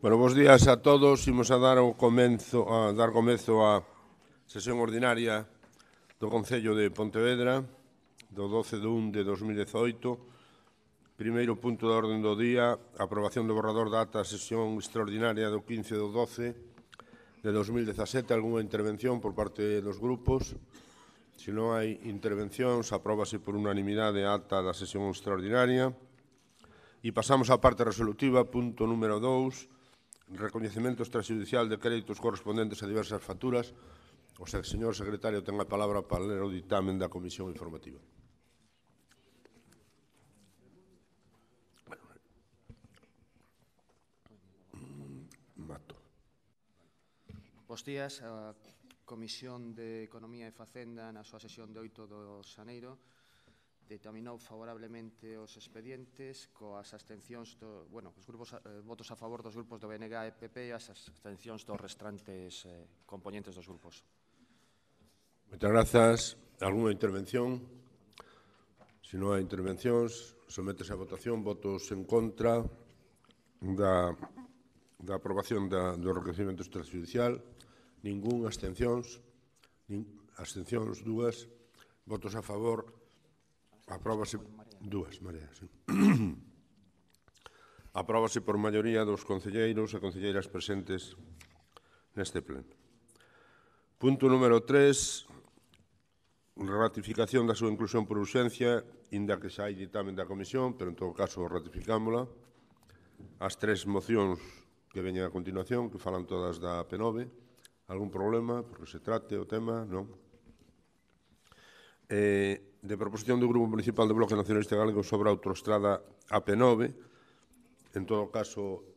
Bueno, bos días a todos. Imos a dar comezo á sesión ordinaria do Concello de Pontevedra do 12 de 1 de 2018. Primeiro punto da orden do día, aprobación do borrador da ata sesión extraordinaria do 15 do 12 de 2017. Algúna intervención por parte dos grupos? Se non hai intervencións, apróbase por unanimidade a ata da sesión extraordinaria. E pasamos á parte resolutiva, punto número 2, recoñecemento extrajudicial de créditos correspondentes a diversas facturas. O señor secretario ten a palabra para ler o ditamen da Comisión Informativa. Bos días. A Comisión de Economía e Facenda na súa sesión de 8 de xaneiro determinou favorablemente os expedientes coas abstencións votos a favor dos grupos do BNG e PP e as abstencións dos restantes componentes dos grupos. Moitas grazas. Algúna intervención? Se non hai intervencións, sométese a votación. Votos en contra da aprobación do recoñecemento extrajudicial. Ningún. Abstencións? Abstencións, dúas. Votos a favor? Apróbase dúas, María, sí. Apróbase por maioría dos concelleiros e concelleiras presentes neste pleno. Punto número 3, ratificación da súa inclusión por urxencia, inda que xa hai ditamen da Comisión, pero en todo caso ratificámola. As tres mocións que veñen a continuación, que falan todas da AP9. Algún problema, porque se trate o tema? Non. De proposición do Grupo Municipal do Bloque Nacionalista Galego sobre a autoestrada AP9. En todo caso,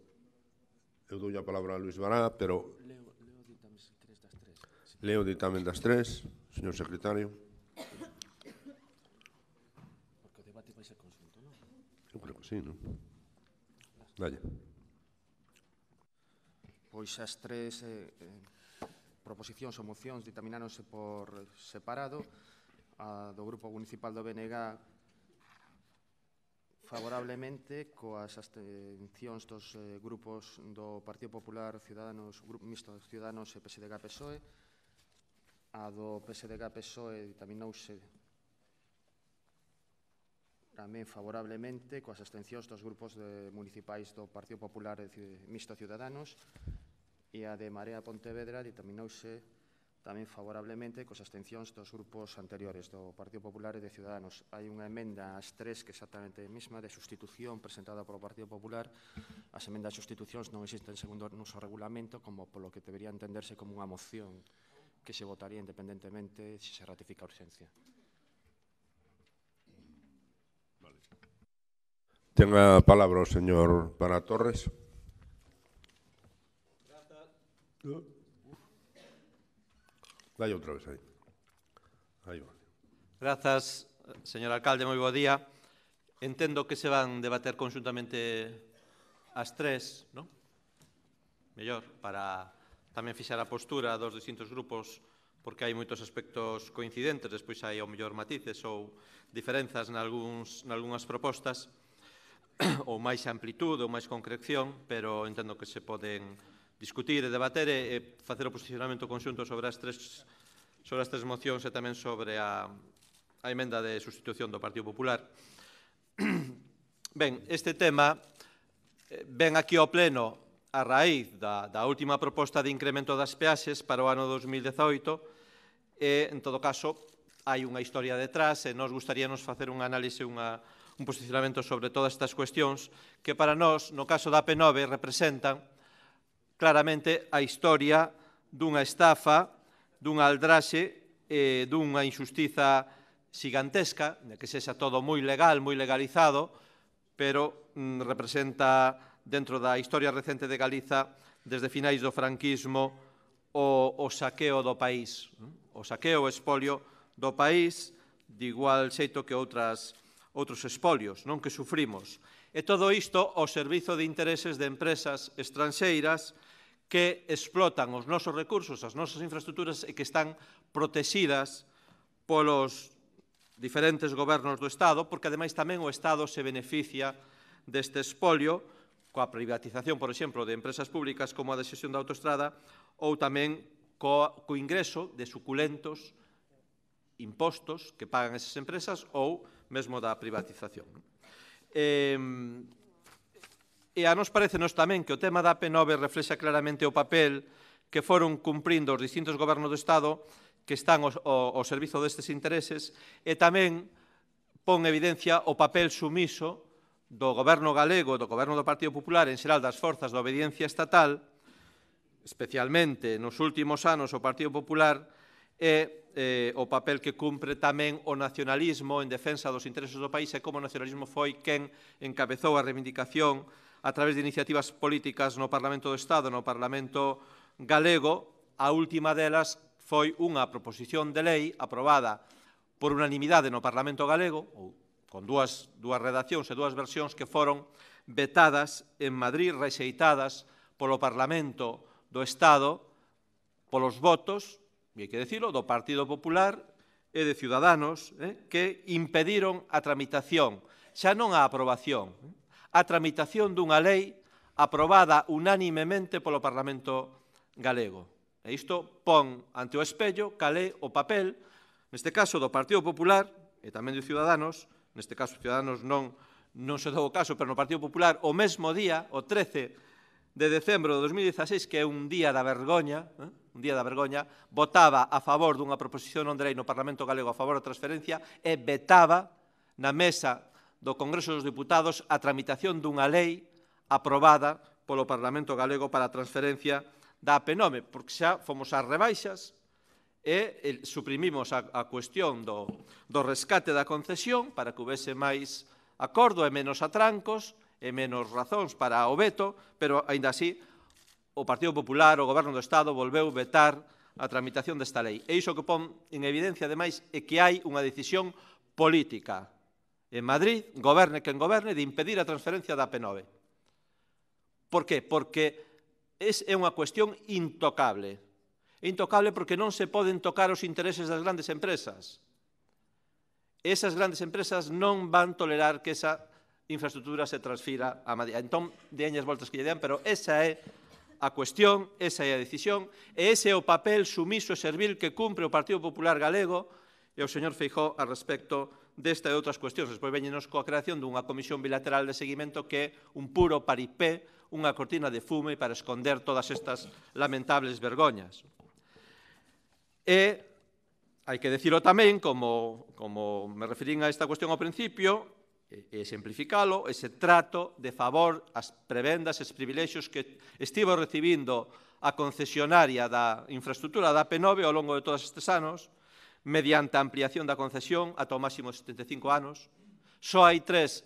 eu dou a palabra a Luís Bará, pero leo o ditamen das tres, señor secretario. Porque o debate vai ser conxunto, non? Eu creo que sí, non? Dalle. Pois as tres proposicións ou mocións ditaminaronse por separado. A do Grupo Municipal do BNG favorablemente coas abstencións dos grupos do Partido Popular, Ciudadanos, Grupo Mixto Ciudadanos e PSDG-PSOE. A do PSDG-PSOE ditaminouse tamén favorablemente coas abstencións dos grupos municipais do Partido Popular e Mixto Ciudadanos. E a de Marea Pontevedra ditaminouse tamén favorablemente coas abstencións dos grupos anteriores do Partido Popular e de Ciudadanos. Hai unha emenda ás tres que é exactamente a mesma, de sustitución presentada polo Partido Popular. As emendas de sustitucións non existen segundo o noso regulamento, como polo que debería entenderse como unha moción que se votaría independentemente se se ratifica a urxencia. Ten a palabra o señor Para Torres. Vai outra vez aí. Aí va. Grazas, señor alcalde, moi bo día. Entendo que se van debater conxuntamente as tres, non? Mellor, para tamén fixar a postura dos distintos grupos, porque hai moitos aspectos coincidentes, despois hai ao mellor matices ou diferenzas nalgúnas propostas, ou máis amplitude ou máis concreción, pero entendo que se poden discutir e debater e facer o posicionamento conxunto sobre as tres mocións e tamén sobre a emenda de sustitución do Partido Popular. Ben, este tema ven aquí ao pleno a raíz da última proposta de incremento das peaxes para o ano 2018 e, en todo caso, hai unha historia detrás e nos gustaríanos facer un análise, un posicionamento sobre todas estas cuestións que para nós, no caso da AP9, representan claramente a historia dunha estafa, dunha aldraxe e dunha injustiza xigantesca, que sexa todo moi legal, moi legalizado, pero representa dentro da historia recente de Galiza desde finais do franquismo o saqueo do país, o saqueo e espolio do país de igual xeito que outros espolios que sufrimos. E todo isto ao servizo de intereses de empresas estranxeiras que explotan os nosos recursos, as nosas infraestructuras e que están protexidas polos diferentes gobernos do Estado, porque ademais tamén o Estado se beneficia deste espolio, coa privatización, por exemplo, de empresas públicas como a de xestión da autoestrada, ou tamén co ingreso de suculentos impostos que pagan esas empresas ou mesmo da privatización. E a nos parecenos tamén que o tema da AP9 reflexa claramente o papel que foron cumprindo os distintos gobernos do Estado que están ao servizo destes intereses e tamén pon evidencia o papel sumiso do goberno galego, do goberno do Partido Popular, en xeral das forzas de obediencia estatal, especialmente nos últimos anos o Partido Popular, e o papel que cumpre tamén o nacionalismo en defensa dos intereses do país e como o nacionalismo foi quen encabezou a reivindicación a través de iniciativas políticas no Parlamento do Estado, no Parlamento galego. A última delas foi unha proposición de lei aprobada por unanimidade no Parlamento galego, con dúas redaccións e dúas versións que foron vetadas en Madrid, rexeitadas polo Parlamento do Estado polos votos, e hai que dicilo, do Partido Popular e de Ciudadanos, que impediron a tramitación, xa non a aprobación, a tramitación dunha lei aprobada unánimemente polo Parlamento galego. E isto pon ante o espello cal é o papel, neste caso do Partido Popular e tamén de Ciudadanos, neste caso Ciudadanos non se dou o caso, pero no Partido Popular o mesmo día, o 13 de decembro de 2016, que é un día da vergoña, votaba a favor dunha proposición non de lei no Parlamento galego a favor da transferencia e vetaba na mesa do Congreso dos Diputados a tramitación dunha lei aprobada polo Parlamento galego para a transferencia da AP9, porque xa fomos ás rebaixas e suprimimos a cuestión do rescate da concesión para que houvese máis acordo e menos atrancos e menos razóns para o veto, pero, aínda así, o Partido Popular, o Goberno do Estado, volveu vetar a tramitación desta lei. E iso que pon en evidencia, ademais, é que hai unha decisión política en Madrid, goberne quen goberne, de impedir a transferencia da AP9. Por que? Porque é unha cuestión intocable. É intocable porque non se poden tocar os intereses das grandes empresas. Esas grandes empresas non van tolerar que esa infraestructura se transfira a Madrid. Entón, deñen as voltas que lle den, pero esa é a cuestión, esa é a decisión, e ese é o papel sumiso e servil que cumpre o Partido Popular galego e o señor Feijóo a respecto desta e outras cuestións. Despois veñenos coa creación dunha comisión bilateral de seguimento que é un puro paripé, unha cortina de fume para esconder todas estas lamentables vergoñas. E hai que dicilo tamén, como me referín a esta cuestión ao principio, e exemplificalo, ese trato de favor, as prebendas, os privilexios que estivo recibindo a concesionaria da infraestructura da AP9 ao longo de todos estes anos, mediante a ampliación da concesión ata o máximo de 75 anos. Só hai 3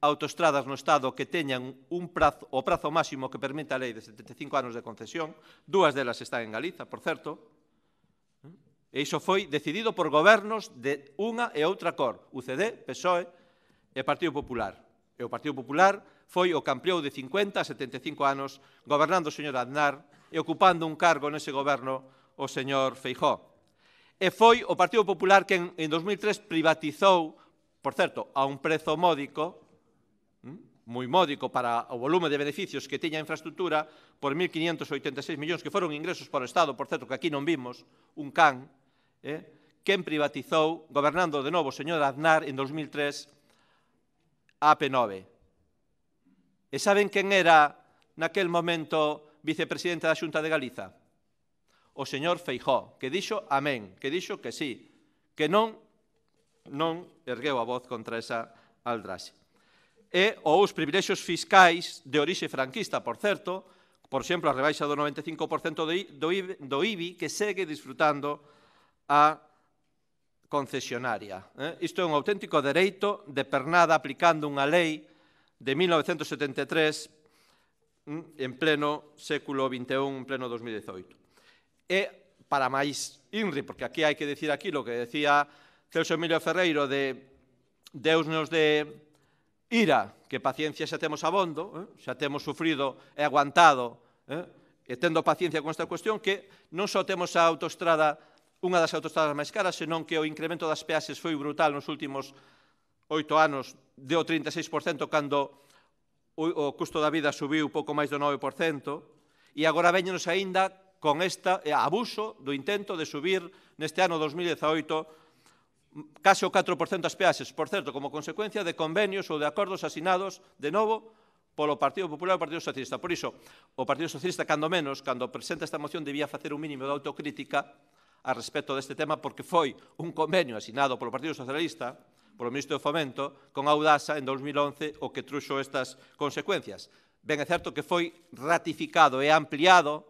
autoestradas no Estado que teñan o prazo máximo que permite a lei de 75 anos de concesión. 2 delas están en Galiza, por certo. E iso foi decidido por gobernos de unha e outra cor, UCD, PSOE e Partido Popular. E o Partido Popular foi o que ampliou de 50 a 75 anos gobernando o señor Aznar e ocupando un cargo nese goberno o señor Feijóo. E foi o Partido Popular que en 2003 privatizou, por certo, a un prezo módico, moi módico para o volume de beneficios que tiña a infraestructura, por 1.586 millóns, que foron ingresos para o Estado, por certo, que aquí non vimos un can, quen privatizou, gobernando de novo o señor Aznar en 2003, a AP9. E saben quen era naquel momento vicepresidente da Xunta de Galiza? O señor Feijóo, que dixo amén, que dixo que sí, que non ergueu a voz contra esa aldraxe. E os privilexios fiscais de orixe franquista, por certo, por exemplo, a rebaixa do 95% do IBI que segue disfrutando a concesionaria. Isto é un auténtico dereito de pernada aplicando unha lei de 1973 en pleno século XXI, en pleno 2018. E, para máis INRI, porque aquí hai que dicir aquilo que decía Celso Emilio Ferreiro de Deus nos de ira, que paciencia xa temos abondo, xa temos sufrido e aguantado, e tendo paciencia con esta cuestión, que non só temos a autoestrada, unha das autoestradas máis caras, senón que o incremento das peaxes foi brutal nos últimos 8 anos, deu 36%, cando o custo da vida subiu pouco máis do 9%, e agora veñenos aínda con este abuso do intento de subir neste ano 2018 case o 4% as peaxes, por certo, como consecuencia de convenios ou de acordos asinados, de novo, polo Partido Popular e o Partido Socialista. Por iso, o Partido Socialista, cando menos, cando presenta esta moción, debía facer un mínimo de autocrítica a respecto deste tema, porque foi un convenio asinado polo Partido Socialista, polo Ministro do Fomento, con Audasa en 2011, o que truxo estas consecuencias. Ben, é certo que foi ratificado e ampliado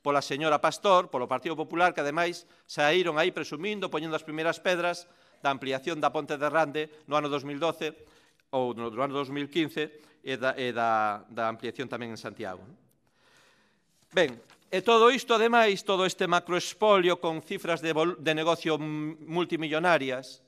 pola señora Pastor, polo Partido Popular, que ademais saíron aí presumindo, poñendo as primeiras pedras da ampliación da Ponte de Rande no ano 2012 ou no ano 2015 e da ampliación tamén en Santiago. Ben, e todo isto, ademais, todo este macroespolio con cifras de negocio multimillonarias,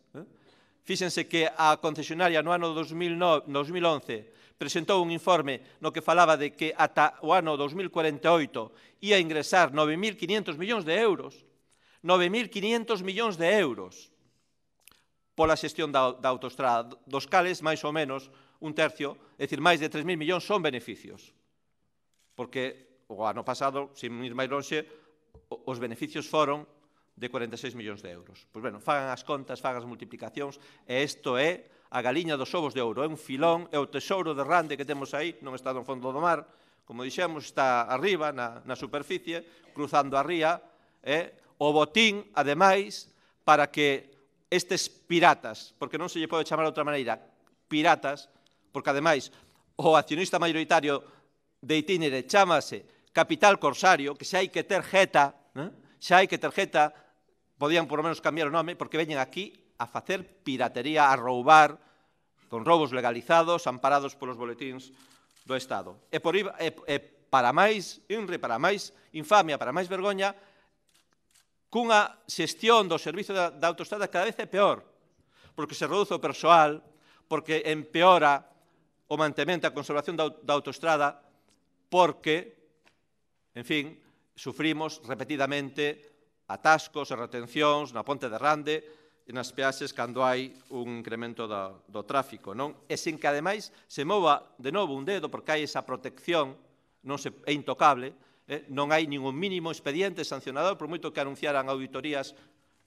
fíxense que a concesionaria no ano 2011 presentou un informe no que falaba de que ata o ano 2048 ia ingresar 9.500 millóns de euros. 9.500 millóns de euros pola xestión da autostrada, dos cales, máis ou menos, un tercio, é dicir, máis de 3.000 millóns son beneficios. Porque o ano pasado, sin ir máis lonxe, os beneficios foron de 46 millóns de euros. Pois, bueno, fagan as contas, fagan as multiplicacións, e isto é a galiña dos ovos de ouro. É un filón, é o tesouro de Rande que temos aí, non está no fondo do mar, como dixemos, está arriba, na superficie, cruzando a ría, o botín, ademais, para que estes piratas, porque non se lle pode chamar de outra maneira, piratas, porque ademais o accionista mayoritario de Itinere chámase Capital Corsario, que xa hai que ter jeta, podían por lo menos cambiar o nome, porque veñen aquí a facer piratería, a roubar, con roubos legalizados, amparados polos boletíns do Estado. E para máis inre, para máis infamia, para máis vergoña, cunha xestión do servizo da autostrada cada vez é peor, porque se reduce o persoal, porque empeora o mantemento e a conservación da autostrada, porque, en fin, sufrimos repetidamente atascos e retencións na Ponte de Rande e nas peaxes cando hai un incremento do tráfico, non? E sen que, ademais, se mova de novo un dedo, porque hai esa protección, é intocable, non hai ningún mínimo expediente sancionador, por moito que anunciaran auditorías,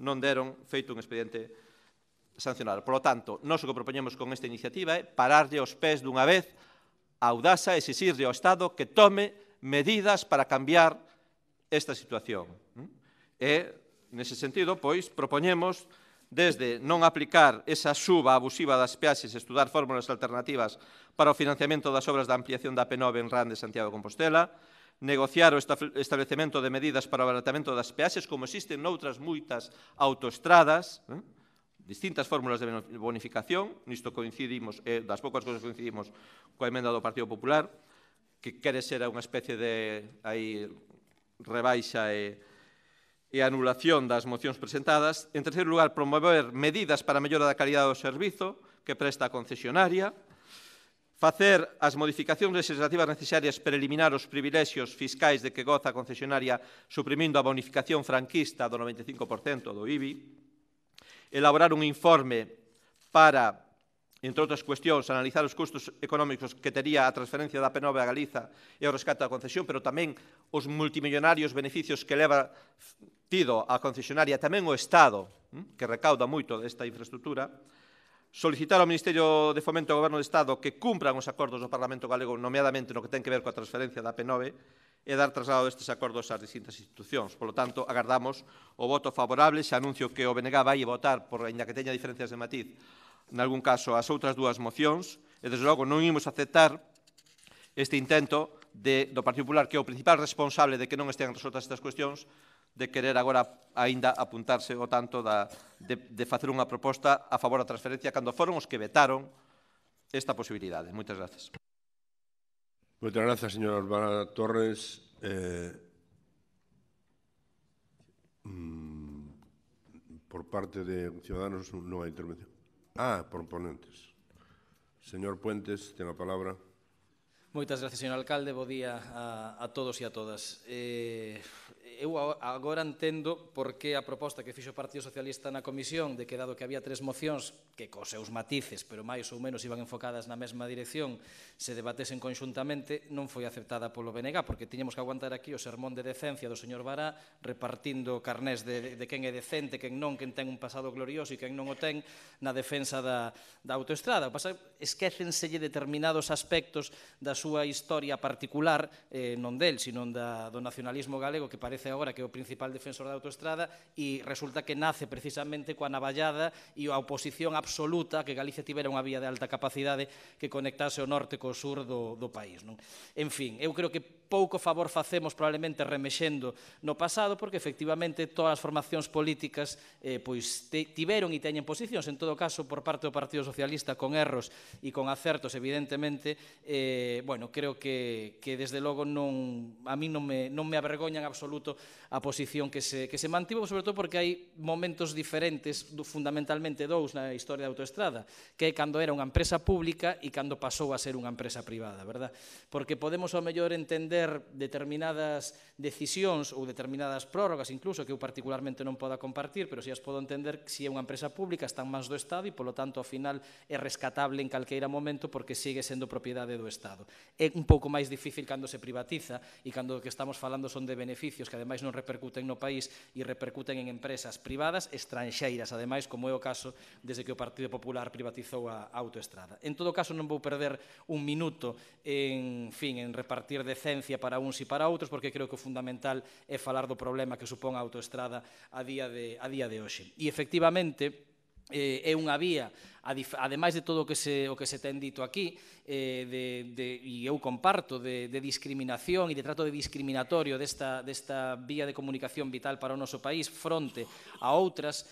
non deron feito un expediente sancionador. Por lo tanto, nós o que propoñemos con esta iniciativa é pararlle os pés dunha vez a Audasa e exixirlle ao Estado que tome medidas para cambiar esta situación. E, nese sentido, pois, propoñemos desde non aplicar esa suba abusiva das peaxes e estudar fórmulas alternativas para o financiamento das obras de ampliación da P9 en Rande, Santiago de Compostela, negociar o establecemento de medidas para o abaratamento das peaxes, como existen noutras moitas autoestradas, distintas fórmulas de bonificación, nisto coincidimos, das poucas cousas que coincidimos coa emenda do Partido Popular, que quere ser unha especie de rebaixa e anulación das mocións presentadas. En terceiro lugar, promover medidas para a mellora da calidade do servizo que presta a concesionaria, facer as modificacións legislativas necesarias para eliminar os privilexios fiscais de que goza a concesionaria suprimindo a bonificación franquista do 95% do IBI, elaborar un informe para, entre outras cuestións, analizar os custos económicos que tería a transferencia da P9 a Galiza e o rescate da concesión, pero tamén os multimillonarios beneficios que leva tido a concesionaria, tamén o Estado, que recauda moito desta infraestructura, solicitar ao Ministerio de Fomento e ao Goberno do Estado que cumpran os acordos do Parlamento Galego, nomeadamente no que ten que ver coa transferencia da P9, e dar traslado destes acordos ás distintas institucións. Por lo tanto, agardamos o voto favorable. Xa anuncio que o BNG vai votar, por ainda que teña diferencias de matiz, nalgún caso, as outras dúas mocións, e, desde logo, non imos aceptar este intento do Partido Popular, que é o principal responsable de que non estean resoltas estas cuestións, de querer agora aínda apuntarse o tanto de facer unha proposta a favor da transferencia cando foron os que vetaron esta posibilidade. Moitas grazas. Moitas grazas, señor Alvara Torres. Por parte de Ciudadanos non hai intervención. Por ponentes. Señor Puentes, ten a palabra. Moitas gracias, señor alcalde. Bo día a todos e a todas. Eu agora entendo por que a proposta que fixo o Partido Socialista na comisión de que, dado que había 3 mocións que cos seus matices, pero máis ou menos iban enfocadas na mesma dirección, se debatesen conxuntamente, non foi aceptada polo BNG, porque tiñamos que aguantar aquí o sermón de decencia do señor Bará, repartindo carnés de quen é decente, quen non, quen ten un pasado glorioso e quen non o ten, na defensa da autoestrada. O pasa, esquécenselle determinados aspectos da súa historia particular, non del, sino do nacionalismo galego, que parece agora que é o principal defensor da autoestrada, e resulta que nace precisamente coa navallada e a oposición absoluta que Galicia tivera unha vía de alta capacidade que conectase o norte co sur do país. En fin, eu creo que pouco favor facemos probablemente remexendo no pasado, porque efectivamente todas as formacións políticas tiveron e teñen posicións, en todo caso por parte do Partido Socialista, con erros e con acertos, evidentemente. Creo que desde logo a mí non me avergoña en absoluto a posición que se mantivo, sobre todo porque hai momentos diferentes, fundamentalmente dous na historia da autoestrada, que é cando era unha empresa pública e cando pasou a ser unha empresa privada, verdad? Porque podemos ao mellor entender determinadas decisións ou determinadas prórrogas, incluso, que eu particularmente non poda compartir, pero si as podo entender, si é unha empresa pública, está en mans do Estado e, polo tanto, ao final é rescatable en calqueira momento porque sigue sendo propiedade do Estado. É un pouco máis difícil cando se privatiza e cando o que estamos falando son de beneficios que ademais non repercuten no país e repercuten en empresas privadas estranxeiras, ademais, como é o caso desde que o Partido Popular privatizou a autoestrada. En todo caso, non vou perder un minuto en repartir decencia para uns e para outros, porque creo que o fundamental é falar do problema que supón a autoestrada a día de hoxe. E, efectivamente, é unha vía, ademais de todo o que se ten dito aquí, e eu comparto, de discriminación e de trato de discriminatorio desta vía de comunicación vital para o noso país fronte a outras,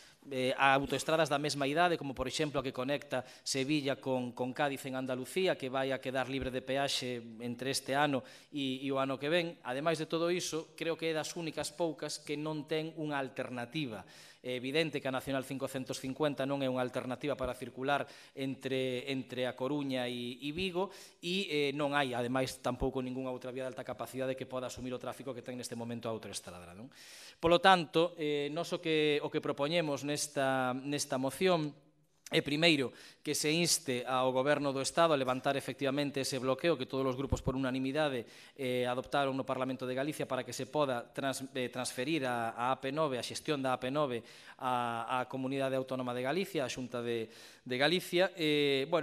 a autoestradas da mesma idade, como por exemplo a que conecta Sevilla con Cádiz en Andalucía, que vai a quedar libre de peaxe entre este ano e o ano que ven. Ademais de todo iso, creo que é das únicas poucas que non ten unha alternativa. É evidente que a Nacional 550 non é unha alternativa para circular entre a Coruña e Vigo e non hai, ademais, tampouco ningunha outra vía de alta capacidade que poda asumir o tráfico que ten neste momento a autoestrada. Polo tanto, nós o que propoñemos nesta moción é, primeiro, que se inste ao Goberno do Estado a levantar efectivamente ese bloqueo que todos os grupos por unanimidade adoptaron no Parlamento de Galicia para que se poda transferir a AP9, a xestión da AP9 á Comunidade Autónoma de Galicia, a Xunta de Galicia,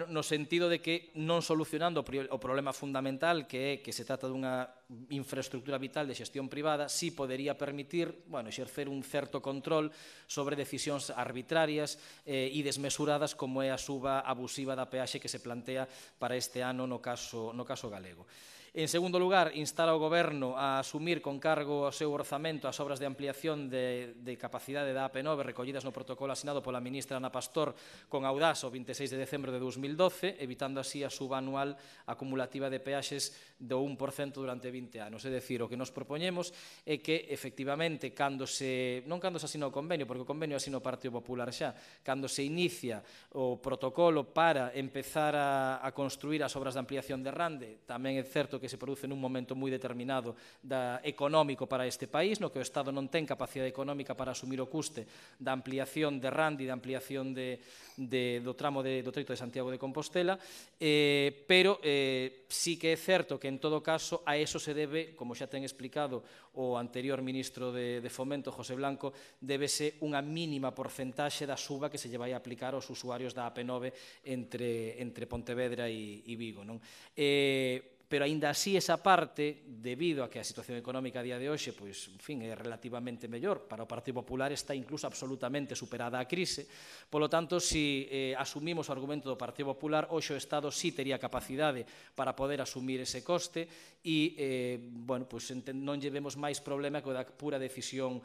no sentido de que non solucionando o problema fundamental, que é que se trata dunha infraestructura vital de xestión privada, si podería permitir exercer un certo control sobre decisións arbitrarias e desmesuradas como é a suba abusiva da peaxe que se plantea para este ano no caso galego. En segundo lugar, instar ao Goberno a asumir con cargo ao seu orzamento as obras de ampliación de capacidade da AP9 recollidas no protocolo asinado pola ministra Ana Pastor con Audaz o 26 de decembro de 2012, evitando así a suba anual acumulativa de peaxes do 1% durante 20 anos. É dicir, o que nos propoñemos é que, efectivamente, non cando se asina o convenio, porque o convenio asina o Partido Popular xa, cando se inicia o protocolo para empezar a construir as obras de ampliación de Rande, tamén é certo que se produce nun momento moi determinado económico para este país, no que o Estado non ten capacidade económica para asumir o custe da ampliación de Rande e da ampliación do tramo do Treito de Santiago de Compostela, pero sí que é certo que en todo caso a eso se debe, como xa ten explicado o anterior ministro de Fomento, José Blanco, débese unha mínima porcentaxe da suba que se lle vai a aplicar aos usuarios da AP9 entre Pontevedra e Vigo. Pero aínda así esa parte, debido a que a situación económica a día de hoxe é relativamente mellor, para o Partido Popular está incluso absolutamente superada a crise. Polo tanto, se asumimos o argumento do Partido Popular, hoxe o Estado sí tería capacidade para poder asumir ese coste e non llevemos máis problema que o da pura decisión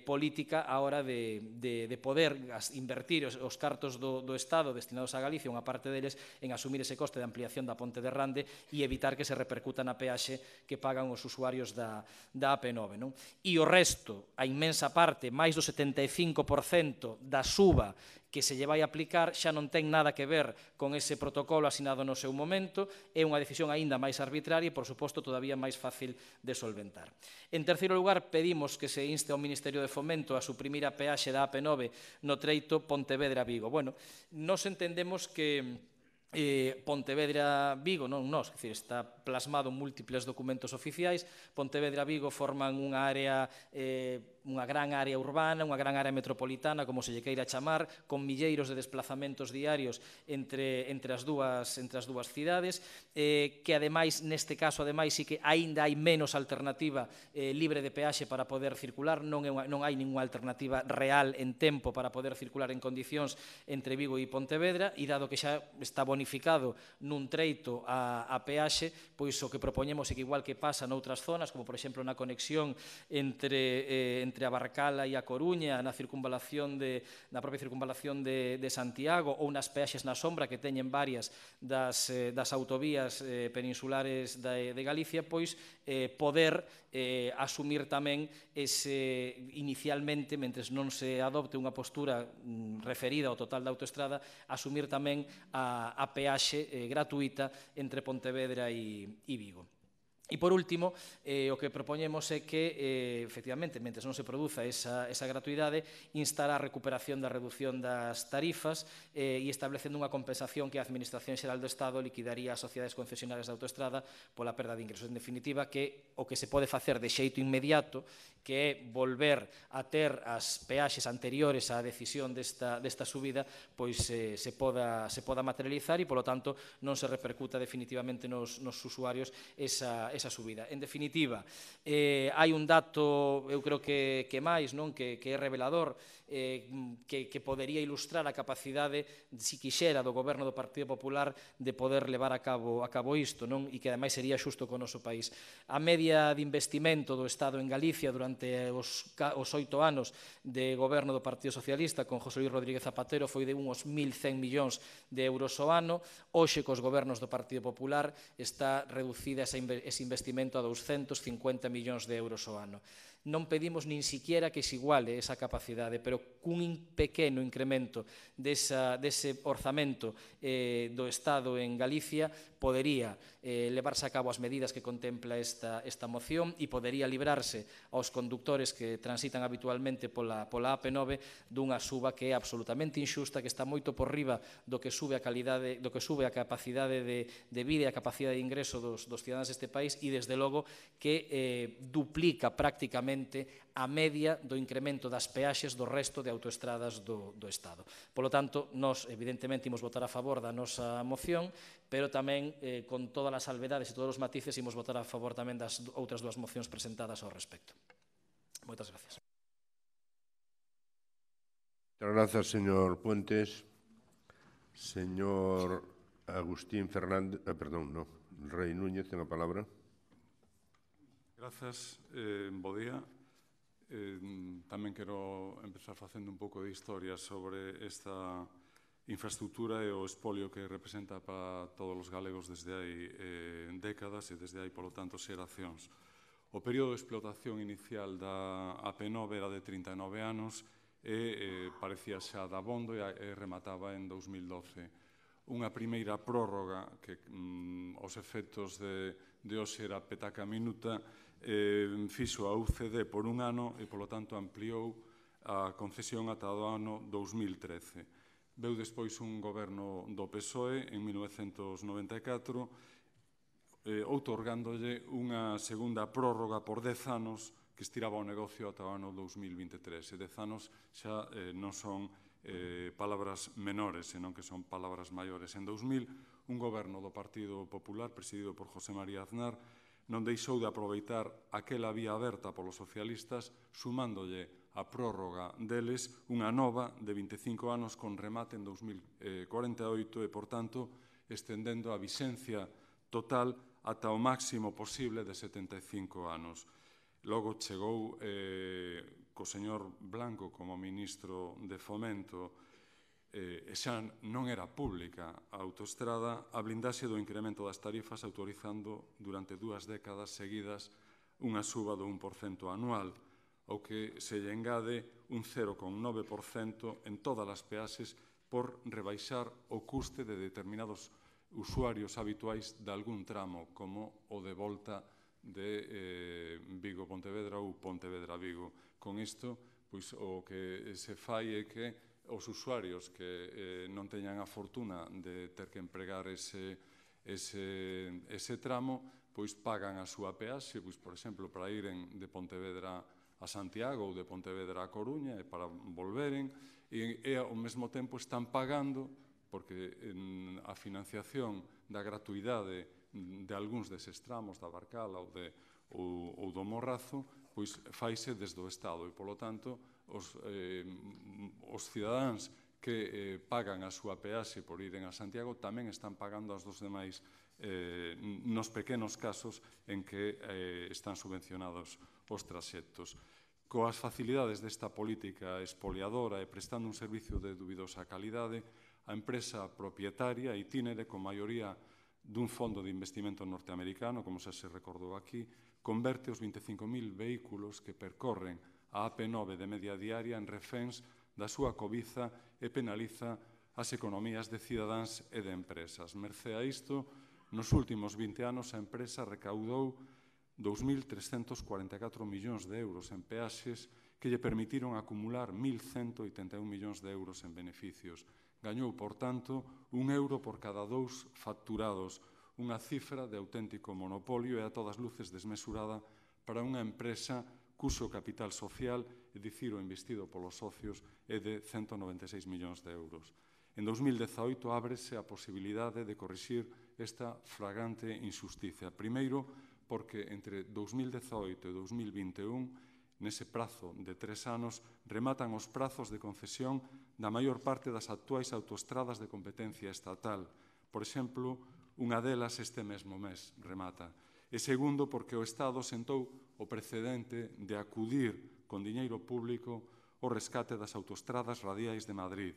política a hora de poder invertir os cartos do Estado destinados a Galicia, unha parte deles, en asumir ese coste de ampliación da Ponte de Rande e evitar que se repercuta na peaxe que pagan os usuarios da AP9. E o resto, a inmensa parte, máis do 75% da suba que se lle vai aplicar xa non ten nada que ver con ese protocolo asinado no seu momento, é unha decisión aínda máis arbitraria e, por suposto, todavía máis fácil de solventar. En terceiro lugar, pedimos que se inste ao Ministerio de Fomento a suprimir a peaxe da AP9 no treito Pontevedra-Vigo. Bueno, nos entendemos que Pontevedra-Vigo, non nós, está plasmado en múltiples documentos oficiais. Pontevedra-Vigo forman unha área, unha gran área urbana, unha gran área metropolitana, como se lle queira chamar, con milleiros de desplazamentos diarios entre as dúas cidades, que ademais, neste caso, ademais, sí que aínda hai menos alternativa libre de peaxe para poder circular, non hai ninguna alternativa real en tempo para poder circular en condicións entre Vigo e Pontevedra, e dado que xa está bonificado nun treito a peaxe, pois o que propoñemos é que, igual que pasa noutras zonas, como por exemplo na conexión entre a Barcala e a Coruña, na propia circunvalación de Santiago, ou nas peaxes na sombra que teñen varias das autovías peninsulares de Galicia, pois poder asumir tamén inicialmente, mentres non se adopte unha postura referida ao total da autoestrada, asumir tamén a peaxe gratuita entre Pontevedra e Vigo. E, por último, o que propoñemos é que, efectivamente, mentre non se produza esa gratuidade, instar a recuperación da reducción das tarifas e establecendo unha compensación que a Administración Xeral do Estado liquidaría ás sociedades concesionarias da autoestrada pola perda de ingresos. En definitiva, que o que se pode facer de xeito inmediato, que é volver a ter as peaxes anteriores á decisión desta subida, pois se poda materializar e, polo tanto, non se repercuta definitivamente nos usuarios esa subida. En definitiva, hai un dato, eu creo que máis, que é revelador, que podería ilustrar a capacidade, si quixera, do goberno do Partido Popular de poder levar a cabo isto, e que ademais sería xusto co noso país. A media de investimento do Estado en Galicia durante os 8 anos de goberno do Partido Socialista con José Luis Rodríguez Zapatero foi de uns 1.100 millóns de euros ao ano. Hoxe, cos gobernos do Partido Popular, está reducida ese investimento a 250 millóns de euros ao ano. Non pedimos nin siquiera que se iguale esa capacidade, pero cun pequeno incremento dese orzamento do Estado en Galicia podería levarse a cabo as medidas que contempla esta moción e podería librarse aos conductores que transitan habitualmente pola AP9 dunha suba que é absolutamente inxusta, que está moito por riba do que sube a capacidade de vida e a capacidade de ingreso dos cidadáns deste país, e desde logo que duplica prácticamente a media do incremento das peaxes do resto de autoestradas do Estado. Polo tanto, nós evidentemente imos votar a favor da nosa moción, pero tamén con todas as salvedades e todos os matices imos votar a favor tamén das outras dúas mocións presentadas ao respecto. Moitas gracias. Muchas gracias, señor Puentes. Señor Agustín Fernández, Rei Núñez, ten a palabra. Grazas, bo día. Tamén quero empezar facendo un pouco de historia sobre esta infraestructura e o espolio que representa para todos os galegos desde hai décadas e desde hai, polo tanto, xeracións. O período de explotación inicial da AP9 era de 39 anos e parecía xa dabondo e remataba en 2012. Unha primeira prórroga que os efectos de hoxe era petaca minuta, fixo a UCD por un ano e, polo tanto, ampliou a concesión ata o ano 2013. Veu despois un goberno do PSOE en 1994 outorgándolle unha segunda prórroga por 10 anos que estiraba o negocio ata o ano 2023. E 10 anos xa non son palabras menores, senón que son palabras maiores. En 2000, un goberno do Partido Popular, presidido por José María Aznar, non deixou de aproveitar aquela vía aberta polos socialistas, sumándolle a prórroga deles unha nova de 25 anos con remate en 2048 e, por tanto, estendendo a vixencia total ata o máximo posible de 75 anos. Logo chegou co señor Blanco como ministro de Fomento e xa non era pública a autoestrada a blindaxe do incremento das tarifas, autorizando durante 2 décadas seguidas unha suba do 1% anual. ao que se lle engade un 0,9% en todas as peaxes por rebaixar o custe de determinados usuarios habituais de algún tramo, como o de volta de Vigo-Pontevedra ou Pontevedra-Vigo. Con isto, pois, o que se fai é que os usuarios que non teñan a fortuna de ter que empregar ese tramo, pois pagan a súa peaxe, pois, por exemplo, para iren de Pontevedra a Santiago ou de Pontevedra a Coruña e para volveren, e ao mesmo tempo están pagando, porque a financiación da gratuidade de algúns deses tramos, da Barcala ou do Morrazo, pois faise desde o Estado e, polo tanto, os cidadáns que pagan a súa peaxe por iren a Santiago tamén están pagando as dos demais nos pequenos casos en que están subvencionados os traxectos. Coas facilidades desta política expoliadora e prestando un servicio de dubidosa calidade, a empresa propietaria Itinere, con maioría dun fondo de investimento norteamericano, como xa se recordou aquí, converte os 25.000 vehículos que percorren a AP9 de media diaria en reféns da súa cobiza e penaliza as economías de cidadáns e de empresas. Mercé a isto, nos últimos 20 anos a empresa recaudou 2.344 millóns de euros en peaxes que lle permitiron acumular 1.181 millóns de euros en beneficios. Gañou, por tanto, €1 por cada 2 facturados, unha cifra de auténtico monopolio e a todas luces desmesurada para unha empresa cuso capital social, é dicir, o investido polos socios, é de 196 millóns de euros. En 2018 ábrese a posibilidade de corrixir esta flagrante injusticia. Primeiro, porque entre 2018 e 2021, nese prazo de 3 anos, rematan os prazos de concesión da maior parte das actuais autoestradas de competencia estatal. Por exemplo, unha delas este mesmo mes remata. E segundo, porque o Estado sentou o precedente de acudir con diñeiro público ao rescate das autoestradas radiais de Madrid.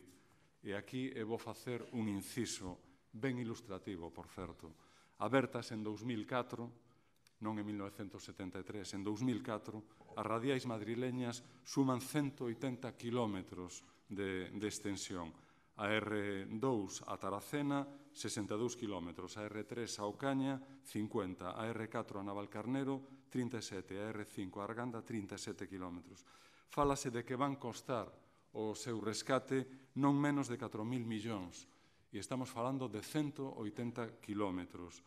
E aquí vou facer un inciso ben ilustrativo, por certo. Abertas en 2004, non en 1973, en 2004, as radiais madrileñas suman 180 kilómetros de extensión. A R2 a Taracena, 62 kilómetros, a R3 a Ocaña, 50, a R4 a Navalcarnero, 37, a R5 a Arganda, 37 kilómetros. Fálase de que van costar o seu rescate non menos de 4.000 millóns, e estamos falando de 180 kilómetros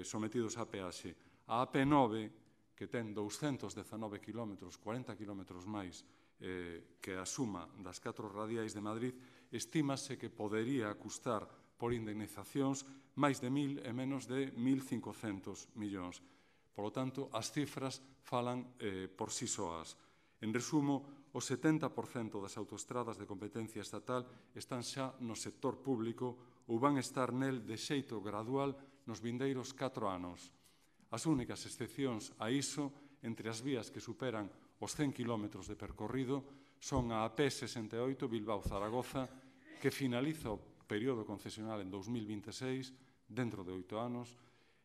sometidos a peaxe. A AP9, que ten 219 kilómetros, 40 kilómetros máis que a suma das 4 radiais de Madrid, estímase que podería custar por indemnizacións máis de 1.000 e menos de 1.500 millóns. Por lo tanto, as cifras falan por sí soas. En resumo, o 70% das autoestradas de competencia estatal están xa no sector público ou van estar nel de xeito gradual nos vindeiros 4 anos. As únicas excepcións a iso, entre as vías que superan os 100 km de percorrido, son a AP68 Bilbao-Zaragoza, que finaliza o período concesional en 2026, dentro de 8 anos,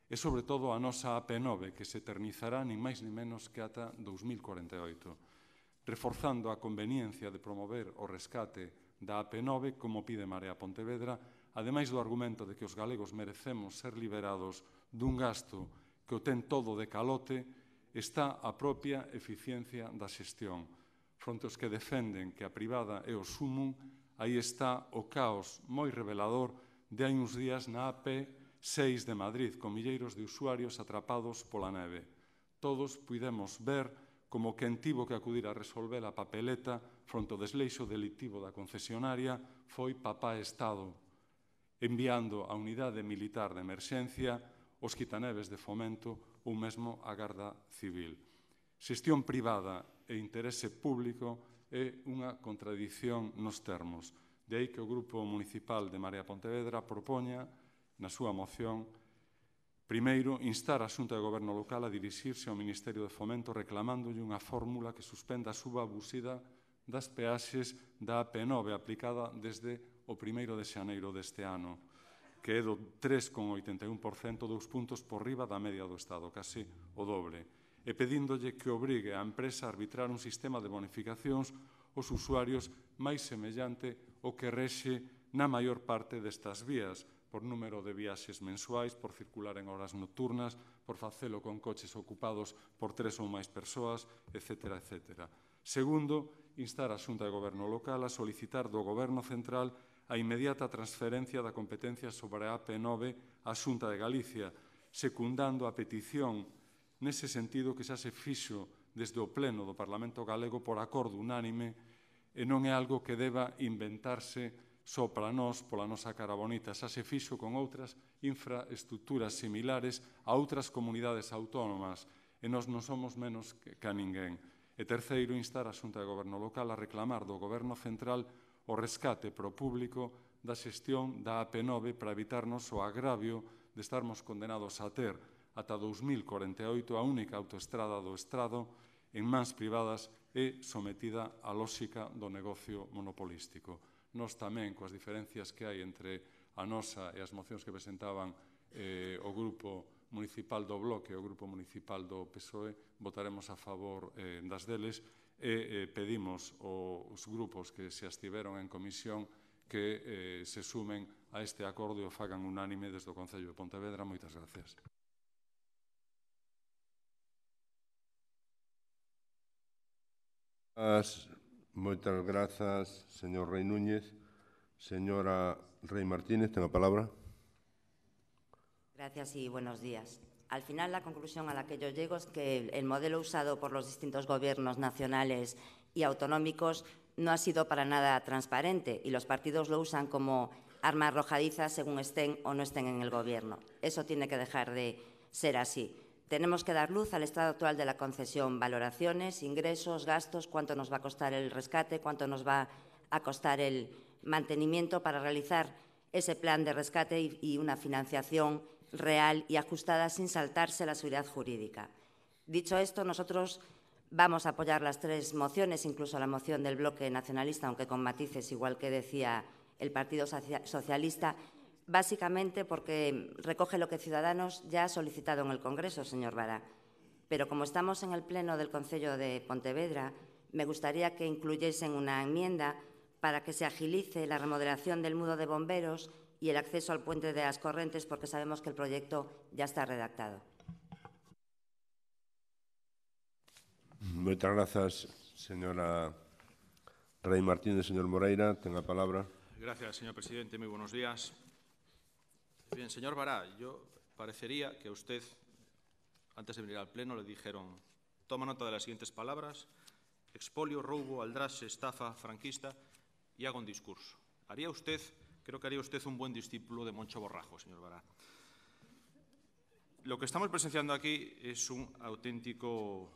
e, sobre todo, a nosa AP9, que se eternizará nin máis nin menos que ata 2048, reforzando a conveniencia de promover o rescate da AP9, como pide Marea Pontevedra, ademais do argumento de que os galegos merecemos ser liberados dun gasto que o ten todo de calote, está a propia eficiencia da xestión. Fronte aos que defenden que a privada é o sumum, aí está o caos moi revelador de hai uns días na AP6 de Madrid, con milleiros de usuarios atrapados pola neve. Todos puidemos ver como quen tivo que acudir a resolver a papeleta fronte ao desleixo delictivo da concesionaria foi Papá Estado, enviando a unidade militar de emerxencia, os quitaneves de Fomento ou mesmo a Garda Civil. Xestión privada e interese público é unha contradición nos termos. De aí que o Grupo Municipal de Marea Pontevedra propoña, na súa moción, primeiro, instar a Xunta de Goberno Local a dirixirse ao Ministerio de Fomento reclamándolle unha fórmula que suspenda a suba abusiva das peaxes da AP9 aplicada desde o 1 de xaneiro deste ano, que é do 3,81%, 2 puntos por riba da media do Estado, case o doble. e pedíndolle que obrigue a empresa a arbitrar un sistema de bonificacións aos usuarios máis semellante ao que rexe na maior parte destas vías, por número de viaxes mensuais, por circular en horas nocturnas, por facelo con coches ocupados por 3 ou máis persoas, etc. etc. Segundo, instar a Xunta de Goberno local a solicitar do Goberno central a inmediata transferencia da competencia sobre a AP9 á Xunta de Galicia, secundando a petición nese sentido que xa se fixo desde o Pleno do Parlamento Galego por acordo unánime e non é algo que deba inventarse só para nós, pola nosa cara bonita, xa se fixo con outras infraestructuras similares a outras comunidades autónomas e nós non somos menos que a ninguén. E terceiro, instar a Xunta de Goberno local a reclamar do Goberno central o rescate pro público da xestión da AP9 para evitarnos o agravio de estarmos condenados a ter ata 2048 a única autoestrada do Estado en mans privadas e sometida á lóxica do negocio monopolístico. Nós tamén, coas diferencias que hai entre a nosa e as mocións que presentaban o Grupo Municipal do Bloque e o Grupo Municipal do PSOE, votaremos a favor das deles e pedimos aos grupos que se abstiveron en comisión que se sumen a este acordo e o fagan unánime desde o Concello de Pontevedra. Moitas gracias. Moitas grazas, señor Rei Núñez. Señora Rey Martínez, ten a palabra. Gracias y buenos días. Al final, la conclusión a la que yo llego es que el modelo usado por los distintos gobiernos nacionales y autonómicos no ha sido para nada transparente y los partidos lo usan como arma arrojadiza según estén o no estén en el gobierno. Eso tiene que dejar de ser así. Tenemos que dar luz al estado actual de la concesión, valoraciones, ingresos, gastos, cuánto nos va a costar el rescate, cuánto nos va a costar el mantenimiento para realizar ese plan de rescate y una financiación real y ajustada sin saltarse la seguridad jurídica. Dicho esto, nosotros vamos a apoyar las 3 mociones, incluso la moción del Bloque Nacionalista, aunque con matices, igual que decía el Partido Socialista, básicamente porque recoge lo que Ciudadanos ya ha solicitado en el Congreso, señor Bará. Pero como estamos en el Pleno del Concello de Pontevedra, me gustaría que incluyesen una enmienda para que se agilice la remodelación del Mudo de Bomberos y el acceso al puente de las Correntes, porque sabemos que el proyecto ya está redactado. Moitas grazas, señora Rey Martínez. Señor Moreira, ten a palabra. Gracias, señor presidente. Muy buenos días. Bien, señor Bará, yo parecería que a usted, antes de venir al Pleno, le dijeron: toma nota de las siguientes palabras: expolio, robo, aldraxe, estafa, franquista, y haga un discurso. Creo que haría usted un buen discípulo de Moncho Borrajo, señor Bará. Lo que estamos presenciando aquí es un auténtico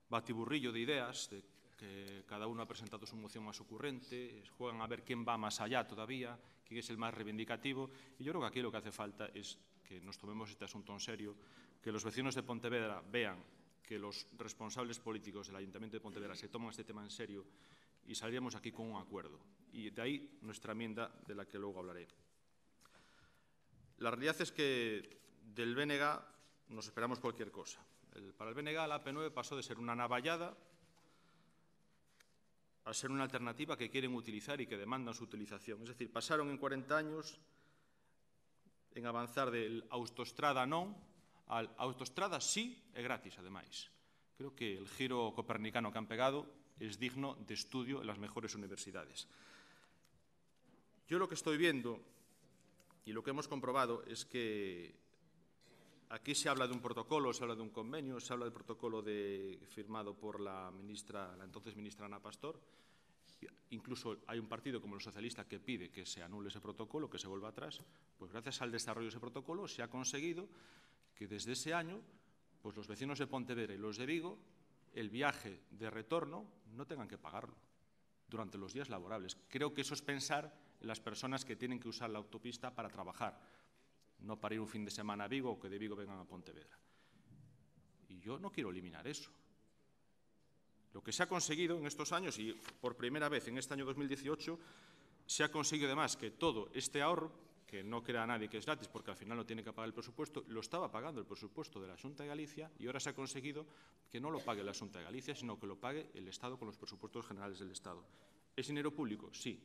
batiburrillo de ideas, de que cada uno ha presentado su moción más ocurrente, juegan a ver quién va más allá todavía, quién es el más reivindicativo, y yo creo que aquí lo que hace falta es que nos tomemos este asunto en serio, que los vecinos de Pontevedra vean que los responsables políticos del Ayuntamiento de Pontevedra se toman este tema en serio y saldríamos aquí con un acuerdo. Y de ahí nuestra enmienda, de la que luego hablaré. La realidad es que del BNG nos esperamos cualquier cosa. Para el BNG la AP9 pasó de ser una navallada a ser una alternativa que quieren utilizar y que demandan su utilización. Es decir, pasaron en 40 años en avanzar del autoestrada non al autoestrada sí e gratis, ademais. Creo que el giro copernicano que han pegado es digno de estudio en las mejores universidades. Yo lo que estoy viendo y lo que hemos comprobado es que aquí se habla de un protocolo, se habla de un convenio, se habla del protocolo firmado por la entonces ministra Ana Pastor. Incluso hay un partido como el socialista que pide que se anule ese protocolo, que se vuelva atrás. Pues gracias al desarrollo de ese protocolo se ha conseguido que desde ese año pues los vecinos de Pontevedra y los de Vigo el viaje de retorno no tengan que pagarlo durante los días laborables. Creo que eso es pensar en las personas que tienen que usar la autopista para trabajar, no para ir un fin de semana a Vigo o que de Vigo vengan a Pontevedra. Y yo no quiero eliminar eso. Lo que se ha conseguido en estos años, y por primera vez en este año 2018, se ha conseguido además que todo este ahorro que no crea nadie que es gratis, porque al final no tiene que pagar el presupuesto, lo estaba pagando el presupuesto de la Xunta de Galicia y ahora se ha conseguido que no lo pague la Xunta de Galicia, sino que lo pague el Estado con los presupuestos generales del Estado. ¿Es dinero público? Sí,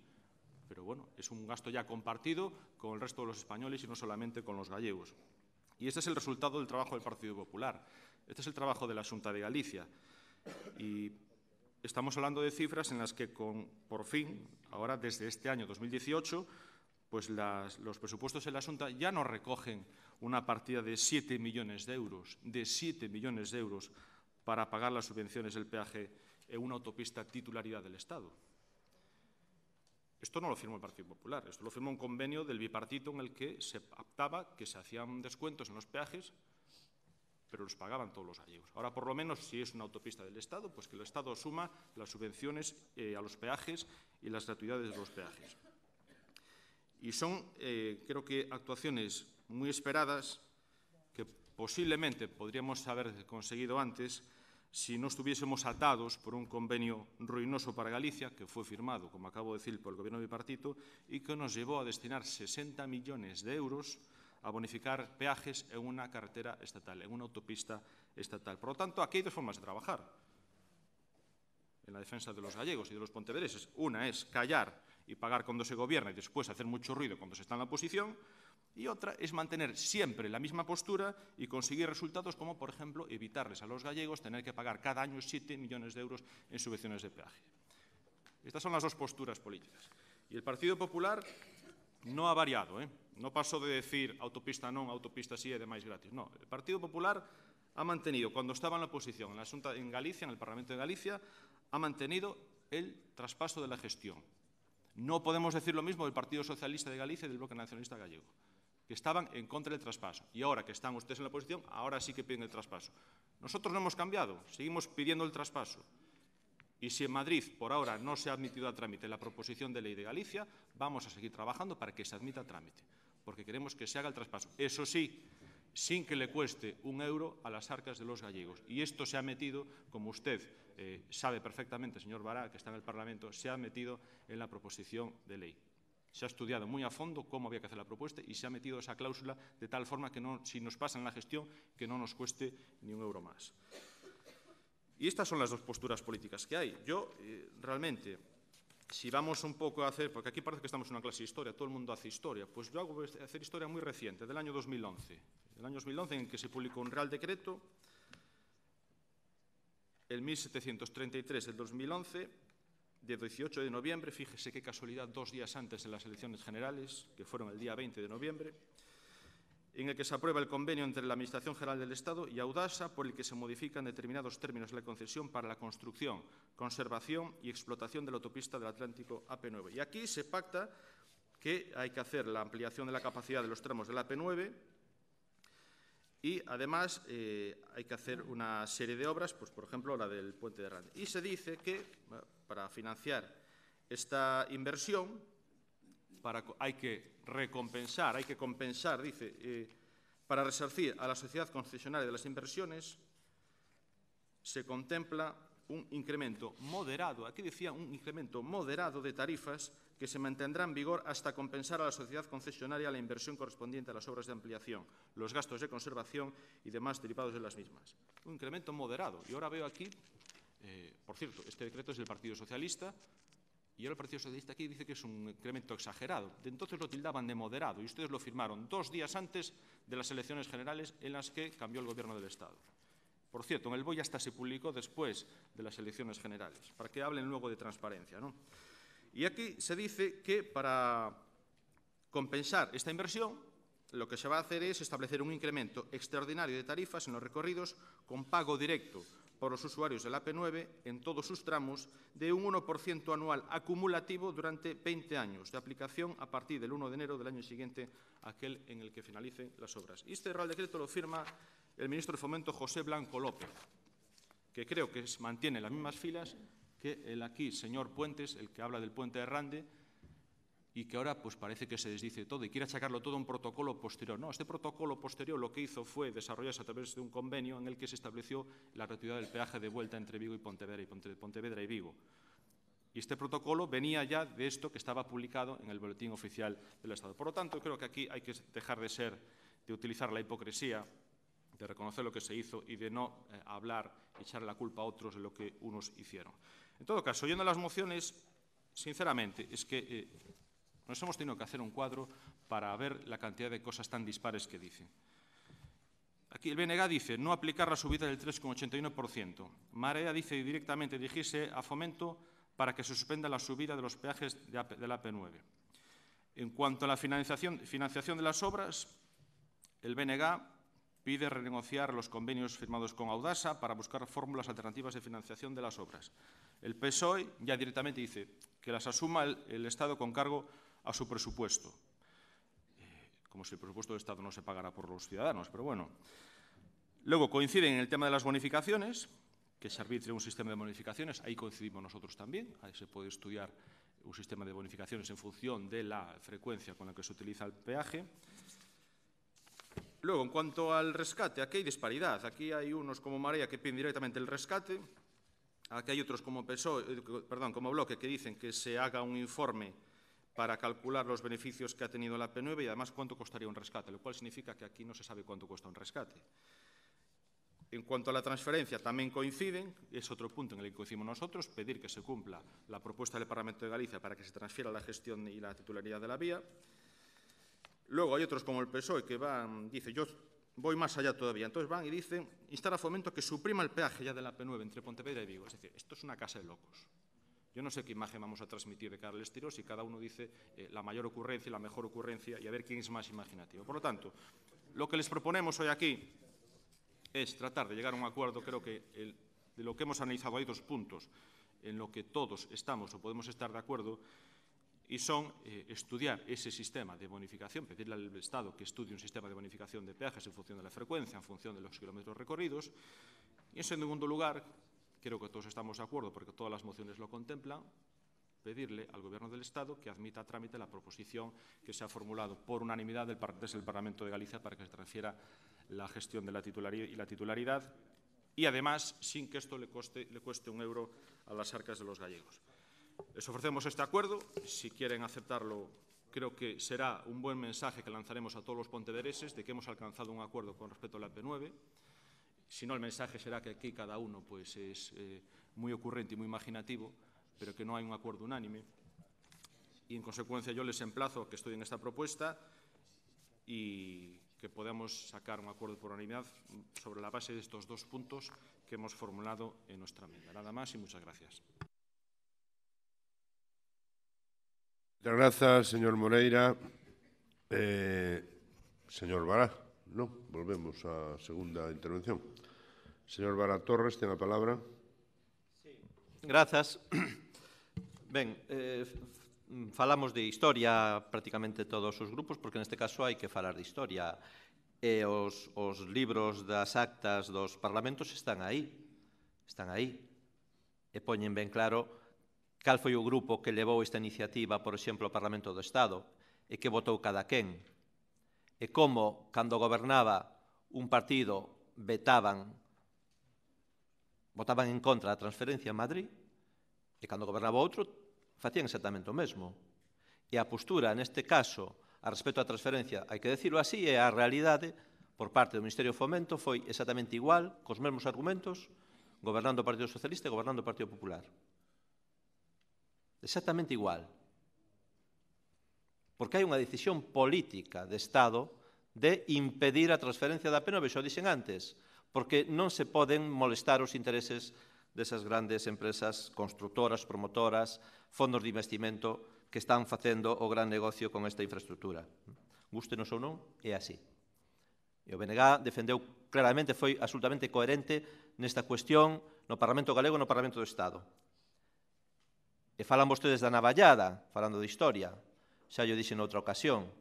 pero bueno, es un gasto ya compartido con el resto de los españoles y no solamente con los gallegos. Y este es el resultado del trabajo del Partido Popular. Este es el trabajo de la Xunta de Galicia. Y estamos hablando de cifras en las que, por fin, ahora desde este año 2018, pues los presupuestos en la Xunta ya no recogen una partida de 7 millones de euros, para pagar las subvenciones del peaje en una autopista titularidad del Estado. Esto no lo firmó el Partido Popular, esto lo firmó un convenio del bipartito en el que se pactaba que se hacían descuentos en los peajes, pero los pagaban todos los gallegos. Ahora, por lo menos, si es una autopista del Estado, pues que el Estado asuma las subvenciones a los peajes y las gratuidades de los peajes. Y son, creo que, actuaciones muy esperadas que posiblemente podríamos haber conseguido antes si no estuviésemos atados por un convenio ruinoso para Galicia, que fue firmado, como acabo de decir, por el Gobierno bipartito y que nos llevó a destinar 60 millones de euros a bonificar peajes en una carretera estatal, en una autopista estatal. Por lo tanto, aquí hay dos formas de trabajar en la defensa de los gallegos y de los pontevedreses. Una es callar y pagar cuando se gobierna y después hacer mucho ruido cuando se está en la oposición, y otra es mantener siempre la misma postura y conseguir resultados como, por ejemplo, evitarles a los gallegos tener que pagar cada año 7 millones de euros en subvenciones de peaje. Estas son las dos posturas políticas. Y el Partido Popular no ha variado, no pasó de decir autopista non, autopista sí e demais gratis. No, el Partido Popular ha mantenido, cuando estaba en la oposición en la Xunta en Galicia, en el Parlamento de Galicia, ha mantenido el traspaso de la gestión. No podemos decir lo mismo del Partido Socialista de Galicia y del Bloque Nacionalista Gallego, que estaban en contra del traspaso. Y ahora que están ustedes en la oposición, ahora sí que piden el traspaso. Nosotros no hemos cambiado, seguimos pidiendo el traspaso. Y si en Madrid, por ahora, no se ha admitido a trámite la proposición de ley de Galicia, vamos a seguir trabajando para que se admita a trámite, porque queremos que se haga el traspaso. Eso sí, sin que le cueste un euro a las arcas de los gallegos. Y esto se ha metido, como usted sabe perfectamente, señor Bará, que está en el Parlamento, se ha metido en la proposición de ley. Se ha estudiado muy a fondo cómo había que hacer la propuesta y se ha metido esa cláusula de tal forma que no, si nos pasa en la gestión, que no nos cueste ni un euro más. Y estas son las dos posturas políticas que hay. Yo, realmente, si vamos un poco a hacer, porque aquí parece que estamos en una clase de historia, todo el mundo hace historia, pues yo hago hacer historia muy reciente, del año 2011. El año 2011 en que se publicó un Real Decreto, el 1733 del 2011, de 18 de noviembre, fíjese qué casualidad, 2 días antes de las elecciones generales, que fueron el día 20 de noviembre, en el que se aprueba el convenio entre la Administración General del Estado y Audasa, por el que se modifican determinados términos de la concesión para la construcción, conservación y explotación de la autopista del Atlántico AP9. Y aquí se pacta que hay que hacer la ampliación de la capacidad de los tramos del AP9 y, además, hay que hacer una serie de obras, pues, por ejemplo, la del Puente de Rande. Y se dice que, para financiar esta inversión, hay que compensar, dice, para resarcir a la sociedad concesionaria de las inversiones, se contempla un incremento moderado, aquí decía un incremento moderado de tarifas que se mantendrá en vigor hasta compensar a la sociedad concesionaria la inversión correspondiente a las obras de ampliación, los gastos de conservación y demás derivados de las mismas. Un incremento moderado. Y ahora veo aquí, por cierto, este decreto es del Partido Socialista, y ahora el Partido Socialista aquí dice que es un incremento exagerado. De entonces lo tildaban de moderado y ustedes lo firmaron 2 días antes de las elecciones generales en las que cambió el Gobierno del Estado. Por cierto, en el BOE hasta se publicó después de las elecciones generales, para que hablen luego de transparencia, ¿no? Y aquí se dice que para compensar esta inversión, lo que se va a hacer es establecer un incremento extraordinario de tarifas en los recorridos con pago directo por los usuarios del AP9 en todos sus tramos de un 1% anual acumulativo durante 20 años, de aplicación a partir del 1 de enero del año siguiente, aquel en el que finalicen las obras. Y este Real Decreto lo firma el ministro de Fomento, José Blanco López, que creo que mantiene las mismas filas que el aquí señor Puentes, el que habla del Puente de Rande, y que ahora pues parece que se desdice todo y quiere achacarlo todo a un protocolo posterior. No, este protocolo posterior lo que hizo fue desarrollarse a través de un convenio en el que se estableció la gratuidad del peaje de vuelta entre Vigo y Pontevedra y Pontevedra y Vigo. Y este protocolo venía ya de esto que estaba publicado en el Boletín Oficial del Estado. Por lo tanto, creo que aquí hay que dejar de utilizar la hipocresía, de reconocer lo que se hizo y de no hablar y echarle la culpa a otros de lo que unos hicieron. En todo caso, oyendo las mociones, sinceramente, es que nos hemos tenido que hacer un cuadro para ver la cantidad de cosas tan dispares que dicen. Aquí el BNG dice no aplicar la subida del 3,81%. Marea dice directamente dirigirse a Fomento para que se suspenda la subida de los peajes de la AP9. En cuanto a la financiación de las obras, el BNG pide renegociar los convenios firmados con Audasa para buscar fórmulas alternativas de financiación de las obras. El PSOE ya directamente dice que las asuma el Estado con cargo a su presupuesto. Como si el presupuesto del Estado no se pagara por los ciudadanos, pero bueno. Luego coinciden en el tema de las bonificaciones, que se arbitre un sistema de bonificaciones, ahí coincidimos nosotros también, ahí se puede estudiar un sistema de bonificaciones en función de la frecuencia con la que se utiliza el peaje. Luego, en cuanto al rescate, aquí hay disparidad. Aquí hay unos como Marea que piden directamente el rescate, aquí hay otros como como Bloque que dicen que se haga un informe para calcular los beneficios que ha tenido la P9 y además cuánto costaría un rescate, lo cual significa que aquí no se sabe cuánto cuesta un rescate. En cuanto a la transferencia, también coinciden, es otro punto en el que coincidimos nosotros, pedir que se cumpla la propuesta del Parlamento de Galicia para que se transfiera la gestión y la titularidad de la vía. Luego hay otros como el PSOE que dice, yo voy más allá todavía, entonces van y dicen, instar a Fomento que suprima el peaje ya de la P9 entre Pontevedra y Vigo. Es decir, esto es una casa de locos. Yo no sé qué imagen vamos a transmitir de cara al estilo si cada uno dice la mayor ocurrencia y la mejor ocurrencia y a ver quién es más imaginativo. Por lo tanto, lo que les proponemos hoy aquí es tratar de llegar a un acuerdo. Creo que de lo que hemos analizado hay dos puntos en lo que todos estamos o podemos estar de acuerdo y son estudiar ese sistema de bonificación, pedirle al Estado que estudie un sistema de bonificación de peajes en función de la frecuencia, en función de los kilómetros recorridos. Y en segundo lugar, creo que todos estamos de acuerdo porque todas las mociones lo contemplan, pedirle al Gobierno del Estado que admita a trámite la proposición que se ha formulado por unanimidad desde el Parlamento de Galicia para que se transfiera la gestión de la titularidad y, además, sin que esto le cueste €1 a las arcas de los gallegos. Les ofrecemos este acuerdo. Si quieren aceptarlo, creo que será un buen mensaje que lanzaremos a todos los pontevedreses de que hemos alcanzado un acuerdo con respecto a la P9. Si no, el mensaje será que aquí cada uno pues, es muy ocurrente y muy imaginativo, pero que no hay un acuerdo unánime. Y, en consecuencia, yo les emplazo a que estudien esta propuesta y que podamos sacar un acuerdo por unanimidad sobre la base de estos dos puntos que hemos formulado en nuestra enmienda. Nada más y muchas gracias. Muchas gracias, señor Moreira. Señor Vara, no, volvemos á segunda intervención. Señor Vara Torres, ten a palabra. Sí. Grazas. Ben, falamos de historia prácticamente todos os grupos, porque neste caso hai que falar de historia. E os libros das actas dos parlamentos están aí. E poñen ben claro cal foi o grupo que levou esta iniciativa, por exemplo, ao Parlamento do Estado, e que votou cada quen. E como, cando gobernaba un partido, votaban en contra da transferencia en Madrid, e cando gobernaba outro, facían exactamente o mesmo. E a postura, neste caso, a respecto da transferencia, hai que decirlo así, e a realidade, por parte do Ministerio de Fomento, foi exactamente igual, cos mesmos argumentos, gobernando o Partido Socialista e gobernando o Partido Popular. Exactamente igual. Porque hai unha decisión política de Estado de impedir a transferencia da P9, xo dixen antes, porque non se poden molestar os intereses desas grandes empresas constructoras, promotoras, fondos de investimento que están facendo o gran negocio con esta infraestructura. Gústenos ou non, é así. E o BNG defendeu claramente, foi absolutamente coherente nesta cuestión no Parlamento Galego e no Parlamento do Estado. E falan vostedes da navallada, falando de historia, xa yo dixen noutra ocasión.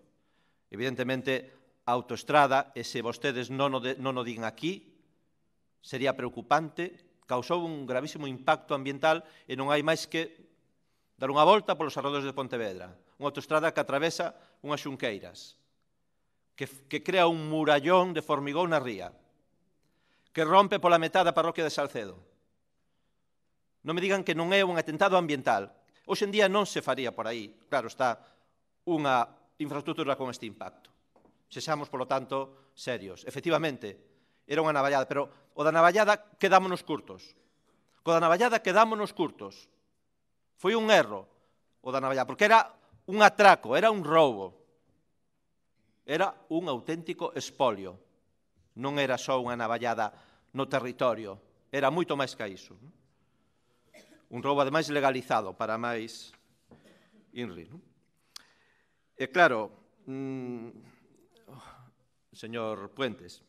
Evidentemente, a autoestrada, e se vostedes non o din aquí, sería preocupante, causou un gravísimo impacto ambiental e non hai máis que dar unha volta polos arredores de Pontevedra. Unha autoestrada que atravesa unhas xunqueiras, que crea un murallón de formigón na ría, que rompe pola metade a parroquia de Salcedo. Non me digan que non é un atentado ambiental. Hoxe en día non se faría por aí, claro, está unha infraestructura con este impacto. Sexamos, polo tanto, serios. Efectivamente, era unha navallada, pero o da navallada quedámonos curtos. Co da navallada quedámonos curtos. Foi un erro o da navallada, porque era un atraco, era un roubo. Era un auténtico espolio. Non era só unha navallada no territorio, era moito máis que iso. Un roubo, ademais, legalizado para máis INRI. E claro, señor Puentes,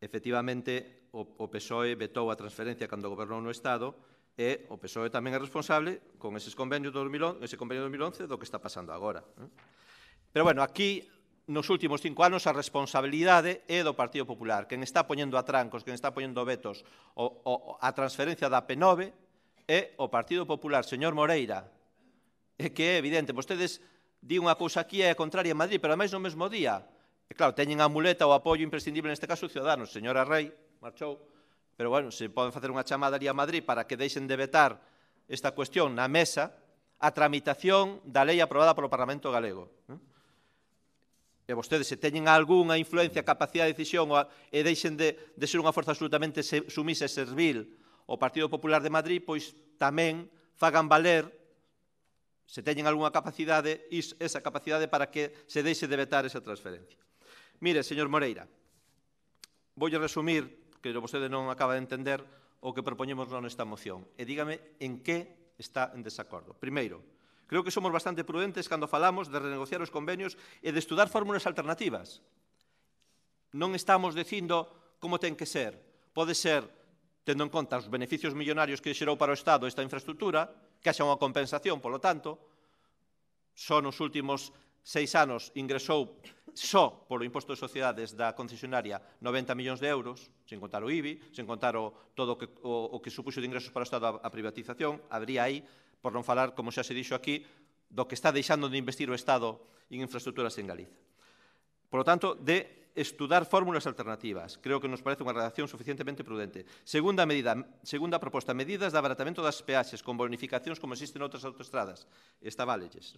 efectivamente, o PSOE vetou a transferencia cando gobernou no Estado e o PSOE tamén é responsable con ese convenio de 2011 do que está pasando agora. Pero, bueno, aquí, nos últimos 5 anos, a responsabilidade é do Partido Popular. Quen está poñendo atrancos, quen está poñendo vetos a transferencia da P9 é o Partido Popular, señor Moreira. É que é evidente, vostedes di unha cousa aquí e a contraria en Madrid, pero ademais no mesmo día. E claro, teñen a muleta o apoio imprescindible neste caso Ciudadanos. Señora Rei, marchou, pero bueno, se poden facer unha chamada ali a Madrid para que deixen de vetar esta cuestión na mesa a tramitación da lei aprobada polo Parlamento Galego. E vostedes, se teñen algunha influencia, capacidade de decisión e deixen de ser unha forza absolutamente sumisa e servil ao Partido Popular de Madrid, pois tamén fagan valer, se teñen algunha capacidade, esa capacidade para que se deixe de vetar esa transferencia. Mire, señor Moreira, voulle resumir, que vostede non acaba de entender, o que propoñemos nesta moción. E dígame en que está en desacordo. Primeiro, creo que somos bastante prudentes cando falamos de renegociar os convenios e de estudar fórmulas alternativas. Non estamos dicindo como ten que ser. Pode ser, tendo en conta os beneficios millonarios que xerou para o Estado esta infraestructura, que haxa unha compensación, polo tanto, só nos últimos 6 anos ingresou só polo imposto de sociedades da concesionaria 90 millóns de euros, sen contar o IBI, sen contar todo o que supuxo de ingresos para o Estado a privatización, habría aí, por non falar, como xa se dixo aquí, do que está deixando de investir o Estado en infraestructuras en Galiza. Por lo tanto, de estudar fórmulas alternativas. Creo que nos parece unha redacción suficientemente prudente. Segunda proposta, medidas de abaratamento das peaxes con bonificacións como existen outras autoestradas. Esta válelles.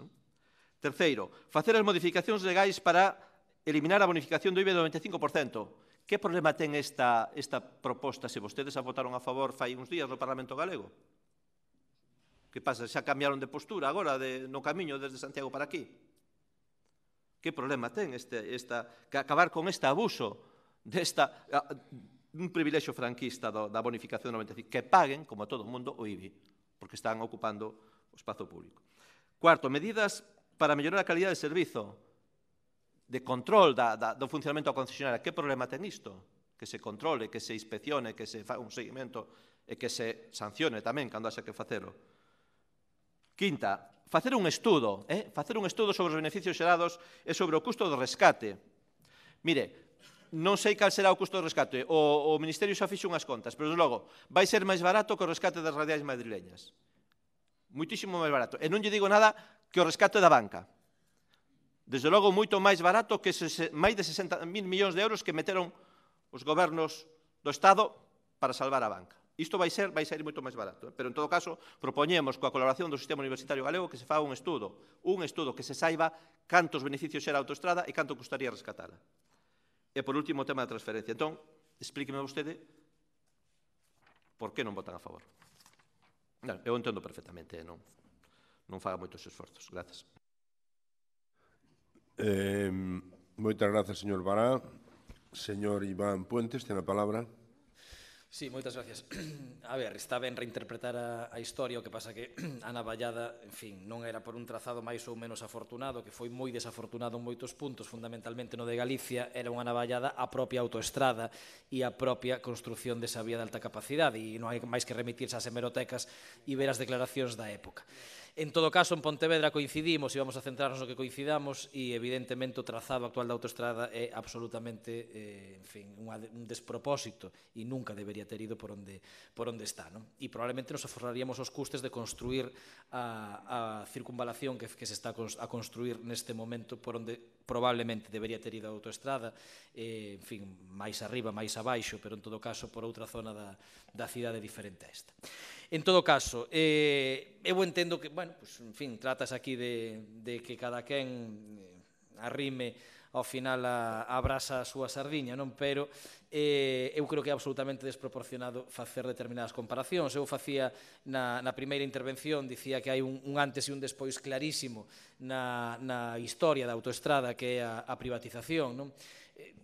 Terceiro, facer as modificacións legais para eliminar a bonificación do IBI do 25%. Que problema ten esta proposta se vostedes a votaron a favor fai uns días no Parlamento Galego? Que pasa? Xa cambiaron de postura agora no camiño desde Santiago para aquí? Que problema ten acabar con este abuso un privilexio franquista da bonificación do 95%? Que paguen, como todo o mundo, o IBI, porque están ocupando o espazo público. Cuarto, medidas para mellorar a calidade de servizo, de control do funcionamento da concesionaria. Que problema ten isto? Que se controle, que se inspeccione, que se faga un seguimento e que se sancione tamén cando haxa que facelo. Quinta, facer un estudo sobre os beneficios xerados e sobre o custo do rescate. Mire, non sei cal será o custo do rescate, o Ministerio xa fixo unhas contas, pero, logo, vai ser máis barato que o rescate das radiais madrileñas. Muitísimo máis barato. E non lle digo nada que o rescate da banca. Desde logo, moito máis barato que máis de 60.000 millóns de euros que meteron os gobernos do Estado para salvar a banca. Isto vai ser moito máis barato, pero en todo caso propoñemos coa colaboración do sistema universitario galego que se faga un estudo que se saiba cantos beneficios xera a autoestrada e canto custaría rescatala. E por último o tema da transferencia. Entón, explíqueme vostede por que non votan a favor. Eu entendo perfectamente, non faga moitos esforzos. Grazas. Moitas grazas, señor Bará. Señor Iván Puentes, ten a palabra. Sí, moitas gracias. A ver, está ben reinterpretar a historia, o que pasa que a navallada, en fin, non era por un trazado máis ou menos afortunado, que foi moi desafortunado en moitos puntos, fundamentalmente no de Galicia, era unha navallada a propia autoestrada e a propia construción desa vía de alta capacidade, e non hai máis que remitirse ás hemerotecas e ver as declaracións da época. En todo caso, en Pontevedra coincidimos e vamos a centrarnos no que coincidamos e, evidentemente, o trazado actual da autoestrada é absolutamente, en fin, un despropósito e nunca debería ter ido por onde está, non? E probablemente nos aforraríamos os custes de construir a circunvalación que se está a construir neste momento por onde probablemente debería ter ido a autoestrada, en fin, máis arriba, máis abaixo, pero en todo caso por outra zona da cidade diferente a esta. En todo caso, eu entendo que, bueno, pues, en fin, tratas aquí de que cada quen arrime ao final a brasa a súa sardiña, non? Pero eu creo que é absolutamente desproporcionado facer determinadas comparacións. Eu facía na primeira intervención, dicía que hai un antes e un despois clarísimo na historia da autoestrada, que é a privatización, non?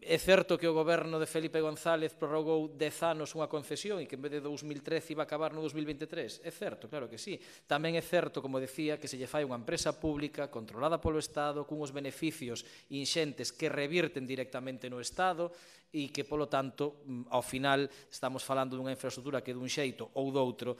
É certo que o goberno de Felipe González prorrogou 10 anos unha concesión e que en vez de 2013 iba a acabar no 2023. É certo, claro que sí. Tamén é certo, como decía, que se lle fai unha empresa pública controlada polo Estado cunhos beneficios inxentes que revirten directamente no Estado e que, polo tanto, ao final estamos falando dunha infraestructura que dun xeito ou doutro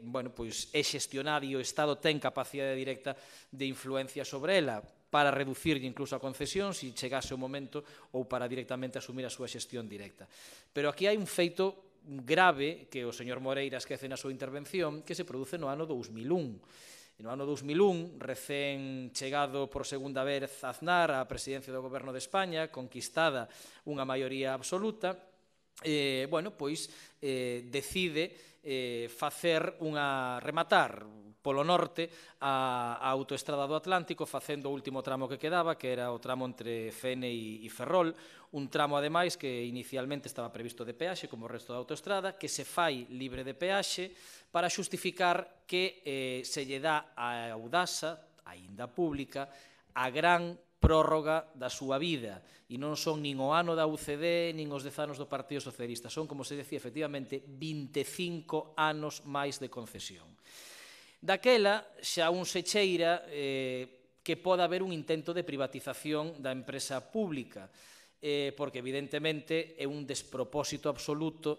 bueno, pois é xestionada e o Estado ten capacidade directa de influencia sobre ela, para reducir incluso a concesión se chegase o momento ou para directamente asumir a súa xestión directa. Pero aquí hai un feito grave que o señor Moreira esquece na súa intervención que se produce no ano 2001. No ano 2001, recén chegado por segunda vez Aznar á presidencia do Goberno de España, conquistada unha maioría absoluta, bueno, pois decide rematar polo norte a autoestrada do Atlántico, facendo o último tramo que quedaba, que era o tramo entre Fene e Ferrol, un tramo, ademais, que inicialmente estaba previsto de peaxe, como o resto da autoestrada, que se fai libre de peaxe para xustificar que se lle dá a Audasa, aínda pública, a gran prórroga da súa vida, e non son nin o ano da UCD, nin os 10 anos do Partido Socialista, son, como se decía, efectivamente, 25 anos máis de concesión. Daquela xa un se cheira que poda haber un intento de privatización da empresa pública, porque evidentemente é un despropósito absoluto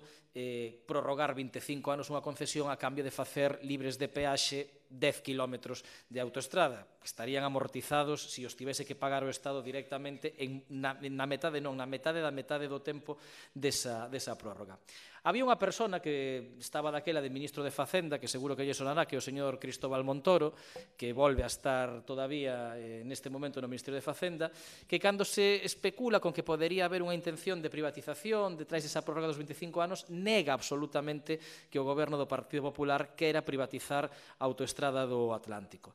prorrogar 25 anos unha concesión a cambio de facer libres de peaxe 10 kilómetros de autoestrada. Estarían amortizados se os tivese que pagar o Estado directamente na metade da metade do tempo desa prórroga. Había unha persona que estaba daquela de ministro de Facenda, que seguro que lle sonará, que é o señor Cristóbal Montoro, que volve a estar todavía neste momento no Ministerio de Facenda, que cando se especula con que podería haber unha intención de privatización detrás desa prórroga dos 25 anos, nega absolutamente que o goberno do Partido Popular quera privatizar a autoestrada do Atlántico.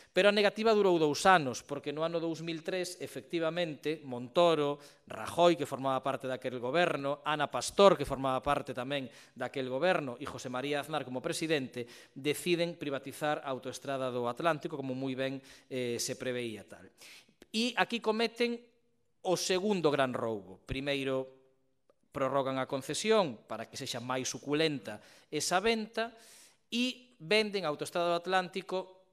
Pero a negativa durou 2 anos, porque no ano 2003, efectivamente, Montoro, Rajoy, que formaba parte daquel goberno, Ana Pastor, que formaba parte tamén daquel goberno, e José María Aznar como presidente, deciden privatizar a autoestrada do Atlántico, como moi ben se preveía tal. E aquí cometen o segundo gran roubo. Primeiro, prorrogan a concesión para que sexa máis suculenta esa venta e venden a autoestrada do Atlántico,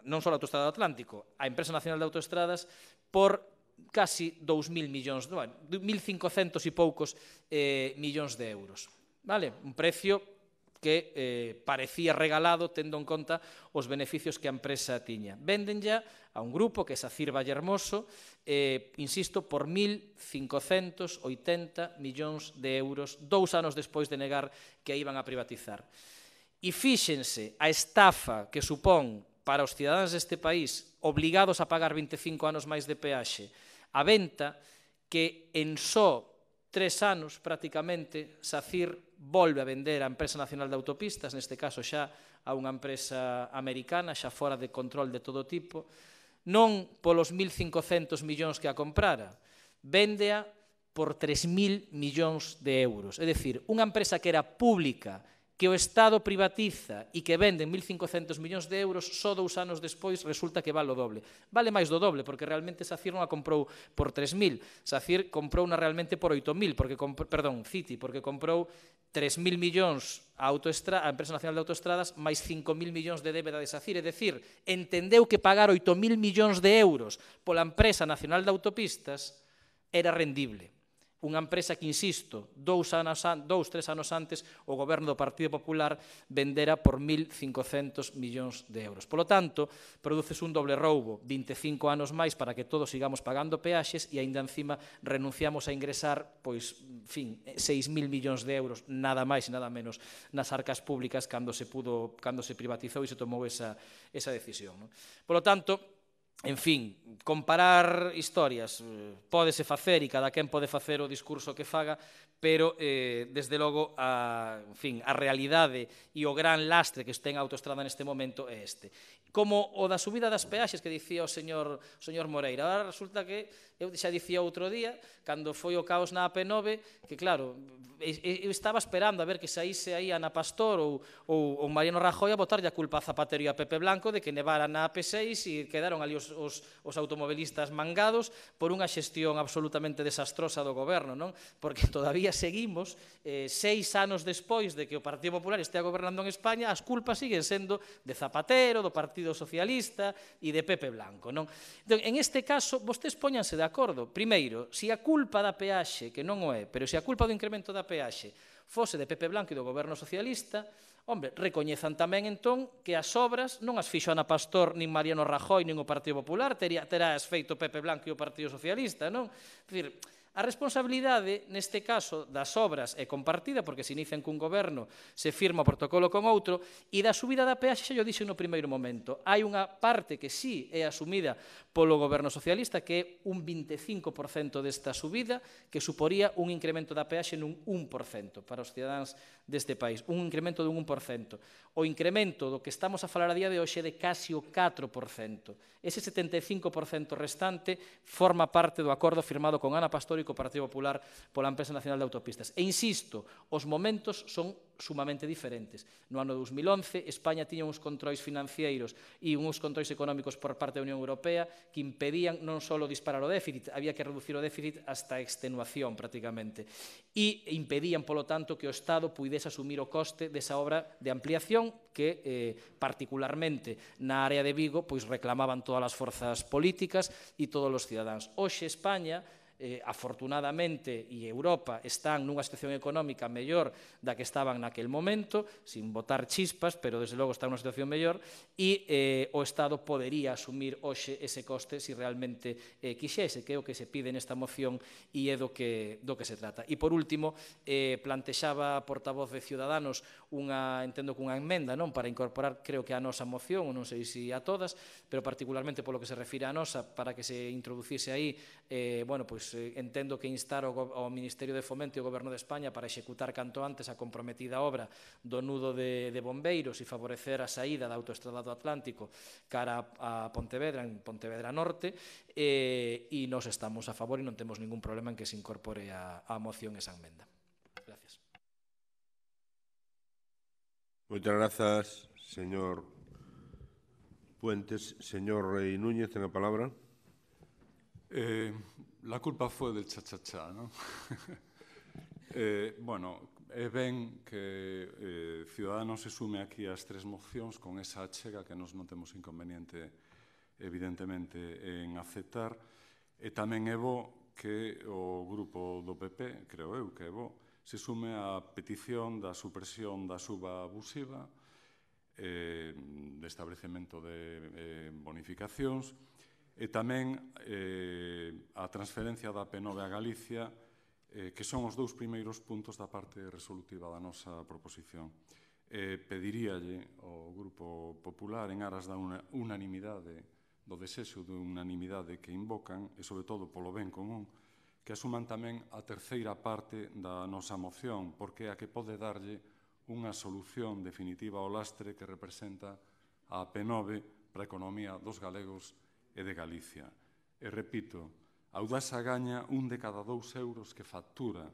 non só a autoestrada do Atlántico, a Empresa Nacional de Autoestradas por casi 2.000 millóns, 1.500 e poucos millóns de euros. Vale? Un precio que parecía regalado tendo en conta os beneficios que a empresa tiña. Venden ya a un grupo que é Sacir Vallehermoso, insisto, por 1.580 millóns de euros, 2 anos despois de negar que a iban a privatizar. E fíxense a estafa que supón para os cidadáns deste país obligados a pagar 25 anos máis de peaxe, a venta que en só 3 anos prácticamente Sacir volve a vender a Empresa Nacional de Autopistas, neste caso xa a unha empresa americana, xa fora de control de todo tipo, non polos 1.500 millóns que a comprara, véndea por 3.000 millóns de euros. É dicir, unha empresa que era pública, que o Estado privatiza e que venden 1.500 millóns de euros, só 2 anos despois resulta que vale o doble. Vale máis do doble, porque realmente Sacir non a comprou por 3.000. Sacir comprou na realmente por 8.000, Citi, porque comprou 3.000 millóns a Empresa Nacional de Autoestradas máis 5.000 millóns de débeda de Sacir. É dicir, entendeu que pagar 8.000 millóns de euros pola Empresa Nacional de Autopistas era rendible. Unha empresa que, insisto, 3 anos antes o goberno do Partido Popular vendera por 1.500 millóns de euros. Por lo tanto, produces un doble roubo, 25 anos máis para que todos sigamos pagando peaxes e aínda encima renunciamos a ingresar, pois, en fin, 6.000 millóns de euros, nada máis e nada menos, nas arcas públicas cando se privatizou e se tomou esa decisión. Por lo tanto, en fin, comparar historias pódese facer e cada quen pode facer o discurso que faga, pero, desde logo, a realidade e o gran lastre que ten a autoestrada neste momento é este. Como o da subida das peaxes que dicía o señor Moreira. Ahora resulta que, eu xa dicía outro día, cando foi o caos na AP9, que claro, eu estaba esperando a ver que saíse aí Ana Pastor ou Mariano Rajoy a botarlle a culpa a Zapatero e a Pepe Blanco de que nevara na AP6 e quedaron ali os automobilistas mangados por unha xestión absolutamente desastrosa do goberno, non? Porque todavía seguimos, 6 anos despois de que o Partido Popular estea gobernando en España, as culpas siguen sendo de Zapatero, do Partido Socialista e de Pepe Blanco, non? Entón, en este caso, vostedes póñanse de acordo. Primeiro, se a culpa da peaxe, que non o é, pero se a culpa do incremento da peaxe fose de Pepe Blanco e do goberno socialista, hombre, recoñezan tamén entón que as obras non as fixo Ana Pastor, nin Mariano Rajoy, nin o Partido Popular, terás feito Pepe Blanco e o Partido Socialista, non? É dicir, a responsabilidade, neste caso, das obras é compartida, porque se inician cun goberno, se firma o protocolo con outro, e da subida da peaxe xa yo dixen no primeiro momento. Hai unha parte que sí é asumida polo goberno socialista, que é un 25% desta subida, que suporía un incremento da peaxe nun 1% para os cidadáns deste país, un incremento dun 1%. O incremento do que estamos a falar a día de hoxe é de casi o 4%. Ese 75% restante forma parte do acordo firmado con Ana Pastor e co Partido Popular pola Empresa Nacional de Autopistas. E insisto, os momentos son sumamente diferentes. No ano 2011, España tiña uns controis financeiros e uns controis económicos por parte da Unión Europea que impedían non só disparar o déficit, había que reducir o déficit hasta a extenuación prácticamente. E impedían, polo tanto, que o Estado puidese asumir o coste desa obra de ampliación que, particularmente na área de Vigo, pois reclamaban todas as forzas políticas e todos os cidadáns. Hoxe España, afortunadamente, e Europa están nunha situación económica mellor da que estaban naquel momento, sin botar chispas, pero desde logo está nunha situación mellor, e o Estado podería asumir hoxe ese coste se realmente quixese, que é o que se pide nesta moción e é do que se trata. E por último, plantexaba a portavoz de Ciudadanos entendo que unha enmenda, non, para incorporar, creo que a nosa moción, non sei se a todas, pero particularmente polo que se refire a nosa, para que se introducise aí, bueno, pois entendo que instar ao Ministerio de Fomento e ao Goberno de España para executar canto antes a comprometida obra do nudo de bombeiros e favorecer a saída da autoestrada do Atlántico cara a Pontevedra, en Pontevedra Norte, e nós estamos a favor e non temos ningún problema en que se incorpore a moción esa enmenda. Gracias. Moitas grazas, señor Puentes. Señor Rey Núñez, ten a palabra. La culpa fue del cha-cha-cha, ¿no? Bueno, é ben que Ciudadanos se sume aquí ás tres mocións con esa achega que nos non temos inconveniente, evidentemente, en aceptar, e tamén é bo que o grupo do PP, creo eu que é bo, se sume á petición da supresión da suba abusiva, de establecemento de bonificacións, e tamén a transferencia da P9 a Galicia, que son os dous primeiros puntos da parte resolutiva da nosa proposición. Pediríalle ao Grupo Popular, en aras da unanimidade, do desexo de unanimidade que invocan, e sobre todo polo ben común, que asuman tamén a terceira parte da nosa moción, porque é a que pode darlle unha solución definitiva ao lastre que representa a P9 para a economía dos galegos e de Galicia. E repito, a Audasa gaña un de cada 2 euros que factura,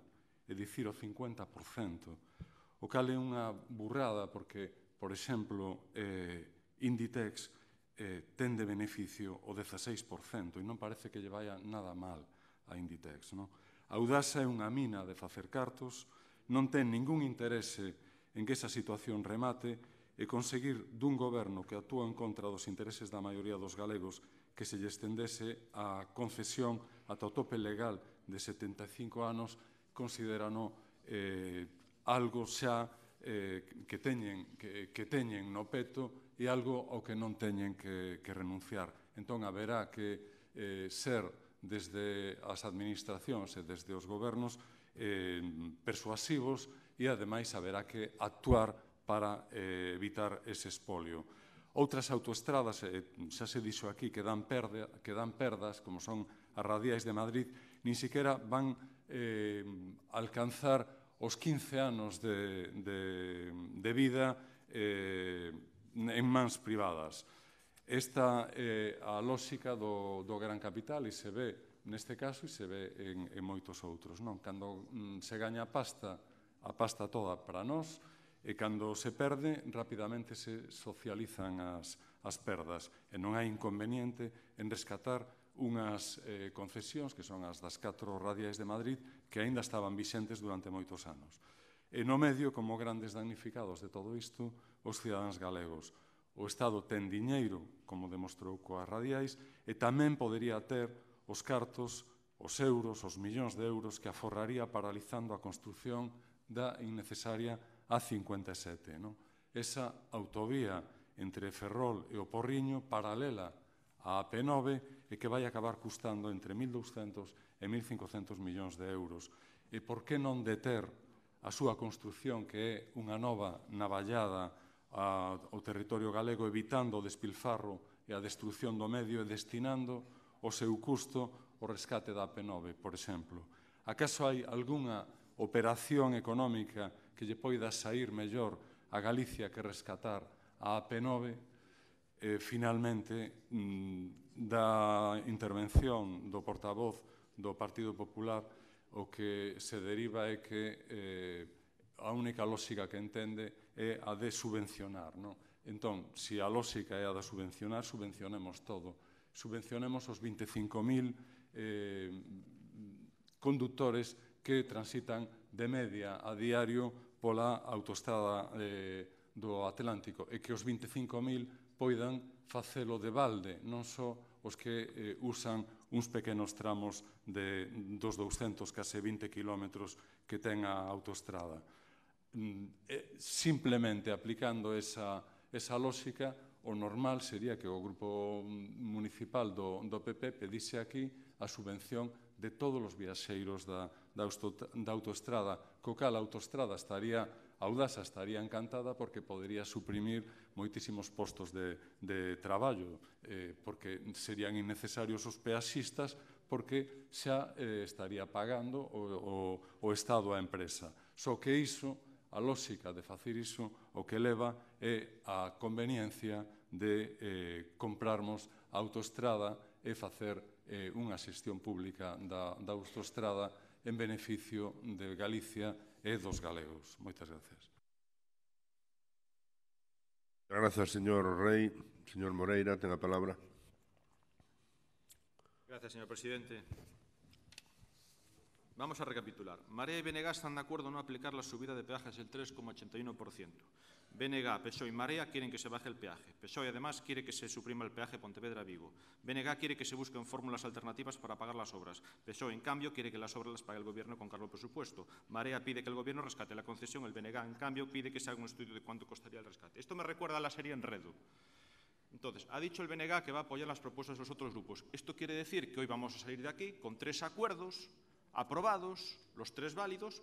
é dicir, o 50%, o cal é unha burrada porque, por exemplo, Inditex ten de beneficio o 16% e non parece que lle vaya nada mal a Inditex. A Audasa é unha mina de facer cartos, non ten ningún interese en que esa situación remate e conseguir dun goberno que actúa en contra dos intereses da maioría dos galegos que se lle estendese a concesión ata o tope legal de 75 anos, considerano algo xa que teñen no peto e algo ao que non teñen que renunciar. Entón, haberá que ser desde as administracións e desde os gobernos persuasivos e, ademais, haberá que actuar para evitar ese espolio. Outras autoestradas, xa se dixo aquí, que dan perdas, como son as radiais de Madrid, nin siquiera van alcanzar os 15 anos de vida en mans privadas. Esta é a lógica do gran capital e se ve neste caso e se ve en moitos outros. Cando se gaña a pasta toda para nós, e cando se perde, rapidamente se socializan as perdas. E non hai inconveniente en rescatar unhas concesións, que son as das 4 radiais de Madrid, que aínda estaban vixentes durante moitos anos. E no medio, como grandes damnificados de todo isto, os cidadáns galegos. O Estado ten diñeiro, como demostrou coas radiais, e tamén podería ter os cartos, os euros, os millóns de euros que aforraría paralizando a construción da innecesaria A57. Esa autovía entre Ferrol e o Porriño, paralela á AP9, e que vai acabar custando entre 1.200 e 1.500 millóns de euros. E por que non deter a súa construción, que é unha nova navallada ao territorio galego, evitando o despilfarro e a destrucción do medio e destinando o seu custo ao rescate da AP9, por exemplo? Acaso hai algunha operación económica que lle poida sair mellor a Galicia que rescatar a AP9? Finalmente, da intervención do portavoz do Partido Popular, o que se deriva é que a única lógica que entende é a de subvencionar. Entón, se a lógica é a de subvencionar, subvencionemos todo. Subvencionemos os 25.000 conductores que transitan de media a diario pola autoestrada do Atlántico, e que os 25.000 poidan facelo de balde, non só os que usan uns pequenos tramos dos 200, case 20 kilómetros que ten a autoestrada. Simplemente aplicando esa lógica, o normal sería que o grupo municipal do PP pedise aquí a subvención de todos os viaxeiros da autoestrada, co cal a autoestrada estaría, a Audasa estaría encantada, porque podería suprimir moitísimos postos de traballo, porque serían innecesarios os peaxistas, porque xa estaría pagando o Estado a empresa. Só que iso, a lógica de facer iso, o que leva é a conveniencia de comprarmos a autoestrada e facer unha xestión pública da autoestrada en beneficio de Galicia e dos galegos. Moitas gracias. Grazas, señor Rei. Señor Moreira, ten a palabra. Gracias, señor presidente. Vamos a recapitular. Marea y BNG están de acuerdo en no aplicar la subida de peajes del 3,81%. BNG, PSOE y Marea quieren que se baje el peaje. PSOE, además, quiere que se suprima el peaje Pontevedra-Vigo. BNG quiere que se busquen fórmulas alternativas para pagar las obras. PSOE, en cambio, quiere que las obras las pague el Gobierno con cargo al presupuesto. Marea pide que el Gobierno rescate la concesión. El BNG, en cambio, pide que se haga un estudio de cuánto costaría el rescate. Esto me recuerda a la serie Enredo. Entonces, ha dicho el BNG que va a apoyar las propuestas de los otros grupos. Esto quiere decir que hoy vamos a salir de aquí con 3 acuerdos aprobados, los 3 válidos,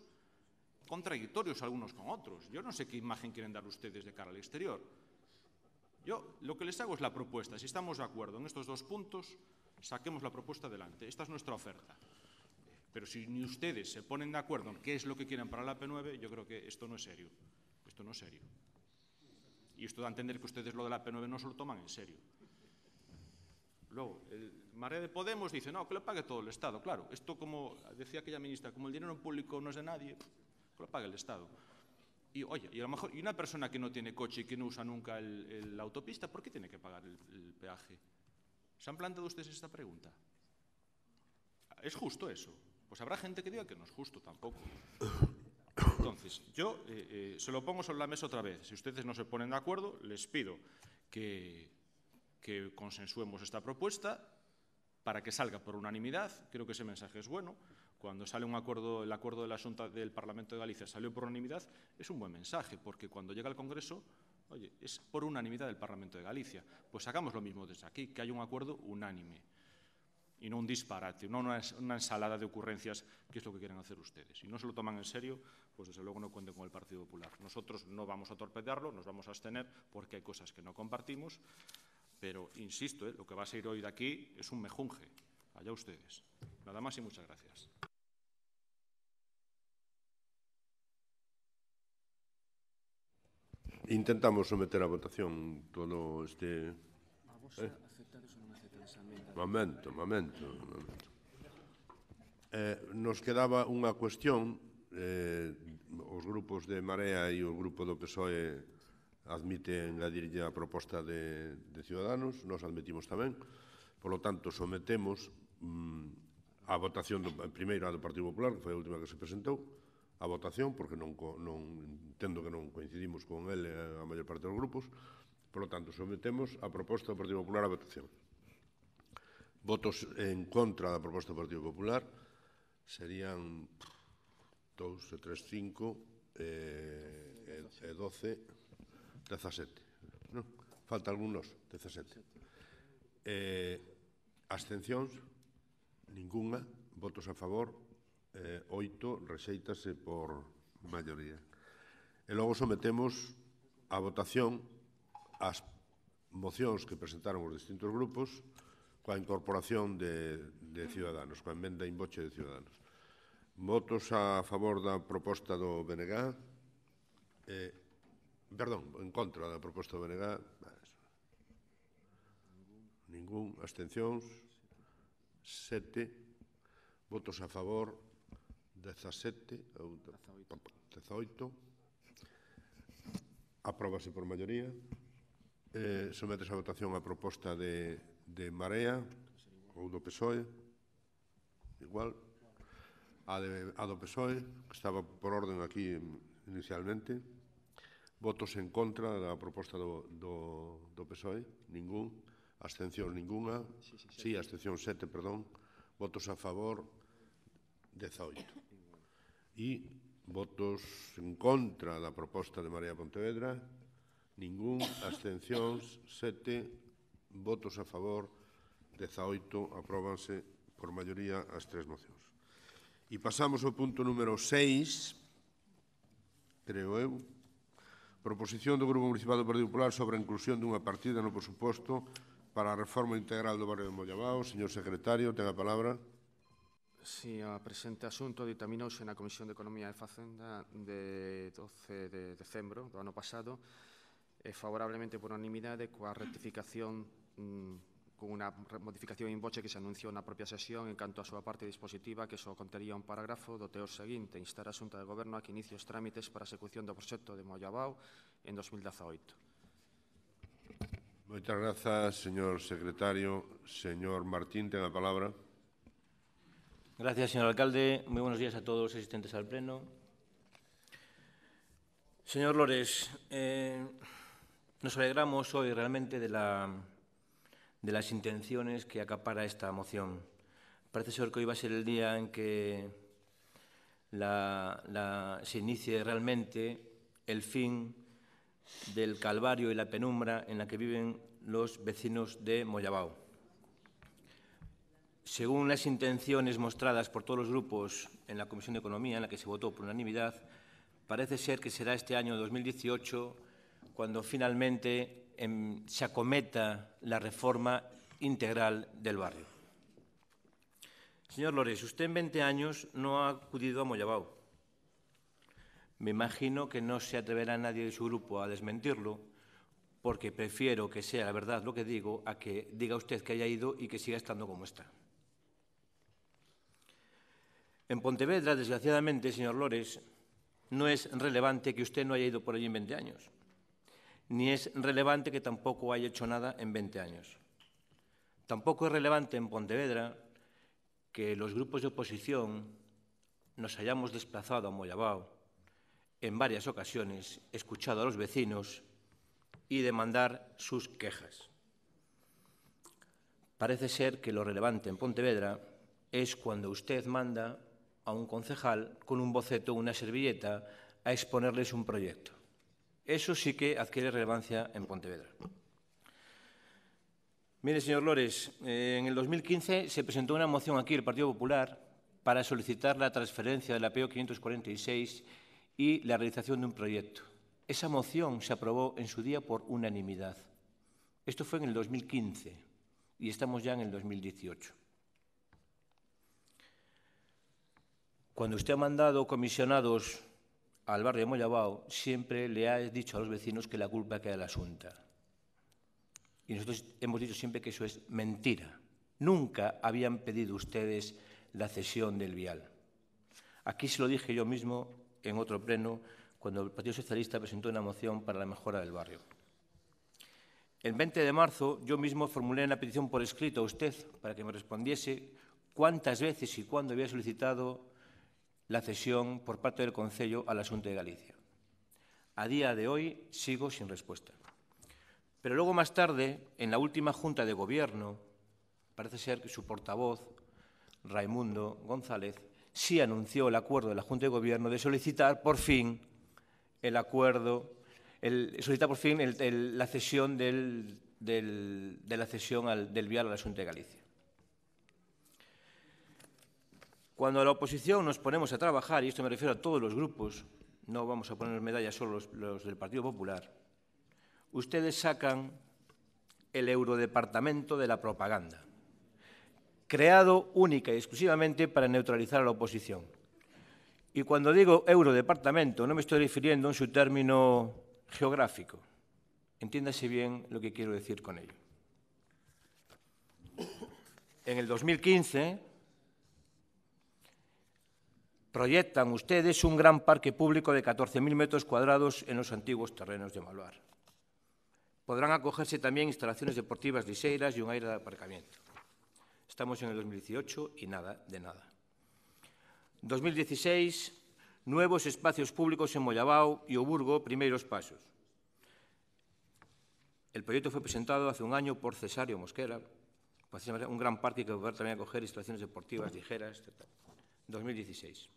contradictorios algunos con otros. Yo no sé qué imagen quieren dar ustedes de cara al exterior. Yo lo que les hago es la propuesta. Si estamos de acuerdo en estos 2 puntos, saquemos la propuesta adelante. Esta es nuestra oferta. Pero si ni ustedes se ponen de acuerdo en qué es lo que quieren para la AP9, yo creo que esto no es serio. Esto no es serio. Y esto da a entender que ustedes lo de la AP9 no se lo toman en serio. Luego, el Marea de Podemos dice, no, que lo pague todo el Estado. Claro, esto, como decía aquella ministra, como el dinero público no es de nadie, que lo pague el Estado. Y, oye, y a lo mejor, y una persona que no tiene coche y que no usa nunca la autopista, ¿por qué tiene que pagar el peaje? ¿Se han planteado ustedes esta pregunta? ¿Es justo eso? Pues habrá gente que diga que no es justo tampoco. Entonces, yo se lo pongo sobre la mesa otra vez. Si ustedes no se ponen de acuerdo, les pido que consensuemos esta propuesta para que salga por unanimidad. Creo que ese mensaje es bueno. Cuando sale un acuerdo, el acuerdo de la Xunta del Parlamento de Galicia salió por unanimidad, es un buen mensaje, porque cuando llega al Congreso, oye, es por unanimidad del Parlamento de Galicia. Pues hagamos lo mismo desde aquí, que haya un acuerdo unánime. y no un disparate, no una ensalada de ocurrencias, que es lo que quieren hacer ustedes. Si no se lo toman en serio, pues desde luego no cuenten con el Partido Popular. Nosotros no vamos a torpedearlo, nos vamos a abstener porque hay cosas que no compartimos, pero insisto, lo que va a salir hoy de aquí es un mejunje. Allá ustedes. Nada más y muchas gracias. Intentamos someter a votación todo este... Momento. Nos quedaba unha cuestión, os grupos de Marea e o grupo do PSOE admiten engadirlle a proposta de Ciudadanos, nos admitimos tamén, polo tanto sometemos a votación primeiro a do Partido Popular, que foi a última que se presentou, a votación, porque non entendo que non coincidimos con ele a maior parte dos grupos, polo tanto sometemos a proposta do Partido Popular a votación. Votos en contra da proposta do Partido Popular serían 2, 3, 5 e 12, 17. Non? Falta algúns, 17. Abstencións, ningunha. Votos a favor, 8, rexeítase por maioría. E logo sometemos a votación as mocións que presentaron os distintos grupos coa incorporación de Ciudadanos, coa emenda in voce de Ciudadanos. Votos a favor da proposta do BNG, perdón, en contra da proposta do BNG, ningún, abstencións, 7, votos a favor, 17, 18, apróbase por maioría. Sometes a votación a proposta de Marea ou do PSOE, igual, a do PSOE, que estaba por orden aquí inicialmente. Votos en contra da proposta do PSOE, ningún. Abstención ninguna. Sí, abstención 7, perdón. Votos a favor, 18. E votos en contra da proposta de Marea Pontevedra, ningún. Abstencións 7, votos a favor, 18. Apróbanse por maioría as tres mocións. E pasamos ao punto número 6, creo eu, proposición do Grupo Municipal do Partido Popular sobre a inclusión dunha partida no presuposto para a reforma integral do barrio de Mollabao. Señor secretario, ten a palabra. Si, a presente asunto ditaminouse na Comisión de Economía e Facenda de 12 de decembro do ano pasado favorablemente por unanimidade coa rectificación con unha modificación in voce que se anunciou na propia sesión en canto a súa parte dispositiva que só contería un parágrafo do teor seguinte: instar a Xunta de Goberno a que inicie os trámites para a execución do proxecto de Mollabao en 2018. Moitas grazas, señor secretario. Señor Martín, ten a palabra. Gracias, señor alcalde. Muy buenos días a todos los asistentes al pleno. Señor Lores, nos alegramos hoy realmente de las intenciones que acapara esta moción. Parece ser que hoy va a ser el día en que se inicie realmente el fin del calvario y la penumbra en la que viven los vecinos de Mollabao. Según las intenciones mostradas por todos los grupos en la Comisión de Economía, en la que se votó por unanimidad, parece ser que será este año 2018 cuando finalmente se acometa la reforma integral del barrio. Señor Lores, usted en 20 años no ha acudido a Mollabao. Me imagino que no se atreverá nadie de su grupo a desmentirlo, porque prefiero que sea la verdad lo que digo a que diga usted que haya ido y que siga estando como está. En Pontevedra, desgraciadamente, señor Lores, no es relevante que usted no haya ido por allí en 20 años, ni es relevante que tampoco haya hecho nada en 20 años. Tampoco es relevante en Pontevedra que los grupos de oposición nos hayamos desplazado a Mollabao en varias ocasiones, escuchado a los vecinos y demandar sus quejas. Parece ser que lo relevante en Pontevedra es cuando usted manda a un concejal con un boceto o una servilleta a exponerles un proyecto. Eso sí que adquiere relevancia en Pontevedra. Mire, señor Lores, en el 2015 se presentó una moción aquí, el Partido Popular, para solicitar la transferencia de la PO 546 y la realización de un proyecto. Esa moción se aprobó en su día por unanimidad. Esto fue en el 2015 y estamos ya en el 2018. Cuando usted ha mandado comisionados al barrio de Mollabao, siempre le ha dicho a los vecinos que la culpa queda de la Xunta. Y nosotros hemos dicho siempre que eso es mentira. Nunca habían pedido ustedes la cesión del vial. Aquí se lo dije yo mismo en otro pleno, cuando el Partido Socialista presentó una moción para la mejora del barrio. El 20 de marzo yo mismo formulé una petición por escrito a usted para que me respondiese cuántas veces y cuándo había solicitado la cesión por parte del Concello a la Xunta de Galicia. A día de hoy sigo sin respuesta. Pero luego más tarde, en la última Junta de Gobierno, parece ser que su portavoz, Raimundo González, sí anunció el acuerdo de la Junta de Gobierno de solicitar por fin el acuerdo, la cesión del vial a la Xunta de Galicia. Cuando a la oposición nos ponemos a trabajar, y esto me refiero a todos los grupos, no vamos a poner medallas solo los del Partido Popular, ustedes sacan el Eurodepartamento de la propaganda, creado única y exclusivamente para neutralizar a la oposición. Y cuando digo Eurodepartamento, no me estoy refiriendo en su término geográfico. Entiéndase bien lo que quiero decir con ello. En el 2015 proyectan ustedes un gran parque público de 14.000 metros cuadrados en los antiguos terrenos de Malvar. Podrán acogerse también instalaciones deportivas liseiras y un área de aparcamiento. Estamos en el 2018 y nada de nada. 2016, nuevos espacios públicos en Mollabao y Oburgo, primeros pasos. El proyecto fue presentado hace un año por Cesario Mosquera, un gran parque que va a también acoger instalaciones deportivas ligeras, etc. 2016.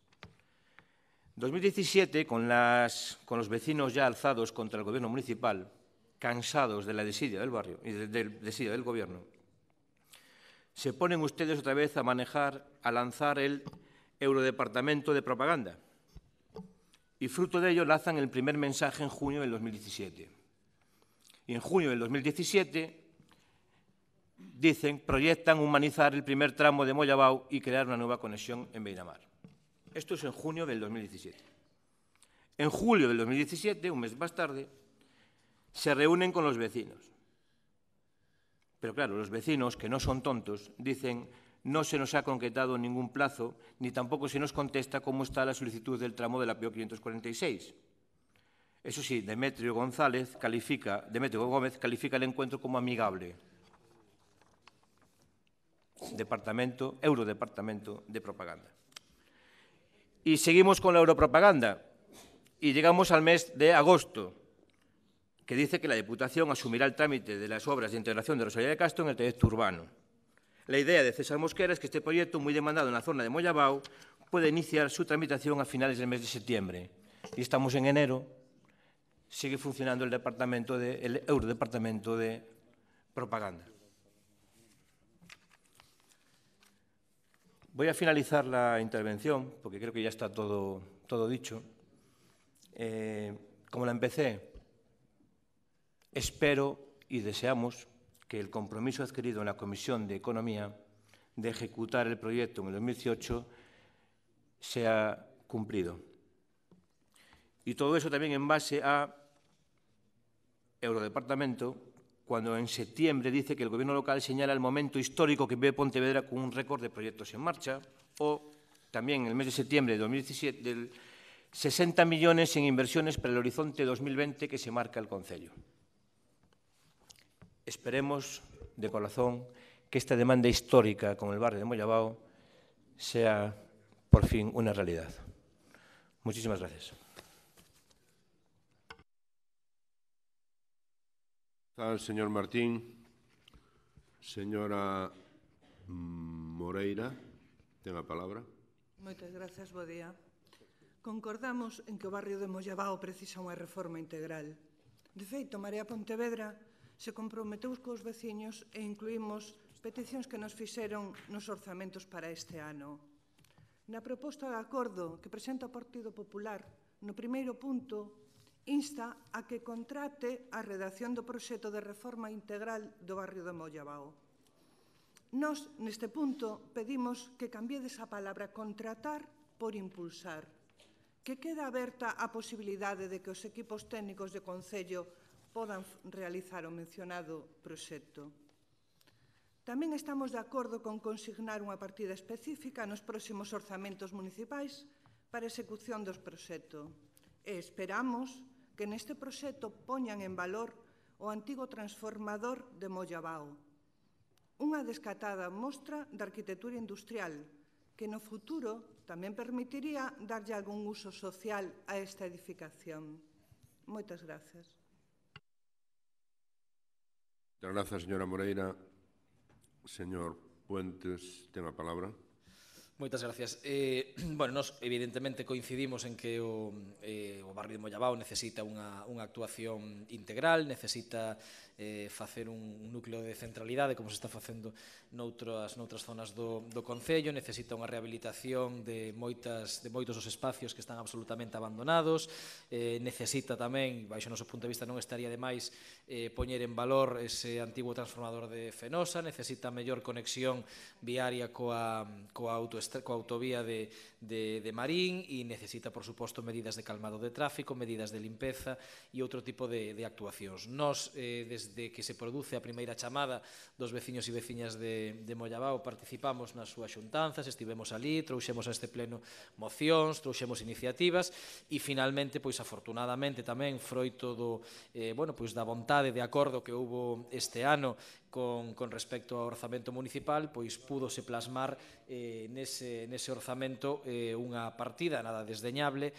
2017, con los vecinos ya alzados contra el gobierno municipal, cansados de la desidia del barrio y del desidia del gobierno, se ponen ustedes otra vez a lanzar el Eurodepartamento de propaganda. Y fruto de ello lanzan el primer mensaje en junio del 2017. Y en junio del 2017 proyectan humanizar el primer tramo de Mollabao y crear una nueva conexión en Beiramar. Esto es en junio del 2017. En julio del 2017, un mes más tarde, se reúnen con los vecinos. Pero claro, los vecinos, que no son tontos, dicen: no se nos ha concretado ningún plazo, ni tampoco se nos contesta cómo está la solicitud del tramo de la PO 546. Eso sí, Demetrio Gómez califica el encuentro como amigable. Eurodepartamento de propaganda. Y seguimos con la europropaganda. Y llegamos al mes de agosto, que dice que la Diputación asumirá el trámite de las obras de integración de Rosalía de Castro en el trayecto urbano. La idea de César Mosquera es que este proyecto, muy demandado en la zona de Mollabao, puede iniciar su tramitación a finales del mes de septiembre. Y estamos en enero, sigue funcionando el Eurodepartamento de propaganda. Voy a finalizar la intervención, porque creo que ya está todo dicho. Como la empecé, espero y deseamos que el compromiso adquirido en la Comisión de Economía de ejecutar el proyecto en el 2018 sea cumplido. Y todo eso también en base a Eurodepartamento, cuando en septiembre dice que el Gobierno local señala el momento histórico que ve Pontevedra con un récord de proyectos en marcha, o también en el mes de septiembre de 2017, del 60 millones en inversiones para el horizonte 2020 que se marca el Concello. Esperemos de corazón que esta demanda histórica con el barrio de Mollabao sea por fin una realidad. Muchísimas gracias. Señor Martín. Señora Moreira, ten a palabra. Moitas grazas, bo día. Concordamos en que o barrio de Mollabao precisa unha reforma integral. De feito, Marea Pontevedra se comprometeu cos veciños e incluímos peticións que nos fixeron nos orzamentos para este ano. Na proposta de acordo que presenta o Partido Popular, no primeiro punto, insta a que contrate a redacción do proxecto de reforma integral do barrio de Mollabao. Nós, neste punto, pedimos que cambiedes a palabra contratar por impulsar, que queda aberta a posibilidade de que os equipos técnicos de Concello podan realizar o mencionado proxecto. Tamén estamos de acordo con consignar unha partida específica nos próximos orzamentos municipais para a execución dos proxectos e esperamos que neste proxecto poñan en valor o antigo transformador de Mollabao, unha descatada mostra de arquitectura industrial que no futuro tamén permitiría darlle algún uso social a esta edificación. Moitas grazas. Moitas grazas, señora Moreira. Señor Puentes, ten a palabra. Moitas gracias. Nos evidentemente coincidimos en que o barrio de Mollabao necesita unha actuación integral, necesita facer un núcleo de centralidade, como se está facendo noutras zonas do Concello, necesita unha rehabilitación de moitos dos espacios que están absolutamente abandonados, necesita tamén, baixo o noso punto de vista non estaría de máis, poñer en valor ese antigo transformador de Fenosa, necesita mellor conexión viaria coa autovía de Marín e necesita, por suposto, medidas de calmado de tráfico, medidas de limpeza e outro tipo de actuacións. Nós, desde que se produce a primeira chamada dos veciños e veciñas de Mollabao, participamos nas súas xuntanzas, estivemos ali, trouxemos a este pleno mocións, trouxemos iniciativas e, finalmente, afortunadamente, tamén froito da vontade de acordo que houbo este ano con respecto ao orzamento municipal, púdose plasmar nese orzamento unha partida nada desdeñable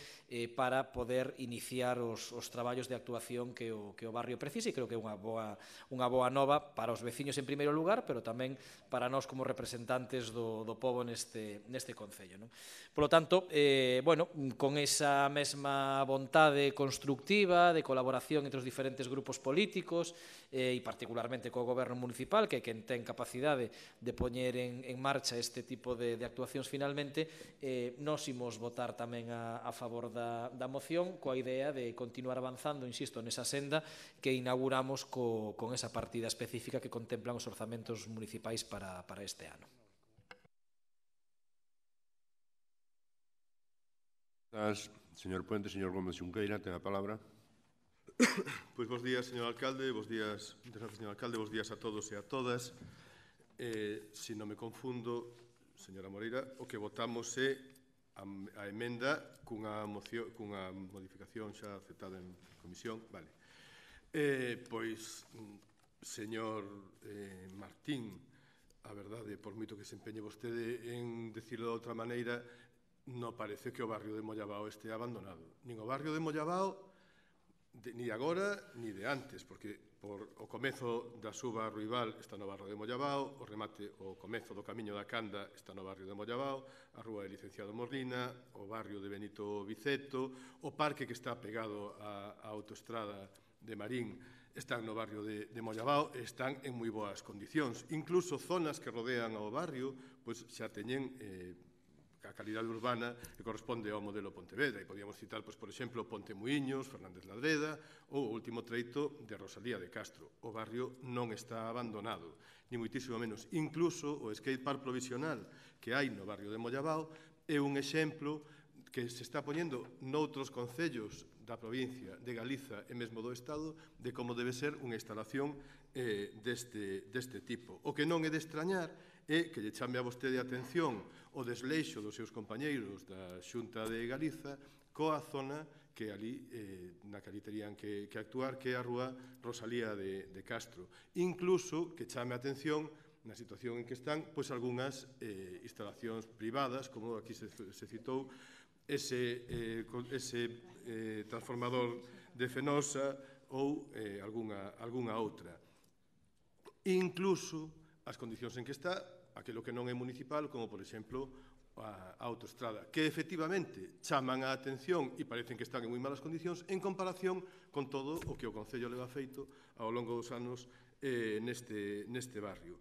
para poder iniciar os traballos de actuación que o barrio precisa, e creo que é unha boa nova para os veciños en primeiro lugar, pero tamén para nós como representantes do pobo neste Concello. Por lo tanto, con esa mesma vontade constructiva de colaboración entre os diferentes grupos políticos e particularmente co goberno municipal, que é quen ten capacidade de poñer en marcha este tipo de actuacións finalmente, nós imos votar tamén a favor da moción coa idea de continuar avanzando, insisto, nesa senda que inauguramos con esa partida específica que contemplan os orzamentos municipais para este ano. Señor Puente, señor Gómez Xunqueira, ten a palabra. Pois bos días, señor alcalde, bos días a todos e a todas. Se non me confundo, señora Moreira, o que votamos é a emenda cunha modificación xa aceptada en comisión. Vale. Señor Martín, a verdade, por moito que se empeñe vostede en decirlo de outra maneira, non parece que o barrio de Mollabao este abandonado. Nin o barrio de Mollabao, ni agora, ni de antes, porque o comezo da suba ruibal está no barrio de Mollabao, o comezo do camiño da Canda está no barrio de Mollabao, a rúa de Licenciado Morlina, o barrio de Benito Viceto, o parque que está pegado á autoestrada de Marín están no barrio de Mollabao e están en moi boas condicións. Incluso zonas que rodean ao barrio xa teñen a calidade urbana que corresponde ao modelo Pontevedra. E podíamos citar, por exemplo, Ponte Muiños, Fernández Ladreda ou o último treito de Rosalía de Castro. O barrio non está abandonado, ni moitísimo menos. Incluso o skatepark provisional que hai no barrio de Mollabao é un exemplo que se está poñendo noutros concellos da provincia de Galiza e mesmo do Estado de como debe ser unha instalación deste tipo. O que non é de extrañar é que lle chame a vostede a atención o desleixo dos seus compañeiros da Xunta de Galiza coa zona que ali, na que ali terían que actuar, que é a rúa Rosalía de Castro. Incluso que chame a atención na situación en que están algunhas instalacións privadas, como aquí se citou, ese transformador de Fenosa ou algunha outra. Incluso as condicións en que está aquilo que non é municipal, como, por exemplo, a autoestrada, que efectivamente chaman a atención e parecen que están en moi malas condicións en comparación con todo o que o Concello leva feito ao longo dos anos neste barrio.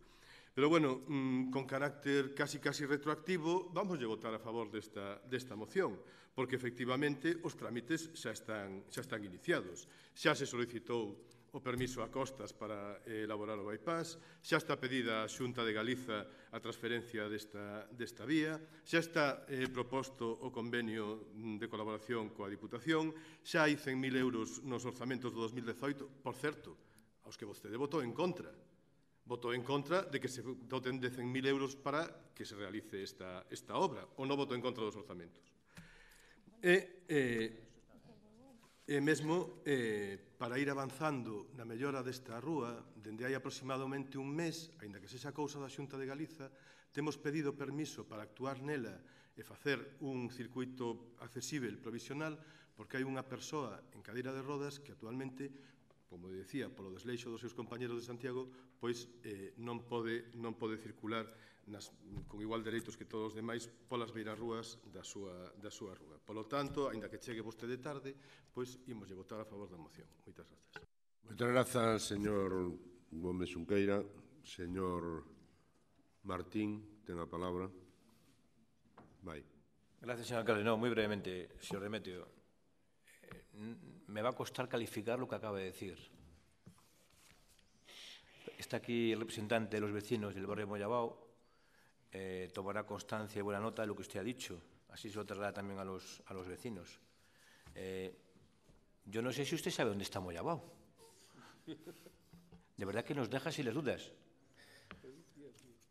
Pero, bueno, con carácter casi retroactivo, vamos a votar a favor desta moción, porque, efectivamente, os trámites xa están iniciados. Xa se solicitou o permiso a costas para elaborar o bypass, xa está pedida a Xunta de Galiza a transferencia desta vía, xa está proposto o convenio de colaboración coa Diputación, xa hai 100.000 euros nos orzamentos do 2018, por certo, aos que vostede votou en contra. Votou en contra de que se doten de 100.000 euros para que se realice esta obra, ou non votou en contra dos orzamentos. E mesmo para ir avanzando na mellora desta rúa, dende hai aproximadamente un mes, aínda que sexa cousa da Xunta de Galiza, temos pedido permiso para actuar nela e facer un circuito accesível provisional, porque hai unha persoa en cadeira de rodas que actualmente, como decía, polo desleixo dos seus compañeros de Santiago, pois non pode circular con igual dereitos que todos os demais polas beirarrúas da súa rúa. Polo tanto, aínda que chegue vostede tarde, pois imoslle votar a favor da moción. Moitas grazas. Moitas grazas, señor Gómez Xunqueira. Señor Martín, ten a palabra. Vai. Gracias, señor alcalde. No, moi brevemente, señor Demetrio. Me va a costar calificar lo que acaba de decir. Está aquí el representante de los vecinos del barrio de Mollabao. Tomará constancia y buena nota de lo que usted ha dicho. Así se lo traslada también a los vecinos. Yo no sé si usted sabe dónde está Mollabao. De verdad que nos deja sin las dudas.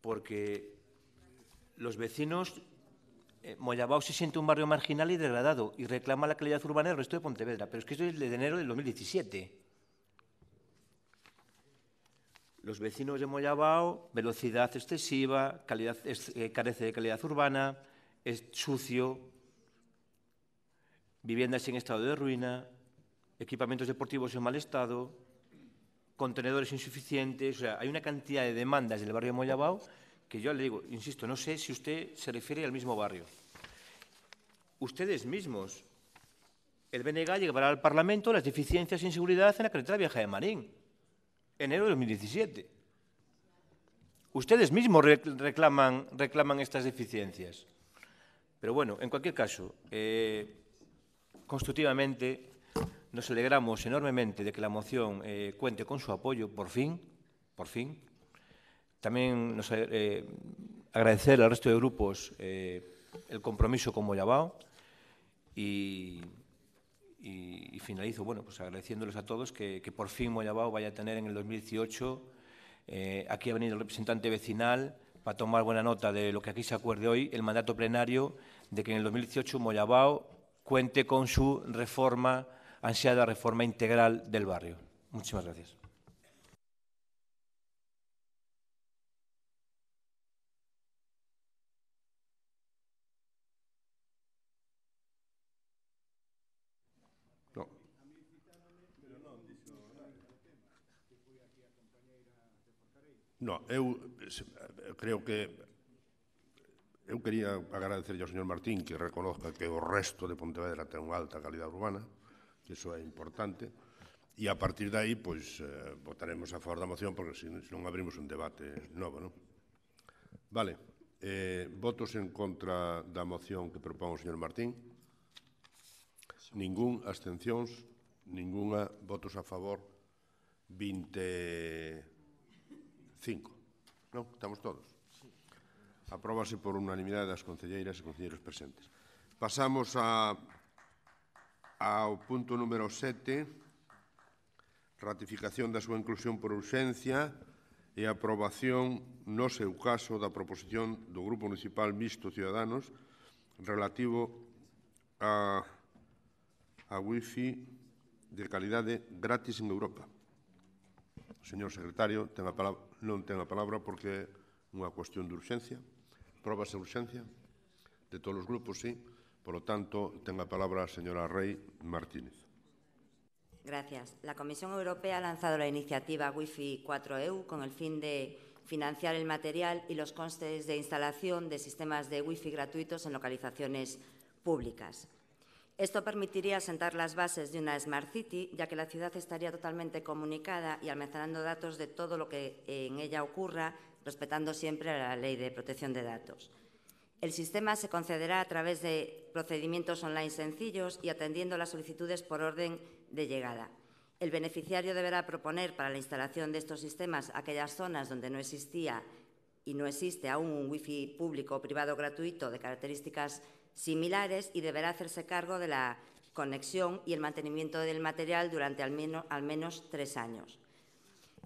Porque los vecinos... Mollabao se siente un barrio marginal y degradado y reclama la calidad urbana del resto de Pontevedra. Pero es que esto es de enero del 2017. Los vecinos de Mollabao, velocidad excesiva, carece de calidad urbana, es sucio, viviendas en estado de ruina, equipamientos deportivos en mal estado, contenedores insuficientes. O sea, hay una cantidad de demandas del barrio de Mollabao que yo le digo, insisto, no sé si usted se refiere al mismo barrio. Ustedes mismos, el BNG llevará al Parlamento las deficiencias en seguridad en la carretera Vieja de Marín, enero de 2017. Ustedes mismos reclaman estas deficiencias. Pero bueno, en cualquier caso, constructivamente nos alegramos enormemente de que la moción cuente con su apoyo, por fin. También nos agradecer al resto de grupos el compromiso con Mollabao y finalizo, bueno, pues agradeciéndoles a todos que por fin Mollabao vaya a tener en el 2018, aquí ha venido el representante vecinal para tomar buena nota de lo que aquí se acuerde hoy, el mandato plenario de que en el 2018 Mollabao cuente con su reforma, ansiada reforma integral del barrio. Muchísimas gracias. No, eu creo que eu quería agradecerlle ao señor Martín que reconozca que o resto de Pontevedra ten unha alta calidad urbana, que iso é importante, e a partir de aí, pois, votaremos a favor da moción, porque se non abrimos un debate novo, non? Vale, votos en contra da moción que propón o señor Martín? Ningún, abstencións, ningunha, votos a favor, 25. Non? Estamos todos? Apróbase por unanimidade das concelleiras e concelleiros presentes. Pasamos ao punto número 7, ratificación da súa inclusión por urxencia e aprobación, no seu caso, da proposición do Grupo Municipal Mixto Ciudadanos relativo a wifi de calidade gratis en Europa. O señor secretario non ten a palabra porque é unha cuestión de urxencia. Apróbase a urxencia de todos os grupos, sí. Por lo tanto, ten a palabra a señora Rey Martínez. Gracias. La Comisión Europea ha lanzado la iniciativa Wi-Fi 4EU con el fin de financiar el material y los costes de instalación de sistemas de Wi-Fi gratuitos en localizaciones públicas. Esto permitiría sentar las bases de una Smart City, ya que la ciudad estaría totalmente comunicada y almacenando datos de todo lo que en ella ocurra, respetando siempre la Ley de Protección de Datos. El sistema se concederá a través de procedimientos online sencillos y atendiendo las solicitudes por orden de llegada. El beneficiario deberá proponer para la instalación de estos sistemas aquellas zonas donde no existía y no existe aún un Wi-Fi público o privado gratuito de características similares y deberá hacerse cargo de la conexión y el mantenimiento del material durante al menos 3 años.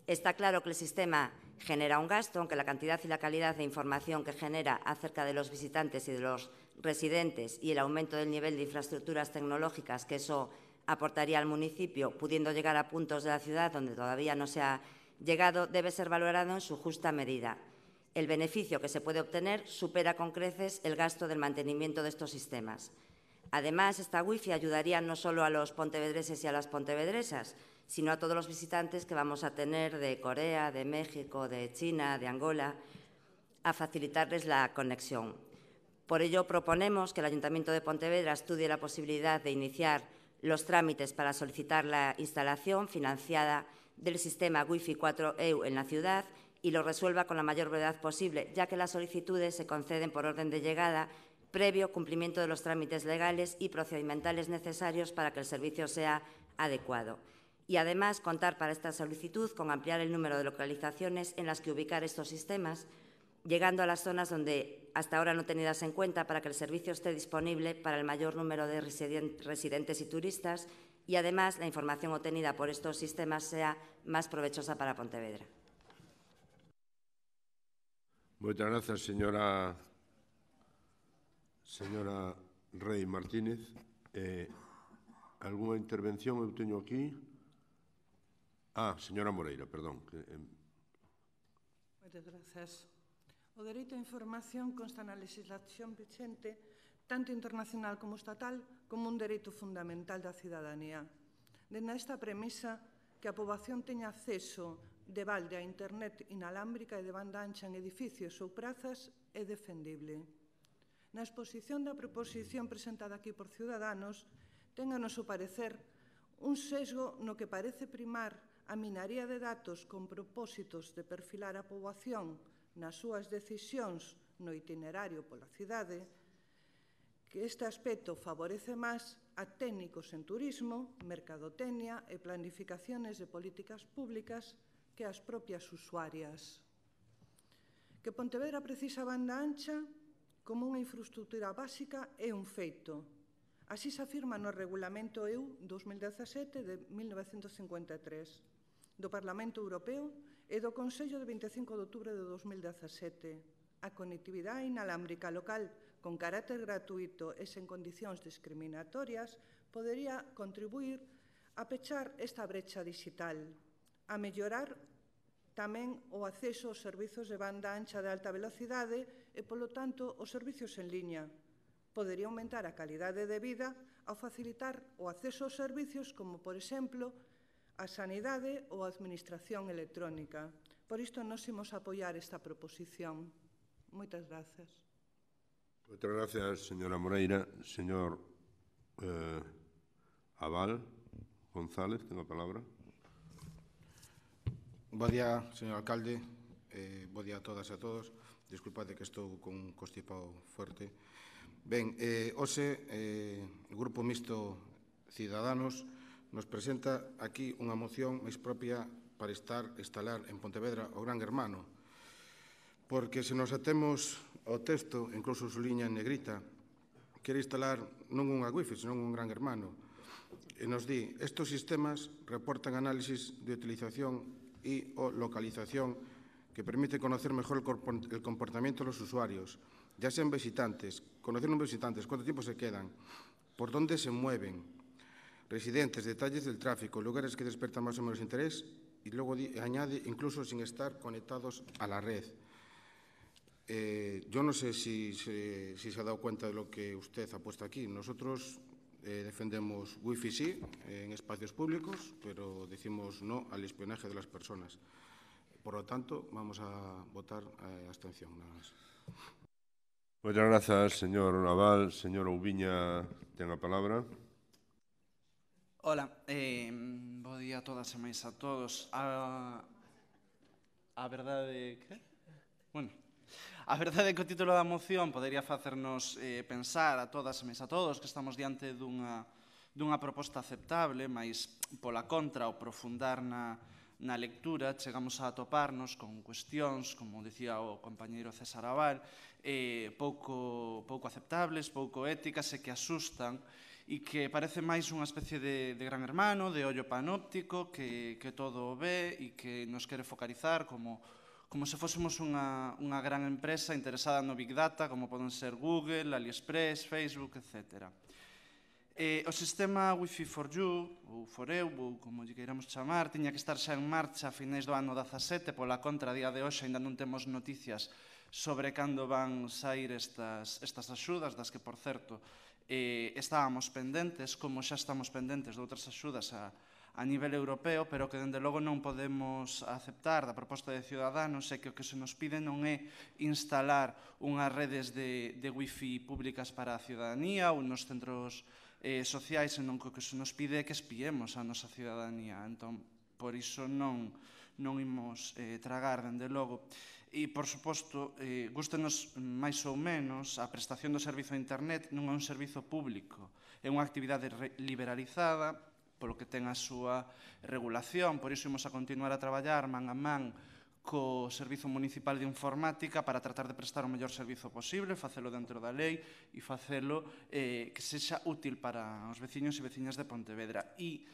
Está claro que el sistema genera un gasto, aunque la cantidad y la calidad de información que genera acerca de los visitantes y de los residentes y el aumento del nivel de infraestructuras tecnológicas que eso aportaría al municipio, pudiendo llegar a puntos de la ciudad donde todavía no se ha llegado, debe ser valorado en su justa medida. El beneficio que se puede obtener supera con creces el gasto del mantenimiento de estos sistemas. Además, esta Wi-Fi ayudaría no solo a los pontevedreses y a las pontevedresas, sino a todos los visitantes que vamos a tener de Corea, de México, de China, de Angola, a facilitarles la conexión. Por ello, proponemos que el Ayuntamiento de Pontevedra estudie la posibilidad de iniciar los trámites para solicitar la instalación financiada del sistema Wi-Fi 4EU en la ciudad y lo resuelva con la mayor brevedad posible, ya que las solicitudes se conceden por orden de llegada previo cumplimiento de los trámites legales y procedimentales necesarios para que el servicio sea adecuado. Y además contar para esta solicitud con ampliar el número de localizaciones en las que ubicar estos sistemas, llegando a las zonas donde hasta ahora no tenidas en cuenta para que el servicio esté disponible para el mayor número de residentes y turistas y además la información obtenida por estos sistemas sea más provechosa para Pontevedra. Moitas grazas, señora Rei Martínez. Algúna intervención eu teño aquí? Señora Moreira, perdón. Moitas grazas. O dereito á información consta na legislación vixente, tanto internacional como estatal, como un dereito fundamental da cidadanía. Dende esta premisa, que a poboación teña acceso de balde a internet inalámbrica e de banda ancha en edificios ou prazas é defendible. Na exposición da proposición presentada aquí por Ciudadanos, ten a noso parecer un sesgo no que parece primar a minaría de datos con propósitos de perfilar a poboación nas súas decisións no itinerario pola cidade, que este aspecto favorece máis a técnicos en turismo, mercadotecnia e planificaciones de políticas públicas que as propias usuarias. Que Pontevedra precisa banda ancha como unha infraestructura básica é un feito. Así se afirma no Regulamento EU 2017 de 1953 do Parlamento Europeo e do Consello de 25 de outubro de 2017. A conectividade inalámbrica local con carácter gratuito e sen condicións discriminatorias podería contribuir a pechar esta brecha digital, a mellorar tamén o acceso aos servizos de banda ancha de alta velocidade e, polo tanto, os servizos en liña. Podería aumentar a calidade de vida ao facilitar o acceso aos servizos como, por exemplo, a sanidade ou a administración electrónica. Por isto, nos imos apoiar esta proposición. Moitas grazas. Moitas grazas, señora Moreira. Señor Abal González, ten a palabra. Bo día, señor alcalde. Bo día a todas e a todos. Disculpade que estou con un constipado fuerte. Ben, hoxe, o Grupo Mixto Ciudadanos nos presenta aquí unha moción máis propia para instalar en Pontevedra o Gran Hermano. Porque se nos atemos ao texto, incluso su liña en negrita, quere instalar non unha Wi-Fi, senón un Gran Hermano. E nos di, estos sistemas reportan análisis de utilización y o localización que permite conocer mejor el comportamiento de los usuarios, ya sean visitantes, conocer los visitantes, cuánto tiempo se quedan, por dónde se mueven, residentes, detalles del tráfico, lugares que despertan más o menos interés, y luego añade incluso sin estar conectados a la red. Yo no sé si se ha dado cuenta de lo que usted ha puesto aquí. Nosotros defendemos Wi-Fi sí en espacios públicos, pero decimos no al espionaje de las personas. Por lo tanto, vamos a votar a abstención. Nada más. Moitas grazas, señor Naval. Señor Oubiña, ten a palabra. Ola, bo día a todas e máis a todos. A verdade... Que? Bueno, a verdade é que o título da moción podería facernos pensar a todas e máis a todos que estamos diante dunha proposta aceptable, mas pola contra, ao profundar na lectura, chegamos a atoparnos con cuestións, como dicía o compañeiro César Abal, pouco aceptables, pouco éticas e que asustan, e que parece máis unha especie de gran hermano, de ollo panóptico, que todo o ve e que nos quere focalizar como se fósemos unha gran empresa interesada no Big Data, como poden ser Google, AliExpress, Facebook, etc. O sistema Wi-Fi for You, ou for Eu, ou como lle queiramos chamar, tiña que estar xa en marcha a finais do ano 17, pola contra, a día de hoxe, ainda non temos noticias sobre cando van sair estas axudas, das que, por certo, estábamos pendentes, como xa estamos pendentes de outras axudas a nivel europeo, pero que, dende logo, non podemos aceptar da proposta de Ciudadanos é que o que se nos pide non é instalar unhas redes de Wi-Fi públicas para a ciudadanía ou nos centros sociais, senón que o que se nos pide é que espiemos a nosa ciudadanía. Entón, por iso non imos tragar, dende logo. E, por suposto, gústenos máis ou menos, a prestación do servizo de Internet non é un servizo público, é unha actividade liberalizada, polo que ten a súa regulación, por iso imos a continuar a traballar man a man co Servizo Municipal de Informática para tratar de prestar o mellor servizo posible, facelo dentro da lei e facelo que sexa útil para os veciños e veciñas de Pontevedra. E,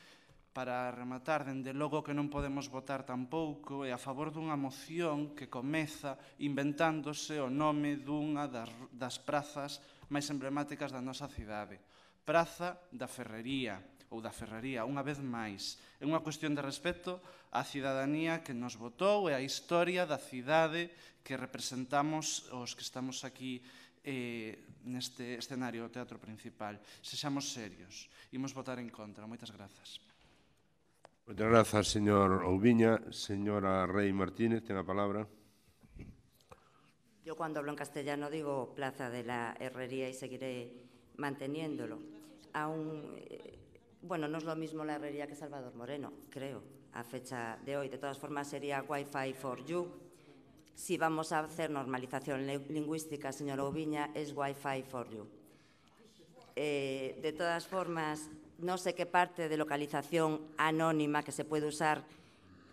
para rematar, dende logo que non podemos votar tampouco é a favor dunha moción que comeza inventándose o nome dunha das prazas máis emblemáticas da nosa cidade. Praza da Ferrería, ou da Ferrería, unha vez máis. É unha cuestión de respeto á cidadanía que nos votou e á historia da cidade que representamos os que estamos aquí neste escenario do teatro principal. Sexamos serios. Imos votar en contra. Moitas grazas. Moitas grazas, señor Oubiña. Señora Rei Martínez, ten a palabra. Yo cuando hablo en castellano digo Plaza de la Herrería y seguiré manteniéndolo. Bueno, no es lo mismo la herrería que Salvador Moreno, creo, a fecha de hoy. De todas formas, sería Wi-Fi for You. Si vamos a hacer normalización lingüística, señor Oubiña, es Wi-Fi for You. De todas formas, no sé qué parte de localización anónima que se puede usar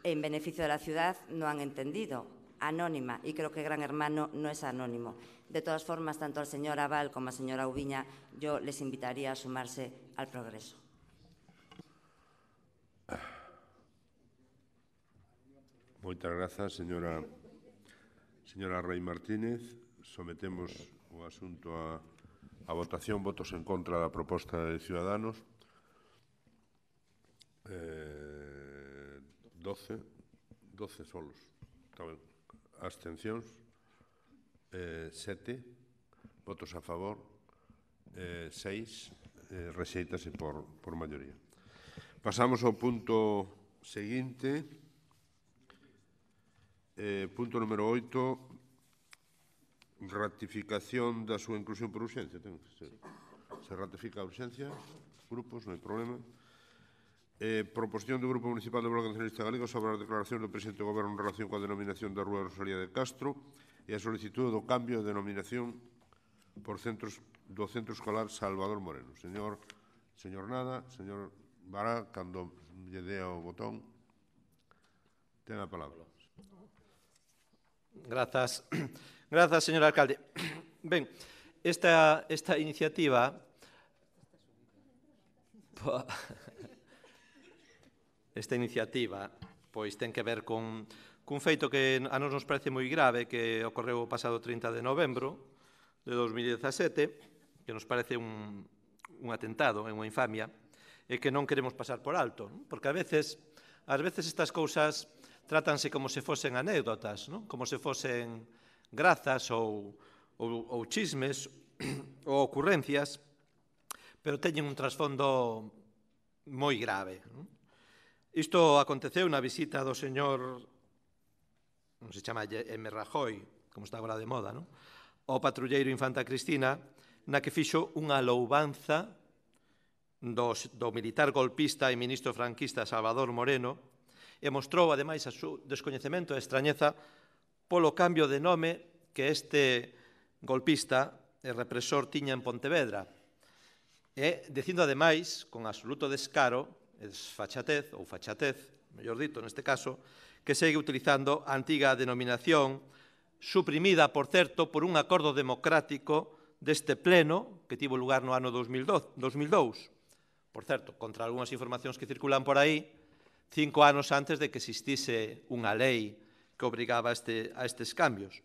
en beneficio de la ciudad no han entendido. Anónima, y creo que Gran Hermano no es anónimo. De todas formas, tanto al señor Abal como a la señora Oubiña, yo les invitaría a sumarse al progreso. Moitas grazas, señora Rei Martínez. Sometemos o asunto a votación. Votos en contra da proposta de Ciudadanos. 12 solos. Está ben. Abstencións. 7. Votos a favor. 6. Rexeítase por maioría. Pasamos ao punto seguinte. Punto número 8. Ratificación da súa inclusión por urxencia. Se ratifica a urxencia. Grupos, non hai problema. Proposición do Grupo Municipal do Bloque Nacionalista Galego sobre a declaración do Presidente do Goberno en relación coa denominación da Rúa Rosalía de Castro e a solicitude do cambio de denominación do Centro Escolar Salvador Moreno. Señor Nada, señor Bará, cando lle dea o botón, ten a palabra. Grazas, señor alcalde. Ben, esta iniciativa pois ten que ver cun feito que a nos parece moi grave, que ocorreu o pasado 30 de novembro de 2017, que nos parece un atentado, unha infamia, e que non queremos pasar por alto, porque ás veces estas cousas trátanse como se fosen anécdotas, como se fosen grazas ou chismes ou ocurrencias, pero teñen un trasfondo moi grave. Isto aconteceu na visita do señor non se chama M. Rajoy, como está agora de moda, non? O patrulleiro Infanta Cristina, na que fixo unha louvanza do militar golpista e ministro franquista Salvador Moreno e mostrou, ademais, o seu descoñecemento e extrañeza polo cambio de nome que este golpista e represor tiña en Pontevedra. E dicindo, ademais, con absoluto descaro, desfachatez, ou fachatez, mellor dito, neste caso, que segue utilizando a antiga denominación, suprimida, por certo, por un acordo democrático deste pleno que tivo lugar no ano 2002. Por certo, contra algunhas informacións que circulan por aí, 5 anos antes de que existise unha lei que obrigaba a estes cambios.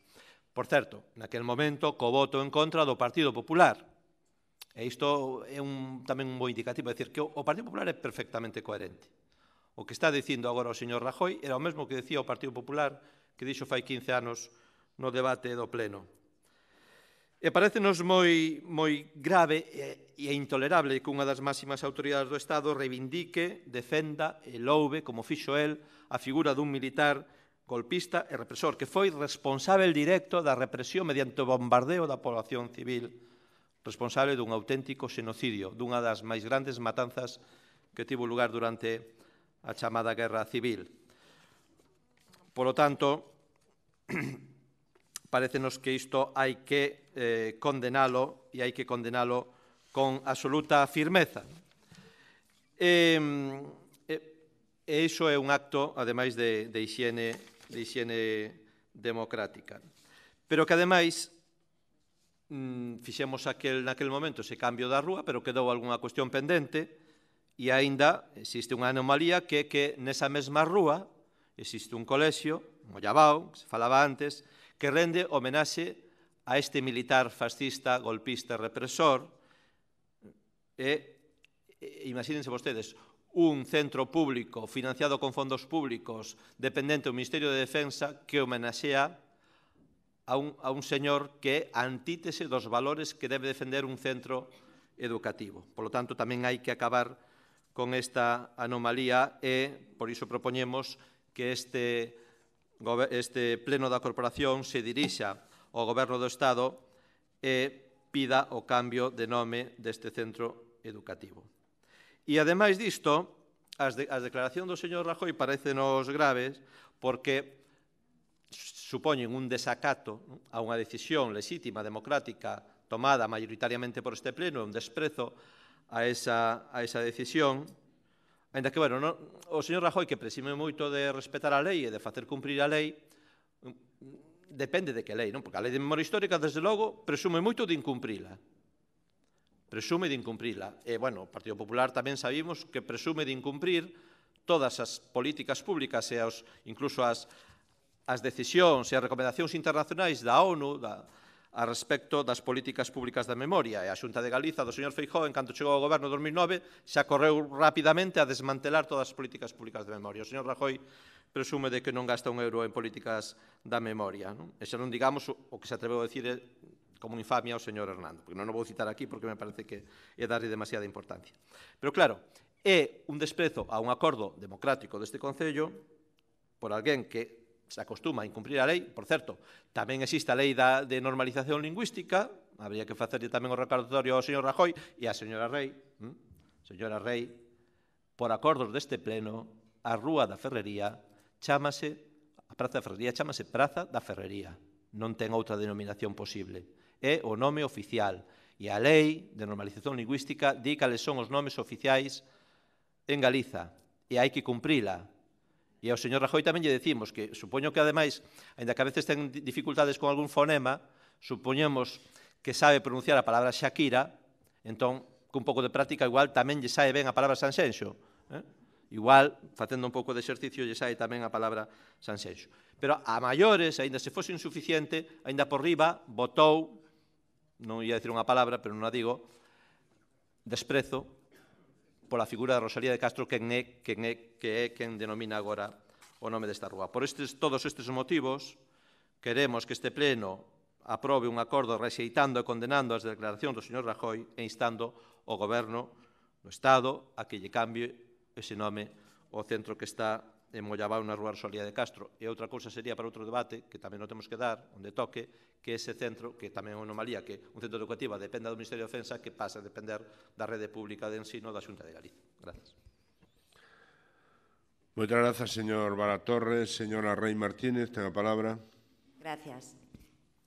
Por certo, naquel momento, co voto en contra do Partido Popular. E isto é tamén un bo indicativo, é dicir, que o Partido Popular é perfectamente coherente. O que está dicindo agora o señor Rajoy era o mesmo que decía o Partido Popular que dixo fai 15 anos no debate do Pleno. E parécenos moi grave e intolerable que unha das máximas autoridades do Estado reivindique, defenda e louve, como fixo el, a figura dun militar golpista e represor, que foi responsável directo da represión mediante o bombardeo da población civil, responsable dun auténtico xenocidio, dunha das máis grandes matanzas que tivo lugar durante a chamada Guerra Civil. Polo tanto, parécenos que isto hai que condenalo e hai que condenalo con absoluta firmeza. E iso é un acto, ademais de hixiene democrática. Pero que, ademais, fixemos naquel momento ese cambio da rúa, pero quedou algunha cuestión pendente e aínda existe unha anomalía que nesa mesma rúa existe un colexio, Mollabao, que se falaba antes, que rende homenaxe a este militar fascista, golpista, represor. Imagínense vostedes, un centro público financiado con fondos públicos dependente do Ministerio de Defensa que homenaxea a un señor que é antítese dos valores que debe defender un centro educativo. Por lo tanto, tamén hai que acabar con esta anomalía e, por iso, propoñemos que este pleno da corporación se dirixa ao Goberno do Estado e pida o cambio de nome deste centro educativo. E, ademais disto, as declaracións do señor Rajoy parécenos graves porque supoñen un desacato a unha decisión lexítima, democrática, tomada maioritariamente por este pleno, un desprezo a esa decisión, ainda que, bueno, o señor Rajoy, que presume moito de respetar a lei e de facer cumprir a lei, depende de que lei, non? Porque a lei de memoria histórica, desde logo, presume moito de incumprila. Presume de incumprila. E, bueno, o Partido Popular tamén sabimos que presume de incumprir todas as políticas públicas e incluso as decisións e as recomendacións internacionais da ONU a respecto das políticas públicas da memoria. E a Xunta de Galiza do señor Feijóo, en canto chegou ao goberno en 2009, xa correu rapidamente a desmantelar todas as políticas públicas de memoria. O señor Rajoy presume de que non gasta un euro en políticas da memoria. E xa non digamos o que se atreveu a dicir como infamia ao señor Hernando, porque non o vou citar aquí porque me parece que é darlle demasiada importancia. Pero claro, é un desprezo a un acordo democrático deste Concello por alguén que se acostuma a incumprir a lei. Por certo, tamén existe a lei de normalización lingüística, habría que facerlle tamén o recordatorio ao señor Rajoy e á señora Rei. Señora Rei, por acordos deste pleno, a Rúa da Ferrería a Praza da Ferrería chamase Praza da Ferrería. Non ten outra denominación posible. É o nome oficial. E a lei de normalización lingüística di cales son os nomes oficiais en Galiza. E hai que cumprila. E ao señor Rajoy tamén lle decimos que, supoño que, ademais, ainda que a veces ten dificultades con algún fonema, supoñemos que sabe pronunciar a palabra Shakira, entón, con un pouco de práctica, igual tamén lle sae ben a palabra Sanxenxo. Igual, facendo un pouco de exercicio, lle sae tamén a palabra Sanxenxo. Pero a maiores, aínda se fose insuficiente, aínda por riba, botou, non ia decir unha palabra, pero non a digo, desprezo pola figura de Rosalía de Castro, que é quen denomina agora o nome desta rúa. Por todos estes motivos, queremos que este pleno aprobe un acordo rexeitando e condenando as declaracións do señor Rajoy e instando o Goberno do Estado a que lle cambie ese nome ao centro que está en Mollabao na Rúa Arsolía de Castro. E outra cousa sería para outro debate, que tamén non temos que dar, onde toque, que ese centro, que tamén é unha anomalía, que un centro educativo dependa do Ministerio de Defensa, que pasa a depender da rede pública de ensino da Xunta de Galicia. Gracias. Moitas grazas, señor Vara Torres. Señora Rey Martínez, ten a palabra. Gracias.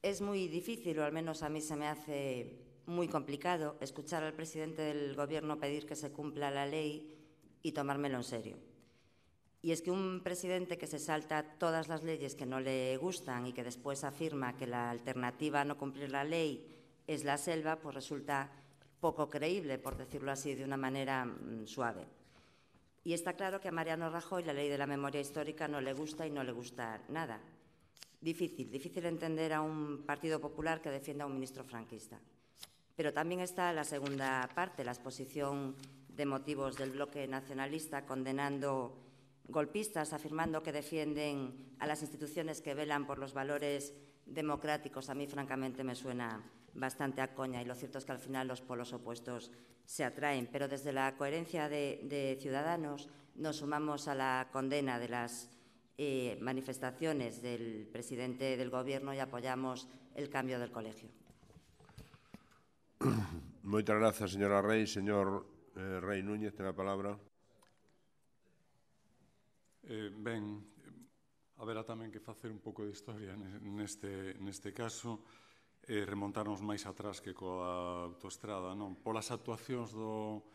Es muy difícil, o al menos a mí se me hace muy complicado, escuchar al presidente del Gobierno pedir que se cumpla la ley y tomármelo en serio. Y es que un presidente que se salta todas las leyes que no le gustan y que después afirma que la alternativa a no cumplir la ley es la selva, pues resulta poco creíble, por decirlo así de una manera suave. Y está claro que a Mariano Rajoy la ley de la memoria histórica no le gusta y no le gusta nada. Difícil entender a un Partido Popular que defienda a un ministro franquista. Pero también está la segunda parte, la exposición de motivos del bloque nacionalista condenando golpistas, afirmando que defienden a las instituciones que velan por los valores democráticos. A mí, francamente, me suena bastante a coña y lo cierto es que al final los polos opuestos se atraen. Pero desde la coherencia de Ciudadanos nos sumamos a la condena de las manifestaciones del presidente del Gobierno y apoyamos el cambio del colegio. Moitas grazas, señora Rey. Señor Rey Núñez, ten a palabra. Ben, haberá tamén que facer un pouco de historia neste caso, remontarnos máis atrás que coa autoestrada, non? Polas actuacións do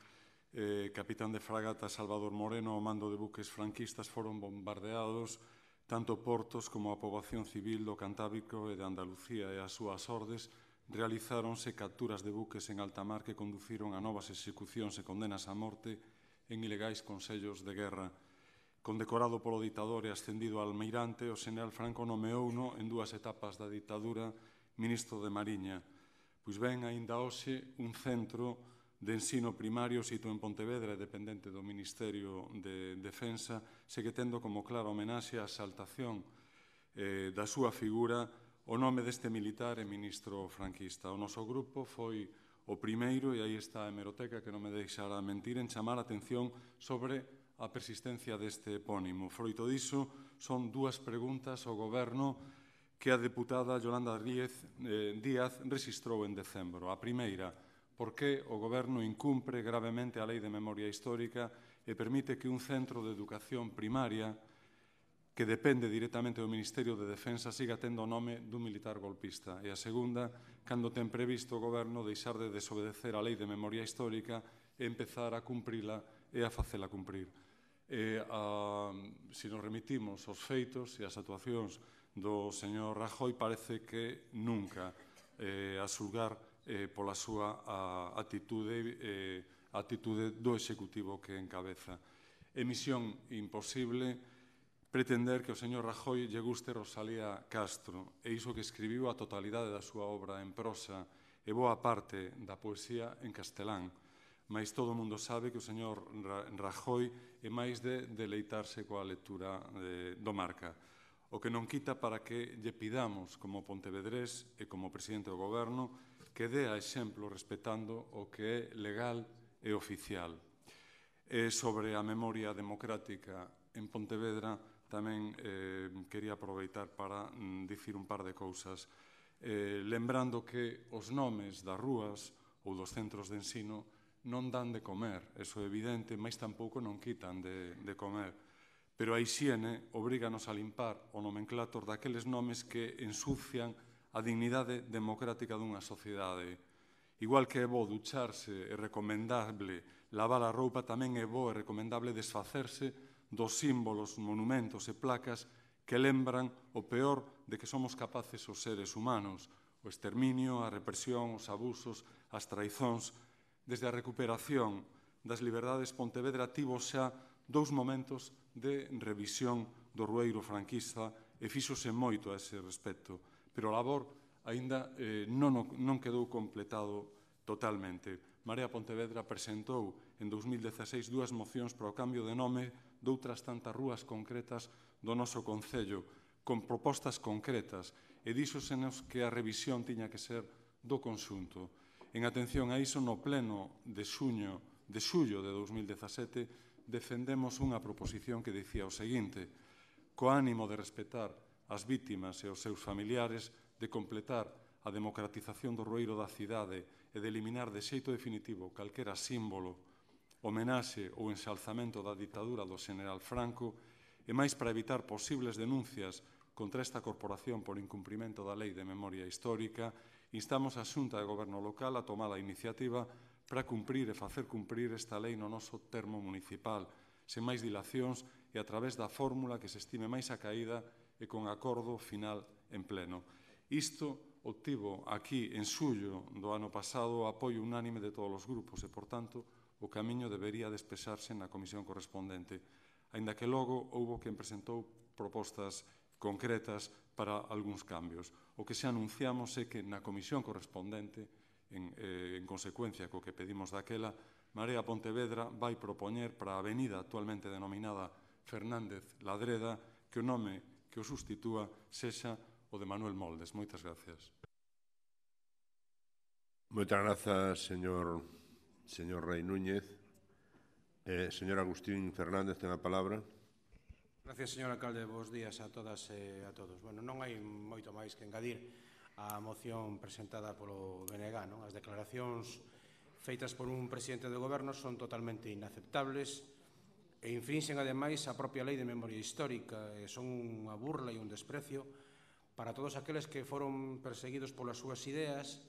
capitán de fragata Salvador Moreno ao mando de buques franquistas foron bombardeados tanto portos como a poboación civil do Cantábrico e de Andalucía, e as súas ordes realizáronse capturas de buques en alta mar que conduciron a novas execucións e condenas a morte en ilegais consellos de guerra. Condecorado polo ditador e ascendido a almeirante, o xeneral Franco nomeouno en 2 etapas da ditadura ministro de Mariña. Pois ben, aínda hoxe, un centro de ensino primario sito en Pontevedra, dependente do Ministerio de Defensa, segue tendo como clara homenaxe a exaltación da súa figura o nome deste militar e ministro franquista. O noso grupo foi o primeiro, e aí está a hemeroteca que non me deixará mentir, en chamar a atención sobre a persistencia deste epónimo. Froito diso, son 2 preguntas ao Goberno que a deputada Yolanda Díaz rexistrou en decembro. A primeira, por que o Goberno incumpre gravemente a Lei de Memoria Histórica e permite que un centro de educación primaria que depende directamente do Ministerio de Defensa siga tendo o nome dun militar golpista. E a segunda, cando ten previsto o Goberno deixar de desobedecer a Lei de Memoria Histórica e empezar a cumprila e a facela cumprir. Se nos remitimos aos feitos e as actuacións do señor Rajoy, parece que nunca, a xulgar pola súa atitude do Executivo que encabeza. É misión imposible pretender que o señor Rajoy lle guste Rosalía Castro, e iso que escribiu a totalidade da súa obra en prosa e boa parte da poesía en castelán. Mais todo o mundo sabe que o señor Rajoy é máis de deleitarse coa lectura do Marca. O que non quita para que lle pidamos como pontevedrés e como presidente do Goberno que dea exemplo respetando o que é legal e oficial. E sobre a memoria democrática en Pontevedra tamén quería aproveitar para dicir un par de cousas, lembrando que os nomes das rúas ou dos centros de ensino non dan de comer, eso é evidente, mas tampouco non quitan de comer. Pero a hixiene obríganos a limpar o nomenclator daqueles nomes que ensucian a dignidade democrática dunha sociedade. Igual que é bo ducharse e recomendable lavar a roupa, tamén é bo e recomendable desfacerse dos símbolos, monumentos e placas que lembran o peor de que somos capaces os seres humanos, o exterminio, a represión, os abusos, as traizóns. Desde a recuperación das liberdades, Pontevedra tivo xa 2 momentos de revisión do rueiro franquista e fíxose moito a ese respecto, pero o labor aínda non quedou completado totalmente. Marea Pontevedra presentou en 2016 2 mocións para o cambio de nome doutras tantas rúas concretas do noso Concello, con propostas concretas, e díxosenos que a revisión tiña que ser do conxunto. En atención a iso, no pleno de xullo de 2017, defendemos unha proposición que dicía o seguinte: co ánimo de respetar as vítimas e os seus familiares, de completar a democratización do rueiro da cidade e de eliminar de xeito definitivo calquera símbolo, homenaxe ou enxalzamento da ditadura do xeneral Franco, e máis para evitar posibles denuncias contra esta corporación por incumprimento da Lei de Memoria Histórica, instamos a Xunta de Goberno Local a tomar a iniciativa para cumprir e facer cumprir esta lei no noso termo municipal, sen máis dilacións e a través da fórmula que se estime máis acaída e con acordo final en pleno. Isto obtivo aquí en xullo do ano pasado o apoio unánime de todos os grupos e, por tanto, o camiño debería despexarse na comisión correspondente, aínda que logo houbo quen presentou propostas concretas para algúns cambios. O que xa anunciamos é que na comisión correspondente, en consecuencia co que pedimos daquela, Marea Pontevedra vai propoñer para a avenida actualmente denominada Fernández Ladreda que o nome que o sustitúa sexa o de Manuel Moldes. Moitas gracias. Moitas grazas, señor Rei Núñez. Señor Agustín Fernández, ten a palabra. Gracias, señor alcalde. Bos días a todas e a todos. Bueno, non hai moito máis que engadir á moción presentada polo BNG, non? As declaracións feitas por un presidente do goberno son totalmente inaceptables e infrinxen, ademais, a propia Lei de Memoria Histórica e son unha burla e un desprecio para todos aqueles que foron perseguidos polas súas ideas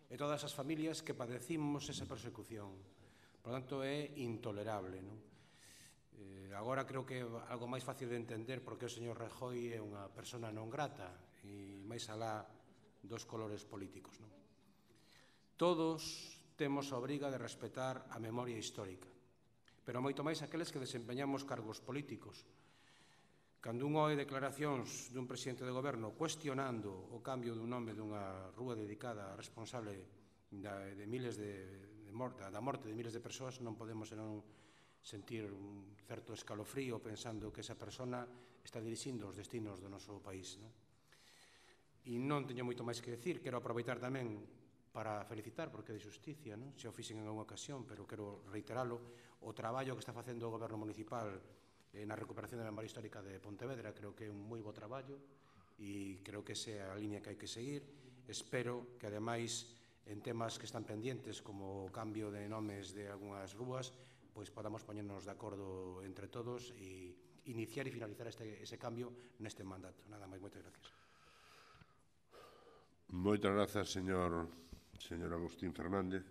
e todas as familias que padecimos esa persecución. Por tanto, é intolerable, non? Agora creo que é algo máis fácil de entender porque o señor Rajoy é unha persona non grata e máis alá dos colores políticos, non? Todos temos a obriga de respetar a memoria histórica, pero moito máis aqueles que desempeñamos cargos políticos. Cando un oe declaracións dun presidente de goberno cuestionando o cambio dun nome dunha rúa dedicada a responsable da morte de miles de persoas, non podemos senón sentir un certo escalofrío pensando que esa persona está dirixindo os destinos do noso país, non? E non teño moito máis que decir, quero aproveitar tamén para felicitar, porque é de xusticia, non? Se o fixen en alguna ocasión, pero quero reiteralo, o traballo que está facendo o goberno municipal na recuperación da memoria histórica de Pontevedra, creo que é un moi bo traballo e creo que esa é a línea que hai que seguir. Espero que, ademais, en temas que están pendientes, como o cambio de nomes de algunhas rúas, pois podamos poñernos de acordo entre todos e iniciar e finalizar ese cambio neste mandato. Nada máis, moitas gracias. Moitas grazas, señor Agustín Fernández.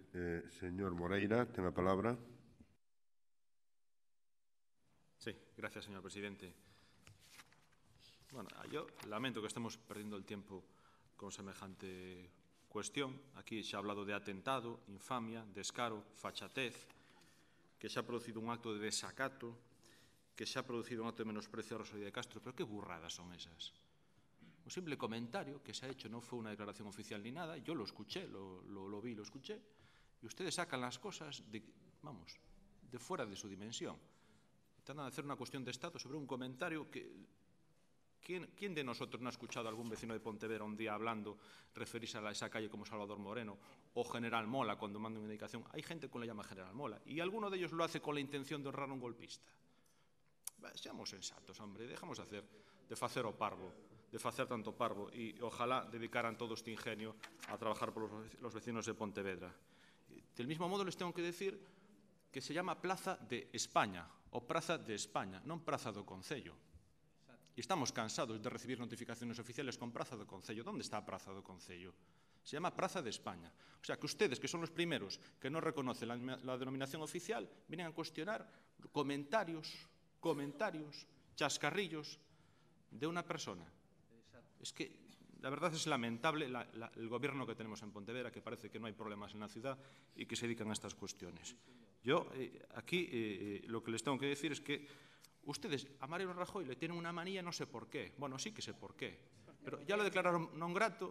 Señor Moreira, ten a palabra. Sí, gracias, señor presidente. Bueno, yo lamento que estemos perdiendo el tiempo con semejante cuestión. Aquí se ha hablado de atentado, infamia, descaro, fachatez, que se ha producido un acto de desacato, que se ha producido un acto de menosprecio a Rosalía de Castro. Pero qué burradas son esas. Un simple comentario que se ha hecho, no fue una declaración oficial ni nada. Yo lo escuché, lo vi, lo escuché. Y ustedes sacan las cosas de fuera de su dimensión. Tratan de hacer una cuestión de Estado sobre un comentario que... ¿Quién de nosotros no ha escuchado a algún vecino de Pontevedra un día hablando, referirse a esa calle como Salvador Moreno o General Mola cuando manda una indicación? Hay gente que le llama General Mola y alguno de ellos lo hace con la intención de honrar a un golpista. Seamos sensatos, hombre, dejamos de facer o parvo, de facer tanto parvo y ojalá dedicaran todo este ingenio a trabajar por los vecinos de Pontevedra. Del mismo modo les tengo que decir que se llama Plaza de España o Praza de España, non Praza do Concello. E estamos cansados de recibir notificaciones oficiales con Praza do Concello. ¿Dónde está Praza do Concello? Se llama Praza de España. O sea, que ustedes, que son los primeros que no reconocen la denominación oficial, vienen a cuestionar comentarios, chascarrillos de una persona. Es que la verdad es lamentable el gobierno que tenemos en Pontevedra, que parece que no hay problemas en la ciudad y que se dedican a estas cuestiones. Yo aquí lo que les tengo que decir es que ustedes a Mariano Rajoy le tienen una manía, no sé por qué. Bueno, sí que sé por qué. Pero ya lo declararon non grato,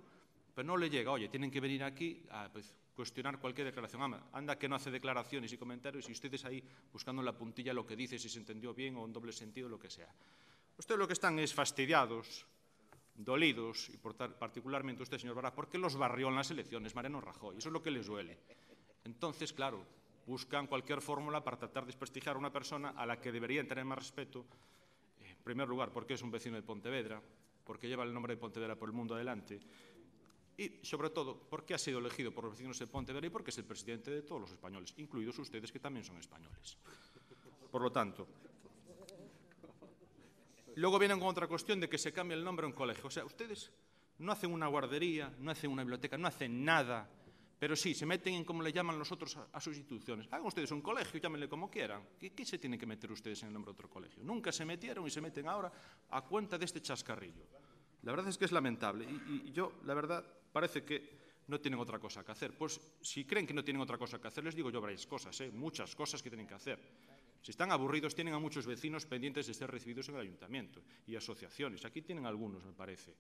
pero no le llega. Oye, tienen que venir aquí a cuestionar cualquier declaración. Anda que no hace declaraciones y comentarios y ustedes ahí buscando en la puntilla lo que dice, si se entendió bien o en doble sentido, lo que sea. Ustedes lo que están es fastidiados, dolidos, y particularmente usted, señor Vara, ¿por qué los barrió en las elecciones Mariano Rajoy? Eso es lo que les duele. Entonces, claro, buscan cualquier fórmula para tratar de desprestigiar a una persona a la que deberían tener más respeto, en primer lugar, porque es un vecino de Pontevedra, porque lleva el nombre de Pontevedra por el mundo adelante, y, sobre todo, porque ha sido elegido por los vecinos de Pontevedra y porque es el presidente de todos los españoles, incluidos ustedes, que también son españoles. Por lo tanto, luego vienen con otra cuestión de que se cambie el nombre a un colegio. O sea, ustedes no hacen una guardería, no hacen una biblioteca, no hacen nada, pero sí, se meten en como le llaman los otros a sus instituciones. Hagan ustedes un colegio, llámenle como quieran. ¿Qué se tienen que meter ustedes en el nombre de otro colegio? Nunca se metieron y se meten ahora a cuenta de este chascarrillo. La verdad es que es lamentable. Y yo, la verdad, parece que no tienen otra cosa que hacer. Pues si creen que no tienen otra cosa que hacer, les digo yo varias cosas, muchas cosas que tienen que hacer. Si están aburridos, tienen a muchos vecinos pendientes de ser recibidos en el ayuntamiento y asociaciones. Aquí tienen algunos, me parece.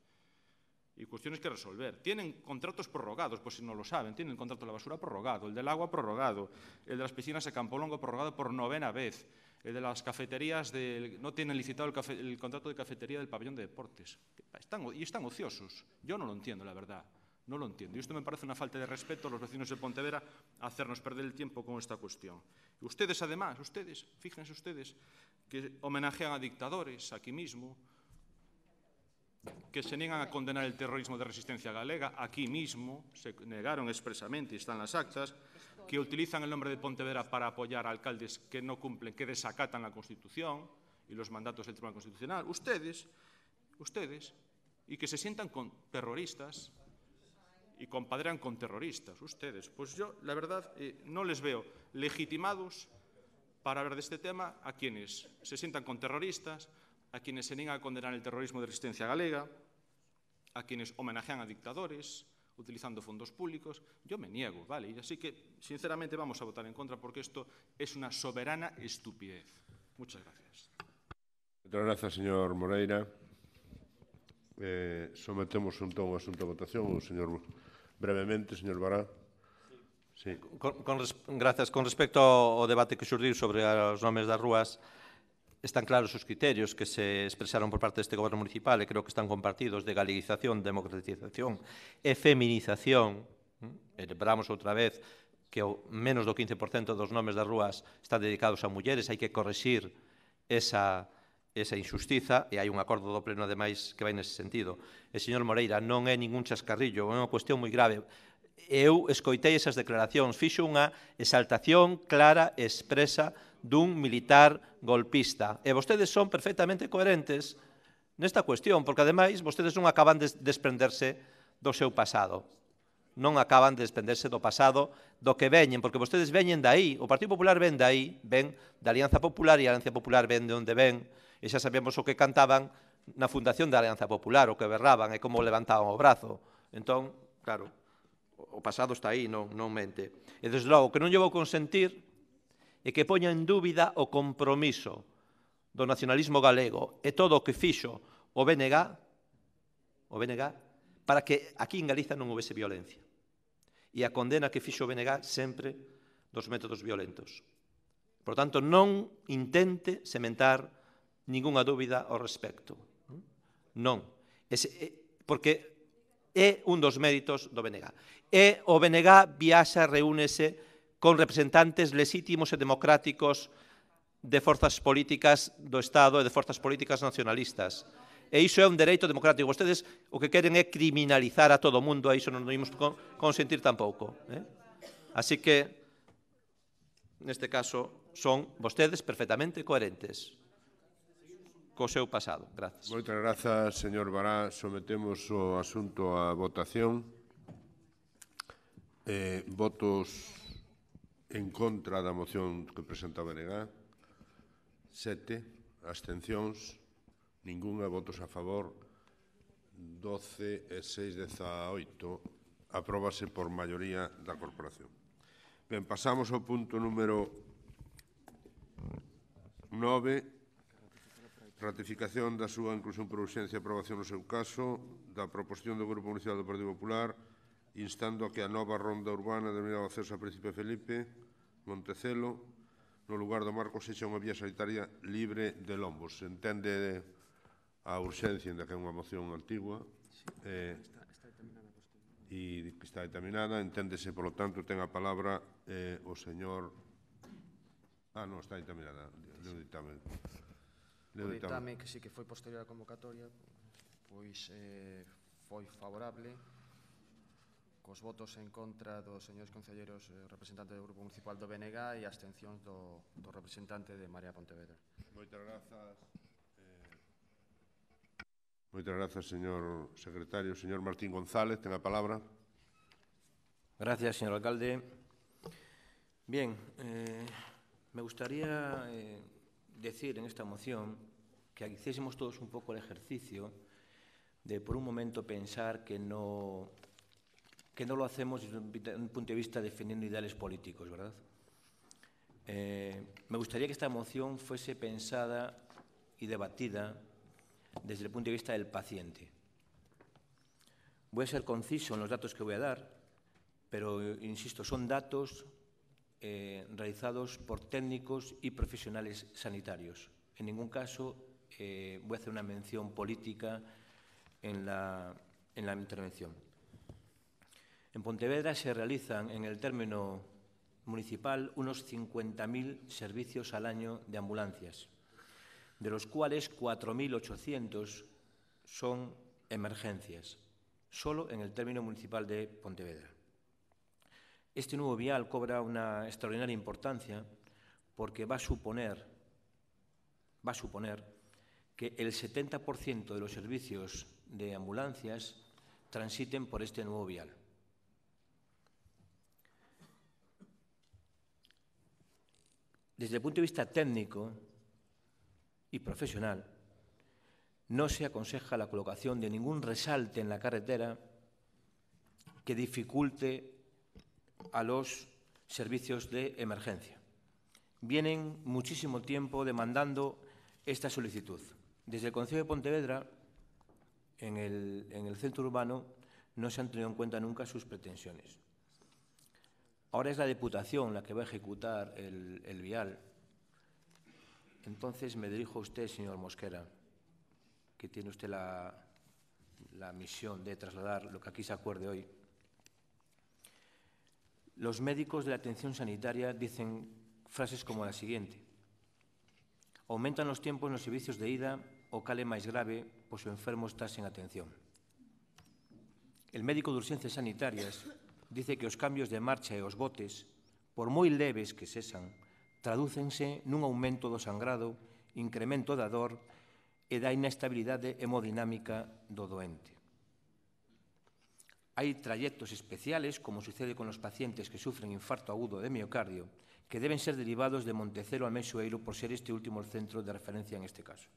Y cuestiones que resolver. Tienen contratos prorrogados, pues si no lo saben, tienen el contrato de la basura prorrogado, el del agua prorrogado, el de las piscinas de Campolongo prorrogado por 9ª vez, el de las cafeterías, no tienen licitado el contrato de cafetería del pabellón de deportes. Están ociosos. Yo no lo entiendo, la verdad. No lo entiendo. Y esto me parece una falta de respeto a los vecinos de Pontevedra hacernos perder el tiempo con esta cuestión. Y ustedes, además, fíjense ustedes, que homenajean a dictadores aquí mismo, que se niegan a condenar el terrorismo de resistencia galega, aquí mismo, se negaron expresamente, y están las actas, que utilizan el nombre de Pontevedra para apoyar a alcaldes que no cumplen, que desacatan la Constitución y los mandatos del Tribunal Constitucional. Ustedes, y que se sientan con terroristas y compadrean con terroristas, ustedes. Pues yo, la verdad, no les veo legitimados para hablar de este tema a quienes se sientan con terroristas, a quienes se niegan a condenar el terrorismo de resistencia galega, a quienes homenajean a dictadores, utilizando fondos públicos. Yo me niego, ¿vale? Y así que, sinceramente, vamos a votar en contra porque esto es una soberana estupidez. Muchas gracias. Muchas gracias, señor Moreira. Sometemos un asunto a votación. Brevemente, señor Bará. Sí. Gracias. Con respecto ao debate que xurdiu sobre os nomes das rúas, están claros os criterios que se expresaron por parte deste goberno municipal e creo que están compartidos de galeguización, democratización e feminización. E lembramos outra vez que o menos do 15% dos nomes das rúas están dedicados a mulleres. Hai que corrixir esa injustiza e hai un acordo do pleno ademais que vai nese sentido. E, señor Moreira, non é ningún chascarrillo, é unha cuestión moi grave. Eu escoitei esas declaracións, fixo unha exaltación clara e expresa dun militar golpista. E vostedes son perfectamente coherentes nesta cuestión, porque ademais vostedes non acaban de desprenderse do seu pasado. Non acaban de desprenderse do pasado, do que veñen, porque vostedes veñen de aí, o Partido Popular ven de aí, ven da Alianza Popular, e a Alianza Popular ven de onde ven, e xa sabemos o que cantaban na fundación da Alianza Popular, o que berraban e como levantaban o brazo. Entón, claro, o pasado está aí, non mente. E, desde logo, o que non lle vou consentir e que poña en dúbida o compromiso do nacionalismo galego e todo o que fixo o BNG para que aquí en Galiza non houvese violencia. E a condena que fixo o BNG sempre dos métodos violentos. Por tanto, non intente sementar ningunha dúbida ao respecto. Non. Porque é un dos méritos do BNG. E o BNG viaxa, reúnese con representantes legítimos e democráticos de forzas políticas do Estado e de forzas políticas nacionalistas. E iso é un dereito democrático. Vostedes o que queren é criminalizar a todo o mundo, e iso non imos consentir tampouco. Así que, neste caso, son vostedes perfectamente coherentes co seu pasado. Gracias. Moitas grazas, señor Bará. Sometemos o asunto a votación. Votos en contra da moción que presenta o BNG, 7, abstencións, ningunha, votos a favor, 12 e 6, 18, apróbase por maioría da corporación. Ben, pasamos ao punto número 9, ratificación da súa inclusión por urxencia e aprobación no seu caso da proposición do Grupo Municipal do Partido Popular instando a que a nova ronda urbana denominada Acceso a Príncipe Felipe Montecelo no lugar do Marco sexa unha vía sanitaria libre de lombos. Se entende a urxencia, ainda que é unha moción antigua e que está determinada, enténdese, polo tanto, ten a palabra o señor Non, está aí tamén. Leo o ditame. O ditame, que sí que foi posterior á convocatoria, pois foi favorable, cos votos en contra dos señores concelleiros representantes do Grupo Municipal do BNG e abstencións do representante de Marea Pontevedra. Moitas grazas. Moitas grazas, señor secretario. Señor Martín González, ten a palabra. Gracias, señor alcalde. Bien, me gustaría decir en esta moción que hiciésemos todos un poco el ejercicio de por un momento pensar que no lo hacemos desde un punto de vista defendiendo ideales políticos, ¿verdad? Me gustaría que esta moción fuese pensada y debatida desde el punto de vista del paciente. Voy a ser conciso en los datos que voy a dar, pero, insisto, son datos realizados por técnicos y profesionales sanitarios. En ningún caso voy a hacer una mención política en la intervención. En Pontevedra se realizan en el término municipal unos 50.000 servicios al año de ambulancias, de los cuales 4.800 son emergencias, solo en el término municipal de Pontevedra. Este nuevo vial cobra una extraordinaria importancia porque va a suponer que el 70% de los servicios de ambulancias transiten por este nuevo vial. Desde el punto de vista técnico y profesional, no se aconseja la colocación de ningún resalte en la carretera que dificulte a los servicios de emergencia. Vienen muchísimo tiempo demandando esta solicitud. Desde el Concello de Pontevedra, en el centro urbano, no se han tenido en cuenta nunca sus pretensiones. Ahora es la Diputación la que va a ejecutar el vial. Entonces me dirijo a usted, señor Mosquera, que tiene usted la misión de trasladar lo que aquí se acuerde hoy. Los médicos de la atención sanitaria dicen frases como la siguiente: aumentan los tiempos nos servicios de ida o cale máis grave, pois o enfermo está sen atención. El médico de urxencias sanitarias dice que os cambios de marcha e os botes, por moi leves que sexan, tradúcense nun aumento do sangrado, incremento da dor e da inestabilidade hemodinámica do doente. Hai trayectos especiales, como sucede con los pacientes que sufren infarto agudo de miocardio, que deben ser derivados de Montecelo a Meixoeiro por ser este último el centro de referencia en este caso.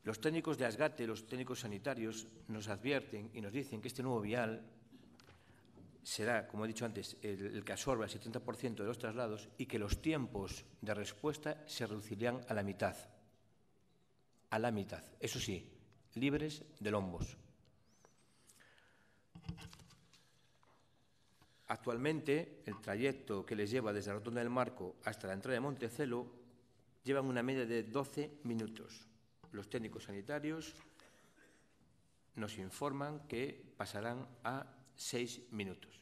Los técnicos de Asgate, los técnicos sanitarios, nos advierten y nos dicen que este nuevo vial será, como he dicho antes, el que absorba el 70% de los traslados y que los tiempos de respuesta se reducirían a la mitad. A la mitad. Eso sí, libres de lombos. Actualmente, el trayecto que les lleva desde la Rotonda del Marco hasta la entrada de Montecelo llevan una media de 12 minutos. Los técnicos sanitarios nos informan que pasarán a 6 minutos.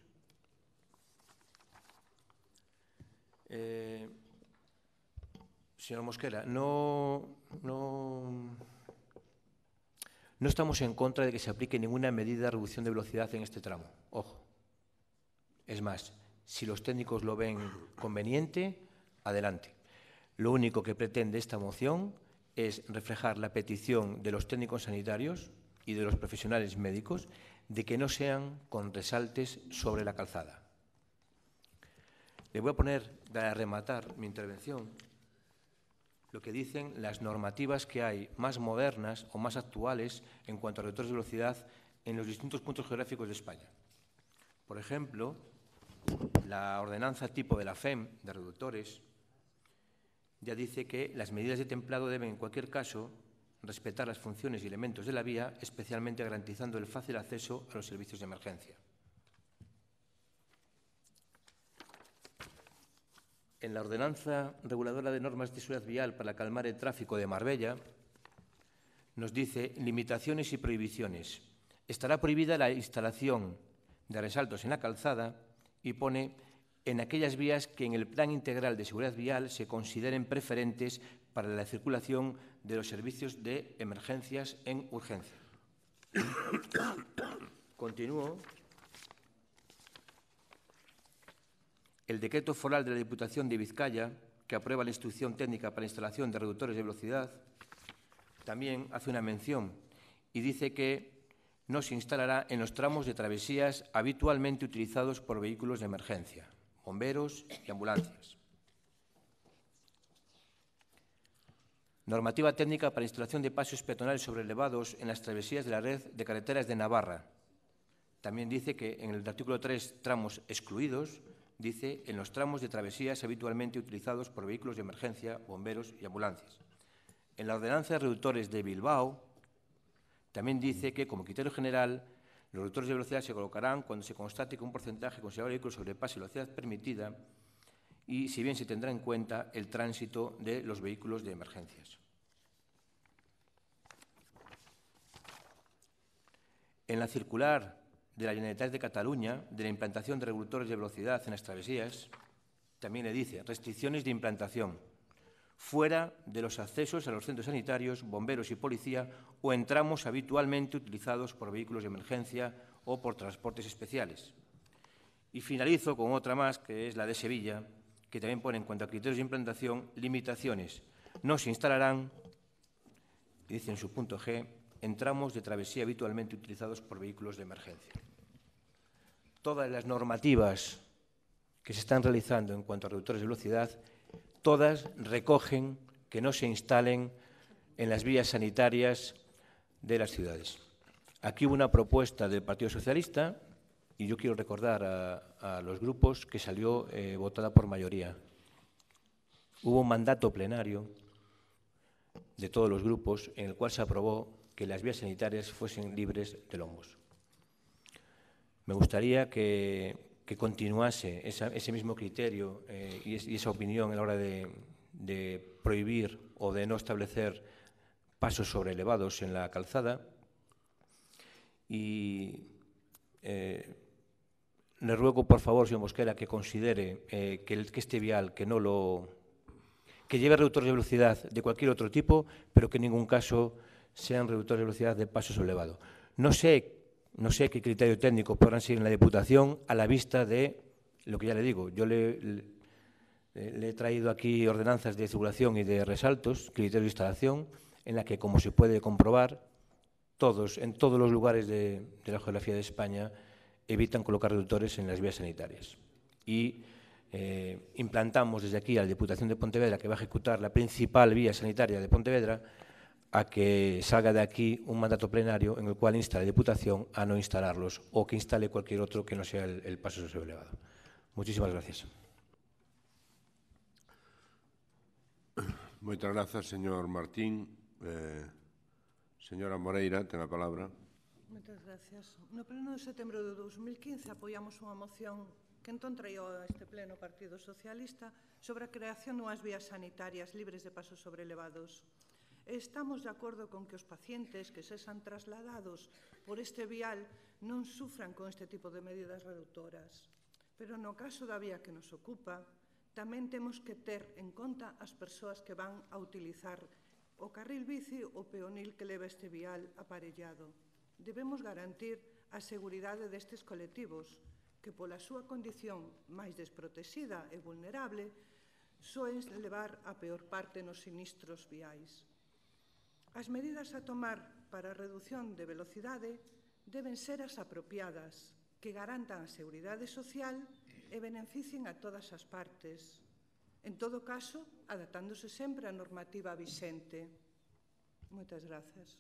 Señor Mosquera, no estamos en contra de que se aplique ninguna medida de reducción de velocidad en este tramo. Ojo. Es más, si los técnicos lo ven conveniente, adelante. Lo único que pretende esta moción es reflejar la petición de los técnicos sanitarios y de los profesionales médicos de que no sean con resaltes sobre la calzada. Le voy a poner, para rematar mi intervención, lo que dicen las normativas que hay más modernas o más actuales en cuanto a reductores de velocidad en los distintos puntos geográficos de España. Por ejemplo, la ordenanza tipo de la FEM de reductores ya dice que las medidas de templado deben, en cualquier caso, respetar las funciones y elementos de la vía, especialmente garantizando el fácil acceso a los servicios de emergencia. En la ordenanza reguladora de normas de seguridad vial para calmar el tráfico de Marbella nos dice limitaciones y prohibiciones. Estará prohibida la instalación de resaltos en la calzada y pone en aquellas vías que en el Plan Integral de Seguridad Vial se consideren preferentes para la circulación de los servicios de emergencias en urgencia. Continúo. El decreto foral de la Diputación de Vizcaya, que aprueba la instrucción técnica para la instalación de reductores de velocidad, también hace una mención y dice que no se instalará en los tramos de travesías habitualmente utilizados por vehículos de emergencia, bomberos y ambulancias. Normativa técnica para instalación de pasos peatonales sobrelevados en las travesías de la red de carreteras de Navarra. También dice que en el artículo 3, tramos excluidos, dice en los tramos de travesías habitualmente utilizados por vehículos de emergencia, bomberos y ambulancias. En la ordenanza de reductores de Bilbao también dice que, como criterio general, los reductores de velocidad se colocarán cuando se constate que un porcentaje considerable de vehículos sobrepase la velocidad permitida y, si bien se tendrá en cuenta el tránsito de los vehículos de emergencias. En la circular de la Generalitat de Cataluña de la implantación de reductores de velocidad en las travesías, también le dice restricciones de implantación fuera de los accesos a los centros sanitarios, bomberos y policía o en tramos habitualmente utilizados por vehículos de emergencia o por transportes especiales. Y finalizo con otra más, que es la de Sevilla, que también pone en cuanto a criterios de implantación limitaciones. No se instalarán, dice en su punto G, en tramos de travesía habitualmente utilizados por vehículos de emergencia. Todas las normativas que se están realizando en cuanto a reductores de velocidad, todas recogen que no se instalen en las vías sanitarias de las ciudades. Aquí hubo una propuesta del Partido Socialista, y yo quiero recordar a los grupos que salió votada por mayoría. Hubo un mandato plenario de todos los grupos en el cual se aprobó que las vías sanitarias fuesen libres de lombos. Me gustaría que continuase ese mismo criterio y esa opinión a la hora de prohibir o de no establecer pasos sobrelevados en la calzada. Y le ruego, por favor, señor Mosquera, que considere que este vial que lleve reductores de velocidad de cualquier otro tipo, pero que en ningún caso sean reductores de velocidad de paso sobrelevado. No sé qué criterio técnico podrán seguir en la Diputación a la vista de lo que ya le digo. Yo le he traído aquí ordenanzas de circulación y de resaltos, criterios de instalación, en la que, como se puede comprobar, en todos los lugares de la geografía de España evitan colocar reductores en las vías sanitarias. Y implantamos desde aquí a la Diputación de Pontevedra, que va a ejecutar la principal vía sanitaria de Pontevedra, a que salga de aquí un mandato plenario en el cual insta a la Diputación a no instalarlos o que instale cualquier otro que no sea el paso sobrelevado. Muchísimas gracias. Moitas grazas, señor Martín. Señora Moreira, ten a palabra. Moitas gracias. No pleno de setembro de 2015 apoiamos unha moción que entón traía a este pleno Partido Socialista sobre a creación dunhas vías sanitarias libres de pasos sobrelevados. Estamos de acordo con que os pacientes que sexan trasladados por este vial non sufran con este tipo de medidas reductoras. Pero no caso da vía que nos ocupa, tamén temos que ter en conta as persoas que van a utilizar o carril bici ou peonil que leva este vial aparellado. Debemos garantir a seguridade destes colectivos que, pola súa condición máis desprotexida e vulnerable, soen levar a peor parte nos sinistros viais. As medidas a tomar para a reducción de velocidade deben ser as apropiadas, que garantan a seguridade social e beneficien a todas as partes. En todo caso, adaptándose sempre á normativa vixente. Moitas grazas.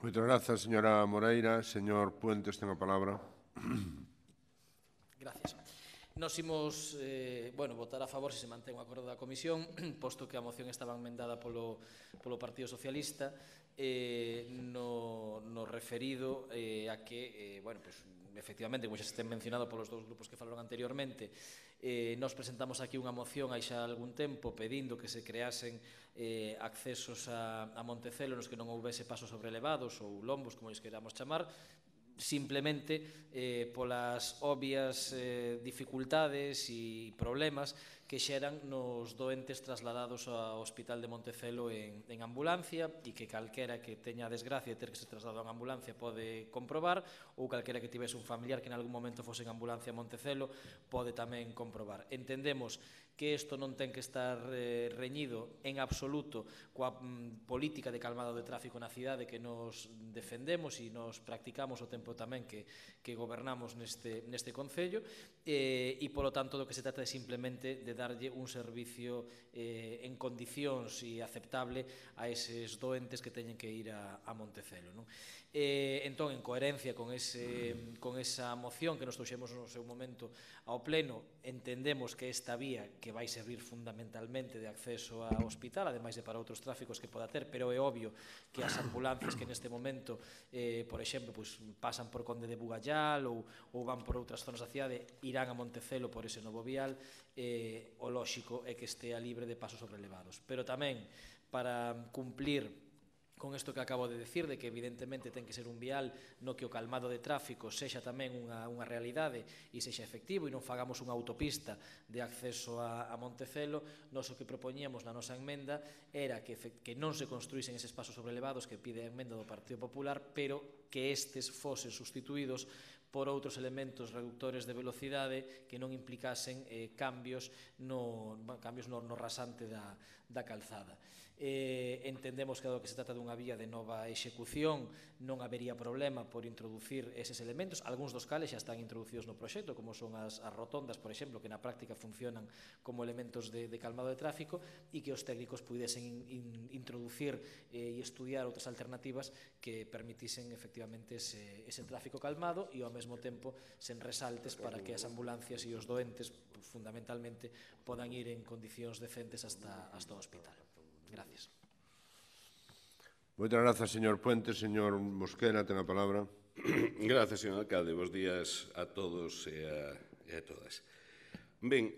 Moitas grazas, señora Moreira. Señor Puentes, ten a palabra. Gracias. Nos imos votar a favor se se mantén o acordo da Comisión, posto que a moción estaba enmendada polo Partido Socialista, no referido a que, efectivamente, como xa se ten mencionado polos dous grupos que falaron anteriormente, nos presentamos aquí unha moción hai xa algún tempo pedindo que se creasen accesos a Montecelo nos que non houvese pasos sobrelevados ou lombos, como lles queramos chamar. simplemente polas obvias dificultades e problemas que xeran nos doentes trasladados ao Hospital de Montecelo en ambulancia, e que calquera que teña a desgracia de ter que ser trasladado en ambulancia pode comprobar, ou calquera que tivese un familiar que en algún momento fose en ambulancia a Montecelo pode tamén comprobar. Entendemos que isto non ten que estar reñido en absoluto coa política de calmado de tráfico na cidade que nos defendemos e nos practicamos o tempo tamén que gobernamos neste Concello, e polo tanto do que se trata é simplemente de darlle un servicio en condicións e aceptable a eses doentes que teñen que ir a Montecelo. Entón, en coherencia con esa moción que nos trouxemos no seu momento ao Pleno, entendemos que esta vía que vai servir fundamentalmente de acceso ao hospital, ademais de para outros tráficos que poda ter, pero é obvio que as ambulancias que neste momento, por exemplo, pasan por Conde de Bugallal ou van por outras zonas da cidade, irán a Montecelo por ese novo vial, o lóxico é que estea libre de pasos sobrelevados. Pero tamén, para cumplir con isto que acabo de decir, de que evidentemente ten que ser un vial no que o calmado de tráfico sexa tamén unha realidade e sexa efectivo e non fagamos unha autopista de acceso a Montecelo, nós o que propoñíamos na nosa enmenda era que non se construísen eses pasos sobrelevados que pide a enmenda do Partido Popular, pero que estes fosen sustituídos por outros elementos reductores de velocidade que non implicasen cambios no rasante da calzada. Entendemos que do que se trata dunha vía de nova execución non habería problema por introducir eses elementos, algúns dos cales xa están introducidos no proxecto, como son as rotondas, por exemplo, que na práctica funcionan como elementos de calmado de tráfico, e que os técnicos pudesen introducir e estudiar outras alternativas que permitisen efectivamente ese tráfico calmado e ao mesmo tempo sen resaltes para que as ambulancias e os doentes fundamentalmente podan ir en condicións decentes hasta o hospital. Gracias. Moitas grazas, señor Puente. Señor Mosquera, ten a palabra. Gracias, señor alcalde. Bos días a todos e a todas. Ben,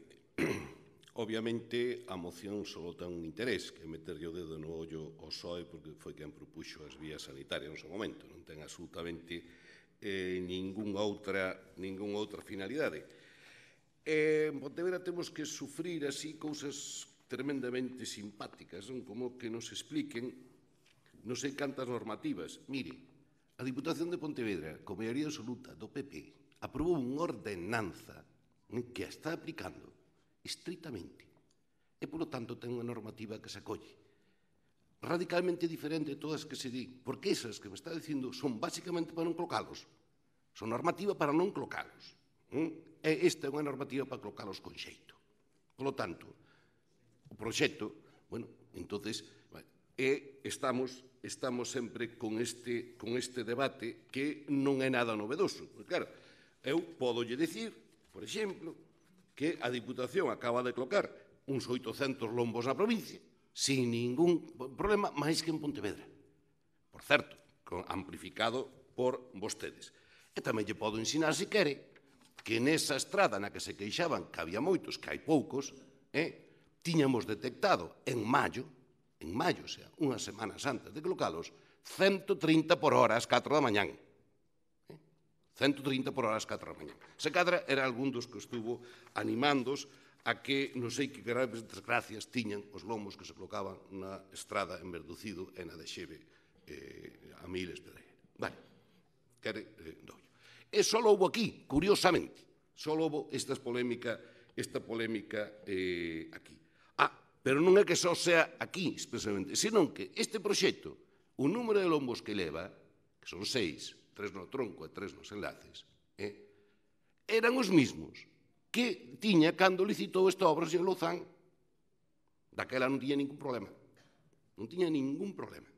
obviamente a moción só ten un interés, que é meterlle o dedo no ollo ao PSOE, porque foi quen propuxo as vías sanitarias no seu momento. Non ten absolutamente ningunha outra finalidade. En Pontevedra temos que sufrir así cousas tremendamente simpáticas, son como que nos expliquen non sei cantas normativas. Mire, a Diputación de Pontevedra, con maioría absoluta do PP, aprobou unha ordenanza que a está aplicando estritamente e, polo tanto, ten unha normativa que se acolle radicalmente diferente de todas que se di, porque esas que me está dicindo son basicamente para non colocalos, son normativa para non colocalos, e esta é unha normativa para colocalos con xeito. Polo tanto, o proxecto, bueno, entonces, estamos sempre con este debate que non é nada novedoso. Claro, eu podolle dicir, por exemplo, que a Diputación acaba de colocar uns 800 lombos na provincia, sin ningún problema, máis que en Pontevedra. Por certo, amplificado por vostedes. E tamén lle podo ensinar, se quere, que nesa estrada na que se queixaban que había moitos, que hai poucos, tiñamos detectado en maio, o sea, unhas semanas antes de colocalos, 130 por hora ás 4 da mañán. 130 por hora ás 4 da mañán. Se cadra era algún dos que estuvo animándos a que non sei que graves desgracias tiñan os lomos que se colocaban na estrada en Verducido e na de Xeve a Miles Pedreira. Vale, quere doio. E só houbo aquí, curiosamente, só houbo esta polémica aquí. Pero non é que só sea aquí, expresamente, senón que este proxecto, o número de lombos que leva, que son 6, 3 no tronco e 3 nos enlaces, eran os mismos que tiña cando licitou esta obra o señor Louzán. Daquela non tiña ningún problema. Non tiña ningún problema.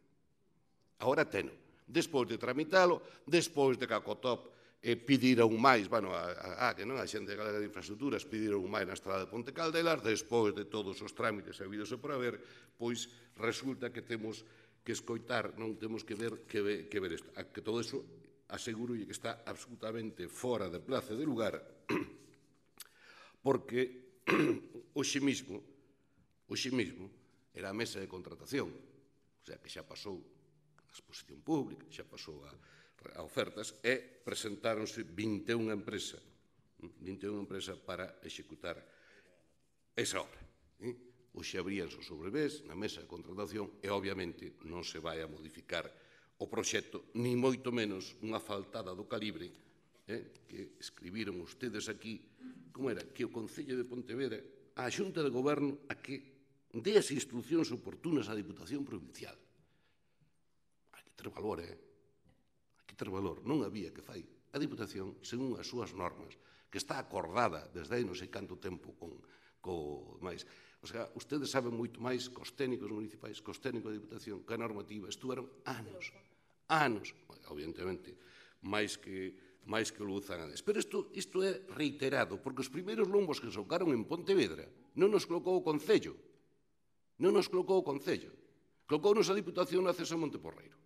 Agora teno. Despois de tramitalo, despois de que a COTOP pediron máis, bueno, que non a xente galega de infraestructuras pediron máis na estrada de Ponte Caldelas, despois de todos os trámites habidos e por haber, pois resulta que temos que escoitar, non temos que ver isto. Que todo iso aseguro que está absolutamente fora de place de lugar, porque hoxe mismo era a mesa de contratación, o sea, que xa pasou a exposición pública, xa pasou a a ofertas e presentáronse 21 empresas para executar esa obra. Hoxe abríanse os sobrevés na mesa de contratación e, obviamente, non se vai a modificar o proxecto, ni moito menos unha faltada do calibre que escribiron ustedes aquí, como era, que o Concello de Pontevedra, a Xunta de Goberno, a que dé as instruccións oportunas á Diputación Provincial. Hai que ter valor, hai que ter valor. Non había que fai a Diputación según as súas normas, que está acordada desde aí non sei canto tempo co máis. O sea, ustedes saben moito máis cos técnicos municipais, cos técnicos da Diputación, que a normativa. Estuveron anos, evidentemente, máis que o Luzán antes. Pero isto é reiterado, porque os primeiros lombos que socaron en Pontevedra non nos colocou o Concello. Colocounos a Diputación na Cesa Monteporreiro.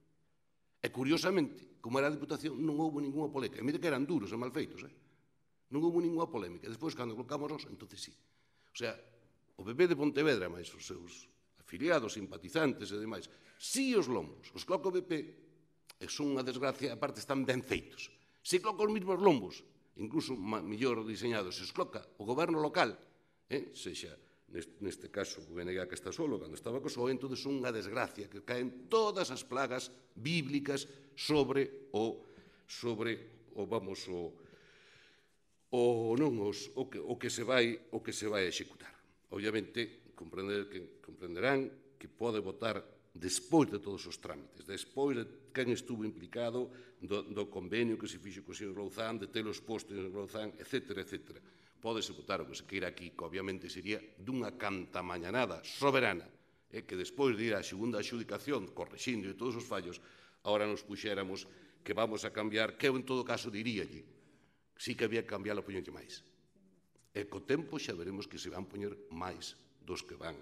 E, curiosamente, como era a Diputación, non houve ninguna polémica. E mire que eran duros e mal feitos, non houve ninguna polémica. Despois, cando colocámonos, entonces sí. O sea, o PP de Pontevedra, máis os seus afiliados, simpatizantes e demais, si os lombos os coloca o PP, son unha desgracia, aparte están ben feitos. Se coloca os mesmos lombos, incluso mellor diseñados, se os coloca o goberno local, sexa, neste caso, o BNG que está solo, cando estaba co PSOE, entón son unha desgracia, que caen todas as plagas bíblicas sobre o que se vai executar. Obviamente, comprenderán que pode votar despois de todos os trámites, despois de quen estuvo implicado do convenio que se fixo co señor Louzán, de telos postos en Louzán, etc. Pódese votar o que se queira aquí, que obviamente sería dunha cantamañanada soberana, que despois de ir á segunda adxudicación, correxindo de todos os fallos, agora nos puxéramos que vamos a cambiar, que eu en todo caso diríalle, sí que había que cambiar a poñerlle máis. E co tempo xa veremos que se van poñer máis dos que van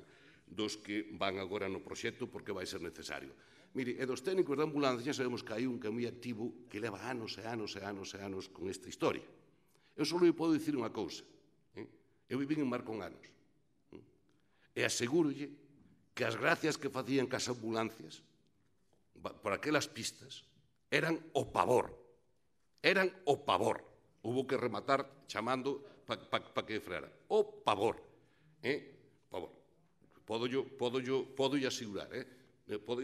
agora no proxecto porque vai ser necesario. Mire, e dos técnicos de ambulancia xa sabemos que hai un que é moi activo que leva anos e anos con esta historia. Eu só lhe podo dicir unha cousa. Eu viví en Mar con anos. E asegúrolle que as gracias que facían cas ambulancias por aquelas pistas eran o pavor. Hubo que rematar chamando para que freara. O pavor. Podo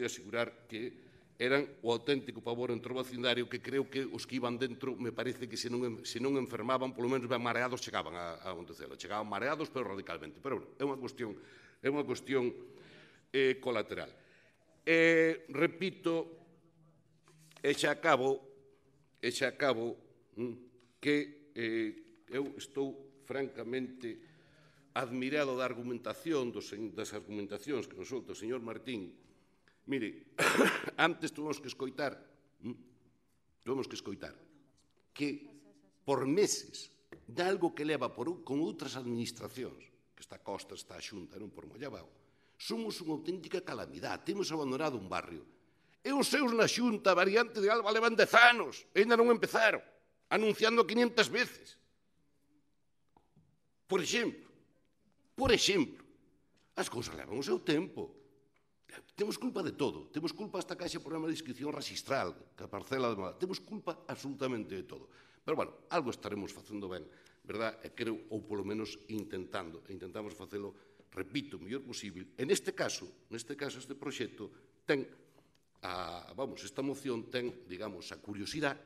asegurar, que eran o auténtico pavor entre o vecindario, que creo que os que iban dentro, me parece que se non enfermaban, polo menos ben mareados, chegaban a Montecelo. Chegaban mareados, pero radicalmente. Pero é unha cuestión colateral. Repito, e xa acabo, que eu estou francamente admirado da argumentación, das argumentacións que nos solta o señor Martín. Mire, antes tuvemos que escoitar que por meses de algo que leva con outras administracións, que está a Costa, está a Xunta, non por Mollabao, somos unha auténtica calamidade, temos abandonado un barrio. E os seus na Xunta, variante de Alba, levan 10 anos, ainda non empezaron, anunciando 500 veces. Por exemplo, as cousas levan o seu tempo. Temos culpa de todo. Temos culpa hasta que haxe programa de inscripción registral, que a parcela de moda. Temos culpa absolutamente de todo. Pero, bueno, algo estaremos facendo ben, verdad? E creo, ou polo menos intentamos facelo, repito, o mellor posible. E neste caso, este proxecto ten, esta moción ten, digamos, a curiosidade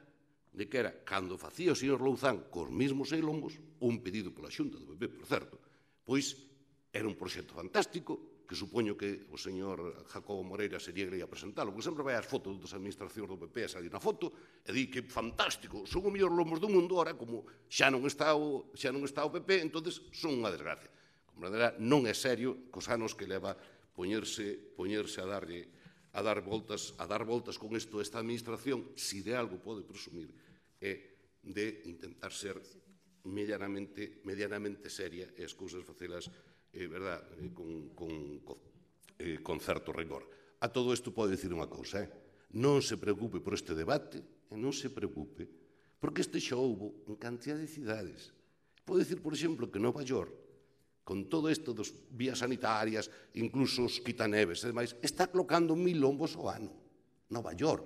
de que era, cando facía o señor Louzán cos mesmos eilombos, un pedido pola Xunta do PP, por certo, pois era un proxecto fantástico, que supoño que o señor Jacobo Moreira sería que ia presentalo, porque sempre vai as fotos das administracións do PP a salir na foto e di que fantástico, son os mellores lombos do mundo, ora, como xa non está o PP, entonces son unha desgracia. Comprenderá, non é serio cos anos que leva poñerse a dar voltas con isto esta administración, si de algo pode presumir, é de intentar ser medianamente seria e as cousas facelas con certo rigor. A todo isto pode dicir unha cousa, non se preocupe por este debate e non se preocupe porque este xa houbo en cantidad de cidades. Pode dicir, por exemplo, que Nova York, con todo isto das vías sanitarias, incluso os quitaneves e demais, está colocando 1000 lombos ao ano. Nova York.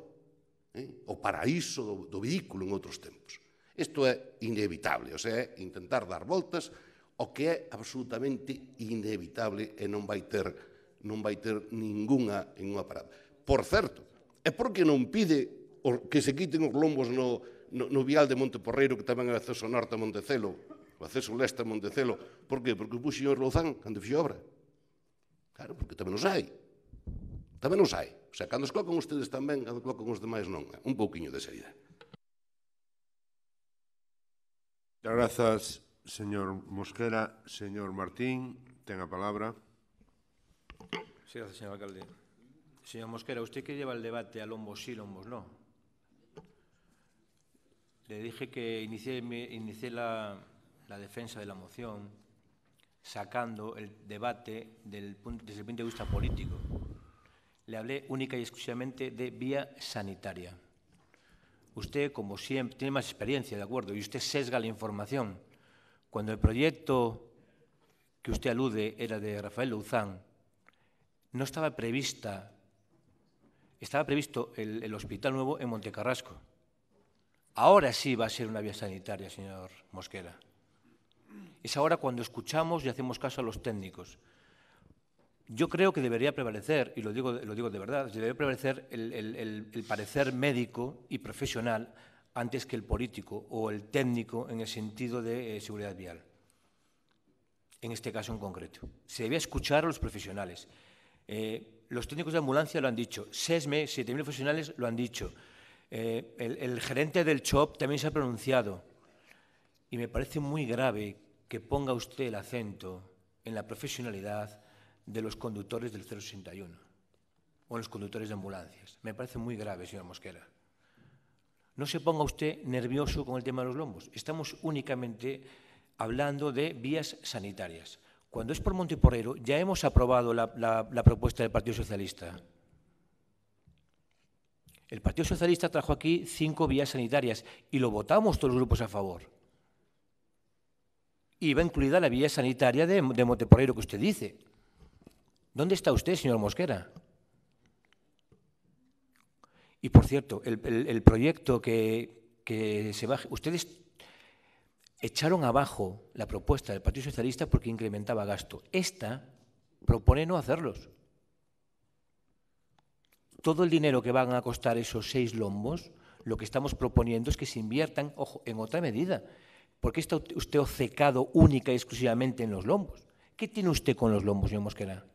o paraíso do vehículo en outros tempos. Isto é inevitable, o sea, é intentar dar voltas ao que é absolutamente inevitable e non vai ter ningunha parada. Por certo, é porque non pide que se quiten os lombos no vial de Monteporreiro, que tamén é acceso norte a Montecelo, o acceso leste a Montecelo. Por que? Porque o puxo o señor Louzán cando fixo obra. Claro, porque tamén os hai. Tamén os hai. O sea, cando os colocan ustedes tamén, cando colocan os demais non. Un pouquiño de seriedade. Grazas, señor Mosquera. Señor Martín, ten a palabra. Sí, gracias, señor alcalde. Señor Mosquera, usted que lleva el debate a lombos sí, lombos no. Le dije que inicié la defensa de la moción sacando el debate desde el punto de vista político. Le hablé única y exclusivamente de vía sanitaria. Usted, como siempre, tiene más experiencia, ¿de acuerdo? Y usted sesga la información. Cuando el proyecto que usted alude era de Rafael Louzán, no estaba previsto el hospital nuevo en Montecarrasco. Ahora sí va a ser una vía sanitaria, señor Mosquera. Es ahora cuando escuchamos y hacemos caso a los técnicos. Yo creo que debería prevalecer, y lo digo de verdad, debería prevalecer el parecer médico y profesional antes que el político o el técnico en el sentido de seguridad vial. En este caso en concreto. Se debía escuchar a los profesionales. Los técnicos de ambulancia lo han dicho. SESME, 7.000 profesionales lo han dicho. El gerente del CHOP también se ha pronunciado. Y me parece muy grave que ponga usted el acento en la profesionalidad de los conductores del 061 o los conductores de ambulancias. Me parece muy grave, señor Mosquera. No se ponga usted nervioso con el tema de los lombos. Estamos únicamente hablando de vías sanitarias. Cuando es por Monteporreiro, ya hemos aprobado la propuesta del Partido Socialista. El Partido Socialista trajo aquí 5 vías sanitarias y lo votamos todos los grupos a favor. Y va incluida la vía sanitaria de Monteporreiro que usted dice. ¿Dónde está usted, señor Mosquera? Y, por cierto, el proyecto que se baje... Ustedes echaron abajo la propuesta del Partido Socialista porque incrementaba gasto. Esta propone no hacerlos. Todo el dinero que van a costar esos 6 lombos, lo que estamos proponiendo es que se inviertan, ojo, en otra medida. ¿Por qué está usted obcecado única y exclusivamente en los lombos? ¿Qué tiene usted con los lombos, señor Mosquera?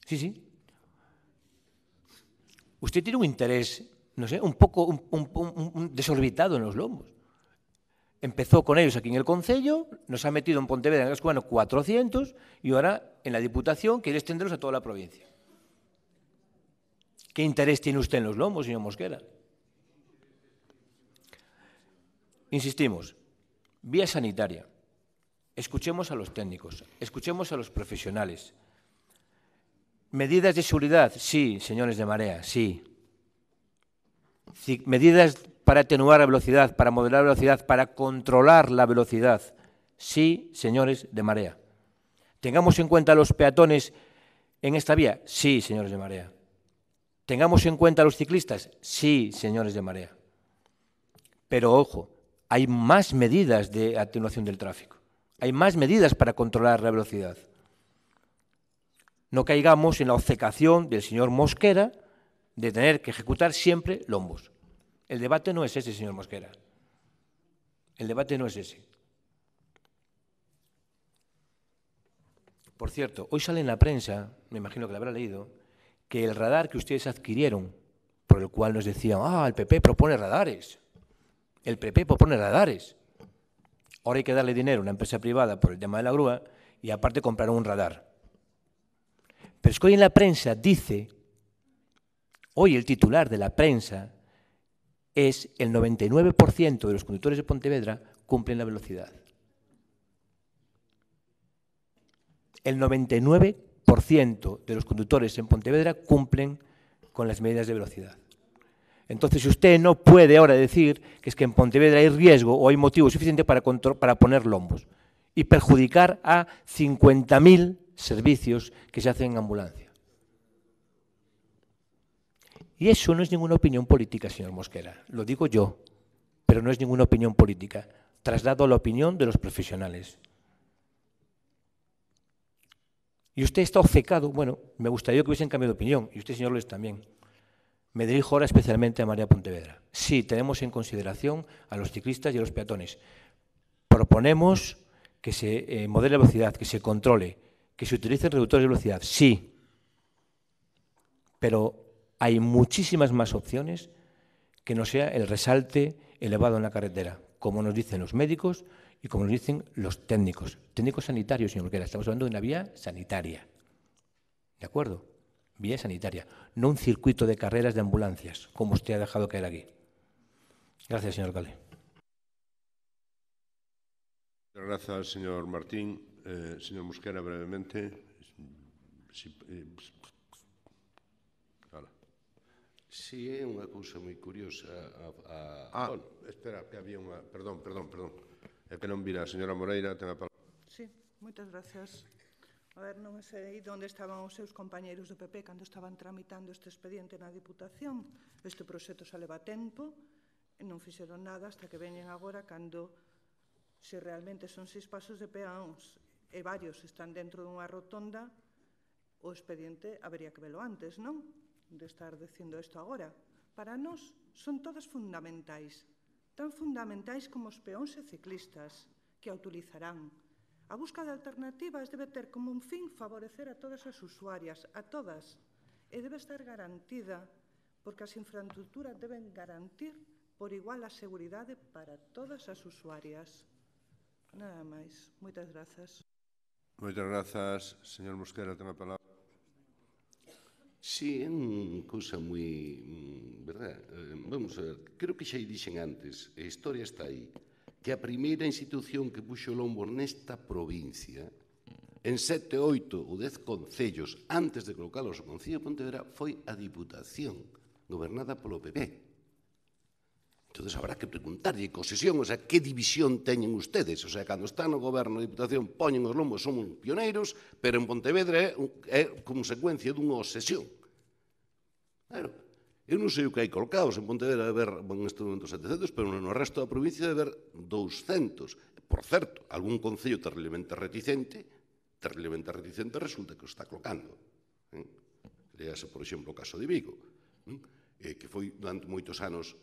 Sí, sí. Usted tiene un interés, no sé, un poco desorbitado en los lombos. Empezó con ellos aquí en el Concello, nos ha metido en Pontevedra, en el Gascuano, 400 y ahora en la Diputación quiere extenderlos a toda la provincia. ¿Qué interés tiene usted en los lombos, señor Mosquera? Insistimos, vía sanitaria. Escuchemos a los técnicos, escuchemos a los profesionales. ¿Medidas de seguridad? Sí, señores de Marea, sí. ¿Medidas para atenuar la velocidad, para moderar la velocidad, para controlar la velocidad? Sí, señores de Marea. ¿Tengamos en cuenta a los peatones en esta vía? Sí, señores de Marea. ¿Tengamos en cuenta a los ciclistas? Sí, señores de Marea. Pero, ojo, hay más medidas de atenuación del tráfico. Hay más medidas para controlar la velocidad. No caigamos en la obcecación del señor Mosquera de tener que ejecutar siempre lombos. El debate no es ese, señor Mosquera. El debate no es ese. Por cierto, hoy sale en la prensa, me imagino que lo habrá leído, que el radar que ustedes adquirieron, por el cual nos decían, el PP propone radares. El PP propone radares. Ahora hay que darle dinero a una empresa privada por el tema de la grúa y aparte compraron un radar. Pero es que hoy en la prensa dice, hoy el titular de la prensa es el 99% de los conductores de Pontevedra cumplen la velocidad. El 99% de los conductores en Pontevedra cumplen con las medidas de velocidad. Entonces usted no puede ahora decir que es que en Pontevedra hay riesgo o hay motivo suficiente para poner lombos y perjudicar a 50.000 servicios que se hacen en ambulancia. Y eso no es ninguna opinión política, señor Mosquera. Lo digo yo, pero no es ninguna opinión política. Traslado la opinión de los profesionales. Y usted está obcecado, bueno, me gustaría que hubiesen cambiado de opinión, y usted, señor Lois, también. Me dirijo ahora especialmente a María Pontevedra. Sí, tenemos en consideración a los ciclistas y a los peatones. Proponemos que se modele la velocidad, que se controle, que se utilicen reductores de velocidad, sí. Pero hay muchísimas más opciones que no sea el resalte elevado en la carretera, como nos dicen los médicos y como nos dicen los técnicos. Técnicos sanitarios, señor Mosquera, estamos hablando de una vía sanitaria. ¿De acuerdo? Vía sanitaria, no un circuito de carreras de ambulancias, como usted ha dejado caer aquí. Gracias, señor alcalde. Gracias, señor Martín. Señor Mosquera, brevemente. Si é unha cousa moi curiosa espera, que había unha... Perdón. É que non vira a señora Moreira, ten a palabra. Sí, moitas gracias. A ver, non sei onde estaban os seus compañeiros do PP cando estaban tramitando este expediente na Diputación. Este proxecto xa leva tempo e non fixeron nada hasta que veñen agora cando, se realmente son 6 pasos de peóns e varios están dentro dunha rotonda, o expediente habería que velo antes, non? De estar dicindo isto agora. Para nós son todas fundamentais, tan fundamentais como os peóns e ciclistas que a utilizarán. A busca de alternativas debe ter como un fin favorecer a todas as usuarias, a todas, e debe estar garantida, porque as infraestructuras deben garantir por igual a seguridade para todas as usuarias. Nada máis. Moitas grazas. Moitas grazas, señor Mosquera, ten a palabra. Sí, é unha cousa moi... verdad? Vamos a ver, creo que xa dixen antes, a historia está aí, que a primeira institución que puxo o lombo nesta provincia, en 7, 8 ou 10 concellos, antes de colocalos o Concello de Pontevedra, foi a Diputación, gobernada polo PP. Entón, habrá que preguntarlle co sesión, o sea, que división teñen ustedes? O sea, cando están no goberno da Diputación, poñen os lombos, somos pioneiros, pero en Pontevedra é consecuencia dunha obsesión. Claro, eu non sei o que hai colocados en Pontevedra de ver, en este momento 700, pero no resto da provincia de ver 200. Por certo, algún concello terriblemente reticente resulta que o está colocando. Léase, por exemplo, o caso de Vigo, que foi durante moitos anos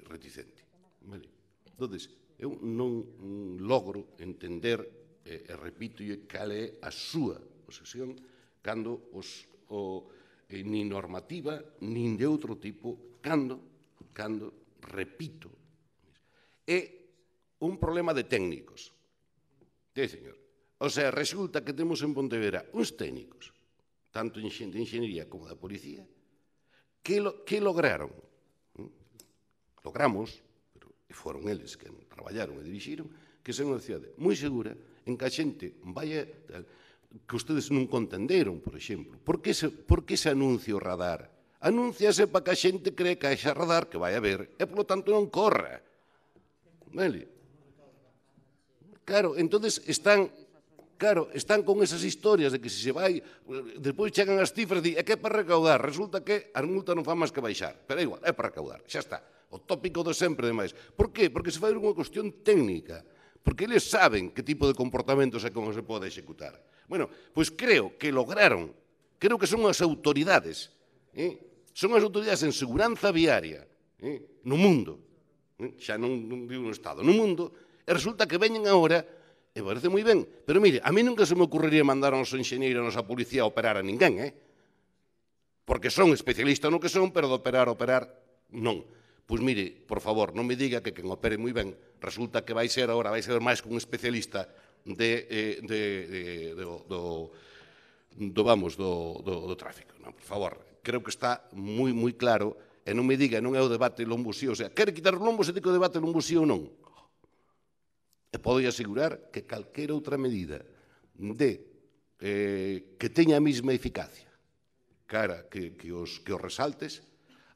reticente. Entón, eu non logro entender, e repito, cal é a súa obsesión cando nin normativa, nin de outro tipo, cando, repito, é un problema de técnicos. Sí, señor. O sea, resulta que temos en Pontevedra uns técnicos, tanto de enxeñería como da policía, que lograron? Logramos, pero foron eles que traballaron e dirixiron, que sea unha cidade moi segura, en que a xente vaya... que ustedes non contenderon, por exemplo. Por que se anuncia o radar? Anúnciase para que a xente cree que hai xa radar que vai haber e, polo tanto, non corra. Vale? Claro, entonces están con esas historias de que se vai, despois chegan as cifras e que é para recaudar, resulta que a multa non fa máis que baixar, pero é igual, é para recaudar, xa está, o tópico de sempre demais. Por qué? Porque se fai unha cuestión técnica, porque eles saben que tipo de comportamentos é como se pode executar. Bueno, pois creo que lograron, creo que son as autoridades, son as autoridades en seguranza viaria no mundo, xa non digo no Estado, no mundo, e resulta que veñen agora. E parece moi ben, pero mire, a mí nunca se me ocurriría mandar a noso enxeñeiro, a nosa policía a operar a ninguén, porque son especialistas no que son, pero de operar, non. Pois mire, por favor, non me diga que quen opere moi ben resulta que vai ser máis que un especialista do tráfico. Non, por favor, creo que está moi claro, e non me diga, non é o debate lombosí, o sea, quere quitar os lombos e di que o debate lombosí ou non. E podo asegurar que calquera outra medida que teña a mesma eficacia cara que os resaltes,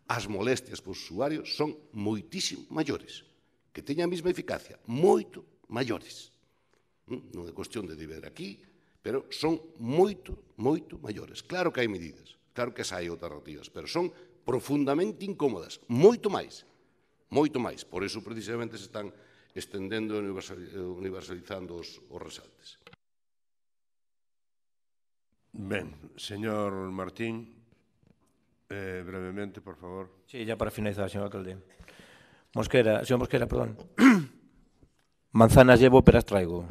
as molestias para os usuarios son moitísimo maiores, que teña a mesma eficacia, moito maiores. Non é cuestión de ver aquí, pero son moito maiores. Claro que hai medidas, claro que hai alternativas, pero son profundamente incómodas, moito máis. Moito máis. Por iso, precisamente, se están estendendo e universalizando os resaltes. Ben, señor Martín, brevemente, por favor. Sí, ya para finalizar, señor alcalde. Señor Mosquera, perdón. Manzanas llevo, peras traigo.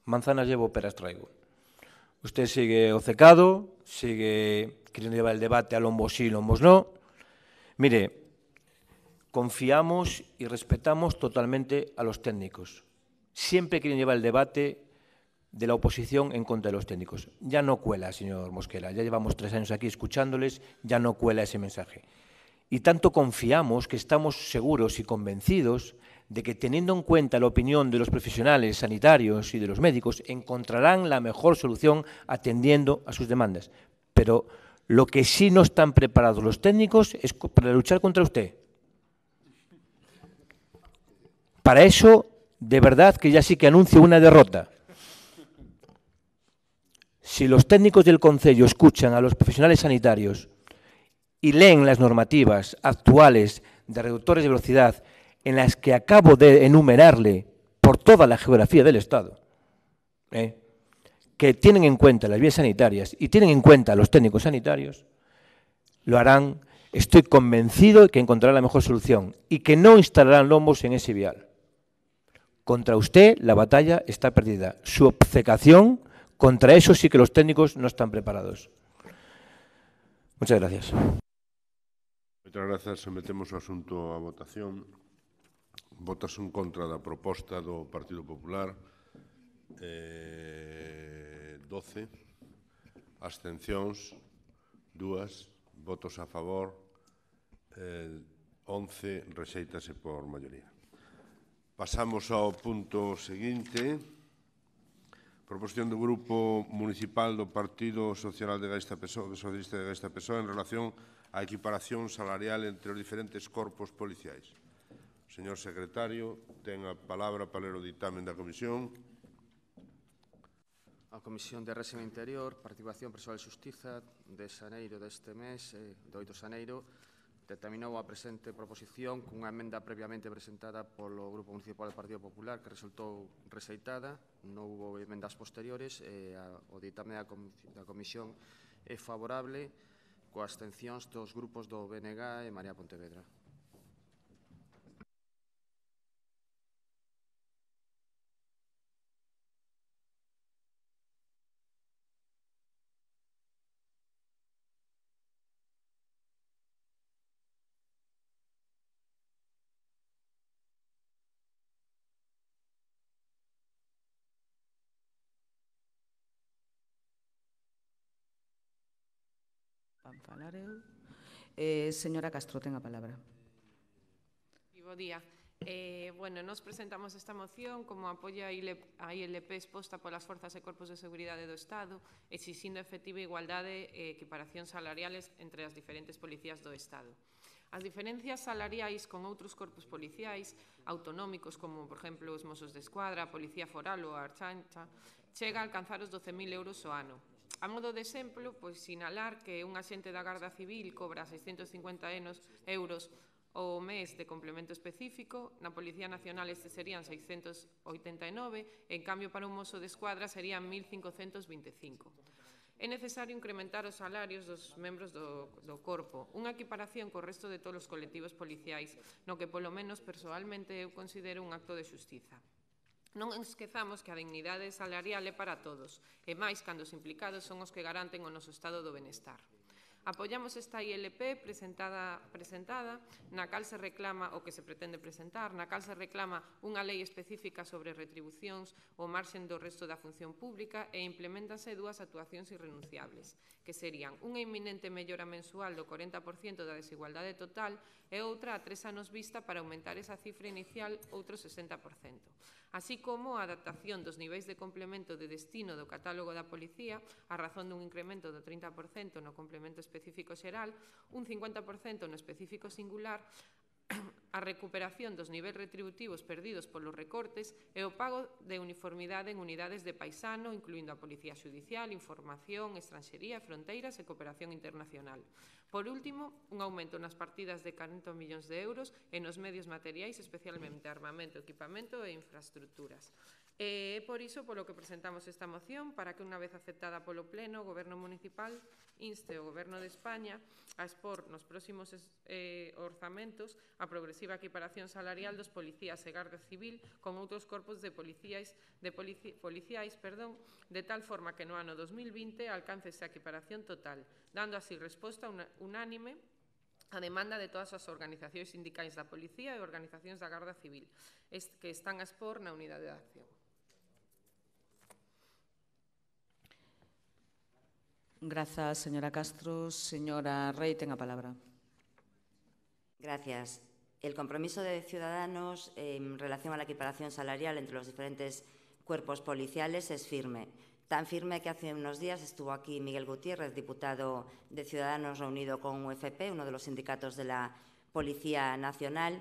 Manzanas llevo, peras traigo. Usted sigue obcecado, sigue queriendo llevar el debate a lombos sí, lombos no. Mire, confiamos y respetamos totalmente a los técnicos. Siempre quieren llevar el debate de la oposición en contra de los técnicos. Ya no cuela, señor Mosquera, ya llevamos 3 años aquí escuchándoles, ya no cuela ese mensaje. Y tanto confiamos que estamos seguros y convencidos de que, teniendo en cuenta la opinión de los profesionales sanitarios y de los médicos, encontrarán la mejor solución atendiendo a sus demandas. Pero lo que sí no están preparados los técnicos es para luchar contra usted. Para eso, de verdad que ya sí que anuncio una derrota. Si los técnicos del Concello escuchan a los profesionales sanitarios y leen las normativas actuales de reductores de velocidad en las que acabo de enumerarle por toda la geografía del Estado, que tienen en cuenta las vías sanitarias y tienen en cuenta a los técnicos sanitarios, lo harán. Estoy convencido de que encontrarán la mejor solución y que no instalarán lombos en ese vial. Contra usted la batalla está perdida. Su obcecación, contra eso sí que los técnicos no están preparados. Muchas gracias. Moitas grazas. Sometemos o asunto a votación. Votas en contra da proposta do Partido Popular. 12. Abstencións. 2. Votos a favor. 11. Rexéitase por maioría. Pasamos ao punto seguinte. Proposición do Grupo Municipal do Partido Socialista de Gaista Pessoa en relación á equiparación salarial entre os diferentes corpos policiais. Señor secretario, ten a palabra para ler o dictamen da comisión. A Comisión de Réxime Interior, Participación Persoal e Xustiza de xaneiro deste mes, de 8 de xaneiro, determinou a presente proposición cunha emenda previamente presentada polo Grupo Municipal do Partido Popular que resultou rexeitada, non houve emendas posteriores e o ditame da Comisión é favorable coas abstencións dos grupos do BNG e Marea Pontevedra. Falar eu. Señora Castro, ten a palabra. Bo día. Bueno, nos presentamos esta moción como apoio a ILP exposta polas Forzas e Corpos de Seguridade do Estado, exixindo efectiva igualdade e equiparación salariales entre as diferentes policías do Estado. As diferencias salariais con outros corpos policiais autonómicos, como, por exemplo, os Mossos de Escuadra, a Policía Foral ou a Archancha, chega a alcanzar os 12.000 euros ao ano. A modo de exemplo, pois sinalar que un axente da Garda Civil cobra 650 euros ao mes de complemento específico, na Policía Nacional estes serían 689, en cambio para un mozo de escuadra serían 1.525. É necesario incrementar os salarios dos membros do corpo, unha equiparación co resto de todos os colectivos policiais, no que polo menos persoalmente eu considero un acto de xustiza. Non esquezamos que a dignidade salarial é para todos, e máis cando os implicados son os que garanten o noso estado do benestar. Apoiamos esta ILP presentada na cal se reclama o que se pretende presentar, na cal se reclama unha lei específica sobre retribucións ao marxen do resto da función pública e implementanse 2 actuacións irrenunciables, que serían unha inminente mellora mensual do 40% da desigualdade total e outra a 3 anos vista para aumentar esa cifra inicial outro 60%, así como a adaptación dos niveis de complemento de destino do catálogo da Policía a razón dun incremento do 30% no complemento específico xeral, un 50% no específico singular a recuperación dos niveis retributivos perdidos polos recortes e o pago de uniformidade en unidades de paisano, incluindo a Policía Xudicial, Información, Estranxería, Fronteiras e Cooperación Internacional. Por último, un aumento nas partidas de 40 millóns de euros e nos medios materiais, especialmente armamento, equipamento e infraestructuras. É por iso polo que presentamos esta moción, para que unha vez aceptada polo Pleno, o Goberno Municipal inste o Goberno de España a expor nos próximos orzamentos a progresiva equiparación salarial dos policías e Garda Civil con outros corpos de policiais, de tal forma que no ano 2020 alcance esa equiparación total, dando así resposta unánime a demanda de todas as organizacións sindicais da Policía e organizacións da Garda Civil que están a expor na unidade de acción. Grazas, señora Castro. Señora Rey, ten a palabra. Gracias. El compromiso de Ciudadanos en relación a la equiparación salarial entre los diferentes cuerpos policiales es firme. Tan firme que hace unos días estuvo aquí Miguel Gutiérrez, diputado de Ciudadanos, reunido con UFP, uno de los sindicatos de la Policía Nacional,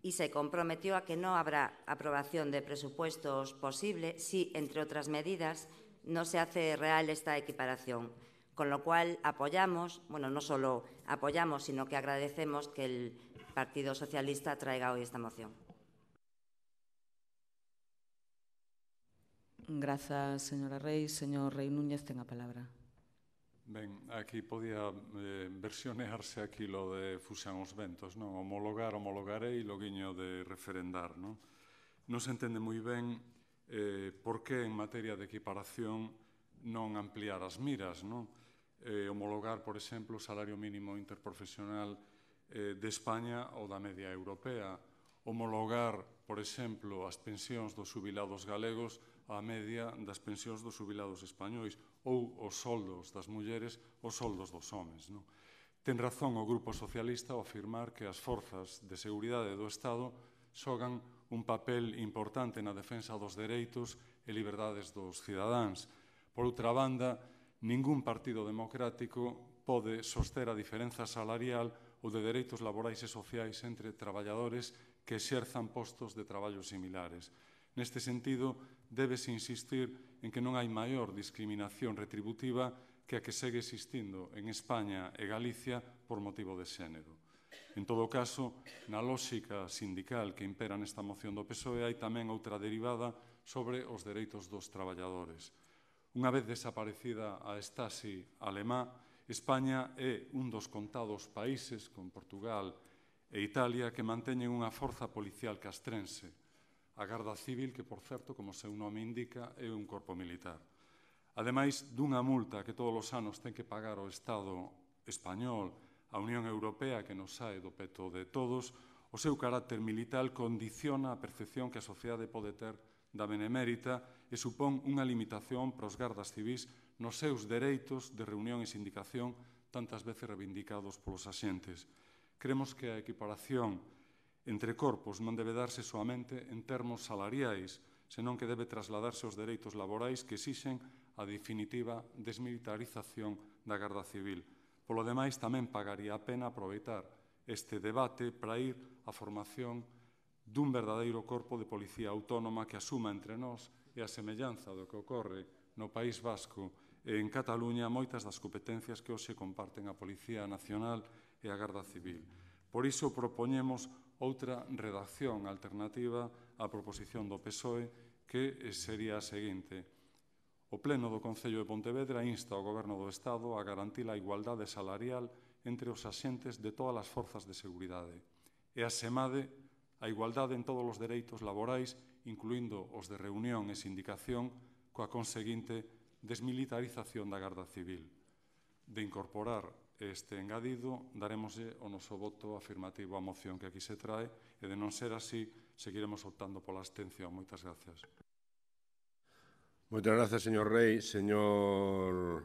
y se comprometió a que no habrá aprobación de presupuestos posible si, entre otras medidas, no se hace real esta equiparación. Con lo cual apoyamos, bueno, no solo apoyamos, sino que agradecemos que el Partido Socialista traiga hoy esta moción. Grazas, señora Rey. Señor Rei Núñez, ten a palabra. Ben, aquí podía versionearse aquí lo de fuxan os ventos, non? Homologar, homologarei, loguiño de referendar, non? Non se entende moi ben por que en materia de equiparación non ampliar as miras, non? Homologar, por exemplo, o salario mínimo interprofesional de España ou da media europea, homologar, por exemplo, as pensións dos xubilados galegos á media das pensións dos xubilados españois ou os soldos das mulleres os soldos dos homes. Ten razón o Grupo Socialista ao afirmar que as forzas de seguridade do Estado xogan un papel importante na defensa dos dereitos e liberdades dos cidadáns. Por outra banda, ningún partido democrático pode soster a diferenza salarial ou de dereitos laborais e sociais entre traballadores que exerzan postos de traballo similares. Neste sentido, débese insistir en que non hai maior discriminación retributiva que a que segue existindo en España e Galicia por motivo de xénero. En todo caso, na lóxica sindical que impera nesta moción do PSOE hai tamén outra derivada sobre os dereitos dos traballadores. Unha vez desaparecida a Stasi alemá, España é un dos contados países, con Portugal e Italia, que manteñen unha forza policial castrense, a Garda Civil, que, por certo, como o seu nome indica, é un corpo militar. Ademais dunha multa que todos os anos ten que pagar o Estado español, a Unión Europea, que nos sae do peto de todos, o seu carácter militar condiciona a percepción que a sociedade pode ter da benemérita e supón unha limitación para os gardas civis nos seus dereitos de reunión e sindicación tantas veces reivindicados polos axentes. Creemos que a equiparación entre corpos non debe darse soamente en termos salariais, senón que debe trasladarse aos dereitos laborais que exixen a definitiva desmilitarización da Garda Civil. Polo demais, tamén pagaría a pena aproveitar este debate para ir á formación dun verdadeiro corpo de policía autónoma que asuma entre nós e a semellanza do que ocorre no País Vasco e en Cataluña moitas das competencias que hoxe comparten a Policía Nacional e a Garda Civil. Por iso propoñemos outra redacción alternativa á proposición do PSOE que sería a seguinte: o Pleno do Concello de Pontevedra insta ao Goberno do Estado a garantir a igualdade salarial entre os axentes de todas as forzas de seguridade e asemade a igualdade en todos os dereitos laborais, incluindo os de reunión e sindicación, coa conseguinte desmilitarización da Garda Civil. De incorporar este engadido, daremoslle o noso voto afirmativo á moción que aquí se trae e, de non ser así, seguiremos optando pola abstención. Moitas gracias. Moitas gracias, señor Rei. Señor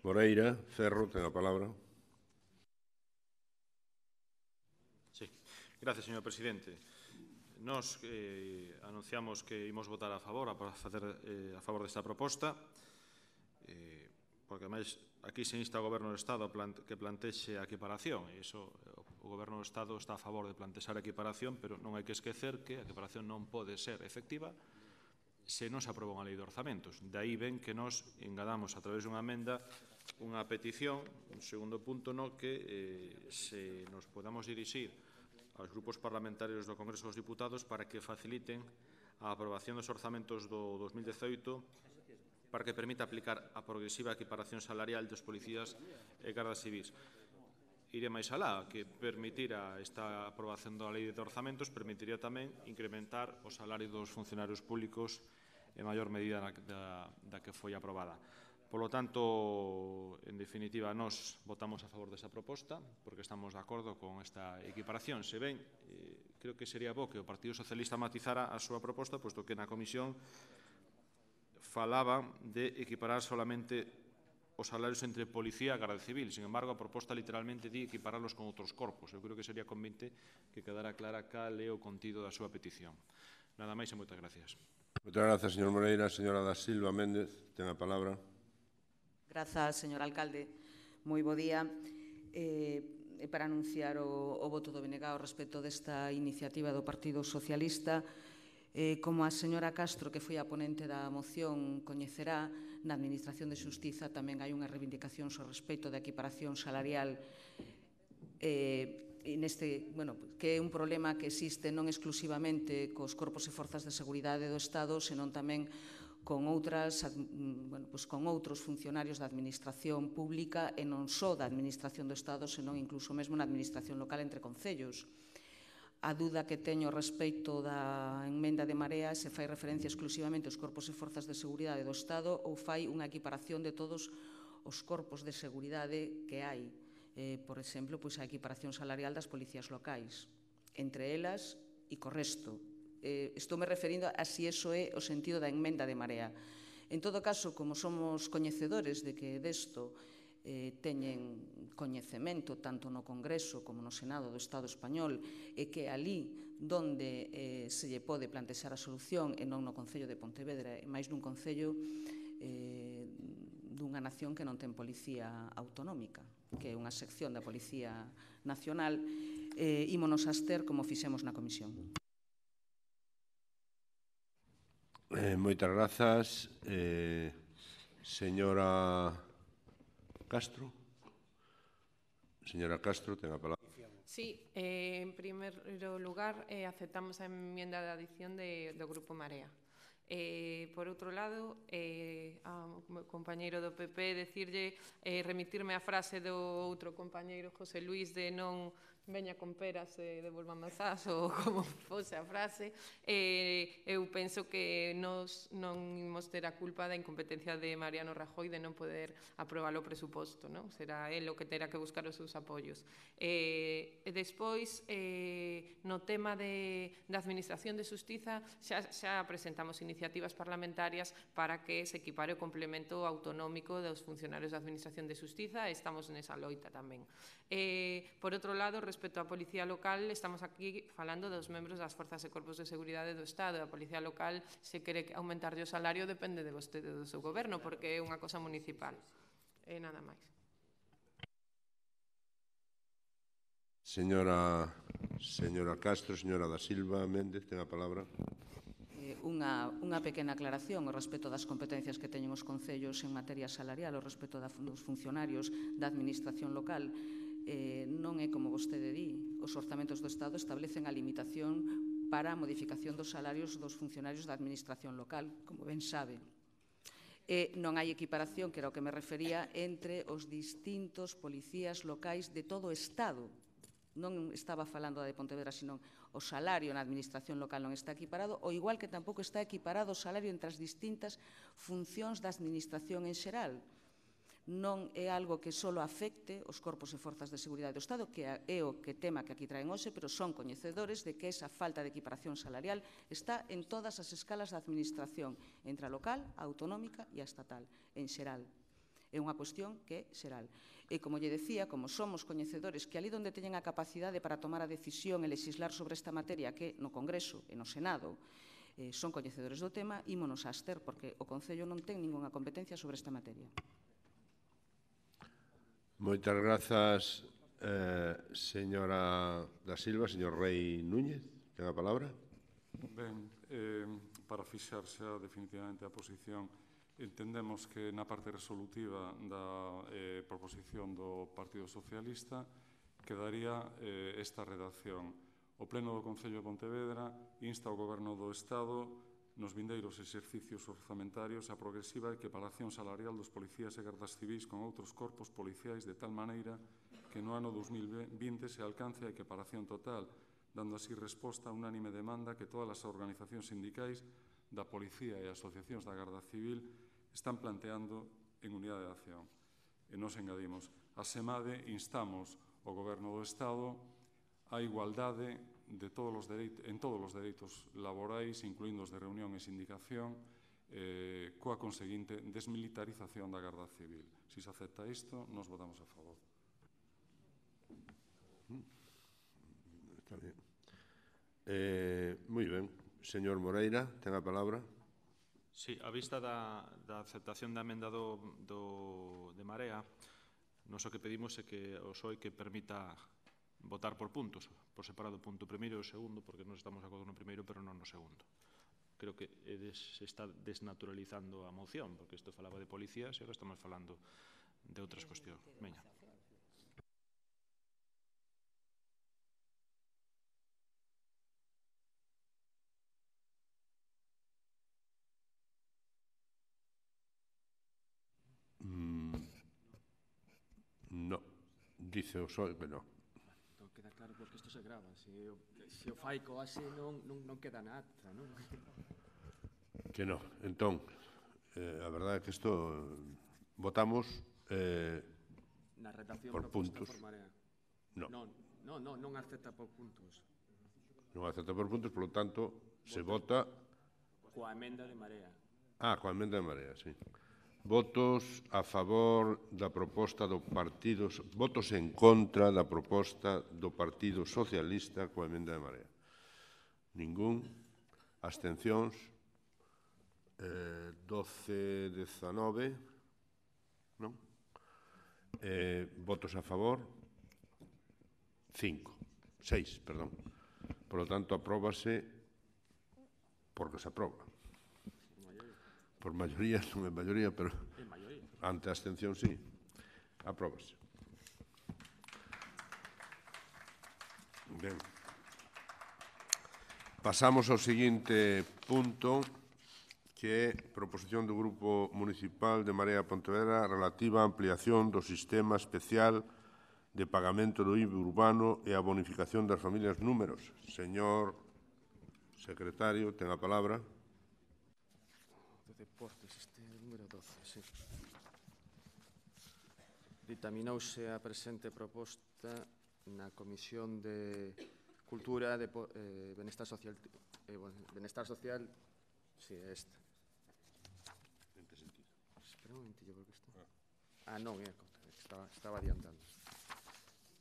Moreira Ferro, ten a palabra. Sí. Gracias, señor presidente. Nos anunciamos que imos votar a favor a favor desta proposta, porque, ademais, aquí se insta ao Goberno do Estado que plantexe a equiparación, e iso o Goberno do Estado está a favor de plantexar a equiparación, pero non hai que esquecer que a equiparación non pode ser efectiva se non se aproba unha lei de orzamentos. De aí ven que nos engadamos a través dunha emenda unha petición, un segundo punto, no que se nos podamos dirixir aos grupos parlamentarios do Congreso dos Diputados para que faciliten a aprobación dos orzamentos do 2018 para que permita aplicar a progresiva equiparación salarial dos policías e gardas civis. Iré máis alá, que permitira esta aprobación da lei de orzamentos permitiría tamén incrementar o salario dos funcionarios públicos en maior medida da que foi aprobada. Por lo tanto, en definitiva, nos votamos a favor desa proposta porque estamos de acordo con esta equiparación. Se ben, creo que sería bo que o Partido Socialista matizara a súa proposta, posto que na comisión falaba de equiparar solamente os salarios entre policía e garda civil. Sin embargo, a proposta literalmente di equipararlos con outros corpos. Eu creo que sería convinte que quedara clara cal é o contido da súa petición. Nada máis e moitas gracias. Moitas gracias, señor Moreira. Señora da Silva Méndez, ten a palabra. Grazas, señor alcalde. Moi bo día. Para anunciar o voto do BNG respecto desta iniciativa do Partido Socialista, como a señora Castro, que foi a ponente da moción, coñecerá, na Administración de Xustiza tamén hai unha reivindicación ao respecto da equiparación salarial que é un problema que existe non exclusivamente cos corpos e forzas de seguridade do Estado, senón tamén con outros funcionarios da Administración Pública e non só da Administración do Estado, senón incluso mesmo na Administración local entre concellos. A dúda que teño respecto da emenda de Marea se fai referencia exclusivamente aos corpos e forzas de seguridade do Estado ou fai unha equiparación de todos os corpos de seguridade que hai. Por exemplo, a equiparación salarial das policías locais, entre elas e co resto. Estou me referindo a si eso é o sentido da emenda de Marea. En todo caso, como somos coñecedores de que desto teñen coñecemento tanto no Congreso como no Senado do Estado español e que ali donde se lle pode plantexar a solución e non no Concello de Pontevedra e máis dun Concello dunha nación que non ten policía autonómica, que é unha sección da Policía Nacional, ímonos abster como fixemos na comisión. Moitas grazas. Señora Castro. Señora Castro, ten a palabra. Sí, en primeiro lugar, aceptamos a enmienda de adición do Grupo Marea. Por outro lado, ao compañeiro do PP decirlle, remitirme a frase do outro compañeiro José Luís de non veña con peras e devolva mazás ou como fose a frase. Eu penso que nos non imos ter a culpa da incompetencia de Mariano Rajoy de non poder aprobar o presuposto, non? Será el o que terá que buscar os seus apoios. Despois, no tema da Administración de Xustiza, xa presentamos iniciativas parlamentarias para que se equipare o complemento autonómico dos funcionarios da Administración de Xustiza e estamos nesa loita tamén. Por outro lado, respecto á Policía Local, estamos aquí falando dos membros das Forzas e Corpos de Seguridade do Estado. A Policía Local, se quere aumentarlle o salario, depende de vostede do seu goberno, porque é unha cosa municipal. E nada máis. Señora Castro, señora da Silva Méndez, ten a palabra. Unha pequena aclaración ao respecto das competencias que teñen os concellos en materia salarial, ao respecto dos funcionarios da administración local. Non é como vostede di, os orzamentos do Estado establecen a limitación para a modificación dos salarios dos funcionarios da administración local, como ben sabe. Non hai equiparación, que era o que me refería, entre os distintos policías locais de todo o Estado. Non estaba falando da de Pontevedra, senón o salario na administración local non está equiparado, ou igual que tampouco está equiparado o salario entre as distintas funcións da administración en xeral. Non é algo que só afecte os corpos e forzas de seguridade do Estado, que é o tema que aquí traen hoxe, pero son coñecedores de que esa falta de equiparación salarial está en todas as escalas da administración, entre a local, a autonómica e a estatal, en xeral. É unha cuestión que é xeral. E, como lle decía, como somos coñecedores que ali onde teñen a capacidade para tomar a decisión e legislar sobre esta materia, que no Congreso e no Senado, son coñecedores do tema, ímonos abster, porque o Concello non ten ningunha competencia sobre esta materia. Moitas grazas, Señora da Silva, señor Rei Núñez, ten a palabra. Ben, para fixar xa definitivamente a posición, entendemos que na parte resolutiva da proposición do Partido Socialista quedaría esta redacción. O Pleno do Concello de Pontevedra insta ao Goberno do Estado nos vindeiros exercicios orzamentarios a progresiva equiparación salarial dos policías e gardas civis con outros corpos policiais de tal maneira que no ano 2020 se alcance a equiparación total, dando así resposta a unánime demanda que todas as organizacións sindicais da Policía e asociacións da Garda Civil están planteando en unidade de acción. E nos engadimos, a SEMADE instamos ao Goberno do Estado a igualdade en todos os dereitos laborais, incluindo os de reunión e sindicación, coa conseguinte desmilitarización da Garda Civil. Se se acepta isto, nos votamos a favor. Está bien. Moi ben. Señor Moreira, ten a palabra. Sí, a vista da aceptación da emenda de Marea, nos o que pedimos é que o PSOE que permita votar por puntos, por separado o punto primeiro e o segundo, porque non estamos de acordo no primeiro, pero non no segundo. Creo que se está desnaturalizando a moción, porque isto falaba de policías e agora estamos falando de outras cuestións. Veña. No, dice o PSOE que no. Non queda claro porque isto se grava. Se o fai coase non queda na acta, non? Que no. Entón, a verdade é que isto votamos na redacción por puntos. Por Marea. Non. Non acepta por puntos. Non acepta por puntos, por lo tanto, se vota... Coa emenda de Marea. Coa emenda de Marea, sí. Votos a favor da proposta do Partido... Votos en contra da proposta do Partido Socialista coa emenda de Marea. Ningún. Abstencións. 12-19. Non? Votos a favor. 5. 6, perdón. Por lo tanto, apróbase porque se aproba. Por maioría, non é maioría, pero ante a abstención, sí. Apróbase. Ben. Pasamos ao seguinte punto, que é proposición do Grupo Municipal de Marea Pontevedra relativa á ampliación do sistema especial de pagamento do IBI urbano e a bonificación das familias números. Señor secretario, ten a palabra. Deportes, este é o número 12, sí. Ditaminouse a presente proposta na Comisión de Cultura e Benestar Social, sí, é esta. En que sentido? Espera un momentillo, porque está... non, estaba adiantando.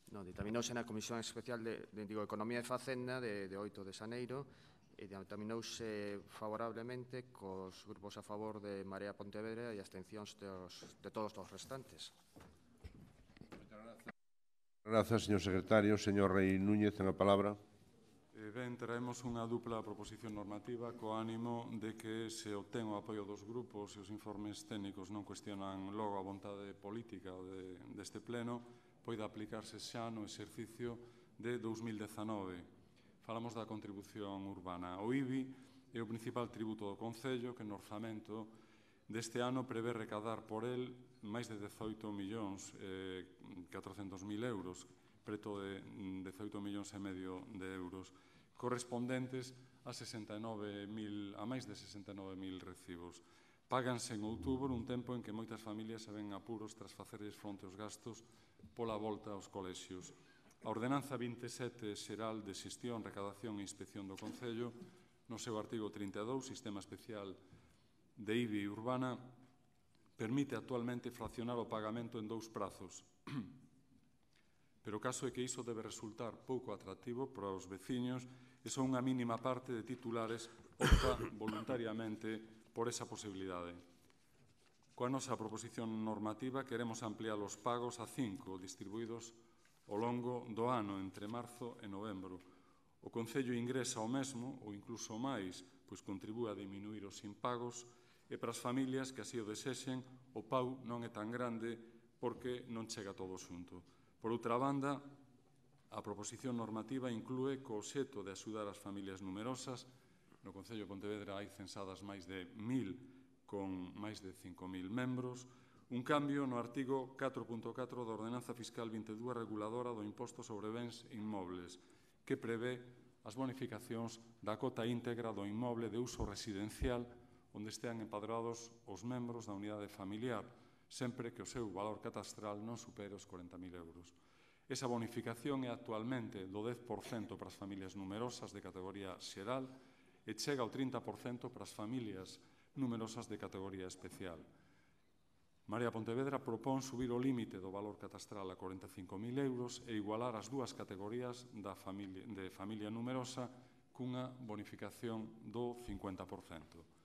Non, ditaminouse na Comisión Especial de Economía e Facenda de 8 de xaneiro e determinouse favorablemente cos grupos a favor de Marea Pontevedra e abstencións de todos os restantes. Grazas, señor secretario. Señor Rei Núñez, ten a palabra. Ben, traemos unha dupla proposición normativa co ánimo de que se obtén o apoio dos grupos e os informes técnicos non cuestionan logo a vontade política deste pleno, poida aplicarse xa no exercicio de 2019. Falamos da contribución urbana. O IBI é o principal tributo do Concello que no orzamento deste ano prevé recadar por el máis de 18.400.000 euros, preto de 18,5 millóns de euros, correspondentes a máis de 69.000 recibos. Páganse en outubro, un tempo en que moitas familias se ven apuros tras facerlles fronte aos gastos pola volta aos colexios. A Ordenanza 27 Xeral de Xestión, Recadación e Inspección do Concello, no seu artigo 32, Sistema Especial de IBI Urbana, permite actualmente fraccionar o pagamento en 2 prazos. Pero o caso é que iso debe resultar pouco atractivo para os veciños e só unha mínima parte de titulares opta voluntariamente por esa posibilidade. Coa nosa proposición normativa queremos ampliar os pagos a 5, distribuídos ao longo do ano, entre marzo e novembro. O Concello ingresa o mesmo, ou incluso máis, pois contribúe a diminuir os impagos, e para as familias que así o desexen, o pau non é tan grande porque non chega todo xunto. Por outra banda, a proposición normativa inclúe co obxecto de axudar as familias numerosas. No Concello de Pontevedra hai censadas máis de 1.000 con máis de 5.000 membros, un cambio no artigo 4.4 da Ordenanza Fiscal 22 reguladora do imposto sobre bens inmobles, que prevé as bonificacións da cota íntegra do inmoble de uso residencial onde estean empadroados os membros da unidade familiar, sempre que o seu valor catastral non supere os 40.000 euros. Esa bonificación é actualmente do 10% para as familias numerosas de categoría xeral e chega ao 30% para as familias numerosas de categoría especial. Marea Pontevedra propón subir o límite do valor catastral a 45.000 euros e igualar as dúas categorías de familia numerosa cunha bonificación do 50%.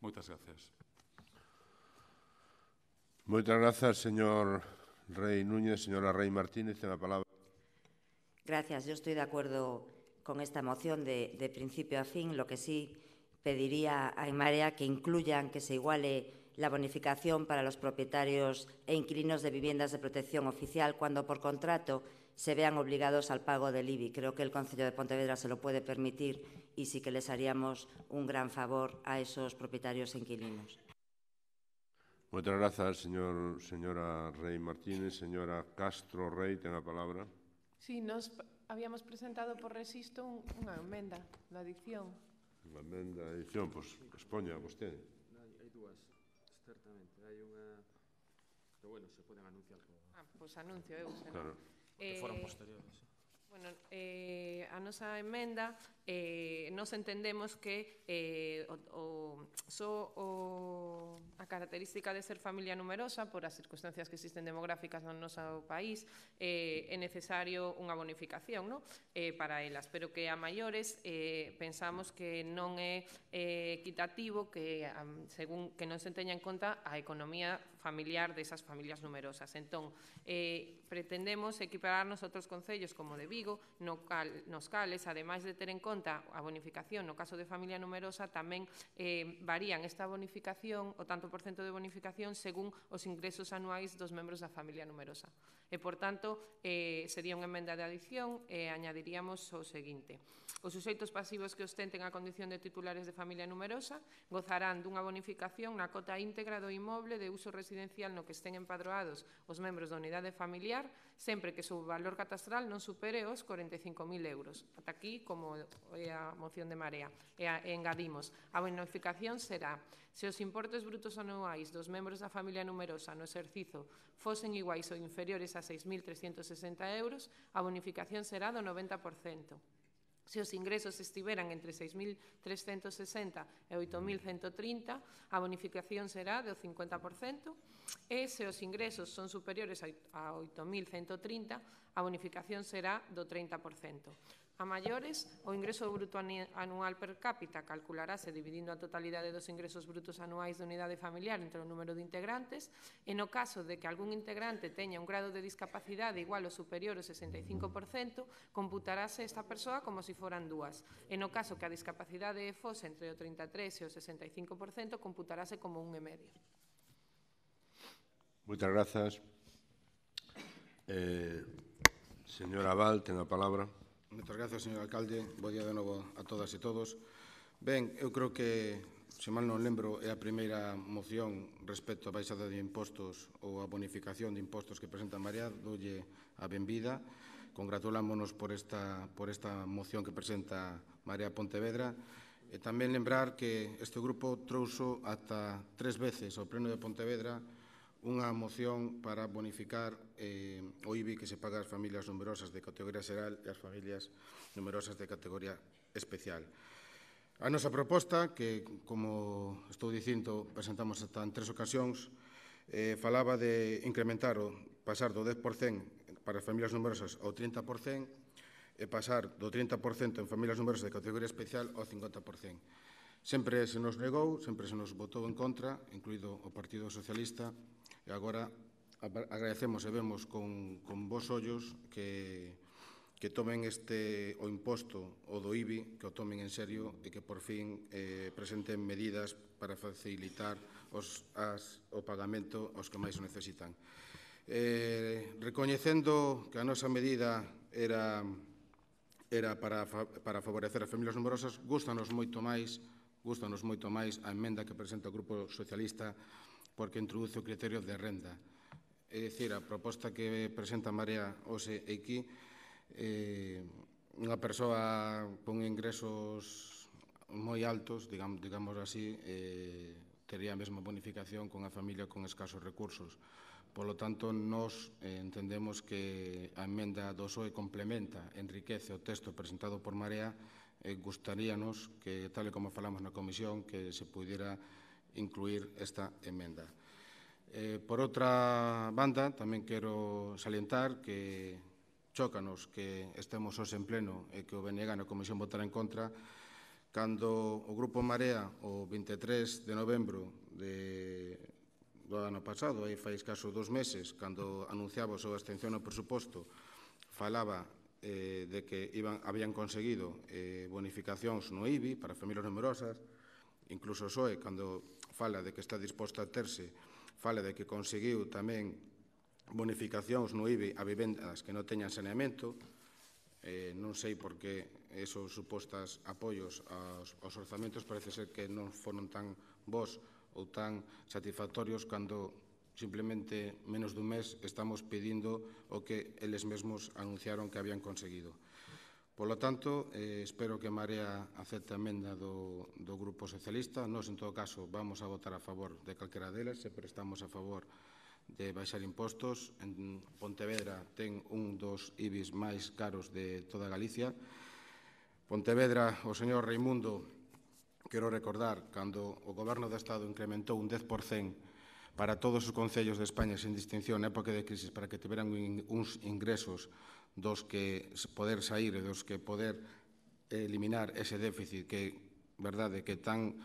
Moitas gracias. Moitas grazas, señor Rei Núñez. Señora Rei Martínez, ten a palabra. Gracias. Yo estoy de acuerdo con esta moción de principio a fin. Lo que sí pediría a En Marea que incluyan, que se iguale la bonificación para los propietarios e inquilinos de viviendas de protección oficial cuando por contrato se vean obligados al pago del IBI. Creo que el Concello de Pontevedra se lo puede permitir y sí que les haríamos un gran favor a esos propietarios e inquilinos. Moitas grazas, señora Rei Martínez. Señora Castro Rei, ten a palabra. Sí, nos habíamos presentado por resisto unha emenda da adición. Unha emenda de adición, pois expoña vostede. Hai dúas, certamente. Hai unha... Pero, bueno, se poden anunciar. Pois anuncio eu, senón. Claro. Que foron posteriores. Bueno, a nosa emenda, nos entendemos que a característica de ser familia numerosa, por as circunstancias que existen demográficas no noso país, é necesario unha bonificación, no? Para elas, pero que a maiores pensamos que non é equitativo que según que non se teña en conta a economía familiar desas familias numerosas. Entón, pretendemos equipararnos a outros concellos como de Vigo, nos cales, ademais de ter en conta a bonificación no caso de familia numerosa, tamén varían esta bonificación, o tanto por cento de bonificación, según os ingresos anuais dos membros da familia numerosa. E, por tanto, sería unha emenda de adición e añadiríamos o seguinte. Os suxeitos pasivos que ostenten a condición de titulares de familia numerosa gozarán dunha bonificación na cota íntegra do inmoble de uso residencial no que estén empadroados os membros da unidade familiar, sempre que o seu valor catastral non supere os 45.000 euros. Ata aquí, como é a moción de Marea. E engadimos, a bonificación será se os importes brutos anuais dos membros da familia numerosa no exercizo fosen iguais ou inferiores a 6.360 euros, a bonificación será do 90%. Se os ingresos estiveran entre 6.360 e 8.130, a bonificación será do 50%, e se os ingresos son superiores a 8.130, a bonificación será do 30%. A maiores, o ingreso bruto anual per cápita calcularase dividindo a totalidade dos ingresos brutos anuais de unidade familiar entre o número de integrantes, e no caso de que algún integrante teña un grado de discapacidade igual ou superior ao 65%, computarase esta persoa como se foran dúas. E no caso que a discapacidade fose entre o 33% e o 65%, computarase como 1,5. Moitas grazas. Señora Val, ten a palabra. Moitas gracias, señor alcalde. Bo día de novo a todas e todos. Ben, eu creo que, se mal non lembro, é a primeira moción respecto á baixada de impostos ou a bonificación de impostos que presenta Marea. Doulle a benvida. Congratulámonos por esta moción que presenta Marea Pontevedra. E tamén lembrar que este grupo trouxo ata 3 veces ao Pleno de Pontevedra unha moción para bonificar o IBI que se paga ás familias numerosas de categoría xeral e ás familias numerosas de categoría especial. A nosa proposta, que, como estou dicindo, presentamos ata en 3 ocasións, falaba de incrementar o pasar do 10% para as familias numerosas ao 30% e pasar do 30% en familias numerosas de categoría especial ao 50%. Sempre se nos negou, sempre se nos votou en contra, incluído o Partido Socialista, e agora agradecemos e vemos con vos ollos que tomen o imposto o do IBI, que o tomen en serio e que por fin presenten medidas para facilitar o pagamento aos que máis o necesitan. Recoñecendo que a nosa medida era para favorecer as familias numerosas, gustanos moito máis a emenda que presenta o Grupo Socialista porque introduce o criterio de renda. É dicir, a proposta que presenta Marea hoxe aquí, unha persoa con ingresos moi altos, digamos así, tería a mesma bonificación con a familia con escasos recursos. Polo tanto, nós entendemos que a emenda do PSOE complementa, enriquece o texto presentado por Marea e gustaríanos que, tal e como falamos na comisión, que se pudiera incluir esta emenda. Por outra banda, tamén quero salientar que chócanos que estemos hoxe en pleno e que o BNG na comisión votará en contra cando o Grupo Marea o 23 de novembro do ano pasado, aí fai escaso 2 meses, cando anunciaba a súa abstención no presuposto, falaba de que habían conseguido bonificacións no IBI para familias numerosas, incluso o PSOE, cando fala de que está disposto a terse, fala de que conseguiu tamén bonificacións no IBI a vivendas que non teñan saneamento. Non sei por que esos supostos apoios aos orzamentos parece ser que non foron tan bons ou tan satisfactorios cando simplemente menos dun mes estamos pedindo o que eles mesmos anunciaron que habían conseguido. Polo tanto, espero que Marea acepte a emenda do Grupo Socialista. Nós, en todo caso, vamos a votar a favor de calquera delas, sempre estamos a favor de baixar impostos. En Pontevedra ten un dos IBIs máis caros de toda Galicia. Pontevedra, o señor Reimundo, quero recordar, cando o Goberno do Estado incrementou un 10% para todos os concellos de España sen distinción na época de crisis para que tiveran uns ingresos dos que poder sair e dos que poder eliminar ese déficit que, verdade, que tan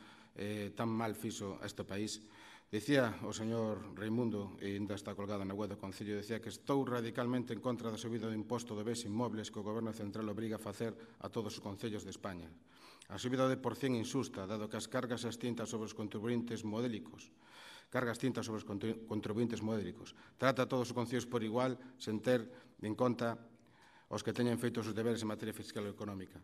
mal fixo a este país. Dicía o señor Reimundo, e ainda está colgada na web do Concello, dicía que estou radicalmente en contra da subida do imposto de bens inmobles que o Goberno Central obriga a facer a todos os concellos de España. A subida de por cien insusta, dado que as cargas as tintas sobre os contribuintes modélicos, trata a todos os concellos por igual, sen ter en conta os que teñen feitos os deberes en materia fiscal e económica.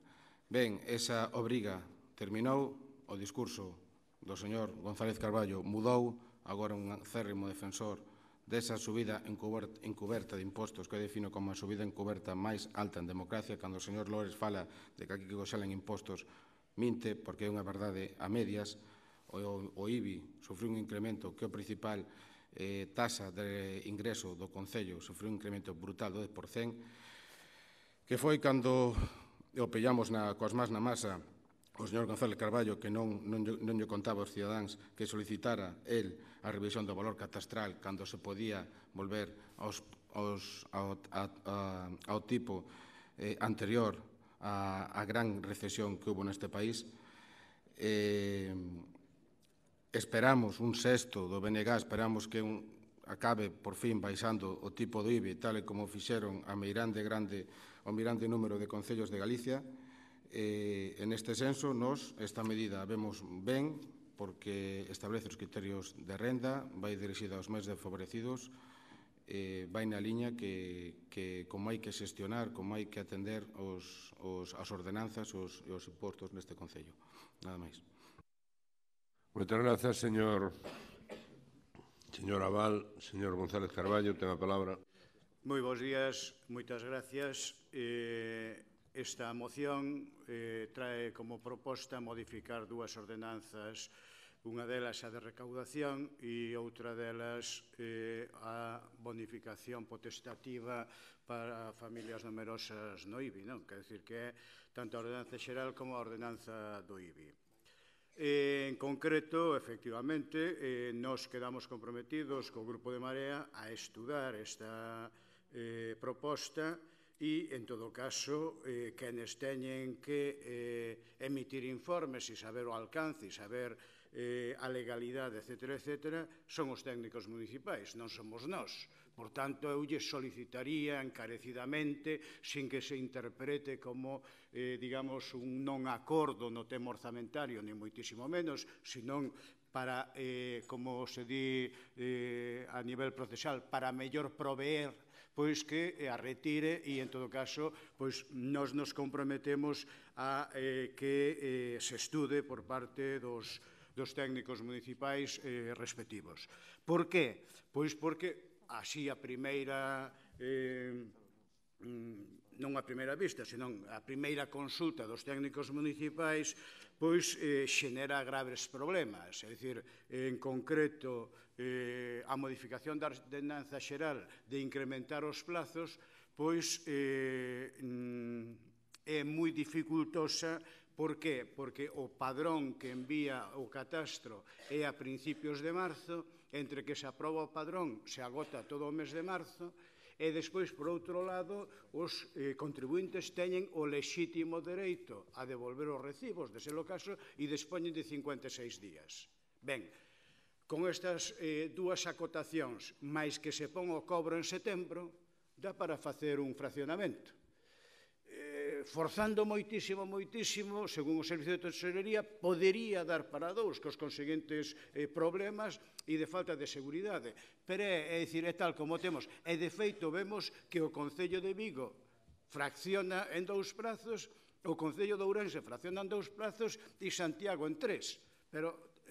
Ben, esa obriga terminou, o discurso do señor González Carballo mudou, agora un acérrimo defensor desa subida encuberta de impostos que eu defino como a subida encuberta máis alta en democracia, cando o señor Lores fala de que aquí que salen impostos minte, porque é unha verdade a medias. O IBI sufriu un incremento que o principal tasa de ingreso do Concello sufriu un incremento brutal do 10%, que foi cando o pillamos coas más na masa o señor González Carballo, que non lle contaba aos cidadáns que solicitara el a revisión do valor catastral cando se podía volver ao tipo anterior á gran recesión que hubo neste país. Esperamos un sexto do BNG, esperamos que acabe por fin baixando o tipo do IBI, tal e como fixeron o meirande número de concellos de Galicia. En este senso, nós, esta medida vemos ben, porque establece os criterios de renda, vai dirixida aos máis desfavorecidos, vai na liña que como hai que xestionar, como hai que atender as ordenanzas e os impostos neste Concello. Nada máis. Moitas grazas, señor Abal. Señor González Carballo, ten a palabra. Moi bons días, moitas gracias. Esta moción trae como proposta modificar dúas ordenanzas, unha delas a de recaudación e outra delas a bonificación potestativa para familias numerosas no IBI, non? Quer dicir que é tanto a ordenanza xeral como a ordenanza do IBI. En concreto, efectivamente, nos quedamos comprometidos co Grupo de Marea a estudar esta proposta e, en todo caso, quenes teñen que emitir informes e saber o alcance e saber a legalidade, etc., son os técnicos municipais, non somos nós. Por tanto, eu lle solicitaría encarecidamente, sin que se interprete como, digamos, un non acordo no tema orzamentario, ni moitísimo menos, senón para, como se di a nivel procesal, para mellor proveer, pois que a retire e, en todo caso, pois nos comprometemos a que se estude por parte dos técnicos municipais respectivos. Por que? Pois porque así a primeira, non a primeira vista, senón a primeira consulta dos técnicos municipais, pois xenera graves problemas. É dicir, en concreto, a modificación da ordenanza xeral de incrementar os plazos, pois é moi dificultosa. Por que? Porque o padrón que envía o catastro é a principios de marzo, entre que se aproba o padrón se agota todo o mes de marzo, e despois, por outro lado, os contribuintes teñen o lexítimo dereito a devolver os recibos, de ser o caso, e dispoñen de 56 días. Ben, con estas dúas acotacións, máis que se pon o cobro en setembro, dá para facer un fraccionamento. Forzando moitísimo, según o Servicio de Tesorería, podería dar para dous, cos conseguintes problemas e de falta de seguridade. Pero é dicir, é tal como temos. E de feito vemos que o Concello de Vigo fracciona en 2 prazos, o Concello de Ourense fracciona en 2 prazos e Santiago en 3. Pero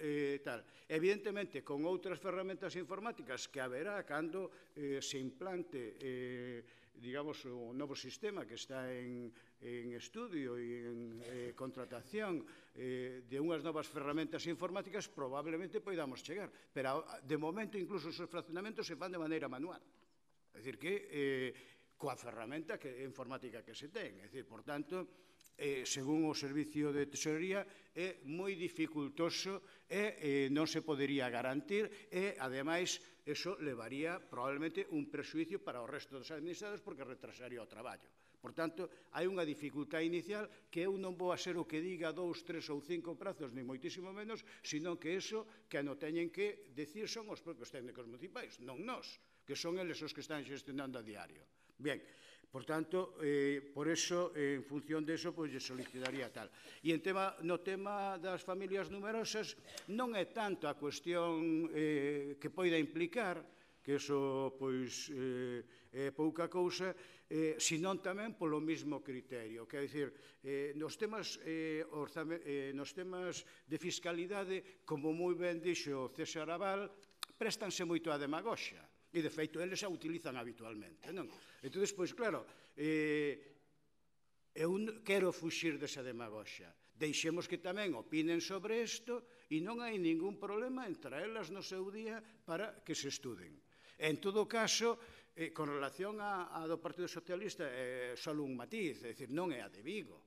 tal. Evidentemente, con outras ferramentas informáticas que haberá cando se implante digamos, o novo sistema que está en estudio e en contratación de unhas novas ferramentas informáticas, probablemente podamos chegar. Pero, de momento, incluso os fraccionamentos se fan de maneira manual. É dicir, que coa ferramenta informática que se ten. É dicir, por tanto, según o Servicio de Tesorería, é moi dificultoso e non se podería garantir e, ademais, eso levaría probablemente un prexuicio para o resto dos administrados porque retrasaría o traballo. Por tanto, hai unha dificultade inicial que eu non vou a ser o que diga 2, 3 ou 5 prazos, ni moitísimo menos, sino que eso que non teñen que decir son os propios técnicos municipais, non nós, que son eles os que están gestionando a diario. Bien, por tanto, por eso, en función de eso, pois, lle solicitaría tal. E no tema das familias numerosas, non é tanto a cuestión que poida implicar, que eso, pois, é pouca cousa, senón tamén polo mesmo criterio. Quer dicir, nos temas de fiscalidade, como moi ben dixo César Abal, préstanse moito á demagoxa. E, de feito, eles a utilizan habitualmente, non? Entón, pois, claro, eu quero fuxir desa demagoxa. Deixemos que tamén opinen sobre isto e non hai ningún problema en traelas no seu día para que se estuden. En todo caso, con relación a do Partido Socialista, só un matiz, é dicir, non é a de Vigo.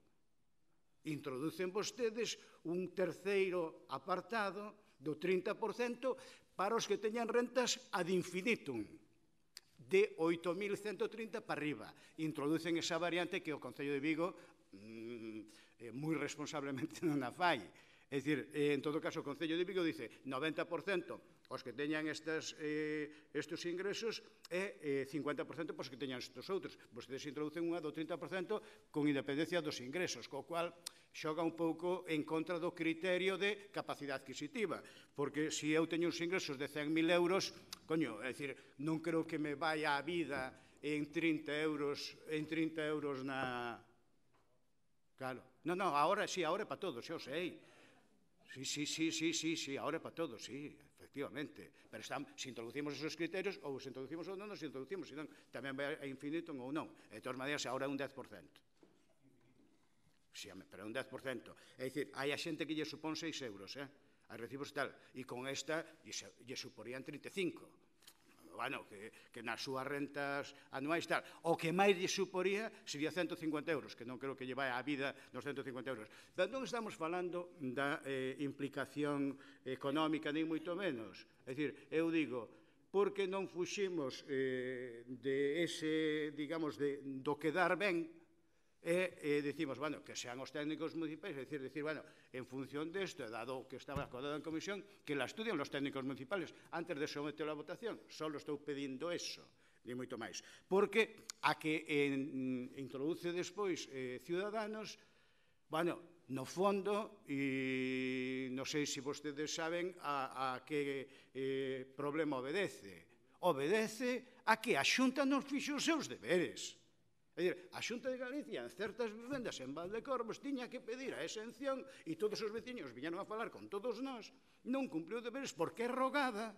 Introducen vostedes un terceiro apartado do 30% para os que teñan rentas ad infinitum, de 8.130 para arriba. Introducen esa variante que o Concello de Vigo moi responsablemente non a fai. É dicir, en todo caso, o Concello de Vigo dice 90% os que teñan estes ingresos e 50% os que teñan estes outros. Vostedes introducen unha do 30% con independencia dos ingresos, co cual xoga un pouco en contra do criterio de capacidade adquisitiva, porque se eu teño uns ingresos de 100.000 euros, coño, é dicir, non creo que me vaya a vida en 30 euros na... Claro. Non, agora sí, agora é para todos, xa o sei. Sí, agora é para todos, sí, efectivamente. Pero se introducimos esos criterios, ou se introducimos ou non nos introducimos, senón tamén vai a infinito ou non. De todas maneiras, agora é un 10%. Sí, pero é un 10%. É dicir, hai a xente que lle supón 6 euros, a recibos tal, e con esta lle suporían 35. Bueno, que nas súas rentas anuais tal. O que máis lle suporía sería 150 euros, que non creo que lle vai a vida nos 150 euros. Pero non estamos falando da implicación económica, nem moito menos. É dicir, eu digo, porque non fuximos de ese, digamos, do quedar ben, e dicimos, bueno, que sean os técnicos municipais, é dicir, bueno, en función desto, dado que estaba acordado en comisión, que la estudien los técnicos municipales antes de someterlo a votación. Solo estou pedindo eso. ni moito máis. Porque a que introduce despois Ciudadanos, bueno, no fondo, e non sei se vostedes saben a que problema obedece. Obedece a que a Xunta non fixo os seus deberes. É dicir, a Xunta de Galicia en certas vivendas en Valdecorvos tiña que pedir a exención e todos os veciños viñeron a falar con todos nós, non cumpliu deberes porque é rogada.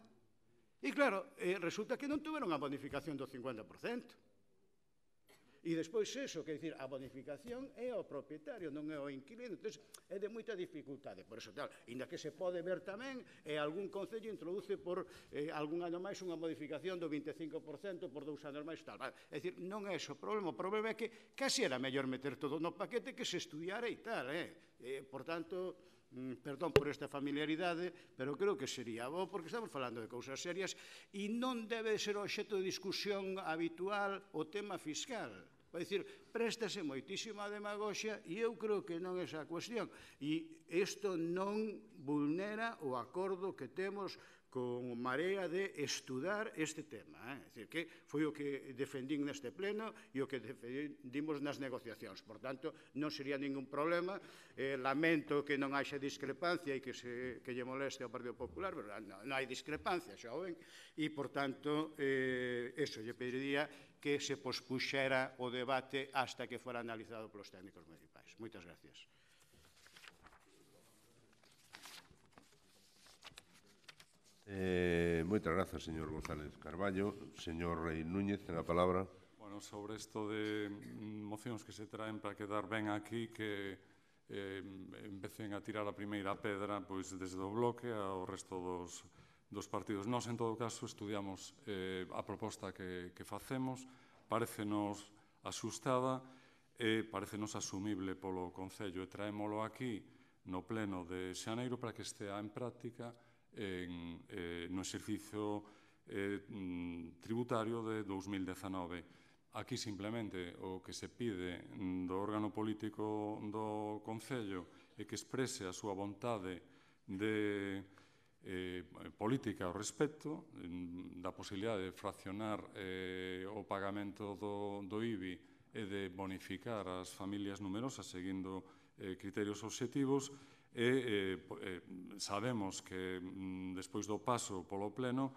E claro, resulta que non tuveron a bonificación do 50%. E despois eso, que dicir, a bonificación é ao propietario, non é ao inquilino. Entón, é de moita dificultade. Por eso, tal, ainda que se pode ver tamén, algún concello introduce por algún ano máis unha modificación do 25% por 2 anos máis, tal. É dicir, non é eso o problema. O problema é que casi era mellor meter todo no paquete que se estudiara e tal. Por tanto, perdón por esta familiaridade, pero creo que sería bo, porque estamos falando de cousas serias e non debe ser o obxecto de discusión habitual o tema fiscal. Vai dicir, préstase moitísima demagoxia e eu creo que non é esa a cuestión. E isto non vulnera o acordo que temos con Marea de estudar este tema. É dicir, que foi o que defendín neste pleno e o que defendimos nas negociacións. Por tanto, non sería ningún problema. Lamento que non haxa discrepancia e que lle moleste ao Partido Popular, pero non hai discrepancia, xa o ven. E, por tanto, eso lle pediría que se pospuxera o debate hasta que fora analizado polos técnicos municipais. Moitas gracias. Moitas grazas, señor González Carballo. Señor Rei Núñez, ten a palabra. Bueno, sobre isto de mocións que se traen para quedar ben aquí, que empecen a tirar a primeira pedra pois desde o bloque ao resto dos partidos. Nós, en todo caso, estudiamos a proposta que facemos, parecenos axustada e parecenos asumible polo Concello, e traémolo aquí no pleno de xaneiro para que estea en práctica no exercicio tributario de 2019. Aquí simplemente o que se pide do órgano político do Concello é que exprese a súa vontade de política ao respecto, da posibilidade de fraccionar o pagamento do IBI e de bonificar as familias numerosas seguindo criterios obxectivos, e sabemos que despois do paso polo pleno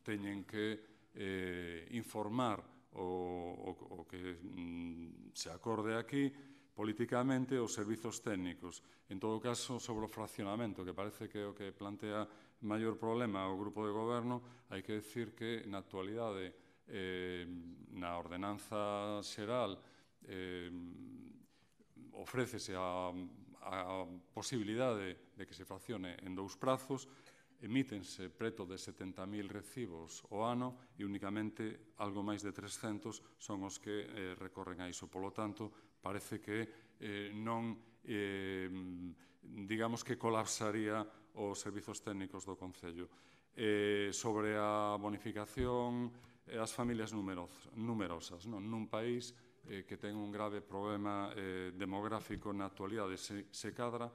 teñen que informar o que se acorde aquí políticamente os servizos técnicos. En todo caso, sobre o fraccionamento, que parece que é o que plantea maior problema o grupo de goberno, hai que decir que na actualidade na ordenanza xeral ofrécese a posibilidade de que se fraccione en 2 prazos, emítense preto de 70.000 recibos ao ano e únicamente algo máis de 300 son os que recorren a iso. Polo tanto, parece que non, digamos que colapsaría os servizos técnicos do Concello. Sobre a bonificación as familias numerosas, nun país que ten un grave problema demográfico na actualidade, se cadra,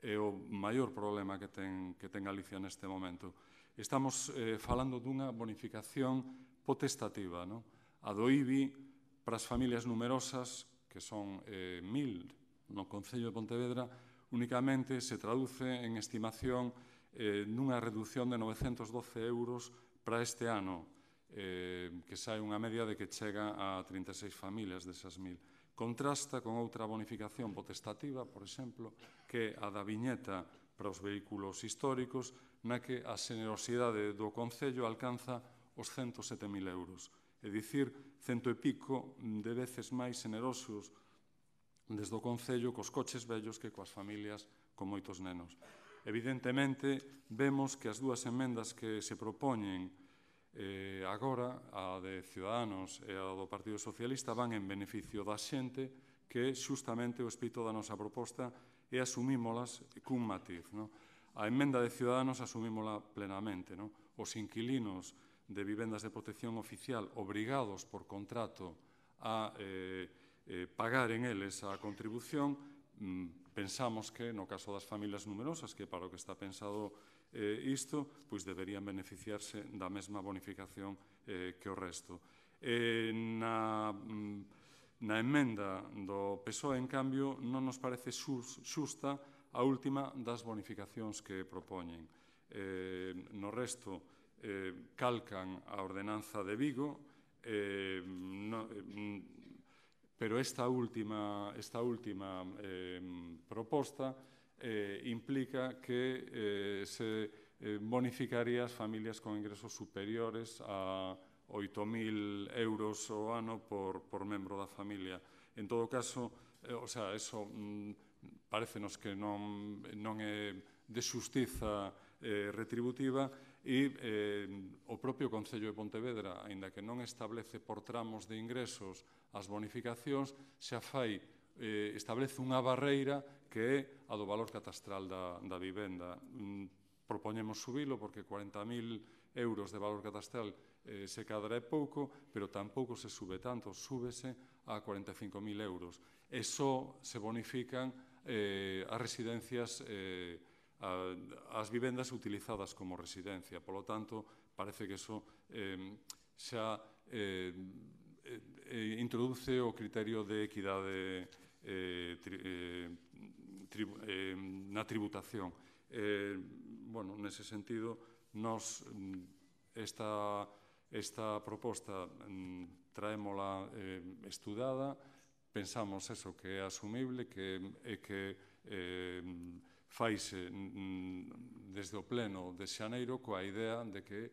é o maior problema que ten Galicia neste momento. Estamos falando dunha bonificación potestativa, a do IBI para as familias numerosas, que son 1.000 no Concello de Pontevedra, únicamente se traduce en estimación dunha reducción de 912 euros para este ano, que sae unha media de que chega a 36 familias desas 1.000. Contrasta con outra bonificación potestativa, por exemplo, que a da viñeta para os vehículos históricos, na que a xenerosidade do Concello alcanza os 107.000 euros. É dicir, 100 e pico de veces máis xenerosos desde o Concello cos coches vellos que coas familias con moitos nenos. Evidentemente, vemos que as dúas emendas que se propoñen agora, a de Ciudadanos e a do Partido Socialista, van en beneficio da xente, que xustamente o espírito da nosa proposta e asumímolas cun matiz. A emenda de Ciudadanos asumímola plenamente. Os inquilinos de vivendas de protección oficial obrigados por contrato a pagar en eles a contribución pensamos que, no caso das familias numerosas, que para o que está pensado isto, pois deberían beneficiarse da mesma bonificación que o resto. Na emenda do PSOE, en cambio, non nos parece xusta a última das bonificacións que propoñen. No resto, calcan a ordenanza de Vigo, pero esta última proposta implica que se bonificaría as familias con ingresos superiores a 8.000 euros ao ano por membro da familia. En todo caso, eso parecenos que non é de xustiza retributiva e o propio Concello de Pontevedra, aínda que non establece por tramos de ingresos as bonificacións, xa establece unha barreira que é a do valor catastral da vivenda. Propoñemos subilo porque 40.000 euros de valor catastral se cadra é pouco, pero tampouco se sube tanto, súbese a 45.000 euros. E só se bonifican as residencias, as vivendas utilizadas como residencia. Por lo tanto, parece que eso xa introduce o criterio de equidade na tributación. Nese sentido, nos esta proposta traémola estudada, pensamos eso que é asumible, que faise desde o pleno de xaneiro coa idea de que,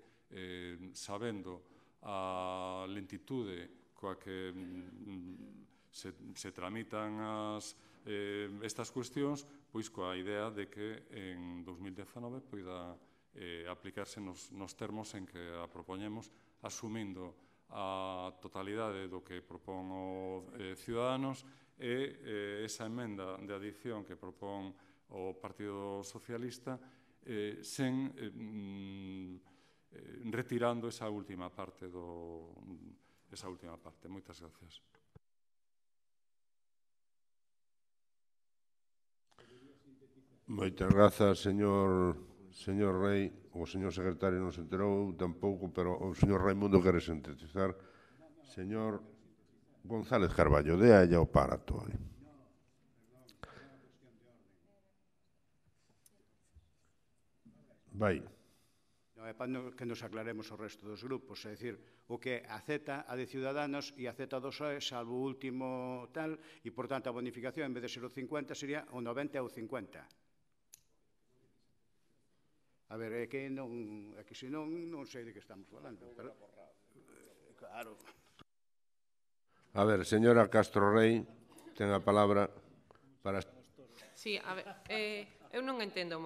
sabendo a lentitude coa que se tramitan estas cuestións, pois coa idea de que en 2019 poida aplicarse nos termos en que a propoñemos, asumindo a totalidade do que propón o Ciudadanos e esa emenda de adición que propón o Partido Socialista sen retirando esa última parte. Moitas gracias. Moitas grazas, señor Rei. O señor secretario non se enterou tampouco, pero o señor Raimundo quere sintetizar. Señor González Carballo, déalle o aparato. Vai. É para que nos aclaremos o resto dos grupos, é dicir, o que acepta a de Ciudadanos e acepta do PSOE, salvo o último tal, e, por tanto, a bonificación, en vez de ser o 50, sería o 90 ou 50. A ver, é que senón non sei de que estamos falando. Claro. A ver, señora Castro Rei, ten a palabra para... Sí, a ver, eu non entendo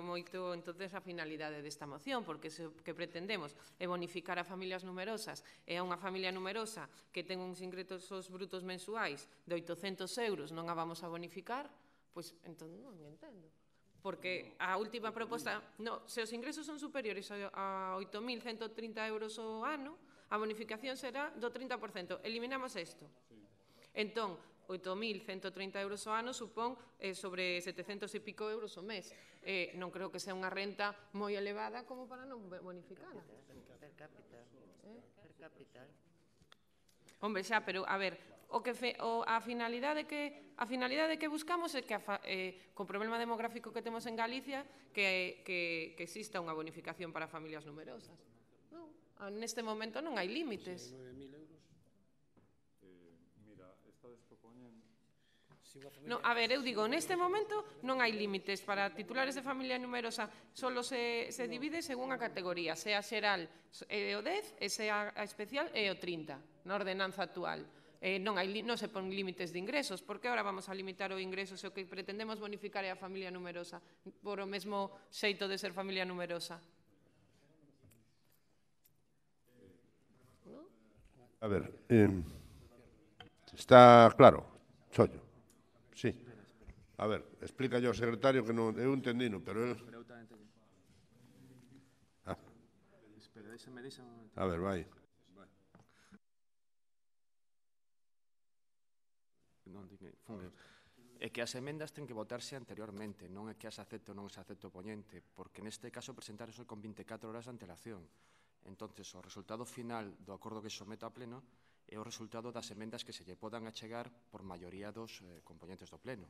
moito entonces a finalidade desta moción, porque o que pretendemos é bonificar a familias numerosas e a unha familia numerosa que ten uns ingresos brutos mensuais de 800 euros non a vamos a bonificar, pois entón non entendo. Porque a última proposta, se os ingresos son superiores a 8.130 euros ao ano, a bonificación será do 30%. Eliminamos isto. Entón, 8.130 euros ao ano supón sobre 700 e pico euros ao mes. Non creo que sea unha renta moi elevada como para non bonificala. Per cápita. Hombre, xa, pero, a ver, a finalidade que buscamos é que co problema demográfico que temos en Galicia que exista unha bonificación para familias numerosas. Neste momento non hai límites. A ver, eu digo, neste momento non hai límites para titulares de familia numerosa, solo se divide según a categoría, sea xeral é o 10 e sea a especial é o 30, na ordenanza actual. Non se pon límites de ingresos, porque agora vamos a limitar o ingreso se o que pretendemos bonificar é a familia numerosa, por o mesmo xeito de ser familia numerosa. A ver, está claro, Chollo. Sí. A ver, explica yo ao secretario que non, eu entendino, pero... A ver, vai. é que as emendas ten que votarse anteriormente, non é que as acepte ou non as acepte o poñente, porque neste caso presentarse con 24 horas de antelación. Entonces, o resultado final do acordo que se someta a pleno é o resultado das emendas que se lle podan achegar por maioría dos componentes do pleno.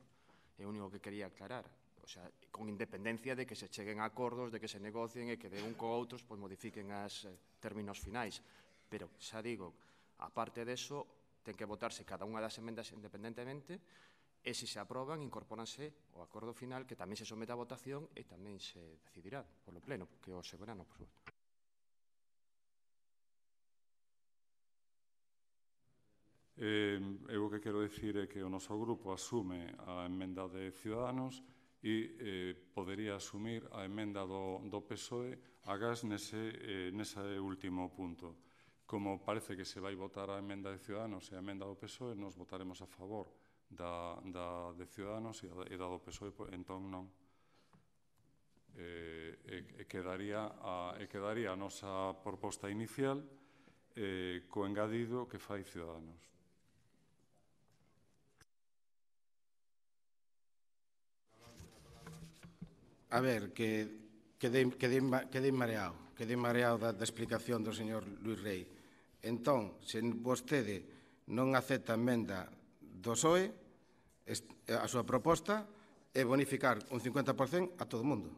É o único que quería aclarar. O sea, con independencia de que se cheguen a acordos, de que se negocien e que de un co outros pois modifiquen os términos finais. Pero, xa digo, aparte deso, ten que votarse cada unha das emendas independentemente e se se aproban, incorpóranse o acordo final que tamén se somete a votación e tamén se decidirá polo pleno, que é o soberano, por suposto. Eu o que quero dicir é que o noso grupo asume a emenda de Ciudadanos e podería asumir a emenda do PSOE agás nese último punto. Como parece que se vai votar a emenda de Ciudadanos e a emenda do PSOE, nos votaremos a favor da de Ciudadanos e da do PSOE, entón non. Quedaría a nosa proposta inicial co engadido que fai Ciudadanos. A ver, quedei mareado da explicación do señor Luís Rei. Entón, se vostede non acepta a emenda do PSOE, a súa proposta é bonificar un 50% a todo o mundo.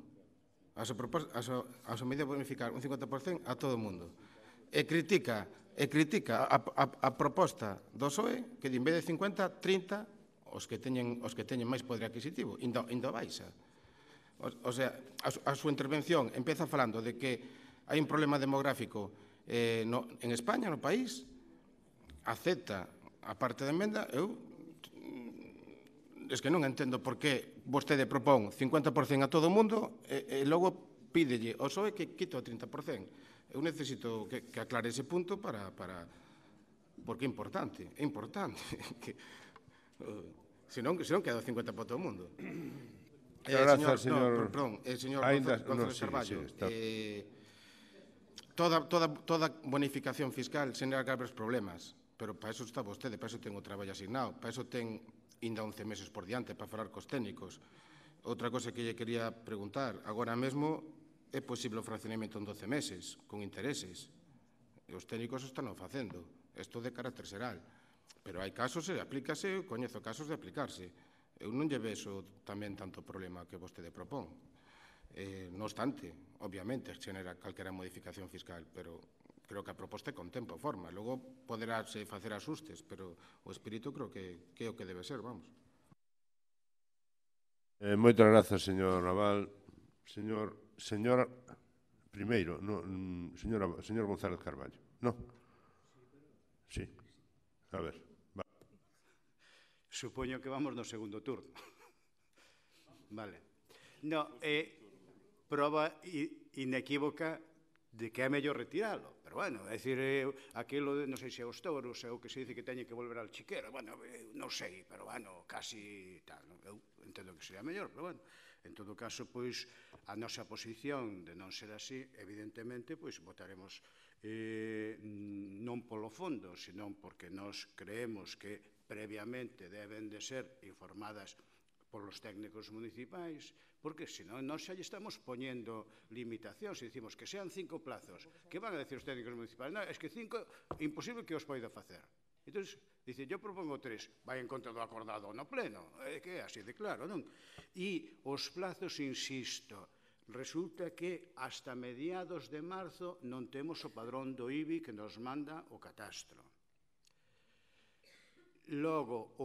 A súa medida é bonificar un 50% a todo o mundo. E critica a proposta do PSOE que en vez de 50, 30, os que teñen máis poder adquisitivo, indo baixa. O sea, a súa intervención empeza falando de que hai un problema demográfico en España, no país, acepta a parte da emenda, es que non entendo por que vostede propón 50% a todo o mundo e logo pídelle ao PSOE que quite o 30%. Eu necesito que aclare ese punto porque é importante, se non queda 50% para todo o mundo. Señor González Carballo, toda bonificación fiscal xenera graves problemas, pero para eso está vostede, para eso ten o traballo asignado, para eso ten ainda 11 meses por diante para falar cos técnicos. Outra cosa que lle quería preguntar, agora mesmo é posible o fraccionamento en 12 meses, con intereses, e os técnicos están facendo, isto de carácter xeral, pero hai casos e aplícase, coñezo casos de aplicarse. Eu non lle vexo tamén tanto problema que vostede propón. Non obstante, obviamente, xenera calquera modificación fiscal, pero creo que a proposta é con tempo e forma. Logo poderase facer asustes, pero o espírito creo que é o que debe ser, vamos. Moitas grazas, señor Naval. Señor González Carballo. Non? Sí. A ver. Supoño que vamos no segundo turno. Vale. No, prova inequívoca de que é mellor retiralo. Pero, bueno, é dicir, aquilo, non sei se é os touros, é o que se dice que teñen que volver al chiquero. Bueno, non sei, pero, bueno, casi tal. Eu entendo que sería mellor, pero, bueno, en todo caso, pois, a nosa posición de non ser así, evidentemente, pois, votaremos non polo fondo, senón porque nos creemos que previamente deben de ser informadas polos técnicos municipais, porque senón nós xa lle estamos poñendo limitacións e dicimos que sean 5 plazos. Que van a decir os técnicos municipais? Non, é que 5, imposible que os poida facer. Entón, dice, yo propongo 3, vai en contra do acordado no pleno, que é así de claro, non? E os plazos, insisto, resulta que hasta mediados de marzo non temos o padrón do IBI que nos manda o catastro. Logo,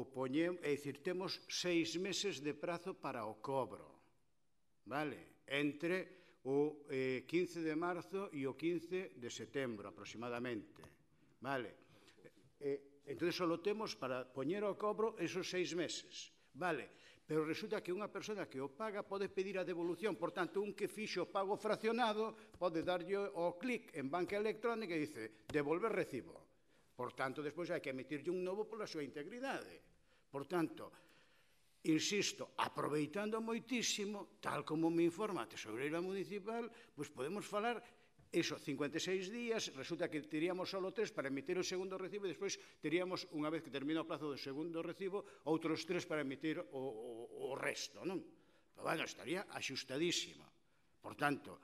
é dicir, temos 6 meses de prazo para o cobro, vale? Entre o 15 de marzo e o 15 de setembro, aproximadamente, vale? Entón, só temos para poñer ao cobro esos 6 meses, vale? Pero resulta que unha persona que o paga pode pedir a devolución, por tanto, un que fixo o pago fraccionado pode darlle o clic en banca electrónica e dice, devolver recibo. Por tanto, despois hai que emitirlle un novo pola súa integridade. Por tanto, insisto, aproveitando moitísimo, tal como me informa a Tesoureira Municipal, pois podemos falar Iso, 56 días, resulta que teríamos só 3 para emitir o segundo recibo e despois teríamos, unha vez que termina o plazo do segundo recibo, outros 3 para emitir o resto, non? Pero, bueno, estaría axustadísimo. Por tanto,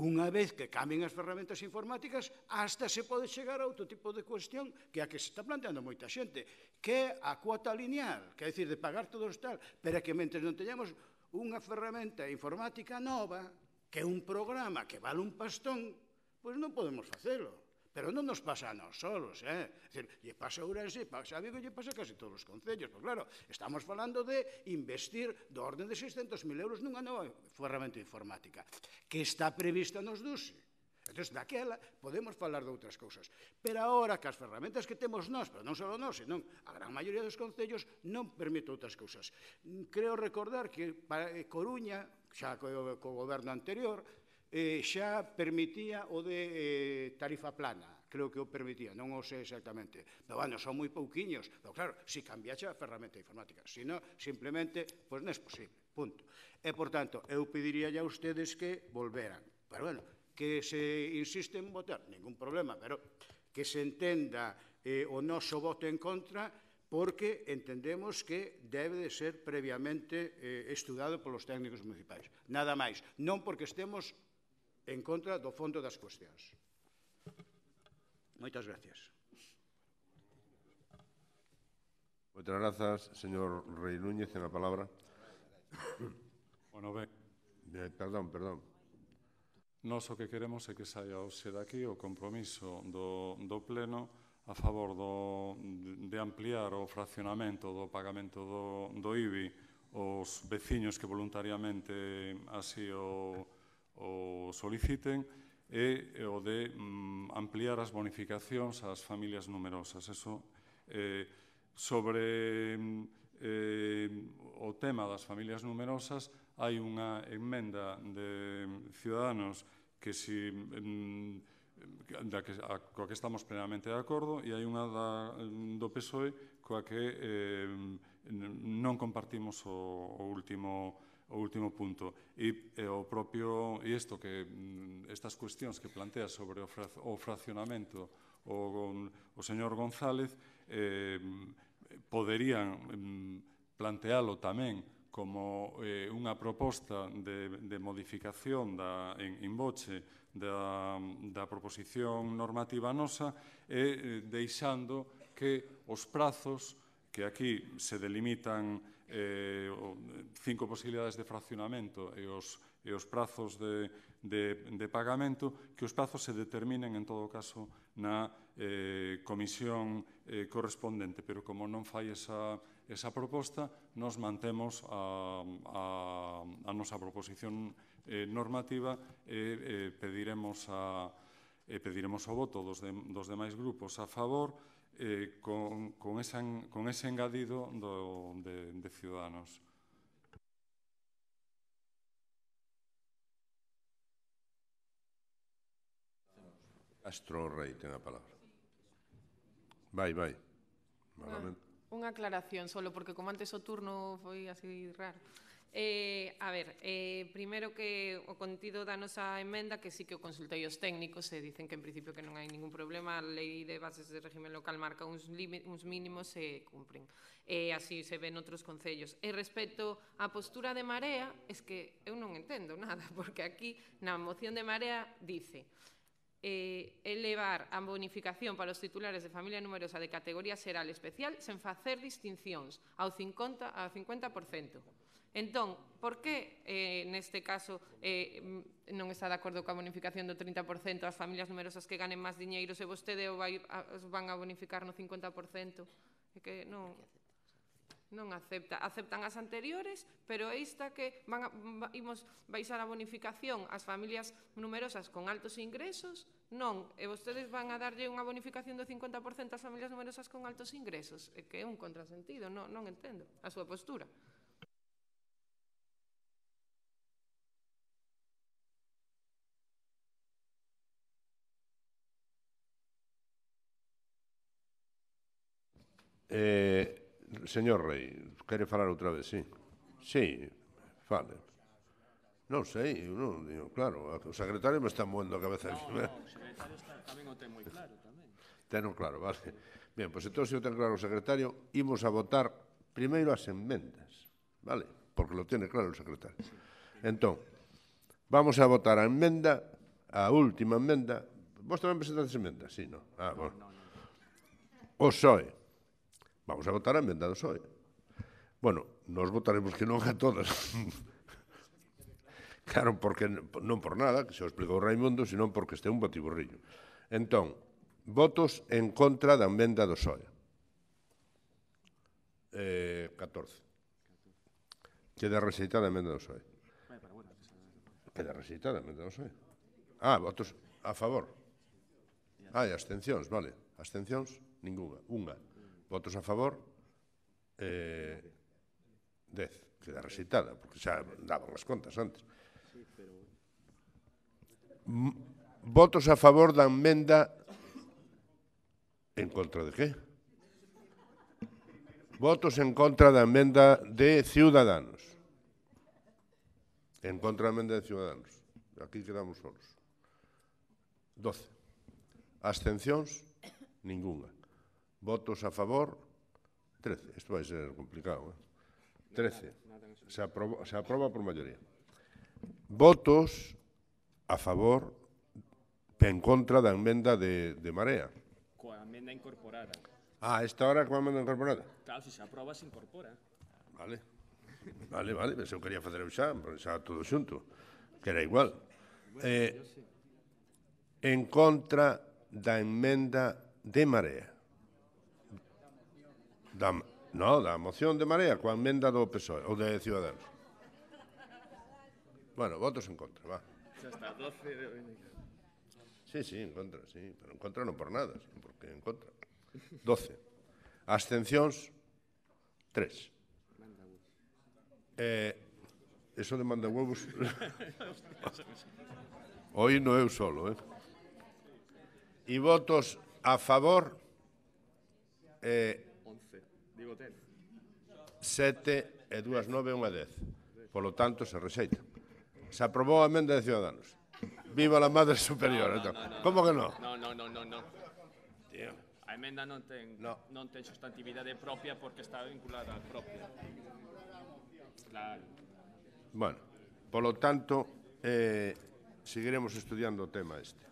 unha vez que cambien as ferramentas informáticas, hasta se pode chegar a outro tipo de cuestión que é a que se está planteando moita xente, que é a cuota lineal, que é dicir, de pagar todos tal, pero que mentre non teñamos unha ferramenta informática nova, que é un programa que vale un pastón, pois non podemos facelo. Pero non nos pasa a nós solos, é dicir, lle pasa a Ourense, pasa a Vigo, lle pasa a casi todos os concellos. Pois claro, estamos falando de investir do orden de 600.000 euros nunha nova ferramenta informática, que está prevista nos DUSE. Entón, daquela, podemos falar de outras cousas. Pero agora, que as ferramentas que temos nós, pero non só nós, senón a gran maioría dos concellos, non permite outras cousas. Creo recordar que Coruña, xa co goberno anterior, xa permitía o de tarifa plana, creo que o permitía, non o sei exactamente. Pero, bueno, son moi pouquiños. Pero, claro, si cambiaxe a ferramenta informática. Si non, simplemente, pois non é posible, punto. E, por tanto, eu pediría a ustedes que volveran. Pero, bueno, que se insiste en votar, ningún problema, pero que se entenda o noso voto en contra, porque entendemos que debe de ser previamente estudado polos técnicos municipais. Nada máis. Non porque estemos en contra do fondo das cuestións. Moitas gracias. Moitas grazas, señor Rei Núñez, en a palabra. Bueno, ben. Perdón. Nós o que queremos é que saia hoxe daqui o compromiso do Pleno a favor de ampliar o fraccionamento do pagamento do IBI aos veciños que voluntariamente así o soliciten e o de ampliar as bonificacións ás familias numerosas. Eso, sobre o tema das familias numerosas, hai unha emenda de Ciudadanos que coa que estamos plenamente de acordo, e hai unha do PSOE coa que non compartimos o último punto. E estas cuestións que plantea sobre o fraccionamento o señor González poderían plantealo tamén como unha proposta de modificación in voce da proposición normativa nosa e deixando que os prazos, que aquí se delimitan 5 posibilidades de fraccionamento e os prazos de pagamento, que os prazos se determinen en todo caso na comisión correspondente, pero como non fai esa proposta, nos mantemos a nosa proposición normativa e pediremos o voto dos demais grupos a favor con ese engadido de Ciudadanos. Castro Rei ten a palabra. Vai. Unha aclaración, solo porque como antes o turno foi así raro. Primeiro que o contido da nosa emenda, que sí que o consultei os técnicos e dicen que en principio que non hai ningún problema, a lei de bases de régimen local marca uns mínimos e cumpren. Así se ven outros concellos. E respecto á postura de Marea, es que eu non entendo nada, porque aquí na moción de Marea dice elevar a bonificación para os titulares de familia numerosa de categoría xeral especial sen facer distincións ao 50%. Entón, por que neste caso non está de acordo coa bonificación do 30% ás familias numerosas que ganen máis diñeiro se vostede os van a bonificar no 50%? É que non aceptan as anteriores, pero esta que imos baixar a bonificación ás familias numerosas con altos ingresos, non, e vostedes van a darlle unha bonificación do 50% ás familias numerosas con altos ingresos, é que é un contrasentido, non entendo a súa postura. Señor Rei, quere falar outra vez, sí? Sí, fale. Non sei, non, claro, o secretario me está moendo a cabeza. No, o secretario tamén o ten moi claro, tamén. Teno claro, vale. Ben, pois entón, se o ten claro o secretario, imos a votar primeiro as enmendas, vale? Porque lo tiene claro o secretario. Entón, vamos a votar a enmenda, a última enmenda. Vos tamén presentades enmendas? Sí, non? Ah, bueno. O PSOE. Vamos a votar a enmenda do PSOE. Bueno, nos votaremos que non a todas. Claro, porque non por nada, que se o explicou Raimundo, senón porque este é un batiburrillo. Entón, votos en contra da enmenda do PSOE. 14. Queda rexeitada a enmenda do PSOE. Queda rexeitada a enmenda do PSOE. Ah, votos a favor. Ah, e abstencións, vale. Abstencións, ninguna. Unha. Votos a favor, 10. Queda rexeitada, porque xa daban as contas antes. Votos a favor da enmenda en contra de que? Votos en contra da enmenda de Ciudadanos. En contra da enmenda de Ciudadanos. Aquí quedamos solos. 12. Abstencións, ninguna. Votos a favor, 13. Isto vai ser complicado, 13. Se aproba por maioría. Votos a favor en contra da enmenda de Marea. Coa emenda incorporada. Ah, esta hora coa emenda incorporada? Claro, se se aproba, se incorpora. Vale. Vale, mas eu quería facer xa todo xunto, que era igual. En contra da emenda de Marea. No, da moción de Marea coa emenda do PSOE ou de Ciudadanos. Bueno, votos en contra, va. Hasta 12 de... Sí, en contra, sí, pero en contra non por nada, sino porque en contra. 12. Abstencións, 3. Eso de manda huevos... Hoy no eu solo, E votos a favor, 11, digo 10. 7 e 2, 9 e 1, 10. Polo tanto, se rexeita. Se aprobou a emenda de Ciudadanos. Viva la Madre Superior. Como que non? No. A emenda non ten sustantividade propia porque está vinculada á propia. Claro. Bueno, polo tanto, seguiremos estudiando o tema este.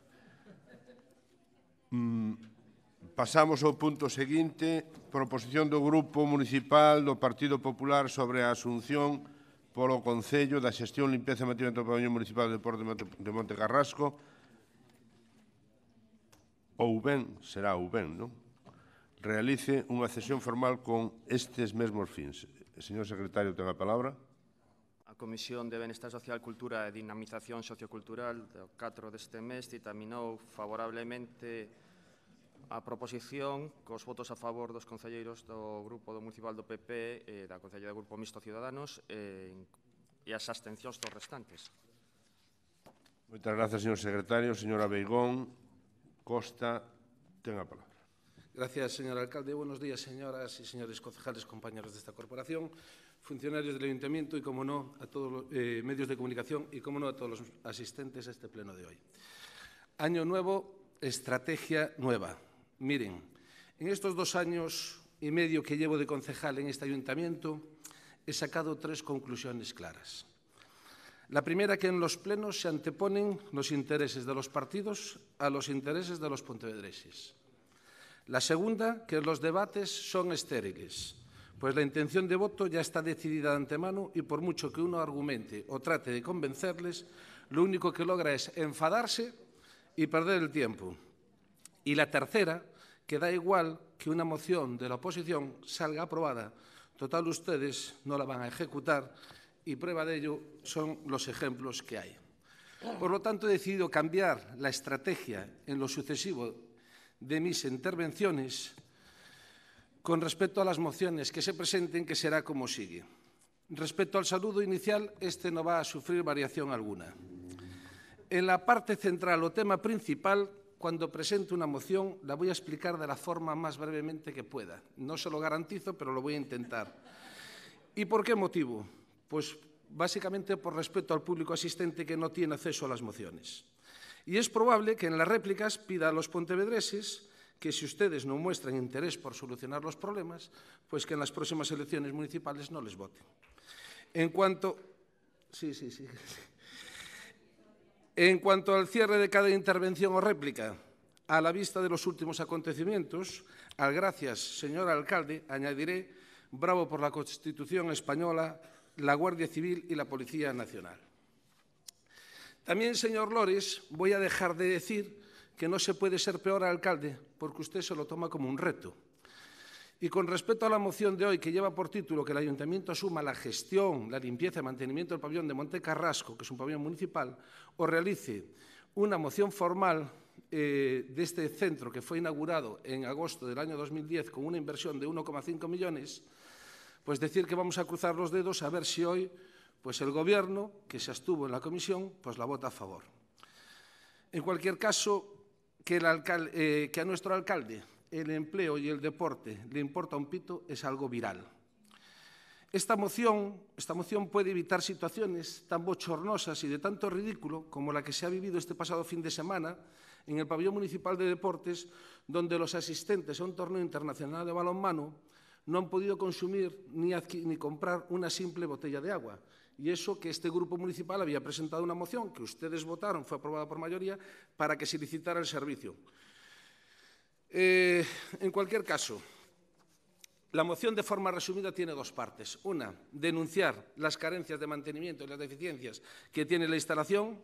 Pasamos ao punto seguinte, proposición do Grupo Municipal do Partido Popular sobre a asunción polo Concello da xestión, limpeza e mantemento do Pavillón Municipal de Deporte de Monte Carrasco. Será non? Realice unha cesión formal con estes mesmos fins. Señor secretario, ten a palabra. A Comisión de Benestar Social, Cultura e Dinamización Sociocultural do 4 deste mes ditaminou favorablemente a proposición cos votos a favor dos concelleiros do Grupo Municipal do PP e da Concellería do Grupo Mixto Ciudadanos e as abstencións dos restantes. Moitas grazas, señor secretario. Señora Beigón Costa, ten a palabra. Gracias, señor alcalde. Buenos días, señoras y señores concejales, compañeros de esta corporación, funcionarios del Ayuntamiento y, como no, a todos los medios de comunicación y, como no, a todos los asistentes a este pleno de hoy. Año nuevo, estrategia nueva. Miren, en estos 2 años y medio que llevo de concejal en este Ayuntamiento, he sacado 3 conclusiones claras. La primera, que en los plenos se anteponen los intereses de los partidos a los intereses de los pontevedreses. La segunda, que los debates son estériles, pues la intención de voto ya está decidida de antemano y por mucho que uno argumente o trate de convencerles, lo único que logra es enfadarse y perder el tiempo. Y la tercera, que da igual que una moción de la oposición salga aprobada, total ustedes no la van a ejecutar y prueba de ello son los ejemplos que hay. Por lo tanto, he decidido cambiar la estrategia en lo sucesivo de mis intervenciones con respecto a las mociones que se presenten, que será como sigue. Respecto al saludo inicial, este no va a sufrir variación alguna. En la parte central o tema principal, cuando presente una moción, la voy a explicar de la forma más brevemente que pueda. No se lo garantizo, pero lo voy a intentar. ¿Y por qué motivo? Pues básicamente por respeto al público asistente que no tiene acceso a las mociones. Y es probable que en las réplicas pida a los pontevedreses que si ustedes no muestran interés por solucionar los problemas, pues que en las próximas elecciones municipales no les voten. En cuanto al cierre de cada intervención o réplica, a la vista de los últimos acontecimientos, al gracias, señor alcalde, añadiré bravo por la Constitución española, la Guardia Civil y la Policía Nacional. También, señor Lores, voy a dejar de decir que no se puede ser peor alcalde porque usted se lo toma como un reto. Y con respecto a la moción de hoy, que lleva por título que el Ayuntamiento asuma la gestión, la limpieza y mantenimiento del pabellón de Monte Carrasco, que es un pabellón municipal, o realice una moción formal de este centro que fue inaugurado en agosto del año 2010 con una inversión de 1,5 millones, pues decir que vamos a cruzar los dedos a ver si hoy pues el Gobierno, que se abstuvo en la comisión, pues la vota a favor. En cualquier caso, que a nuestro alcalde el empleo y el deporte le importa un pito es algo viral. Esta moción puede evitar situaciones tan bochornosas y de tanto ridículo como la que se ha vivido este pasado fin de semana en el pabellón municipal de deportes, donde los asistentes a un torneo internacional de balonmano no han podido consumir ni comprar una simple botella de agua. Y eso que este grupo municipal había presentado una moción que ustedes votaron, fue aprobada por mayoría, para que se licitara el servicio. En cualquier caso, la moción de forma resumida tiene dos partes. Una, denunciar las carencias de mantenimiento y las deficiencias que tiene la instalación,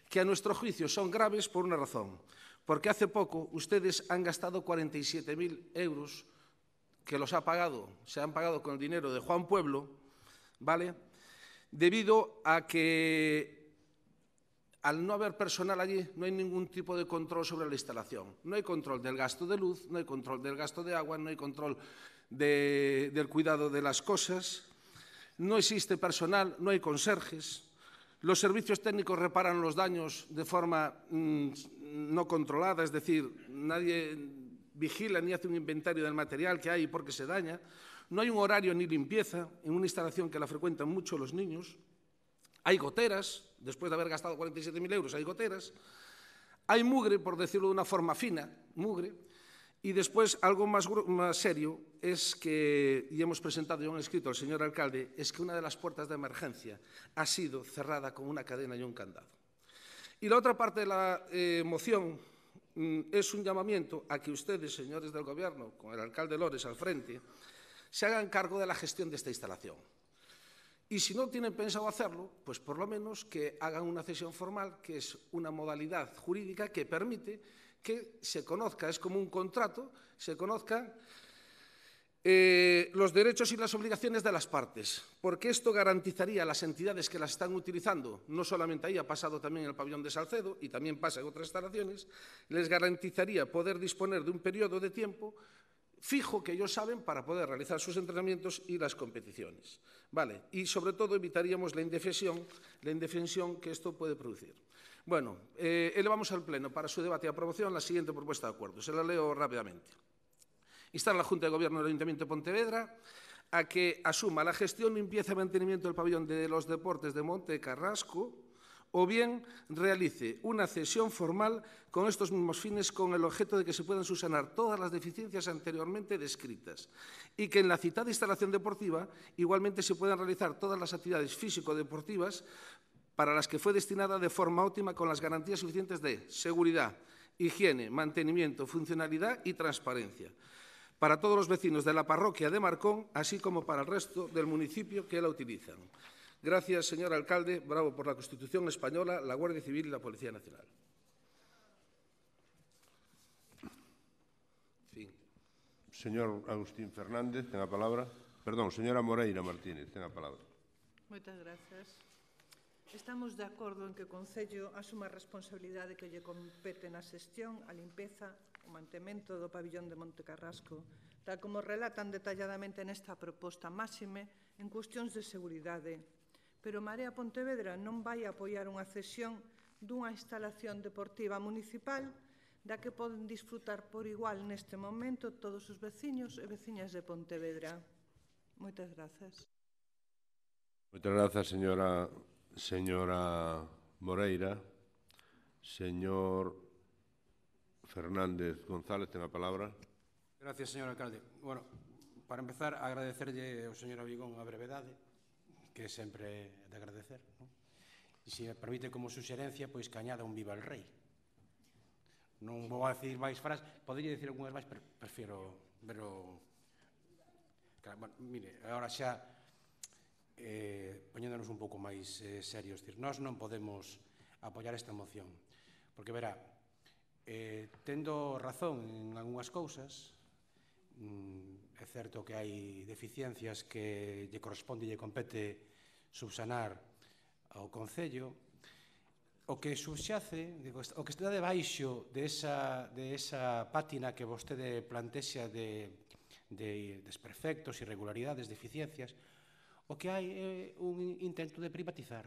que a nuestro juicio son graves por una razón. Porque hace poco ustedes han gastado 47.000 euros que se han pagado con el dinero de Juan Pueblo, ¿vale?, debido a que al no haber personal allí no hay ningún tipo de control sobre la instalación. No hay control del gasto de luz, no hay control del gasto de agua, no hay control del cuidado de las cosas, no existe personal, no hay conserjes, los servicios técnicos reparan los daños de forma no controlada, es decir, nadie vigila ni hace un inventario del material que hay y por qué se daña. No hay un horario ni limpieza en una instalación que la frecuentan mucho los niños. Hay goteras, después de haber gastado 47.000 euros, hay goteras. Hay mugre, por decirlo de una forma fina, mugre. Y después, algo más serio, es que, y hemos presentado ya un escrito al señor alcalde, es que una de las puertas de emergencia ha sido cerrada con una cadena y un candado. Y la otra parte de la moción es un llamamiento a que ustedes, señores del Gobierno, con el alcalde Lores al frente, se hagan cargo de la gestión de esta instalación. Y si no tienen pensado hacerlo, pues por lo menos que hagan una cesión formal, que es una modalidad jurídica que permite que se conozca, es como un contrato, se conozcan los derechos y las obligaciones de las partes, porque esto garantizaría a las entidades que las están utilizando, no solamente ahí, ha pasado también en el pabellón de Salcedo y también pasa en otras instalaciones, les garantizaría poder disponer de un periodo de tiempo fijo que ellos saben para poder realizar sus entrenamientos y las competiciones. ¿Vale? Y sobre todo evitaríamos la indefensión que esto puede producir. Bueno, elevamos al Pleno para su debate y aprobación la siguiente propuesta de acuerdo. Se la leo rápidamente. Instar a la Junta de Gobierno del Ayuntamiento de Pontevedra a que asuma la gestión, limpieza y mantenimiento del pabellón de los deportes de Monte Carrasco, o bien realice una cesión formal con estos mismos fines con el objeto de que se puedan subsanar todas las deficiencias anteriormente descritas y que en la citada instalación deportiva igualmente se puedan realizar todas las actividades físico-deportivas para las que fue destinada de forma óptima con las garantías suficientes de seguridad, higiene, mantenimiento, funcionalidad y transparencia para todos los vecinos de la parroquia de Marcón, así como para el resto del municipio que la utilizan. Gracias, señor alcalde. Bravo por la Constitución española, la Guardia Civil y la Policía Nacional. Fin. Señor Agustín Fernández, ten a palabra. Perdón, señora Moreira Martínez, ten a palabra. Moitas grazas. Estamos de acordo en que o Concello asuma a responsabilidade que lle compete na xestión, a limpeza, o mantemento do pabillón de Monte Carrasco, tal como relatan detalladamente nesta proposta máxime en cuestións de seguridade. Pero Marea Pontevedra non vai apoiar unha cesión dunha instalación deportiva municipal da que poden disfrutar por igual neste momento todos os veciños e veciñas de Pontevedra. Moitas grazas. Moitas grazas, señora Moreira. Señor Fernández González, ten a palabra. Gracias, señor alcalde. Bueno, para empezar, agradecerlle ao señor Abigón a brevedade, que sempre é de agradecer, non? E se me permite como suxerencia, pois que añada un viva el rei. Non vou a decir máis frases, podería dicir algunhas máis, pero prefiero verlo... Bueno, mire, agora xa poñéndonos un pouco máis serios, nós non podemos apoiar esta moción, porque verá, tendo razón en algunhas cousas, é certo que hai deficiencias que lle corresponde e lle compete subsanar ao Concello, o que subxace, o que está debaixo de esa pátina que vostede plantexa de desperfectos, irregularidades, deficiencias, o que hai é un intento de privatizar.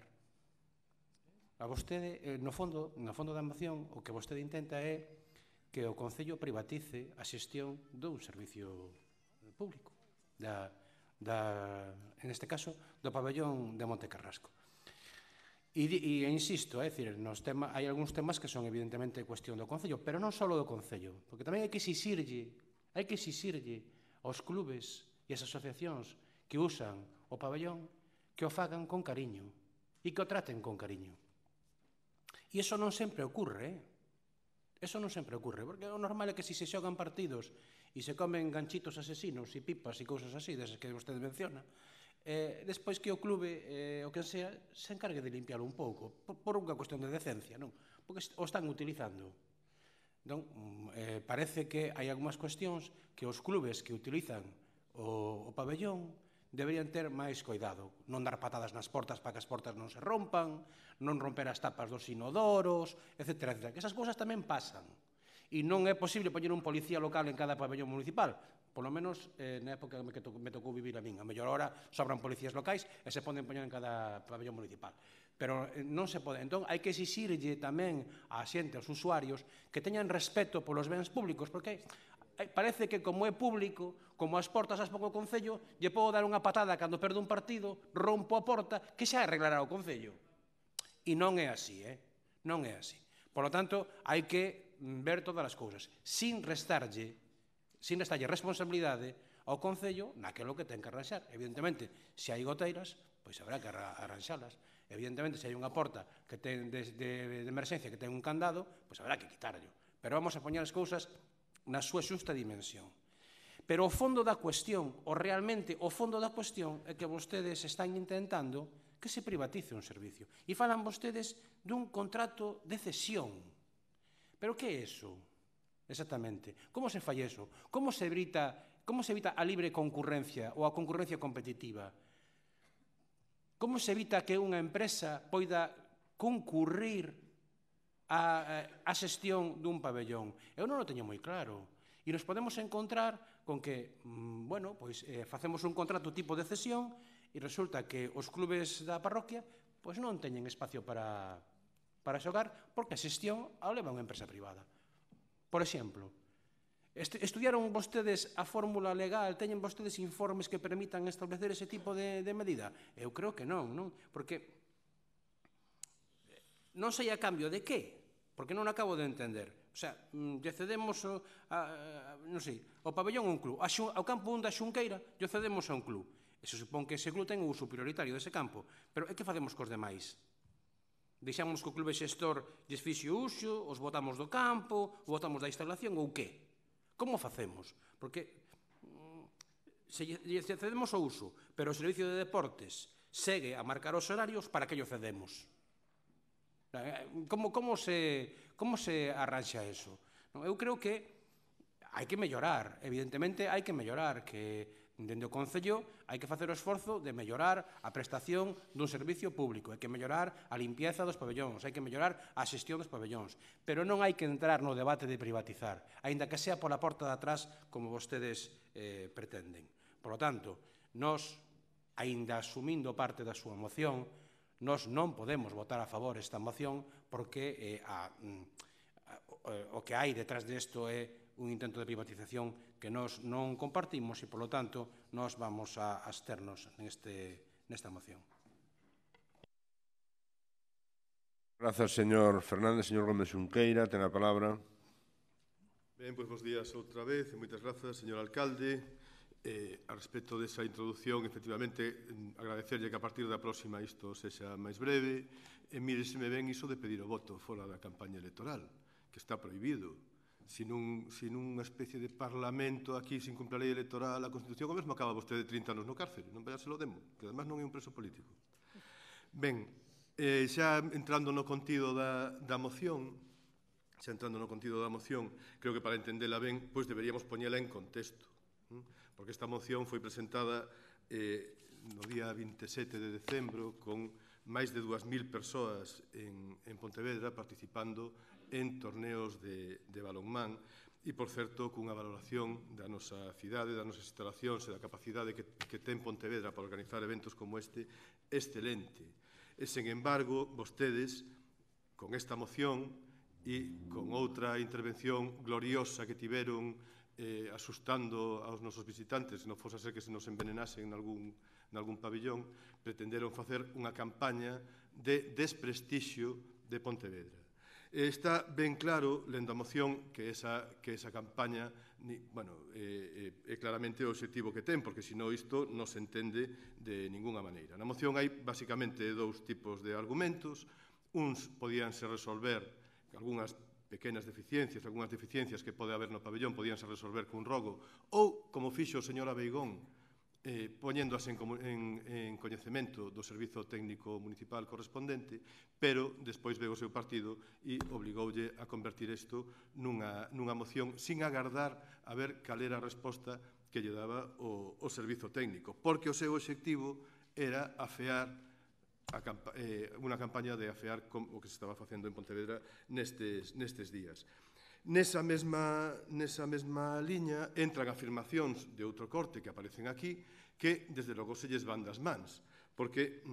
A vostede, no fondo da moción, o que vostede intenta é que o Concello privatice a xestión dun servicio público, neste caso, do pabellón de Monte Carrasco. E insisto, hai algúns temas que son evidentemente cuestión do Concello, pero non só do Concello, porque tamén hai que exixirlle aos clubes e as asociacións que usan o pabellón que o fagan con cariño e que o traten con cariño. E iso non sempre ocorre, Eso non sempre ocorre, porque o normal é que se xogan partidos e se comen ganchitos asesinos e pipas e cousas así, desas que vostede menciona, despois que o clube, o que sea, se encargue de limpiarlo un pouco, por unha cuestión de decencia, non? Porque o están utilizando. Non? Parece que hai algunhas cuestións que os clubes que utilizan o pabellón deberían ter máis cuidado, non dar patadas nas portas para que as portas non se rompan, non romper as tapas dos inodoros, etc. Que esas cousas tamén pasan. E non é posible poñer un policía local en cada pabellón municipal, polo menos na época que me tocou vivir a min. A mellor hora sobran policías locais e se poden poñer en cada pabellón municipal. Pero non se pode. Entón, hai que exixirlle tamén á xente, aos usuarios, que teñan respeto polos bens públicos, porque parece que como é público, como as portas as pon o Concello, lle podo dar unha patada cando perdo un partido, rompo a porta, que xa arreglará o Concello. E non é así, non é así. Por lo tanto, hai que ver todas as cousas, sin restarlle responsabilidade ao Concello naquilo que ten que arranxar. Evidentemente, se hai goteiras, pois habrá que arranxalas. Evidentemente, se hai unha porta que ten de emerxencia que ten un candado, pois habrá que quitarlo. Pero vamos a poñer as cousas na súa xusta dimensión. Pero o fondo da cuestión, o fondo da cuestión é que vostedes están intentando que se privatice un servicio. E falan vostedes dun contrato de cesión. Pero que é iso? Exactamente. Como se fai iso? Como se evita a libre concurrencia ou a concurrencia competitiva? Como se evita que unha empresa poida concurrir a xestión dun pabellón? Eu non o teño moi claro. E nos podemos encontrar con que, facemos un contrato tipo de cesión e resulta que os clubes da parroquia non teñen espacio para xogar porque a xestión a leva unha empresa privada. Por exemplo, estudiaron vostedes a fórmula legal, teñen vostedes informes que permitan establecer ese tipo de medida? Eu creo que non, porque non sei a cambio de que, porque non acabo de entender. O sea, lle cedemos o pabellón a un club, ao campo da Xunqueira lle cedemos a un club. E se supón que ese club ten o uso prioritario dese campo. Pero é que facemos cos demais? Deixamos que o clube xestor lles fixe uso, os botamos do campo, os botamos da instalación ou que? Como facemos? Porque se cedemos o uso, pero o servicio de deportes segue a marcar os horarios, para que llo cedemos? Como se arranxa eso? Eu creo que hai que mellorar, evidentemente hai que mellorar, que dende o Concello hai que facer o esforzo de mellorar a prestación dun servicio público, hai que mellorar a limpieza dos pabellóns, hai que mellorar a xestión dos pabellóns, pero non hai que entrar no debate de privatizar, aínda que sea pola porta de atrás como vostedes pretenden. Por lo tanto, nós, aínda asumindo parte da súa moción, nós non podemos votar a favor esta moción porque o que hai detrás disto é un intento de privatización que nós non compartimos e, polo tanto, nós vamos a absternos nesta moción. Grazas, señor Fernández. Señor Gómez Xunqueira, ten a palabra. Ben, pois, bos días outra vez, e moitas grazas, señor alcalde. A respecto desa introducción, efectivamente, agradecerlle que a partir da próxima isto sexa máis breve, e míreseme ben iso de pedir o voto fora da campaña electoral, que está prohibido. Sin unha especie de parlamento aquí, sin cumplir a lei electoral, a Constitución, o mesmo acaba vostede 30 anos no cárcere, non vaya se lo demo, que además non é un preso político. Ben, xa entrando no contido da moción, creo que para entendela ben, pois deberíamos poñela en contexto, porque esta moción foi presentada no día 27 de decembro con máis de 2.000 persoas en Pontevedra participando en torneos de balonmán e, por certo, cunha valoración da nosa cidade, das nosas instalacións e da capacidade que ten Pontevedra para organizar eventos como este, excelente. E, sen embargo, vostedes, con esta moción e con outra intervención gloriosa que tiveron asustando aos nosos visitantes, non fose a ser que se nos envenenasen nalgún pabillón, pretenderon facer unha campaña de desprestixio de Pontevedra. Está ben claro, lendo a moción, que esa campaña é claramente o objetivo que ten, porque senón isto non se entende de ninguna maneira. Na moción hai basicamente dous tipos de argumentos. Uns podíanse resolver algunhas pequenas deficiencias, algunhas deficiencias que pode haber no pabellón podíanse resolver cun rogo, ou, como fixo o señor Abeigón, poñéndoas en coñecemento do Servizo Técnico Municipal correspondente, pero despois veu o seu partido e obligoulle a convertir isto nunha moción sin agardar a ver cal era a resposta que lle daba o Servizo Técnico, porque o seu objetivo era afear unha campaña de afear o que se estaba facendo en Pontevedra nestes días. Nesa mesma liña entran afirmacións de outro corte que aparecen aquí que, desde logo, se lles van das mans, porque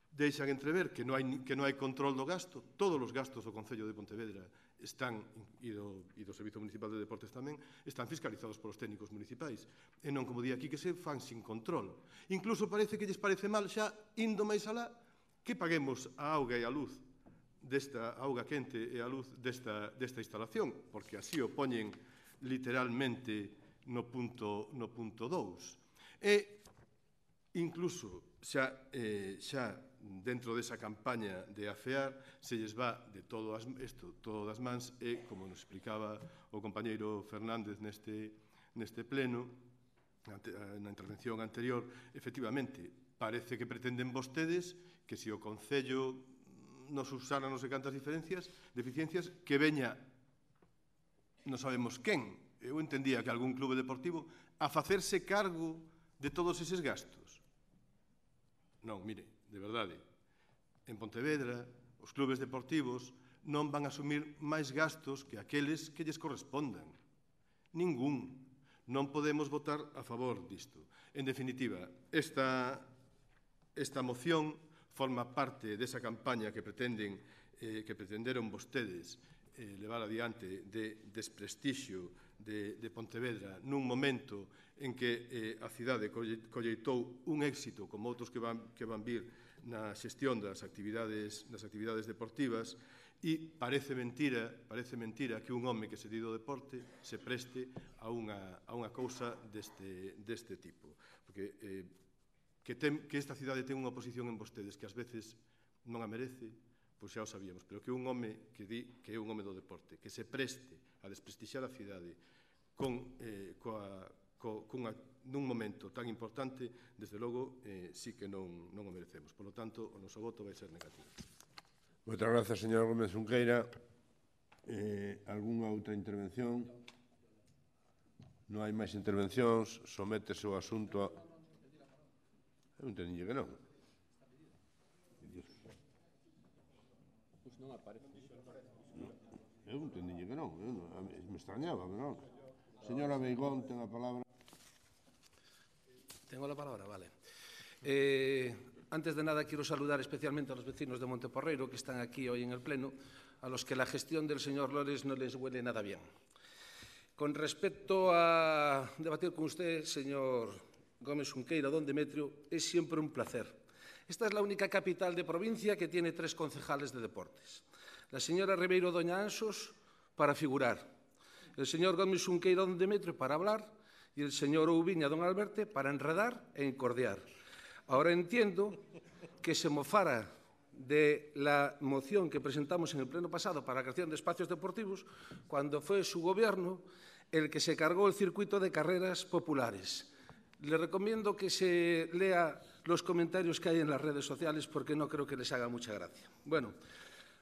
deixan entrever que non hai control do gasto. Todos os gastos do Concello de Pontevedra están, e do Servizo Municipal de Deportes tamén, están fiscalizados polos técnicos municipais, e non como di aquí que se fan sin control. Incluso parece que lles parece mal xa, indo máis alá, que paguemos a auga e a luz desta auga quente e a luz desta instalación, porque así o poñen literalmente no punto 2. E incluso xa dentro desa campaña de afear se lles va de todo das mans e, como nos explicaba o compañeiro Fernández neste pleno, na intervención anterior, efectivamente, parece que pretenden vostedes que se o Concello nos usara non sei cantas deficiencias, que veña, non sabemos quen, eu entendía que algún clube deportivo, a facerse cargo de todos eses gastos. Non, mire, de verdade, en Pontevedra, os clubes deportivos non van a asumir máis gastos que aqueles que lles correspondan. Ningún. Non podemos votar a favor disto. En definitiva, esta moción forma parte desa campaña que pretenderon vostedes levar adiante de desprestixio de Pontevedra nun momento en que a cidade colleitou un éxito como outros que van vir na xestión das actividades deportivas, e parece mentira que un home que se dedica ao deporte se preste a unha cousa deste tipo, porque que esta cidade ten unha oposición en vostedes que ás veces non a merece, pois xa o sabíamos, pero que un home que di que é un home do deporte, que se preste a desprestixiar a cidade nun momento tan importante, desde logo, sí que non o merecemos. Por lo tanto, o noso voto vai ser negativo. Moitas grazas, señor Gómez Xunqueira. Algúnha outra intervención? Non hai máis intervencións. Sométese o asunto a... Eu entendinlle que non. Pois non aparece. Eu entendinlle que non. Me extrañaba, pero non. Señora Beigón, ten a palabra. Tengo la palabra, vale. Antes de nada, quiero saludar especialmente a los vecinos de Monteporreiro que están aquí hoy en el Pleno, a los que la gestión del señor Lores no les huele nada bien. Con respecto a debatir con usted, señor Gómez Xunqueira, don Demetrio, es siempre un placer. Esta es la única capital de provincia que tiene 3 concejales de deportes. La señora Ribeiro Doña Anxos para figurar, el señor Gómez Xunqueira don Demetrio para hablar y el señor Oubiña don Alberto para enredar e encordiar. Ahora entiendo que se mofara de la moción que presentamos en el pleno pasado para la creación de espacios deportivos cuando fue su gobierno el que se cargó el circuito de carreras populares. Le recomiendo que se lea los comentarios que hay en las redes sociales porque no creo que les haga mucha gracia. Bueno,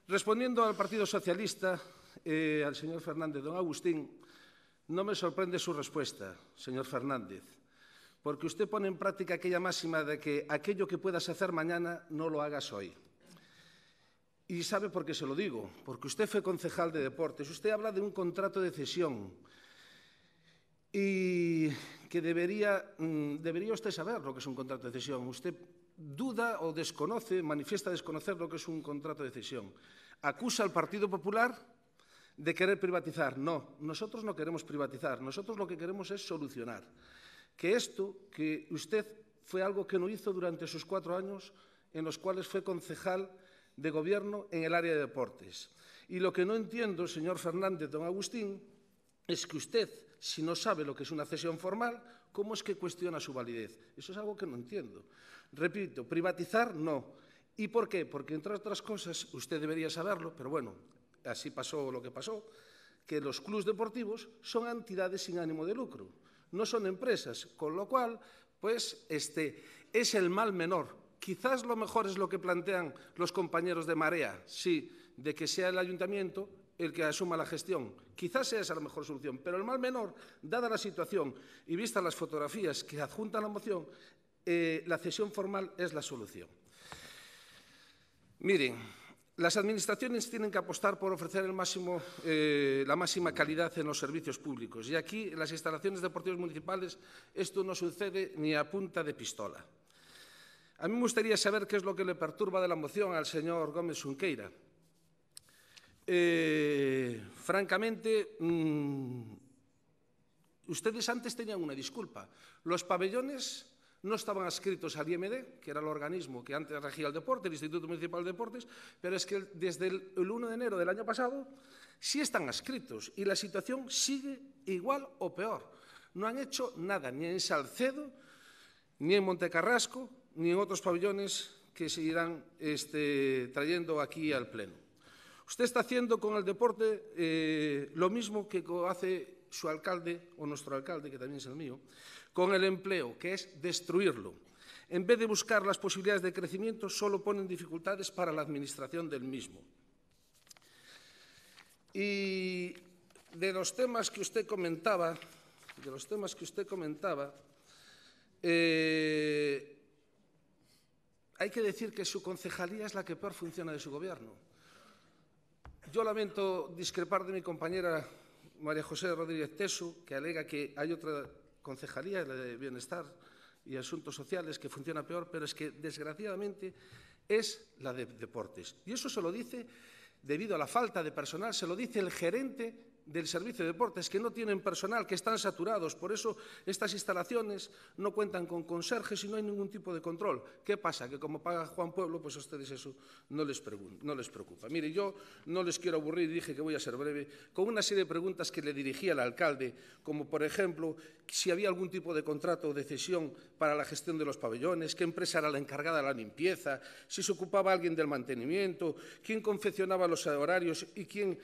respondiendo al Partido Socialista, al señor Fernández, don Agustín, no me sorprende su respuesta, señor Fernández, porque usted pone en práctica aquella máxima de que aquello que puedas hacer mañana no lo hagas hoy. Y ¿sabe por qué se lo digo? Porque usted fue concejal de deportes, usted habla de un contrato de cesión y que debería usted saber lo que es un contrato de cesión. Usted duda o desconoce, manifiesta desconocer lo que es un contrato de cesión. Acusa al Partido Popular de querer privatizar. No, nosotros no queremos privatizar, nosotros lo que queremos es solucionar. Que esto, que usted fue algo que no hizo durante sus 4 años en los cuales fue concejal de gobierno en el área de deportes. Y lo que no entiendo, señor Fernández, don Agustín, es que usted, si no sabe lo que es una cesión formal, ¿cómo es que cuestiona su validez? Eso es algo que no entiendo. Repito, privatizar no. ¿Y por qué? Porque, entre otras cosas, usted debería saberlo, pero bueno, así pasó lo que pasó, que los clubes deportivos son entidades sin ánimo de lucro, no son empresas, con lo cual, pues, es el mal menor. Quizás lo mejor es lo que plantean los compañeros de Marea, sí, de que sea el ayuntamiento el que asuma la gestión. Quizás sea esa la mejor solución, pero el mal menor, dada la situación y vistas las fotografías que adjuntan la moción, la cesión formal es la solución. Miren, las administraciones tienen que apostar por ofrecer la máxima calidad en los servicios públicos y aquí, en las instalaciones deportivas municipales, esto no sucede ni a punta de pistola. A mí me gustaría saber qué es lo que le perturba de la moción al señor Gómez Xunqueira. Francamente, ustedes antes tenían una disculpa. Los pabellones no estaban adscritos al IMD, que era el organismo que antes regía el deporte, el Instituto Municipal de Deportes, pero es que desde el 1 de enero del año pasado sí están adscritos y la situación sigue igual o peor. No han hecho nada, ni en Salcedo, ni en Montecarrasco, ni en otros pabellones que se irán trayendo aquí al Pleno. Usted está haciendo con el deporte lo mismo que hace su alcalde, o nuestro alcalde, que también es el mío, con el empleo, que es destruirlo. En vez de buscar las posibilidades de crecimiento, solo ponen dificultades para la administración del mismo. Y de los temas que usted comentaba, hay que decir que su concejalía es la que peor funciona de su gobierno. Yo lamento discrepar de mi compañera María José Rodríguez Teso, que alega que hay otra concejalía, la de Bienestar y Asuntos Sociales, que funciona peor, pero es que, desgraciadamente, es la de Deportes. Y eso se lo dice, debido a la falta de personal, se lo dice el gerente del Servicio de Deportes, que no tienen personal, que están saturados. Por eso estas instalaciones no cuentan con conserjes y no hay ningún tipo de control. ¿Qué pasa? Que como paga Juan Pueblo, pues a ustedes eso no les preocupa. Mire, yo no les quiero aburrir, dije que voy a ser breve, con una serie de preguntas que le dirigí al alcalde, como por ejemplo, si había algún tipo de contrato de cesión para la gestión de los pabellones, qué empresa era la encargada de la limpieza, si se ocupaba alguien del mantenimiento, quién confeccionaba los horarios y quién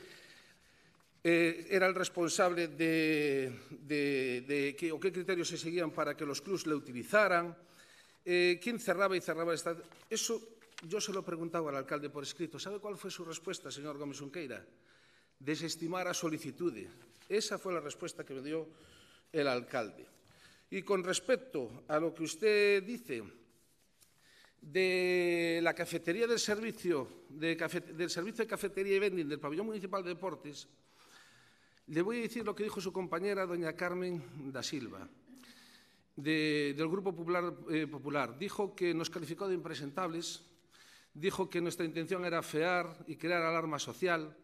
era el responsable de qué criterios se seguían para que los clubs le utilizaran, quién cerraba y cerraba el estadio. Eso yo se lo preguntaba al alcalde por escrito. ¿Sabe cuál fue su respuesta, señor Gómez Xunqueira? Desestimar a solicitude. Esa fue la respuesta que me dio el alcalde. Y con respecto a lo que usted dice de la cafetería del servicio de cafetería y vending del Pabellón Municipal de Deportes, le voy a decir lo que dijo su compañera, doña Carmen da Silva, del Grupo Popular. Dijo que nos calificó de impresentables, dijo que nuestra intención era afear y crear alarma social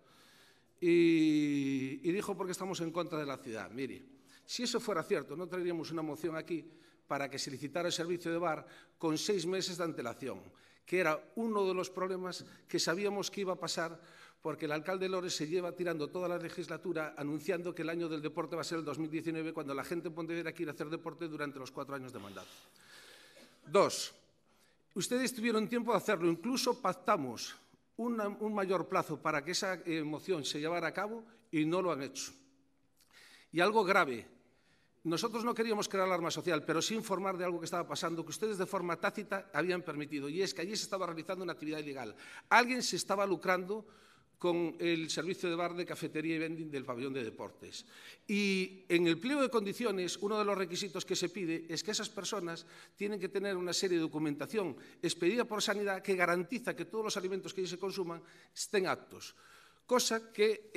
y dijo porque estamos en contra de la ciudad. Mire, si eso fuera cierto, no traeríamos una moción aquí para que se licitara el servicio de bar con 6 meses de antelación, que era uno de los problemas que sabíamos que iba a pasar porque el alcalde Lores se lleva tirando toda la legislatura anunciando que el año del deporte va a ser el 2019 cuando la gente en Pontevedra quiere hacer deporte durante los 4 años de mandato. 2. Ustedes tuvieron tiempo de hacerlo, incluso pactamos un mayor plazo para que esa moción se llevara a cabo y no lo han hecho. Y algo grave, nosotros no queríamos crear alarma social, pero sí informar de algo que estaba pasando, que ustedes de forma tácita habían permitido, y es que allí se estaba realizando una actividad ilegal. Alguien se estaba lucrando con el servicio de bar, de cafetería y vending del pabellón de deportes. Y en el pliego de condiciones, uno de los requisitos que se pide es que esas personas tienen que tener una serie de documentación expedida por Sanidad que garantiza que todos los alimentos que allí se consuman estén aptos. Cosa que,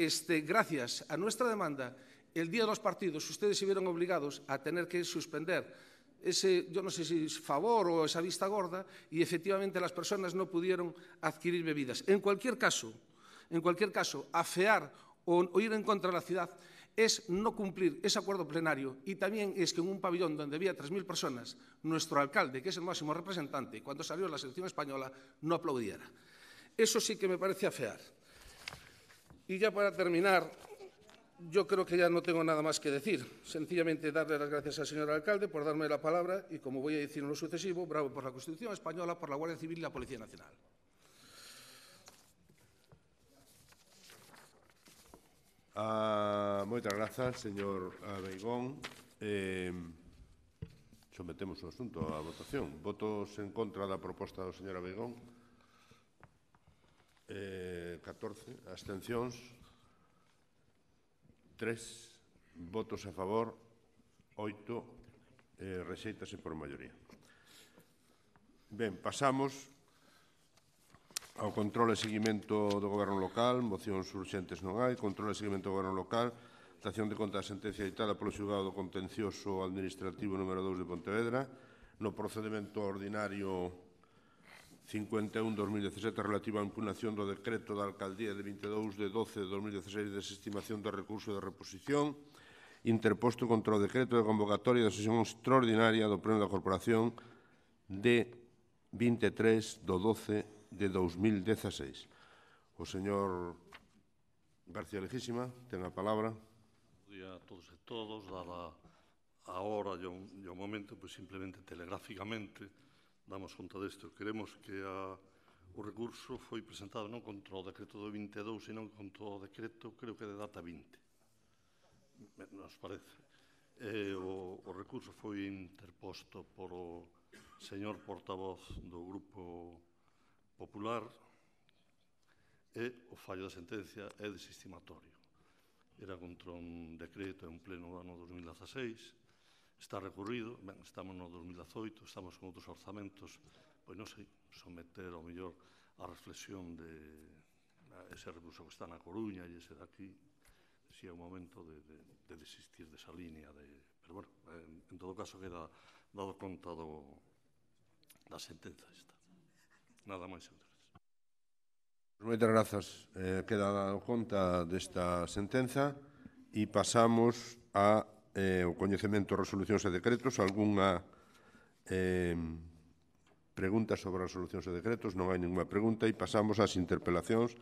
gracias a nuestra demanda, el día de los partidos ustedes se vieron obligados a tener que suspender ese, yo no sé si es favor o esa vista gorda, y efectivamente las personas no pudieron adquirir bebidas. En cualquier caso, afear o ir en contra de la ciudad es no cumplir ese acuerdo plenario, y también es que en un pabellón donde había 3.000 personas, nuestro alcalde, que es el máximo representante, cuando salió la selección española, no aplaudiera. Eso sí que me parece afear. Y ya para terminar, yo creo que ya no tengo nada más que decir. Sencillamente darle las gracias al señor alcalde por darme la palabra y, como voy a decir en lo sucesivo, bravo por la Constitución española, por la Guardia Civil y la Policía Nacional. Moitas grazas, señor Abeigón. Sometemos o asunto á votación. Votos en contra da proposta do señor Abeigón. 14. Abstencións. 3. Votos a favor. 8. Rexéitase por maioría. Ben, pasamos ao control e seguimento do Goberno local. Mocións urxentes non hai. Control e seguimento do Goberno local. Dación de conta da sentencia ditada polo xulgado do contencioso administrativo número 2 de Pontevedra no procedimento ordinario 51/2017 relativo á impugnación do decreto da Alcaldía de 22 de 12 de 2016 de desestimación do recurso de reposición interposto contra o decreto de convocatoria da sesión extraordinaria do Pleno da Corporación de 23 de 12 de 2016. O señor García Legísima ten a palabra. Bo día a todos e todos, dada a hora e o momento, pois simplemente telegráficamente damos conta desto. Queremos que o recurso foi presentado non contra o decreto do 22, senón contra o decreto, creo que de data 20. Nos parece. O recurso foi interposto por o señor portavoz do Grupo Popular e o fallo da sentencia é desestimatorio. Era contra un decreto en pleno do ano 2016, está recurrido, ben, estamos no 2018, estamos con outros orzamentos, pois non sei, someter ao mellor a reflexión de ese recurso que está na Coruña e ese daqui, si é o momento de desistir desa línea, pero, bueno, en todo caso queda dado conta da sentenza esta. Nada máis, señor. Moitas grazas. Queda dado conta desta sentenza e pasamos ao coñecemento de resolucións e decretos. Algúnha pregunta sobre as resolucións e decretos? Non hai ninguna pregunta e pasamos ás interpelacións.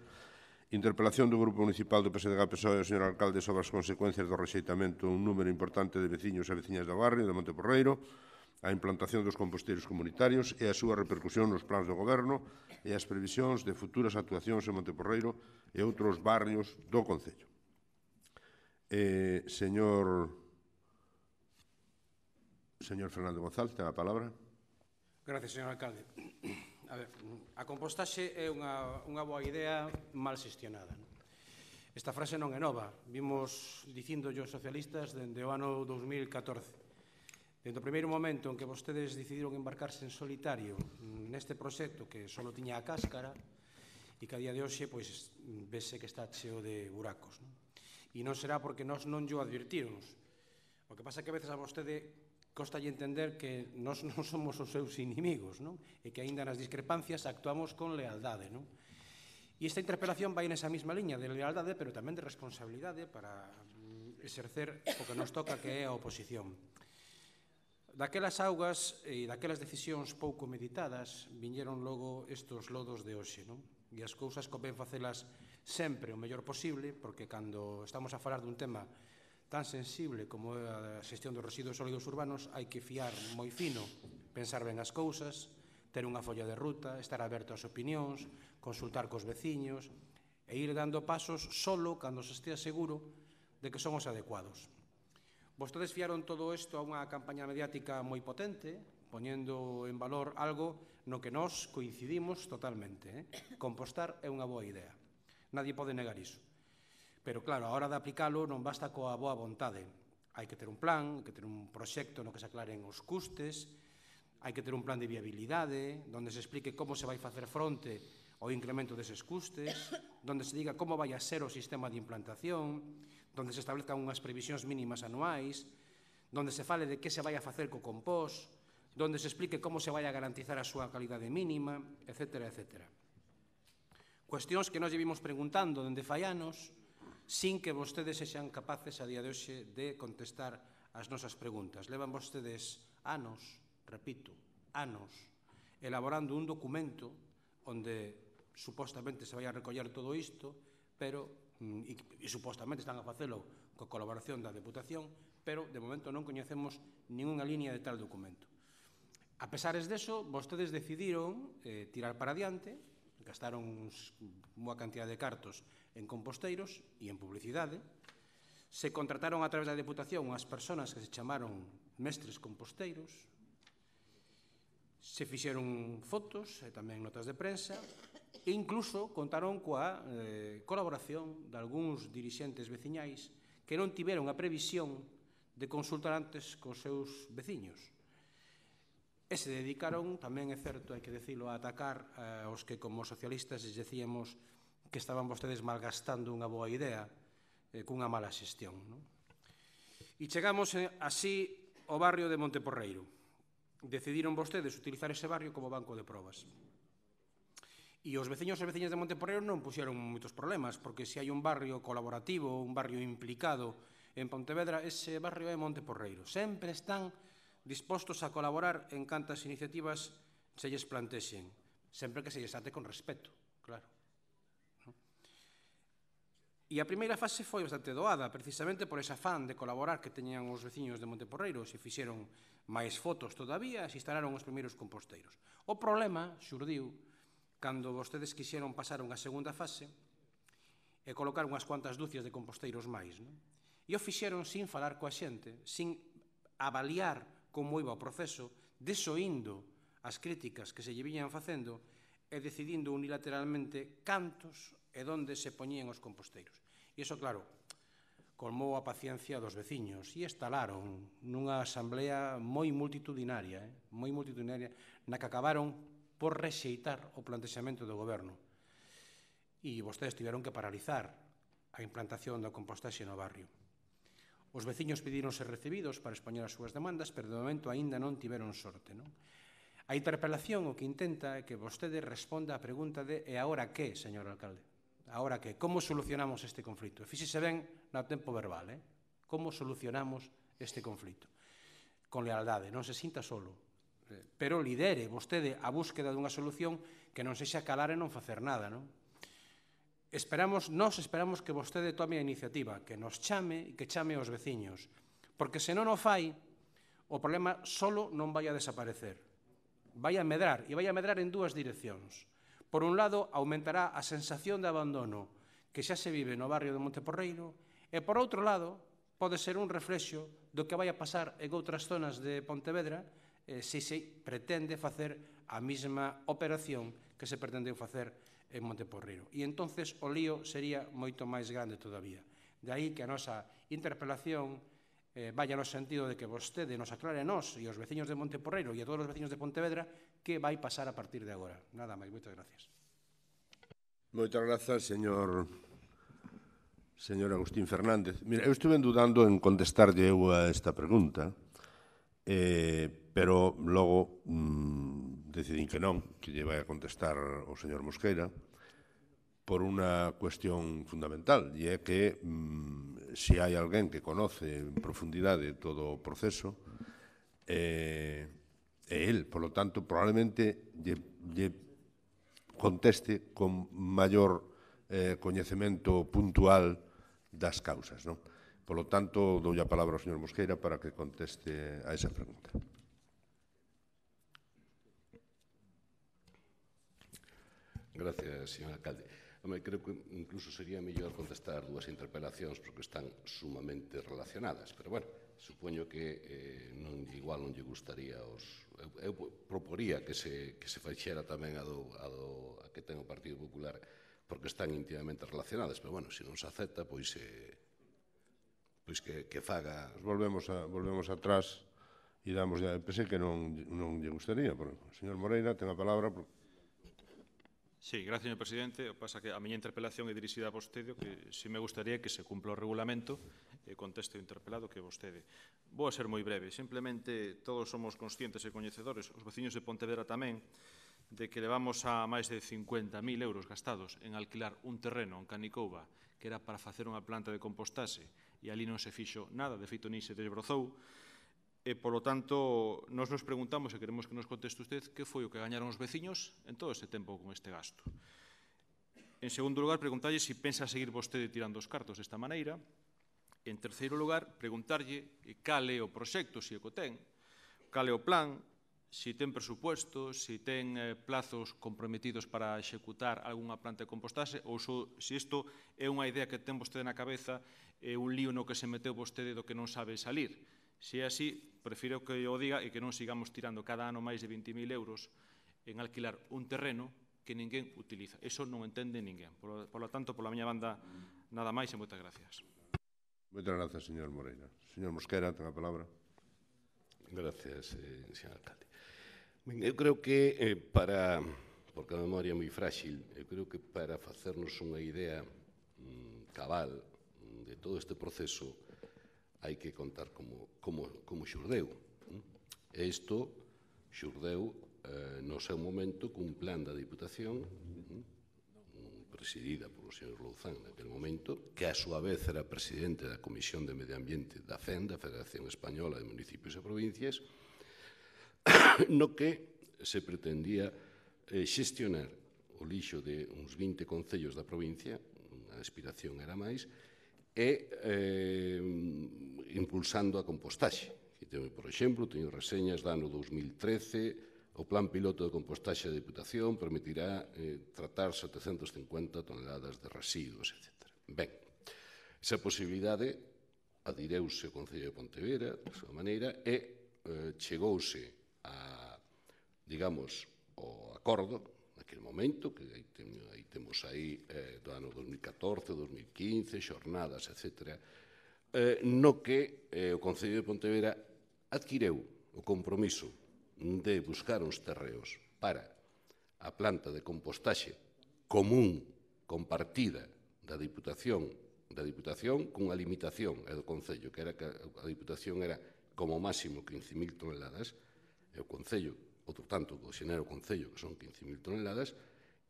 Interpelación do Grupo Municipal do PSDG-PSOE ao señor alcalde sobre as consecuencias do rexeitamento un número importante de veciños e veciñas do barrio de Monteporreiro, a implantación dos composteiros comunitarios e a súa repercusión nos plans do Goberno e as previsións de futuras actuacións en Monteporreiro e outros barrios do Concello. Señor Fernando González, ten a palabra. Gracias, señor alcalde. A ver, a compostaxe é unha boa idea mal xestionada. Esta frase non é nova. Vimos dicindo os socialistas dende o ano 2014. Dende o primeiro momento en que vostedes decidiron embarcarse en solitario neste proxecto que só tiña a cáscara e que a día de hoxe vese que está cheo de buracos. E non será porque nós non llo advirtirons. O que pasa é que a veces a vostede costalle entender que nós non somos os seus inimigos, e que aínda nas discrepancias actuamos con lealdade. E esta interpelación vai nesa mesma liña de lealdade, pero tamén de responsabilidade para exercer o que nos toca, que é a oposición. Daquelas augas e daquelas decisións pouco meditadas viñeron logo estes lodos de hoxe, non? E as cousas convén facelas sempre o mellor posible, porque cando estamos a falar dun tema tan sensible como a xestión dos residuos sólidos urbanos hai que fiar moi fino, pensar ben as cousas, ter unha folla de ruta, estar aberto ás opinións, consultar cos veciños e ir dando pasos solo cando se estea seguro de que son os adecuados. Vostedes fiaron todo isto a unha campaña mediática moi potente, poñendo en valor algo no que nós coincidimos totalmente. Compostar é unha boa idea. Nadie pode negar iso. Pero, claro, a hora de aplicalo non basta coa boa vontade. Hai que ter un plan, hai que ter un proxecto no que se aclaren os custes, hai que ter un plan de viabilidade, onde se explique como se vai facer fronte ao incremento deses custes, onde se diga como vai a ser o sistema de implantación, onde se establezcan unhas previsións mínimas anuais, onde se fale de que se vai a facer co compós, onde se explique como se vai a garantizar a súa calidade mínima, etc. etc. Cuestións que nós llevimos preguntando dende fai anos, sin que vostedes sexan capaces a día de hoxe de contestar as nosas preguntas. Levan vostedes anos, repito, anos, elaborando un documento onde supostamente se vai a recoller todo isto, pero e supostamente están a facelo coa colaboración da Deputación, pero de momento non coñecemos ninguna línea de tal documento. A pesares deso, vostedes decidiron tirar para adiante, gastaron unha cantidad de cartos en composteiros e en publicidade, se contrataron a través da Deputación unhas persoas que se chamaron mestres composteiros, se fixeron fotos e tamén notas de prensa, e incluso contaron coa colaboración de algúns dirixentes veciñais que non tiveron a previsión de consultar antes cos seus veciños. E se dedicaron, tamén é certo, hai que dicilo, a atacar aos que como socialistas les decíamos que estaban vostedes malgastando unha boa idea cunha mala xestión. E chegamos así ao barrio de Monteporreiro. Decidiron vostedes utilizar ese barrio como banco de probas. E os veciños e veciñas de Monteporreiro non puxeron moitos problemas, porque se hai un barrio colaborativo, un barrio implicado en Pontevedra, ese barrio é Monteporreiro. Sempre están dispostos a colaborar en cantas iniciativas se lles plantexen, sempre que se lles trate con respeto, claro. E a primeira fase foi bastante doada, precisamente por ese afán de colaborar que teñan os veciños de Monteporreiro, se fixeron máis fotos todavía, se instalaron os primeiros composteiros. O problema xurdiu cando vostedes quixeron pasar unha segunda fase e colocar unhas cuantas dúcias de composteiros máis. E o fixeron sin falar coa xente, sin avaliar como iba o proceso, desoindo as críticas que se lle viñan facendo e decidindo unilateralmente cantos e onde se poñían os composteiros. E iso, claro, colmou a paciencia dos veciños e instalaron nunha asamblea moi multitudinaria, na que acabaron por rexeitar o plantexamento do goberno. E vostedes tiveron que paralizar a implantación da compostaxe no barrio. Os veciños pediron ser recibidos para expoñer as súas demandas, pero de momento aínda non tiveron sorte. A interpelación o que intenta é que vostede responda a pregunta de e agora que, señor alcalde? Agora que? Como solucionamos este conflito? E fíxese ben no tempo verbal, como solucionamos este conflito? Con lealdade, non se sinta solo, pero lidere vostede a búsqueda dunha solución que non sexa calar e non facer nada. Nós esperamos que vostede tome a iniciativa, que nos chame e que chame aos veciños, porque se non o fai, o problema solo non vai a desaparecer. Vai a medrar, e vai a medrar en dúas direccións. Por un lado, aumentará a sensación de abandono que xa se vive no barrio de Monteporreiro, e por outro lado, pode ser un reflexo do que vai a pasar en outras zonas de Pontevedra se se pretende facer a mesma operación que se pretendeu facer en Monteporreiro. E entonces o lío sería moito máis grande todavía. De aí que a nosa interpelación vaya no sentido de que vostede nos aclare a nós e aos veciños de Monteporreiro e a todos os veciños de Pontevedra que vai pasar a partir de agora. Nada máis, moitas gracias. Moitas grazas, señor Agustín Fernández. Mira, eu estuve dudando en contestarlle eu a esta pregunta, pero logo decidín que non, que lle vai a contestar o señor Mosqueira, por unha cuestión fundamental, e é que se hai alguén que conoce en profundidade todo o proceso, el, por lo tanto, probablemente lle conteste con maior coñecemento puntual das causas, non? Por lo tanto, dou a palabra ao señor Mosqueira para que conteste a esa pregunta. Gracias, señor alcalde. Creo que incluso sería mellor contestar dúas interpelacións porque están sumamente relacionadas, pero, bueno, supoño que igual non lle gustaría eu proporía que se fixera tamén a que ten o Partido Popular porque están íntimamente relacionadas, pero, bueno, se non se acepta, pois que faga... Volvemos atrás e damos... Pensei que non lle gustaría, pero o señor Moreira ten a palabra... Sí, gracias, señor presidente. O que pasa que a miña interpelación é dirixida a vostede, que si me gustaría que se cumpla o regulamento e conteste o interpelado que vostede. Vou a ser moi breve. Simplemente todos somos conscientes e coñecedores, os veciños de Pontevedra tamén, de que levamos a máis de 50.000 euros gastados en alquilar un terreno en Canicouva que era para facer unha planta de compostaxe e ali non se fixo nada, de feito nin se desbrozou. E, polo tanto, nos preguntamos e queremos que nos conteste usted que foi o que gañaron os veciños en todo este tempo con este gasto. En segundo lugar, preguntarlle se pensa seguir vostede tirando os cartos desta maneira. En terceiro lugar, preguntarlle cal é o proxecto, se o ten, cal é o plan, se ten presupuesto, se ten plazos comprometidos para executar algunha planta de compostaxe ou se isto é unha idea que ten vostede na cabeza e un lío no que se meteu vostede do que non sabe salir. Se é así, prefiro que o diga e que non sigamos tirando cada ano máis de 20.000 euros en alquilar un terreno que ninguén utiliza. Eso non entende ninguén. Por lo tanto, pola miña banda, nada máis e moitas gracias. Moitas gracias, señor Moreira. Señor Mosquera, ten a palabra. Gracias, señor alcalde. Eu creo que porque a memoria é moi frágil, eu creo que para facernos unha idea cabal de todo este proceso hai que contar como xurdeu. E isto xurdeu no seu momento cun plan da Diputación presidida polo señor Louzán naquele momento, que a súa vez era presidente da Comisión de Medio Ambiente da FEN, da Federación Española de Municipios e Provincias, no que se pretendía xestionar o lixo de uns 20 concellos da provincia, a aspiración era máis, e impulsando a compostaxe. Por exemplo, teño reseñas do ano 2013, o plan piloto de compostaxe da Diputación permitirá tratar 750 toneladas de residuos, etc. Ben, esa posibilidade adireuse o Concello de Pontevedra, da súa maneira, e chegouse a, digamos, o acordo naquele momento, que temos aí do ano 2014, 2015, xornadas, etc., no que o Concello de Pontevedra adquireu o compromiso de buscar uns terreos para a planta de compostaxe común, compartida da Diputación cunha limitación do Concello, que era que a Diputación era como máximo 15.000 toneladas, e o Concello, outro tanto, o xenero Concello, que son 15.000 toneladas,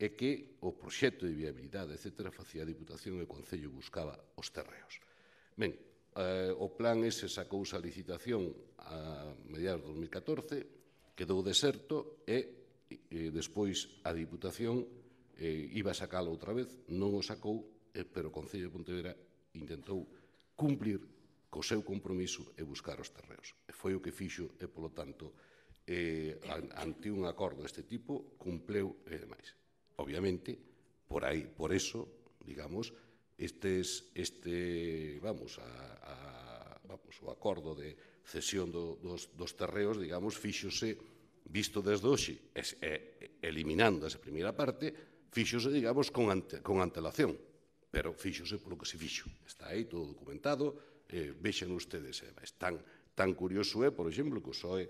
e que o proxecto de viabilidade, etc., facía a Diputación e o Concello buscaba os terreos. Ben, o plan ese sacouse a licitación a mediados de 2014, quedou deserto e despois a Diputación iba a sacalo outra vez, non o sacou, pero o Concello de Pontevedra intentou cumplir co seu compromiso e buscar os terreos. E foi o que fixo e, polo tanto, ante un acordo deste tipo, cumpleu e demais. Obviamente, por eso, digamos, o acordo de cesión dos terreos, digamos, fíxose, visto desde hoxe, eliminando esa primeira parte, fíxose, digamos, con antelación, pero fíxose polo que se fixo. Está aí todo documentado, vexan ustedes, tan curioso é, por exemplo, que o PSOE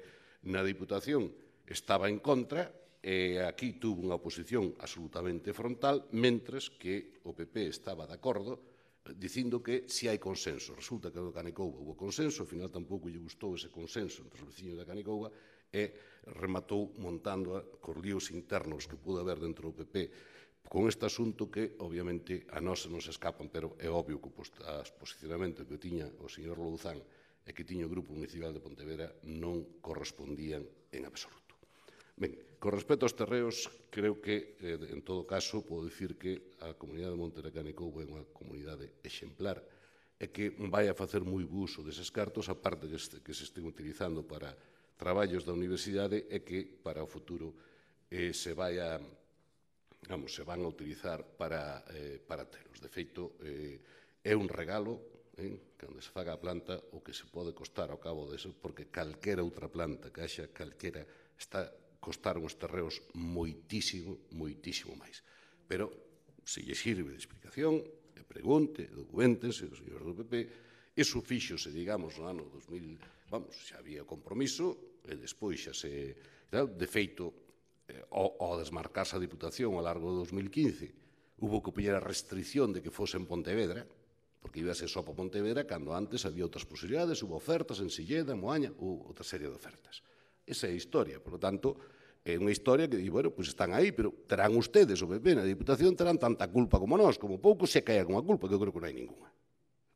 na Diputación estaba en contra, e aquí tuvo unha oposición absolutamente frontal, mentres que o PP estaba de acordo, dicindo que si hai consenso. Resulta que no Canicouva houve consenso, ao final tampouco lle gustou ese consenso entre os veciños da Canicouva, e rematou montando cos líos internos que pudo haber dentro do PP con este asunto que, obviamente, a nós non se escapan, pero é obvio que o posicionamento que tiña o señor Louzán e que tiña o Grupo Municipal de Pontevedra non correspondían en absoluto. Ben, con respecto aos terreos, creo que, en todo caso, podo dicir que a comunidade de Monteracanico é unha comunidade exemplar e que vai a facer moi bo uso deses cartos, a parte que se estén utilizando para traballos da universidade e que para o futuro se van a utilizar para telos. De feito, é un regalo, cando se faga a planta, o que se pode costar ao cabo deso, porque calquera outra planta que haxa, calquera, costaron os terreos moitísimo, moitísimo máis. Pero, se lle sirve de explicación, pregunte, documentense, os señores do PP, iso fíxose, digamos, no ano 2000, xa había compromiso, e despois xa se... De feito, ao desmarcarse a Diputación ao largo de 2015, hubo que poñer a restricción de que fose en Pontevedra, porque iba a ser só para Pontevedra, cando antes había outras posibilidades, hubo ofertas en Silleda, en Moaña, outra serie de ofertas. Esa é a historia, por lo tanto, é unha historia que, bueno, pois están aí, pero terán ustedes, o PP, na Diputación, terán tanta culpa como nós, como pouco se cae alguna culpa, que eu creo que non hai ninguna.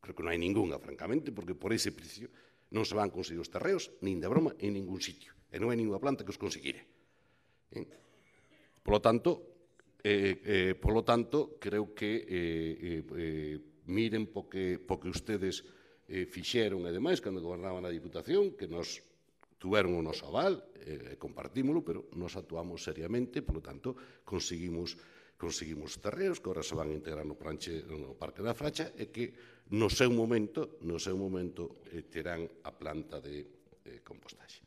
Creo que non hai ninguna, francamente, porque por ese precio non se van conseguir os terreos, nin de broma, en ningún sitio. E non hai ninguna planta que os conseguire. Por lo tanto, creo que miren po que ustedes fixeron e demais cando gobernaban a Diputación, que nos tuveron o noso aval, compartímolo, pero nos actuamos seriamente, por lo tanto, conseguimos terreos que agora se van a integrar no Parque da Fracha e que no seu momento terán a planta de compostaxe.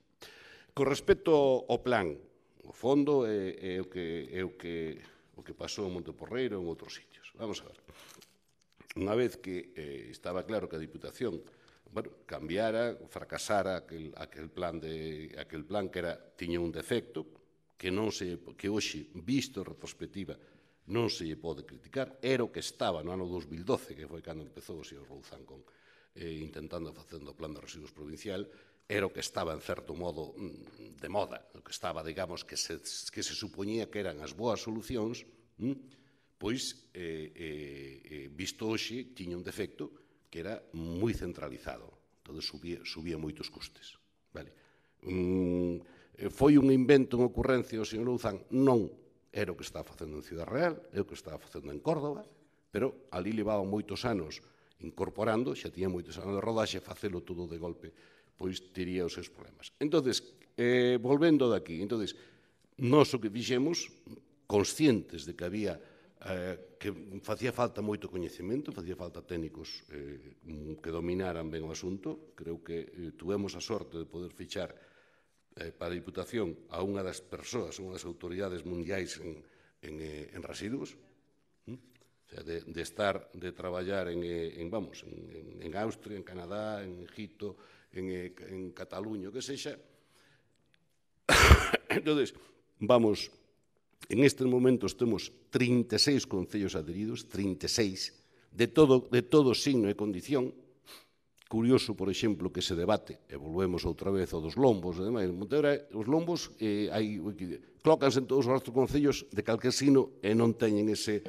Con respecto ao plan, o fondo é o que pasou en Monteporreiro e en outros sitios. Vamos a ver. Unha vez que estaba claro que a Diputación cambiara, fracasara aquel plan que tiña un defecto, que hoxe, visto en retrospectiva, non se lle pode criticar, era o que estaba no ano 2012, que foi cando empezou o señor Rouzán intentando facendo o plan de residuos provincial, era o que estaba, en certo modo, de moda, o que estaba, digamos, que se supoñía que eran as boas solucións, pois, visto hoxe, tiña un defecto que era moi centralizado, entón subía moitos custes. Foi un invento, unha ocurrencia do señor Louzán? Non, era o que estaba facendo en Ciudad Real, era o que estaba facendo en Córdoba, pero ali levaban moitos anos incorporando, xa tiña moitos anos de rodaxe, facelo todo de golpe, pois tería os seus problemas. Entón, volvendo daqui, nós o que fixemos, conscientes de que había que facía falta moito coñecemento, facía falta técnicos que dominaran ben o asunto. Creo que tuvemos a sorte de poder fichar para a Diputación a unha das persoas, unha das autoridades mundiais en residuos, de traballar en Austria, en Canadá, en Egipto, en Cataluña, o que sexa. Entón, vamos... En estes momentos temos 36 concellos adheridos, 36, de todo signo e condición. Curioso, por exemplo, que se debate, e volvemos outra vez ao dos lombos, e demais, en Montevedra, os lombos clócanse en todos os outros concellos de calquer signo e non teñen ese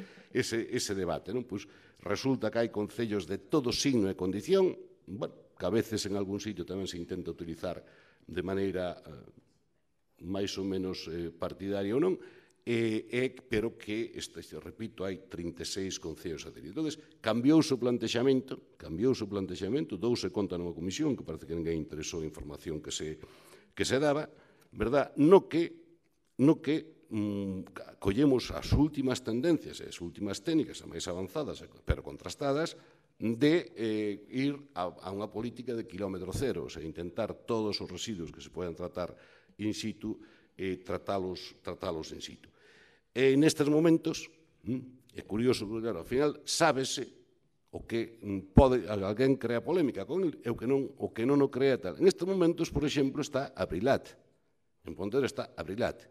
debate. Pois resulta que hai concellos de todo signo e condición, que a veces en algún sitio tamén se intenta utilizar de maneira máis ou menos partidaria ou non, pero que, repito, hai 36 concellos adheridos. Entón, cambiouse o plantexamento, douse conta nunha comisión, que parece que ninguén interesou a información que se daba, no que collemos as últimas tendencias e as últimas técnicas máis avanzadas, pero contrastadas, de ir a unha política de kilómetro cero, ou sea, intentar todos os residuos que se poden tratar in situ e tratalos in situ. E nestes momentos, é curioso, claro, ao final, sábese o que alguén crea polémica con el e o que non o crea tal. En estes momentos, por exemplo, está Abrilat. En Pontevedra está Abrilat.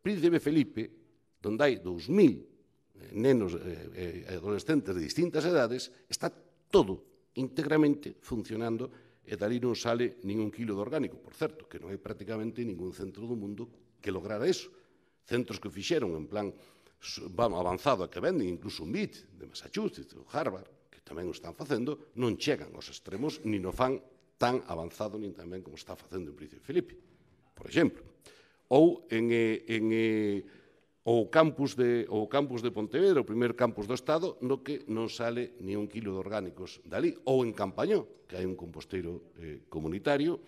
Príncipe Felipe, donde hai 2.000 nenos e adolescentes de distintas edades, está todo íntegramente funcionando e dali non sale ningún kilo de orgánico. Por certo, que non hai prácticamente ningún centro do mundo que lograra eso. Centros que fixeron en plan avanzado a que venden, incluso un MIT de Massachusetts, ou Harvard, que tamén o están facendo, non chegan aos extremos, ni no fan tan avanzado nin tan ben como está facendo en Príncipe Felipe, por exemplo. Ou o campus de Pontevedra, o primeiro campus do Estado, no que non sale ni un kilo de orgánicos dali, ou en Campañó, que hai un composteiro comunitario,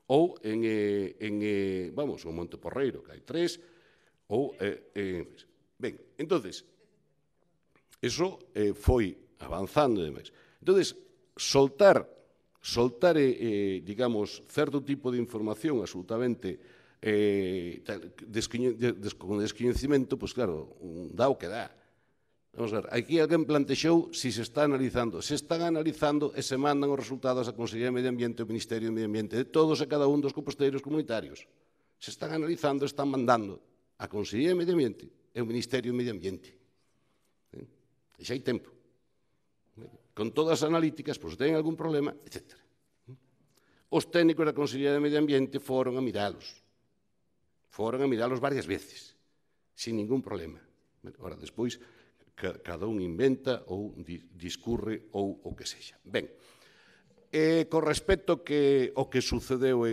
ou en Monte Porreiro, que hai 3, ou... Ben, entonces, eso foi avanzando e demais. Entonces, soltar, digamos, certo tipo de información absolutamente con descoñecimento, pois claro, dá o que dá. Vamos a ver, aquí alguén plantexou se se está analizando. Se están analizando e se mandan os resultados á Consellería de Medio Ambiente, ao Ministerio de Medio Ambiente, de todos e cada un dos composteiros comunitarios. Se están analizando, están mandando á Consellería de Medio Ambiente e ao Ministerio de Medio Ambiente. E xa hai tempo. Con todas as analíticas, pois ten algún problema, etc. Os técnicos da Consellería de Medio Ambiente foron a miralos. Foron a miralos varias veces, sin ningún problema. Ora, despois, cada un inventa ou discurre ou o que sexa. Ben, con respecto ao que sucedeu a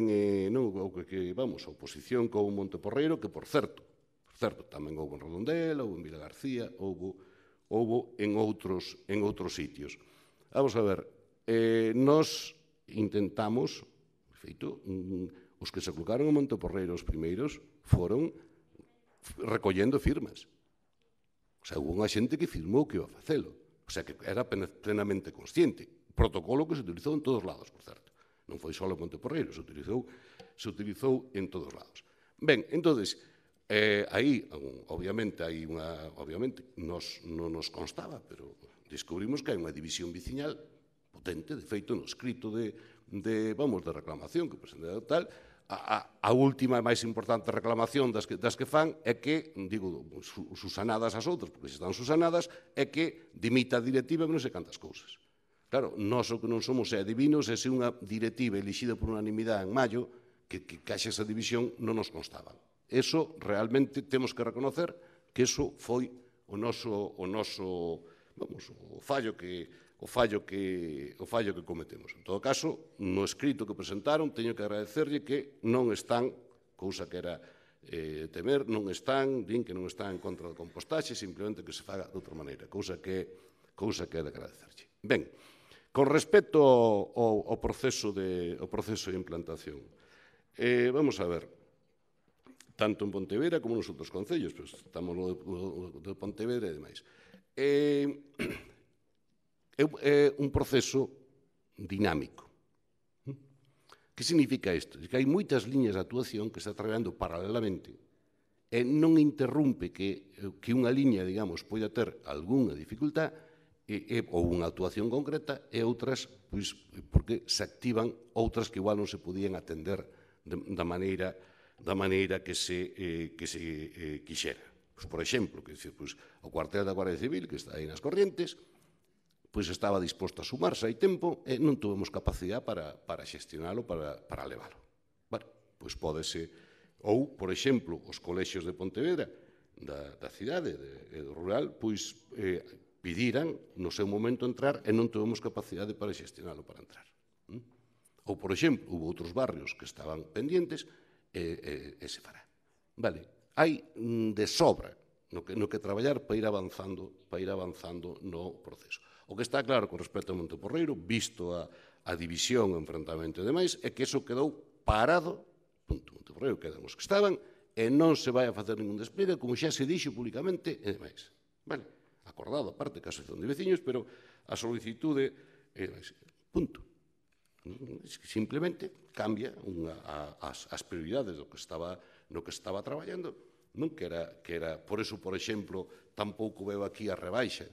oposición con Monte Porreiro, que, por certo, tamén houve en Redondela, houve en Vila García, houve en outros sitios. Vamos a ver, nós intentamos, de feito, os que se colocaron a Monte Porreiro os primeiros foron recollendo firmas. O sea, hubo unha xente que firmou que iba a facelo. O sea, que era plenamente consciente. Protocolo que se utilizou en todos lados, por certo. Non foi só en Monte Porreiro, se utilizou en todos lados. Ben, entonces, aí, obviamente, non nos constaba, pero descubrimos que hai unha división viciñal potente, de feito, no escrito de reclamación que presentei tal, a última e máis importante reclamación das que fan é que, digo, susanadas as outras, porque se están susanadas, é que dimita a directiva e non sei cantas cousas. Claro, nós o que non somos adivinos é se unha directiva elixida por unanimidade en maio, que haxa esa división, non nos constaba. Eso, realmente, temos que reconocer que eso foi o fallo que cometemos. En todo caso, no escrito que presentaron, teño que agradecerlle que non están, cousa que era temer, din que non están en contra da compostaxe, simplemente que se faga de outra maneira, cousa que é de agradecerlle. Ben, con respecto ao proceso de implantación, vamos a ver, tanto en Pontevedra como nos outros concellos, estamos no de Pontevedra e demais. É un proceso dinámico. Que significa isto? Que hai moitas liñas de actuación que está traballando paralelamente e non interrumpe que unha liña, digamos, poida ter algunha dificultad ou unha actuación concreta e outras, pois, porque se activan outras que igual non se podían atender da maneira que se quixera. Por exemplo, o cuartel da Guardia Civil, que está aí nas Corrientes, pois estaba disposto a sumarse hai tempo e non tuvemos capacidade para xestionalo, para leválo. Bueno, pois pódese, ou, por exemplo, os colexios de Pontevedra, da cidade e do rural, pois pediran no seu momento entrar e non tuvemos capacidade para xestionalo, para entrar. Ou, por exemplo, houve outros barrios que estaban pendientes e se fará. Vale, hai de sobra no que traballar para ir avanzando no proceso. O que está claro con respecto a Monte Porreiro, visto a división, o enfrentamento e demais, é que iso quedou parado, punto. Monte Porreiro quedan os que estaban, e non se vai a facer ningún despliegue, como xa se dixo públicamente e demais. Vale, acordado, aparte, que a Asociación de Veciños, pero a solicitude e demais. Punto. Simplemente cambia as prioridades no que estaba traballando, non que era, por eso, por exemplo, tampouco veo aquí a rebaixa,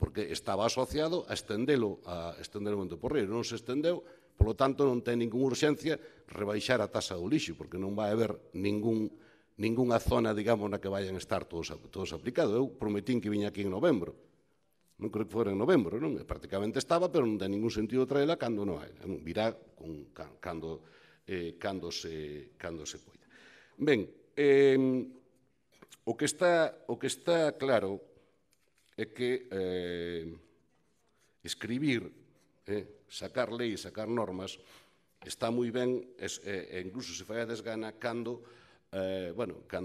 porque estaba asociado a estendelo Monte Porreiro, non se estendeu, polo tanto non ten ninguna urxencia rebaixar a tasa do lixo, porque non vai haber ningunha zona, digamos, na que vayan estar todos aplicados. Eu prometín que viña aquí en novembro, non creo que fora en novembro, non? Prácticamente estaba, pero non ten ningún sentido traela cando non hai, virá cando se poida. Ben, o que está claro é que escribir sacar leis, sacar normas, está moi ben, e incluso se fai a desgana cando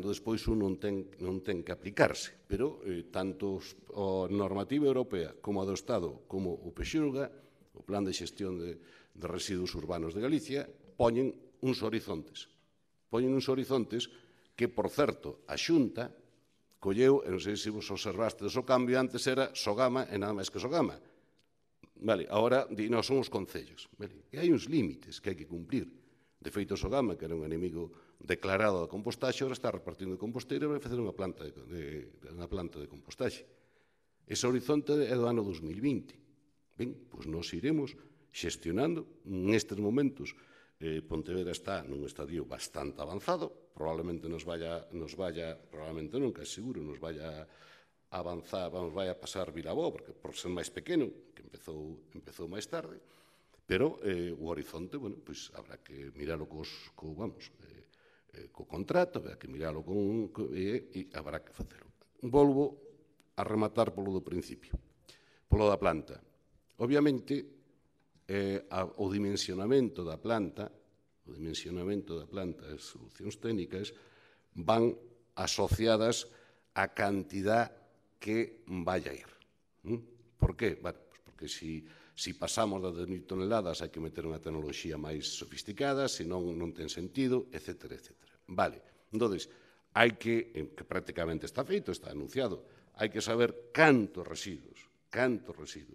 despois un non ten que aplicarse. Pero tanto a normativa europea como a do Estado, como o PXURGA, o Plan de Xestión de Residuos Urbanos de Galicia, poñen uns horizontes. Poñen uns horizontes que, por certo, a Xunta colleu, e non sei se vos observastes o cambio, antes era Sogama e nada máis que Sogama. Agora, non son os concellos. E hai uns límites que hai que cumplir. De feito, Sogama, que era un enemigo declarado da compostaxe, agora está repartindo composteira e vai facer unha planta de compostaxe. Ese horizonte é do ano 2020. Ben, pois nos iremos xestionando. Nestes momentos, Pontevedra está nun estadio bastante avanzado, probablemente probablemente non, que é seguro, nos vaya a avanzar, vai a pasar Vilabó, porque por ser máis pequeno, que empezou máis tarde, pero o horizonte, pois habrá que miralo co contrato, habrá que miralo e habrá que facelo. Volvo a rematar polo do principio, polo da planta. Obviamente, o dimensionamento da planta, as solucións técnicas, van asociadas á cantidad que vai a ir. Por que? Porque se pasamos das 10.000 toneladas hai que meter unha tecnoloxía máis sofisticada, senón non ten sentido, etc. Vale, entón, hai que prácticamente está feito, está anunciado, hai que saber cantos residuos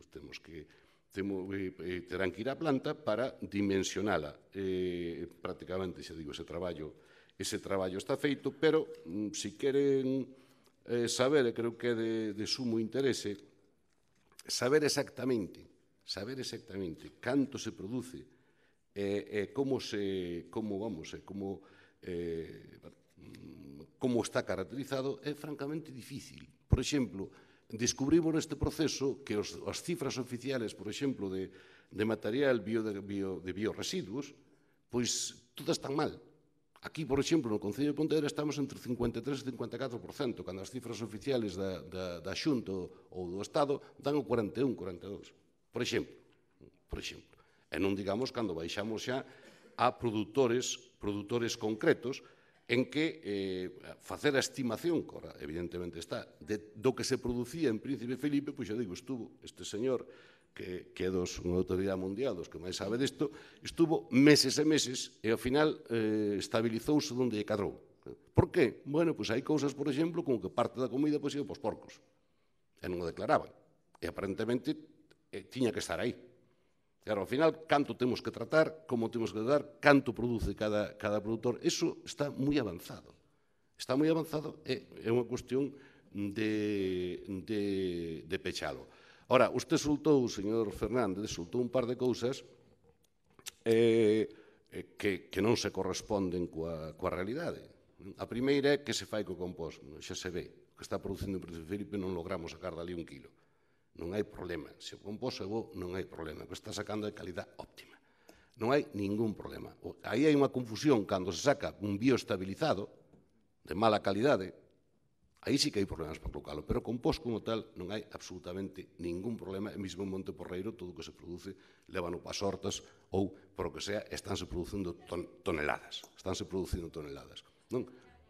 temos que terán que ir á planta para dimensionala. Prácticamente, xa digo, ese traballo está feito, pero se queren saber, e creo que é de sumo interese, saber exactamente canto se produce e como está caracterizado, é francamente difícil. Por exemplo, descubrimos neste proceso que as cifras oficiales, por exemplo, de material de bioresiduos, pois todas están mal. Aquí, por exemplo, no Concello de Pontevedra estamos entre 53 e 54%, cando as cifras oficiales da Xunta ou do Estado dan o 41, 42%, por exemplo. E non digamos cando baixamos xa a produtores concretos, en que facer a estimación, que evidentemente está, do que se producía en Príncipe Felipe, pois xa digo, estuvo este señor, que é unha autoridade mundial, dos que máis sabe disto, estuvo meses e meses e ao final estabilizouse onde lle cadrou. Por qué? Bueno, pois hai cousas, por exemplo, como que parte da comida pois ia pos porcos, e non o declaraban, e aparentemente tiña que estar aí. Claro, ao final, canto temos que tratar, como temos que tratar, canto produce cada produtor, eso está moi avanzado. Está moi avanzado e é unha cuestión de pechalo. Ora, usted soltou, señor Fernández, soltou un par de cousas que non se corresponden coa realidade. A primeira é que se fai co compost, xa se ve, o que está producindo en Príncipe Felipe non logramos sacar dali 1 kilo. Non hai problema. Se o composto é bo, non hai problema. O que está sacando é calidad óptima. Non hai ningún problema. Aí hai unha confusión cando se saca un bioestabilizado de mala calidade, aí sí que hai problemas para colocalo, pero o composto como tal non hai absolutamente ningún problema, e mesmo en Monte Porreiro todo o que se produce lévano para as hortas ou, por o que sea, estánse producindo toneladas.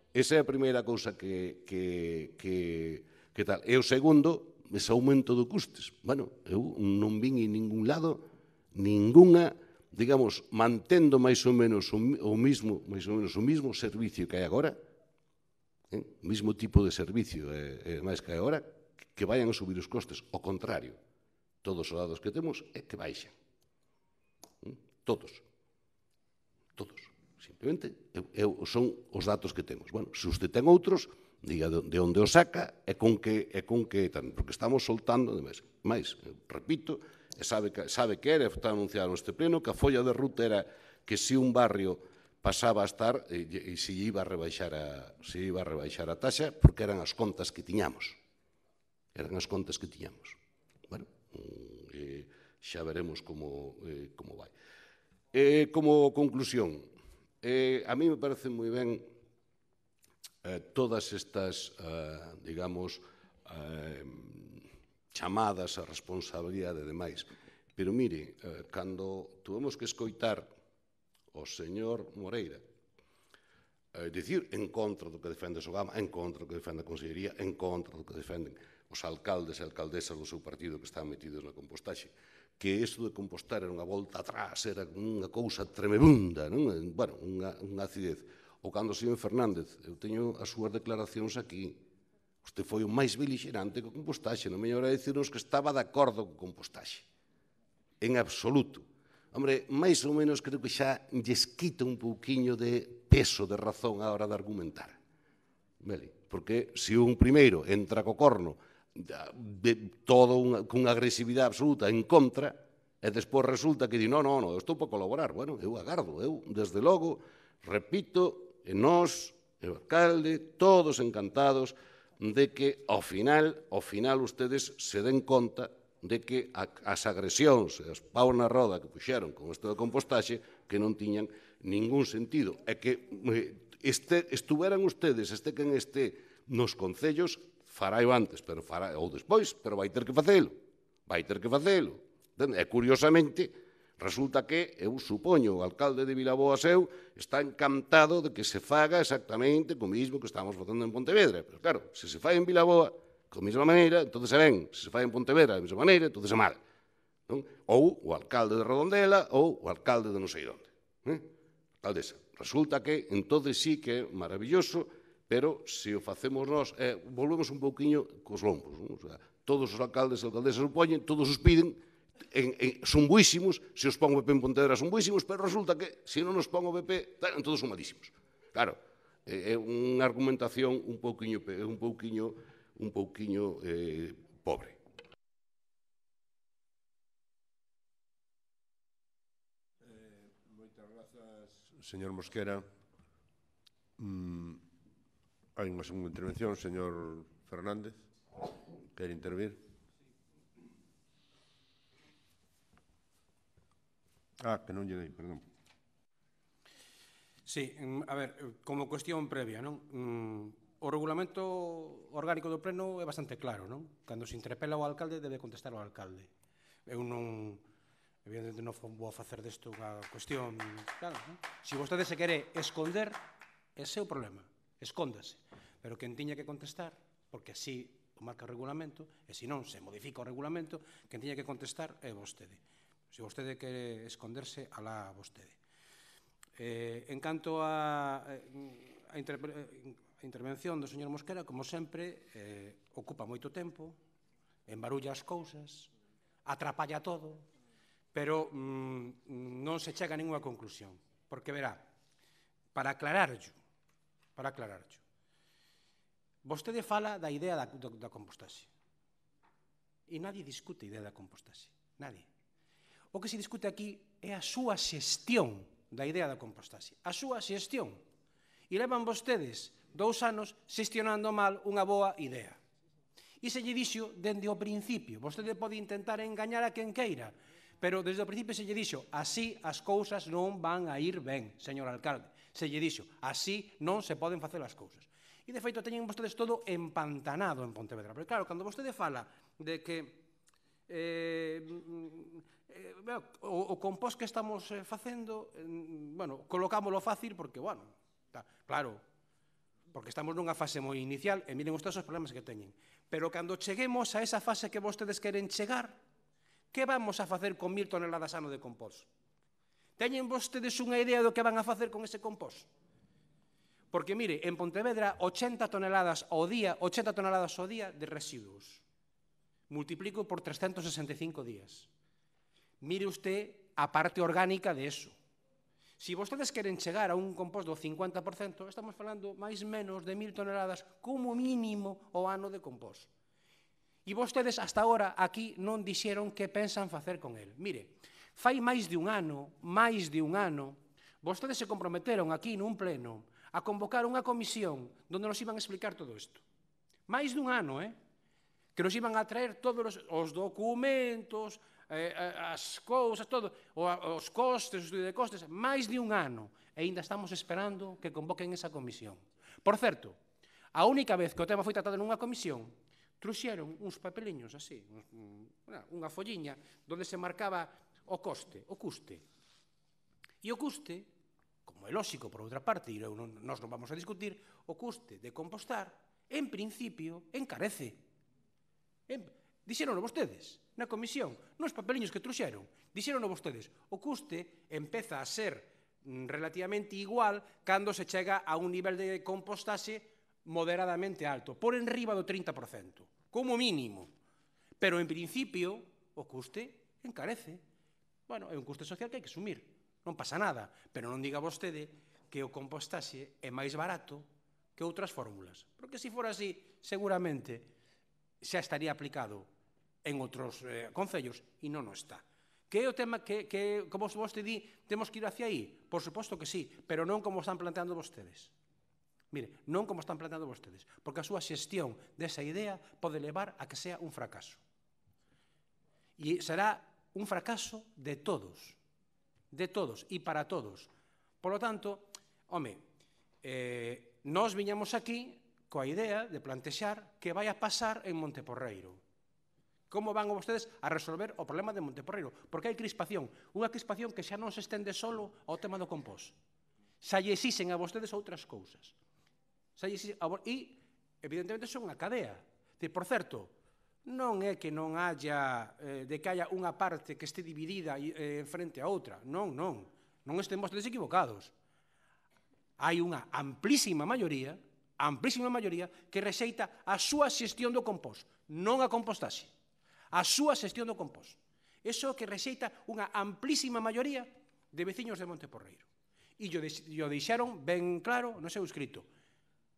Esa é a primeira cousa que tal. E o segundo, ese aumento de custes. Bueno, eu non vin en ningún lado ningunha, digamos, mantendo máis ou menos o mismo servicio que hai agora, o mismo tipo de servicio máis que hai agora, que vayan a subir os costes. Ao contrario, todos os dados que temos é que baixan. Todos. Simplemente son os datos que temos. Bueno, se usted ten outros, diga de onde o saca e con que porque estamos soltando máis, repito, e sabe que era, está anunciado neste pleno, que a folla de ruta era que se un barrio pasaba a estar e se iba a rebaixar a taxa, porque eran as contas que tiñamos. Bueno, xa veremos como vai. Como conclusión, a mí me parece moi ben todas estas, digamos, chamadas a responsabilidade e demais, Pero mire, cando tuvemos que escoitar o señor Moreira dicir en contra do que defende Sogama, en contra do que defende a Consellería, en contra do que defenden os alcaldes e alcaldesas do seu partido que están metidos na compostaxe, que isto de compostar era unha volta atrás, era unha cousa tremebunda, non? Bueno, unha acidez. Ou cando o señor Fernández, eu teño as súas declaracións aquí, usted foi o máis belixerante co compostaxe, non me llevará a dicirnos que estaba de acordo co compostaxe. En absoluto. Hombre, máis ou menos creo que xa lles quita un pouquiño de peso de razón a hora de argumentar. Porque se un primeiro entra co corno todo cunha agresividade absoluta en contra e despois resulta que di, non, eu estou para colaborar. Bueno, eu agardo, eu, desde logo, repito, e nós, e o alcalde, todos encantados de que ao final ustedes se den conta de que as agresións e as paus na roda que puxeron con isto de compostaxe que non tiñan ningún sentido e que estuveran ustedes, quen este nos concellos, farai antes ou despois, pero vai ter que facelo. E curiosamente, resulta que, eu supoño, o alcalde de Vilaboa seu está encantado de que se faga exactamente o mismo que estamos facendo en Pontevedra. Pero claro, se se fai en Vilaboa da mesma maneira, entón é ben. Se se fai en Pontevedra da mesma maneira, entón é mal. Ou o alcalde de Redondela ou o alcalde de non sei onde. Alcaldesa, resulta que entón sí que é maravilloso, pero se o facemos nós, volvemos un pouquiño cos lombos. Todos os alcaldes e alcaldesas o poñen, todos os piden, son buísimos, se os pon o PP en Pontevedra son buísimos, pero resulta que se non os pon o PP, todos son malísimos. Claro, é unha argumentación un pouquiño pobre. Moitas grazas, señor Mosquera. Hai unha segunda intervención, señor Fernández. Quere intervir? Que non lle dei, perdón. Sí, a ver, como cuestión previa, non? O regulamento orgánico do Pleno é bastante claro, non? Cando se interpela o alcalde, debe contestar o alcalde. Eu non, evidentemente, non vou facer desto unha cuestión, claro, non? Se vostede se quere esconder, é seu problema, escóndase. Pero quen tiña que contestar, porque así o marca o regulamento, e se non se modifica o regulamento, quen tiña que contestar é vostede. Se vostede quere esconderse, alá vostede. En canto a intervención do señor Mosquera, como sempre, ocupa moito tempo, embarulla as cousas, atrapalla todo, pero non se chega a ninguna conclusión. Porque verá, para aclararlo, vostede fala da idea da compostaxe. E nadie discute a idea da compostaxe. Nadie. O que se discute aquí é a súa xestión da idea da compostaxe. A súa xestión. E levan vostedes 2 anos xestionando mal unha boa idea. E se lle dixo dende o principio. Vostede pode intentar engañar a quen queira, pero desde o principio se lle dixo así as cousas non van a ir ben, señor alcalde. Se lle dixo así non se poden facer as cousas. E de feito teñen vostedes todo empantanado en Pontevedra. Pero claro, cando vostede fala de que o compost que estamos facendo, bueno, colocámoslo fácil porque, bueno, claro, porque estamos nunha fase moi inicial e miren ustedes os problemas que teñen. Pero cando cheguemos a esa fase que vostedes queren chegar, que vamos a facer con 1000 toneladas ano de compost? Teñen vostedes unha idea do que van a facer con ese compost? Porque, mire, en Pontevedra, 80 toneladas ao día de residuos. Multiplico por 365 días. Mire usted a parte orgánica de eso. Si vostedes queren chegar a un compost do 50%, estamos falando máis menos de 1000 toneladas como mínimo o ano de compost. E vostedes hasta agora aquí non dixeron que pensan facer con el. Mire, fai máis de un ano, vostedes se comprometeron aquí nun pleno a convocar unha comisión onde nos iban a explicar todo isto. Máis de un ano, que nos iban a traer todos os documentos, as cousas, todo, os costes, o estudio de costes, máis de un ano. E ainda estamos esperando que convoquen esa comisión. Por certo, a única vez que o tema foi tratado nunha comisión, Trouxeron uns papeliños así, unha folliña, onde se marcaba o coste, o custe. E o custe, como é lóxico, por outra parte, e nós non vamos a discutir, o custe de compostar, en principio, encarece. Dixeron vostedes, na comisión, nos papeliños que trouxeron, dixeron vostedes, o custe empeza a ser relativamente igual cando se chega a un nivel de compostaxe moderadamente alto, por enriba do 30%, como mínimo. Pero, en principio, o custe encarece. Bueno, é un custe social que hai que asumir. Non pasa nada, pero non diga vostede que o compostaxe é máis barato que outras fórmulas. Porque se fora así, seguramente xa estaría aplicado en outros concellos e non o está. Que é o tema que, como vostede di, temos que ir hacia aí? Por suposto que sí, pero non como están planteando vostedes. Mire, non como están planteando vostedes, porque a súa xestión desa idea pode levar a que sea un fracaso. E será un fracaso de todos, e para todos. Por lo tanto, home, nós viñamos aquí coa idea de plantexar que vai a pasar en Monteporreiro. Como van vostedes a resolver o problema de Monteporreiro? Porque hai crispación, unha crispación que xa non se estende solo ao tema do compós. Xa lle exixen a vostedes outras cousas. E, evidentemente, son unha cadea. Por certo, non é que non haya, de que haya unha parte que este dividida frente a outra. Non, non. Non estén vostedes equivocados. Hai unha amplísima maioría que rexeita a súa xestión do compós, non a compostaxe. A súa xestión do compós. Iso que rexeita unha amplísima maioría de veciños de Monteporreiro. E o deixaron ben claro no seu escrito.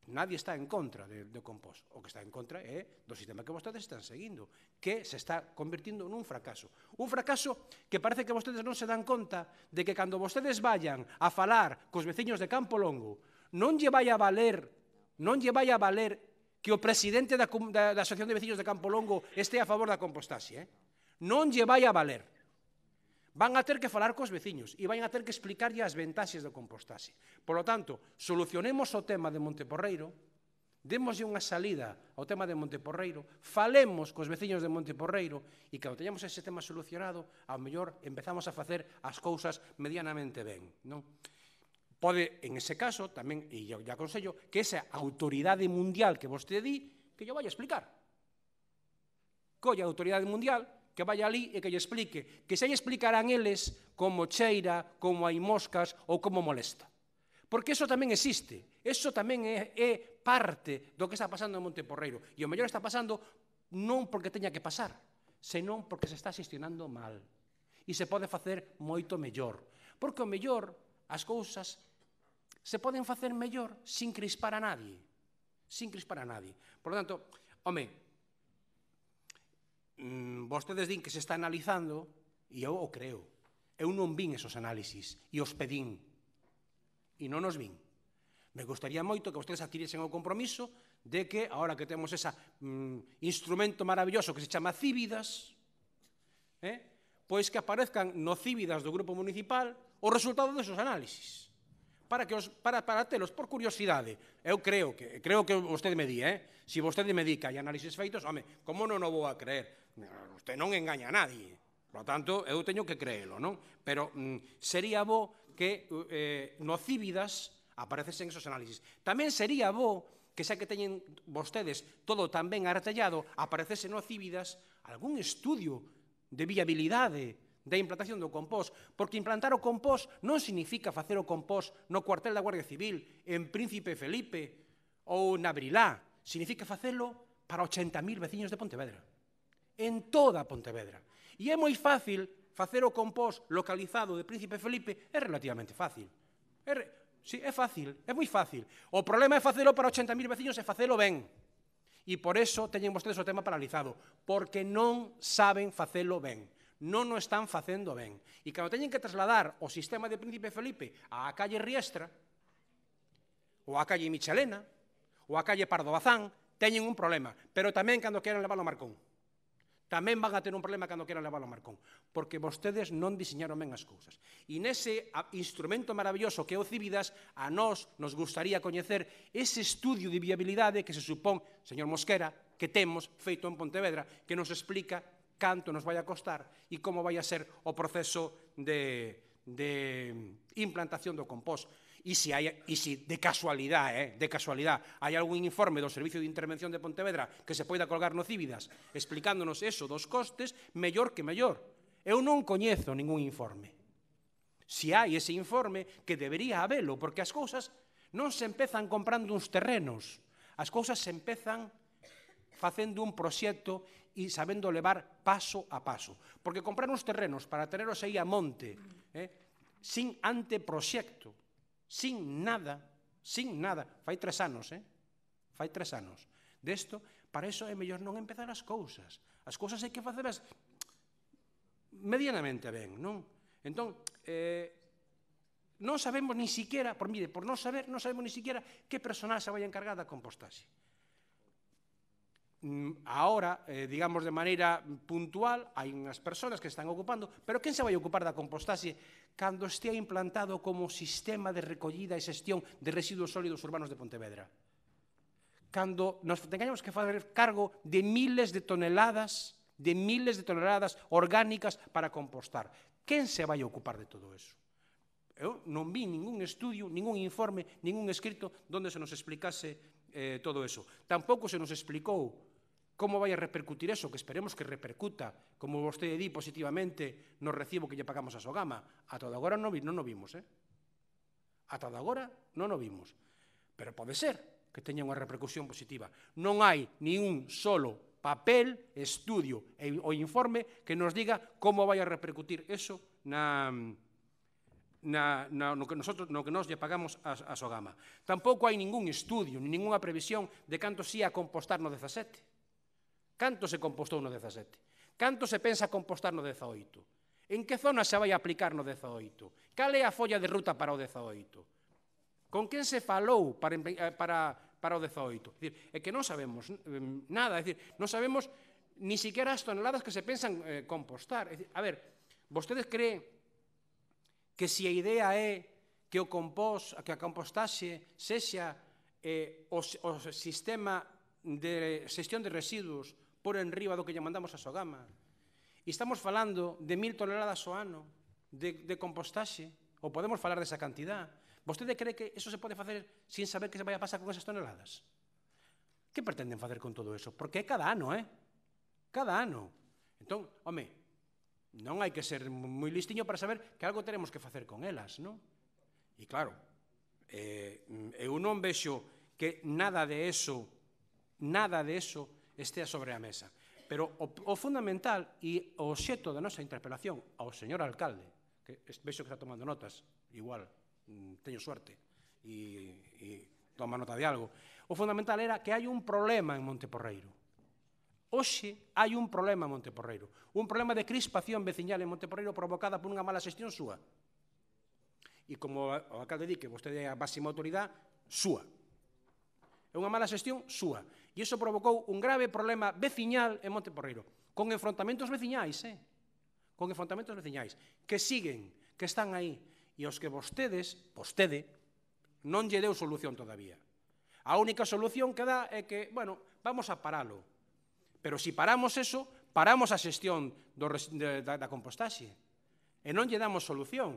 Nadie está en contra do compós. O que está en contra é do sistema que vostedes están seguindo, que se está convertindo nun fracaso. Un fracaso que parece que vostedes non se dan conta de que cando vostedes vayan a falar cos veciños de Campo Longo, non lle vai a valer que o presidente da Asociación de Veciños de Campo Longo este a favor da compostaxe. Non lle vai a valer. Van a ter que falar cos veciños e van a ter que explicarlle as ventaxes do compostaxe. Por lo tanto, solucionemos o tema de Monteporreiro, démoslle unha salida ao tema de Monteporreiro, falemos cos veciños de Monteporreiro e cando teñamos ese tema solucionado, ao mellor empezamos a facer as cousas medianamente ben. Pode, en ese caso, tamén, e eu lle aconsello, que esa autoridade mundial que vostede di, que yo vaya a explicar. Colla a autoridade mundial, que vaya ali e que lle explique, que se lle explicarán eles como cheira, como hai moscas ou como molesta. Porque eso tamén existe, eso tamén é parte do que está pasando en Monteporreiro. E o mellor está pasando non porque teña que pasar, senón porque se está xestionando mal. E se pode facer moito mellor. Porque o mellor, as cousas se poden facer mellor sin crispar a nadie. Sin crispar a nadie. Por lo tanto, home, vostedes din que se está analizando, e eu o creo. Eu non vin esos análisis, e os pedín. E non os vin. Me gustaría moito que vostedes adquirisen o compromiso de que, ahora que temos ese instrumento maravilloso que se chama Cívidas, pois que aparezcan no Cívidas do Grupo Municipal o resultado desos análisis. Para telos por curiosidade. Eu creo que vostede me di, se vostede me di que hai análisis feitos, home, como non o vou a creer? Vostede non engaña a nadie. Por lo tanto, eu teño que creelo, non? Pero sería bo que no Cívidas aparecesen esos análisis. Tamén sería bo que xa que teñen vostedes todo tan ben artellado, aparecese no Cívidas algún estudio de viabilidade da implantación do compós, porque implantar o compós non significa facer o compós no cuartel da Guardia Civil, en Príncipe Felipe ou na Brilá, significa facelo para 80.000 veciños de Pontevedra, en toda Pontevedra. E é moi fácil facer o compós localizado de Príncipe Felipe, é relativamente fácil. Sí, é fácil, é moi fácil. O problema é facelo para 80.000 veciños e facelo ben. E por eso teñen vostedes o tema paralizado, porque non saben facelo ben. Non o están facendo ben. E cando teñen que trasladar o sistema de Príncipe Felipe á calle Riestra, ou á calle Michelena, ou á calle Pardo Bazán, teñen un problema. Pero tamén cando queran leválo a Marcón. Tamén van a ter un problema cando queran leválo a Marcón. Porque vostedes non diseñaron ben as cousas. E nese instrumento maravilloso que é o Cívidas, a nós nos gustaría coñecer ese estudio de viabilidade que se supón, señor Mosquera, que temos feito en Pontevedra que nos explica canto nos vai a costar e como vai a ser o proceso de implantación do compost. E se de casualidade hai algún informe do Servicio de Intervención de Pontevedra que se poida colgar no Cívidas explicándonos eso dos costes, mellor que mellor. Eu non coñezo ningún informe. Se hai ese informe, que debería habelo, porque as cousas non se empezan comprando uns terrenos, as cousas se empezan facendo un proxecto e sabendo levar paso a paso. Porque comprar uns terrenos para teneros aí a monte, sin anteproxecto, sin nada, fai 3 anos, fai 3 anos. Desto, para iso é mellor non empezar as cousas. As cousas hai que facelas medianamente ben, non? Entón, non sabemos ni siquiera, por non saber, non sabemos ni siquiera que personal se vai a encargar da compostaxe. Ahora, digamos de maneira puntual, hai unhas persoas que están ocupando, pero quen se vai ocupar da compostaxe cando estea implantado como sistema de recollida e xestión de residuos sólidos urbanos de Pontevedra? Cando nos tengamos que fazer cargo de miles de toneladas orgánicas para compostar. Quen se vai ocupar de todo eso? Eu non vi ningún estudio, ningún informe, ningún escrito onde se nos explicase todo eso. Tampouco se nos explicou como vai a repercutir eso, que esperemos que repercuta, como vostede di, positivamente no recibo que lle pagamos a Sogama. Ata agora non o vimos, Ata agora non o vimos. Pero pode ser que teña unha repercusión positiva. Non hai ni un solo papel, estudio ou informe que nos diga como vai a repercutir eso no que nos lle pagamos a Sogama. Tampouco hai ningún estudio, ni ninguna previsión de canto se ia compostar no 17. Canto se compostou no 17? Canto se pensa compostar no 18? En que zona se vai aplicar no 18? Cal é a folla de ruta para o 18? Con quen se falou para o 18? É que non sabemos nada, é dicir, non sabemos ni siquiera as toneladas que se pensan compostar. A ver, vostedes creen que se a idea é que a compostaxe sexa o sistema de xestión de residuos por enriba do que lle mandamos a Sogama, e estamos falando de 1000 toneladas ao ano de compostaxe, ou podemos falar desa cantidad, vostede cree que eso se pode facer sin saber que se vai a pasar con esas toneladas? Que pretenden facer con todo eso? Porque é cada ano, Cada ano. Entón, home, non hai que ser moi listiño para saber que algo teremos que facer con elas, non? E claro, eu non vexo que nada de eso estea sobre a mesa. Pero o fundamental e o obxecto da nosa interpelación ao señor alcalde, que vexo que está tomando notas, igual, teño suerte, e toma nota de algo, o fundamental era que hai un problema en Monteporreiro. Hoxe hai un problema en Monteporreiro, un problema de crispación veciñal en Monteporreiro provocada por unha mala xestión súa. E como o alcalde di que vostede é a máxima autoridade, súa. É unha mala xestión súa. E iso provocou un grave problema veciñal en Monteporreiro, con enfrontamentos veciñais, con enfrontamentos veciñais, que siguen, que están aí, e aos que vostede, non lle deu solución todavía. A única solución que dá é que, bueno, vamos a paralo. Pero se paramos eso, paramos a xestión da compostaxe, e non lle damos solución.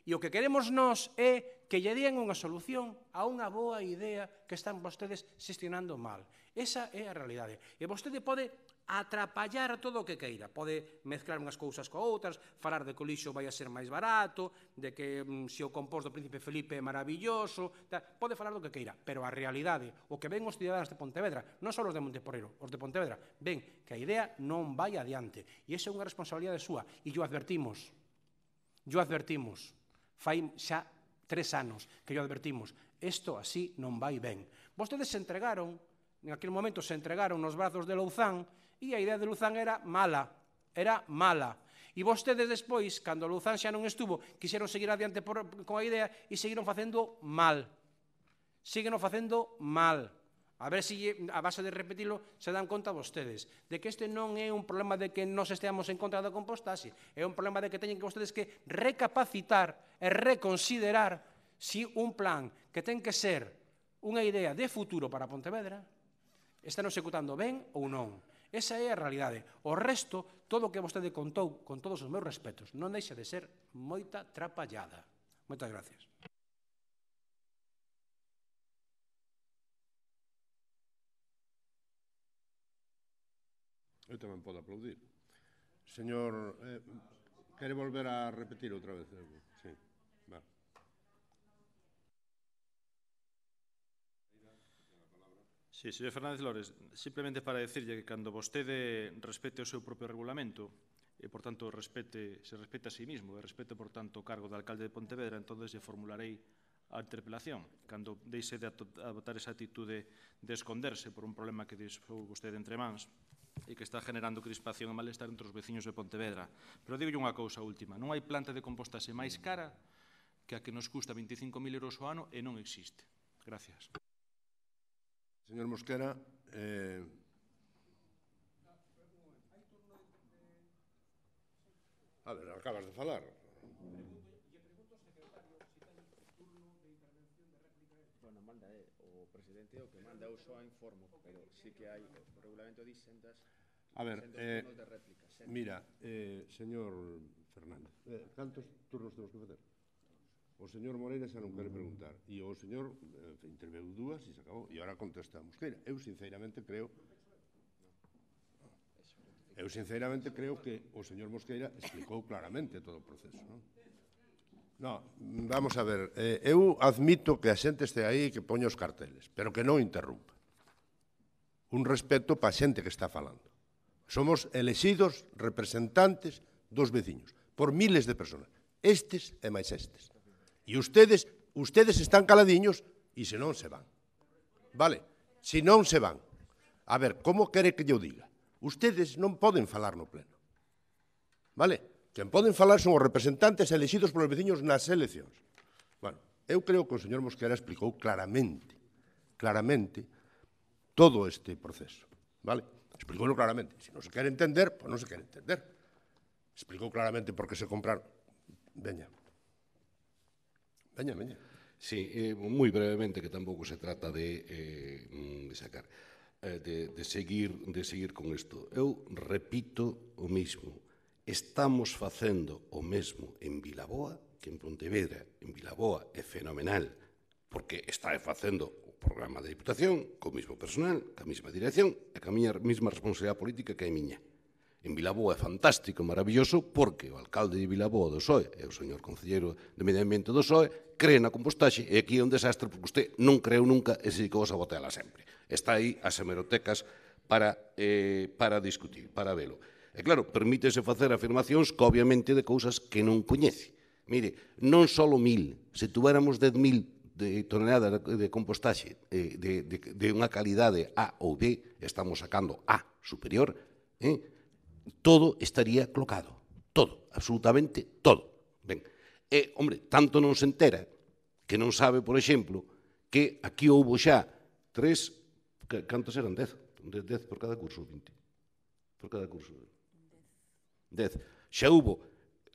E o que queremos nós é que lle den unha solución a unha boa idea que están vostedes xestionando mal. Esa é a realidade. E vostede pode atrapallar todo o que queira. Pode mezclar unhas cousas co outras, falar de que o lixo vai a ser máis barato, de que se o compost do Príncipe Felipe é maravilloso, pode falar do que queira. Pero a realidade, o que ven os cidadáns de Pontevedra, non só os de Monteporreiro, os de Pontevedra, ven que a idea non vai adiante. E esa é unha responsabilidade súa. E yo advertimos. Fai xa 3 anos que yo advertimos, isto así non vai ben. Vostedes se entregaron, en aquel momento se entregaron nos brazos de Louzán, e a idea de Louzán era mala. E vostedes despois, cando Louzán xa non estuvo, quixeron seguir adiante con a idea e seguiron facendo mal. A ver se a base de repetilo se dan conta vostedes de que este non é un problema de que nos esteamos en contra da compostaxe, é un problema de que teñen que vostedes que recapacitar e reconsiderar si un plan que ten que ser unha idea de futuro para Pontevedra están executando ben ou non. Esa é a realidade. O resto, todo o que vostede contou, con todos os meus respetos, non deixa de ser moita trapallada. Moitas gracias. Eu tamén podo aplaudir. Señor, quere volver a repetir outra vez? Sí, va. Sí, señor Fernández Lores, simplemente para decirlle que cando vostede respete o seu propio regulamento e, por tanto, se respete a sí mismo e respete, por tanto, o cargo de alcalde de Pontevedra, entón lle formularei a interpelación. Cando deixe de adoptar esa atitude de esconderse por un problema que deixou vostede entre mans e que está generando crispación e malestar entre os veciños de Pontevedra. Pero digo unha cousa última. Non hai planta de compostaxe máis cara que a que nos custa 25.000 euros ao ano e non existe. Gracias. Señor Mosquera, a ver, acabas de falar. Bueno, manda o presidente o que manda, eu só informo, pero sí que hai o regulamento de sendas. A ver, mira, señor Fernández, cantos turnos temos que facer? O señor Moreira xa non quere preguntar e o señor interveu dúas e se acabou e agora contesta a Mosquera. Eu sinceramente creo que o señor Mosqueira explicou claramente todo o proceso, non? No, vamos a ver, eu admito que a xente este aí que poña os carteles, pero que non interrumpa. Un respeto pa xente que está falando. Somos elexidos representantes dos veciños, por miles de personas, estes e máis estes. E ustedes están caladiños e se non se van. Vale? Se non se van. A ver, como quere que eu diga? Ustedes non poden falar no pleno. Vale? Quen poden falar son os representantes elexidos polos veciños nas eleccións. Bueno, eu creo que o señor Mosquera explicou claramente todo este proceso. Vale? Explicoulo claramente. Se non se quere entender, pois non se quere entender. Explicou claramente por que se compraron. Veña. Veña. Sí, moi brevemente, que tampouco se trata de sacar, de seguir con isto. Eu repito o mismo. Estamos facendo o mesmo en Vilaboa que en Pontevedra. En Vilaboa é fenomenal, porque está facendo o programa de Diputación co mesmo personal, ca mesma dirección e ca miña mesma responsabilidade política que é miña. En Vilaboa é fantástico, maravilloso, porque o alcalde de Vilaboa do PSOE e o señor concelleiro de Medio Ambiente do PSOE cree na compostaxe e aquí é un desastre porque usted non creu nunca e se dedicou a botela sempre. Está aí as hemerotecas para discutir, para velo. E claro, permítese facer afirmacións que obviamente de cousas que non coñece. Mire, non só 1.000, se tuéramos 10.000 de toneladas de compostaxe de unha calidade A ou B, estamos sacando A superior, todo estaría clocado. Todo, absolutamente todo. Ben, e, hombre, tanto non se entera que non sabe, por exemplo, que aquí houbo xa 3, cantos eran? 10 por cada curso, 20. Por cada curso. 10. Xa houbo,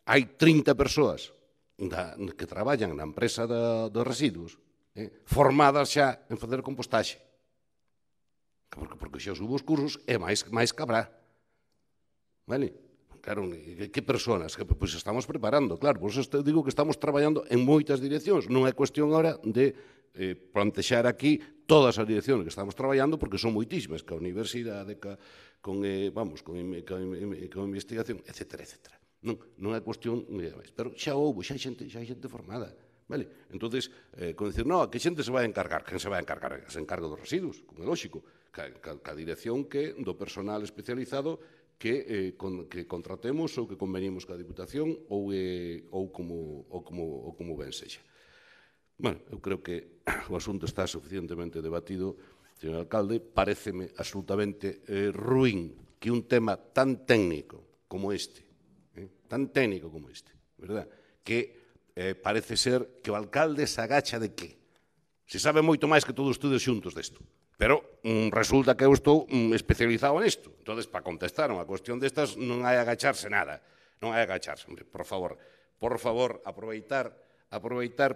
hai 30 persoas que traballan na empresa dos residuos formadas xa en facer compostaxe. Porque xa houbo os cursos e máis cabrá. Vale? Claro, que personas? Pois estamos preparando, claro, por iso digo que estamos traballando en moitas direccións. Non é cuestión ahora de plantexar aquí todas as direccións que estamos traballando, porque son moitísimas, ca universidade, con investigación, etc. Non é cuestión, pero xa houve, xa hai xente formada. Vale? Entonces, con dicir, non, que xente se vai encargar? Quen se vai encargar? Se encarga dos residuos, como é lógico, ca dirección que do personal especializado que contratemos ou que convenimos ca Diputación ou como ben sexa. Bueno, eu creo que o asunto está suficientemente debatido, señor alcalde. Paréceme absolutamente ruín que un tema tan técnico como este, verdad? Que parece ser que o alcalde se agacha de que se sabe moito máis que todos estudos xuntos desto. Pero resulta que eu estou especializado nisto. Entón, para contestar unha cuestión destas, non hai agacharse nada. Non hai agacharse. Por favor, aproveitar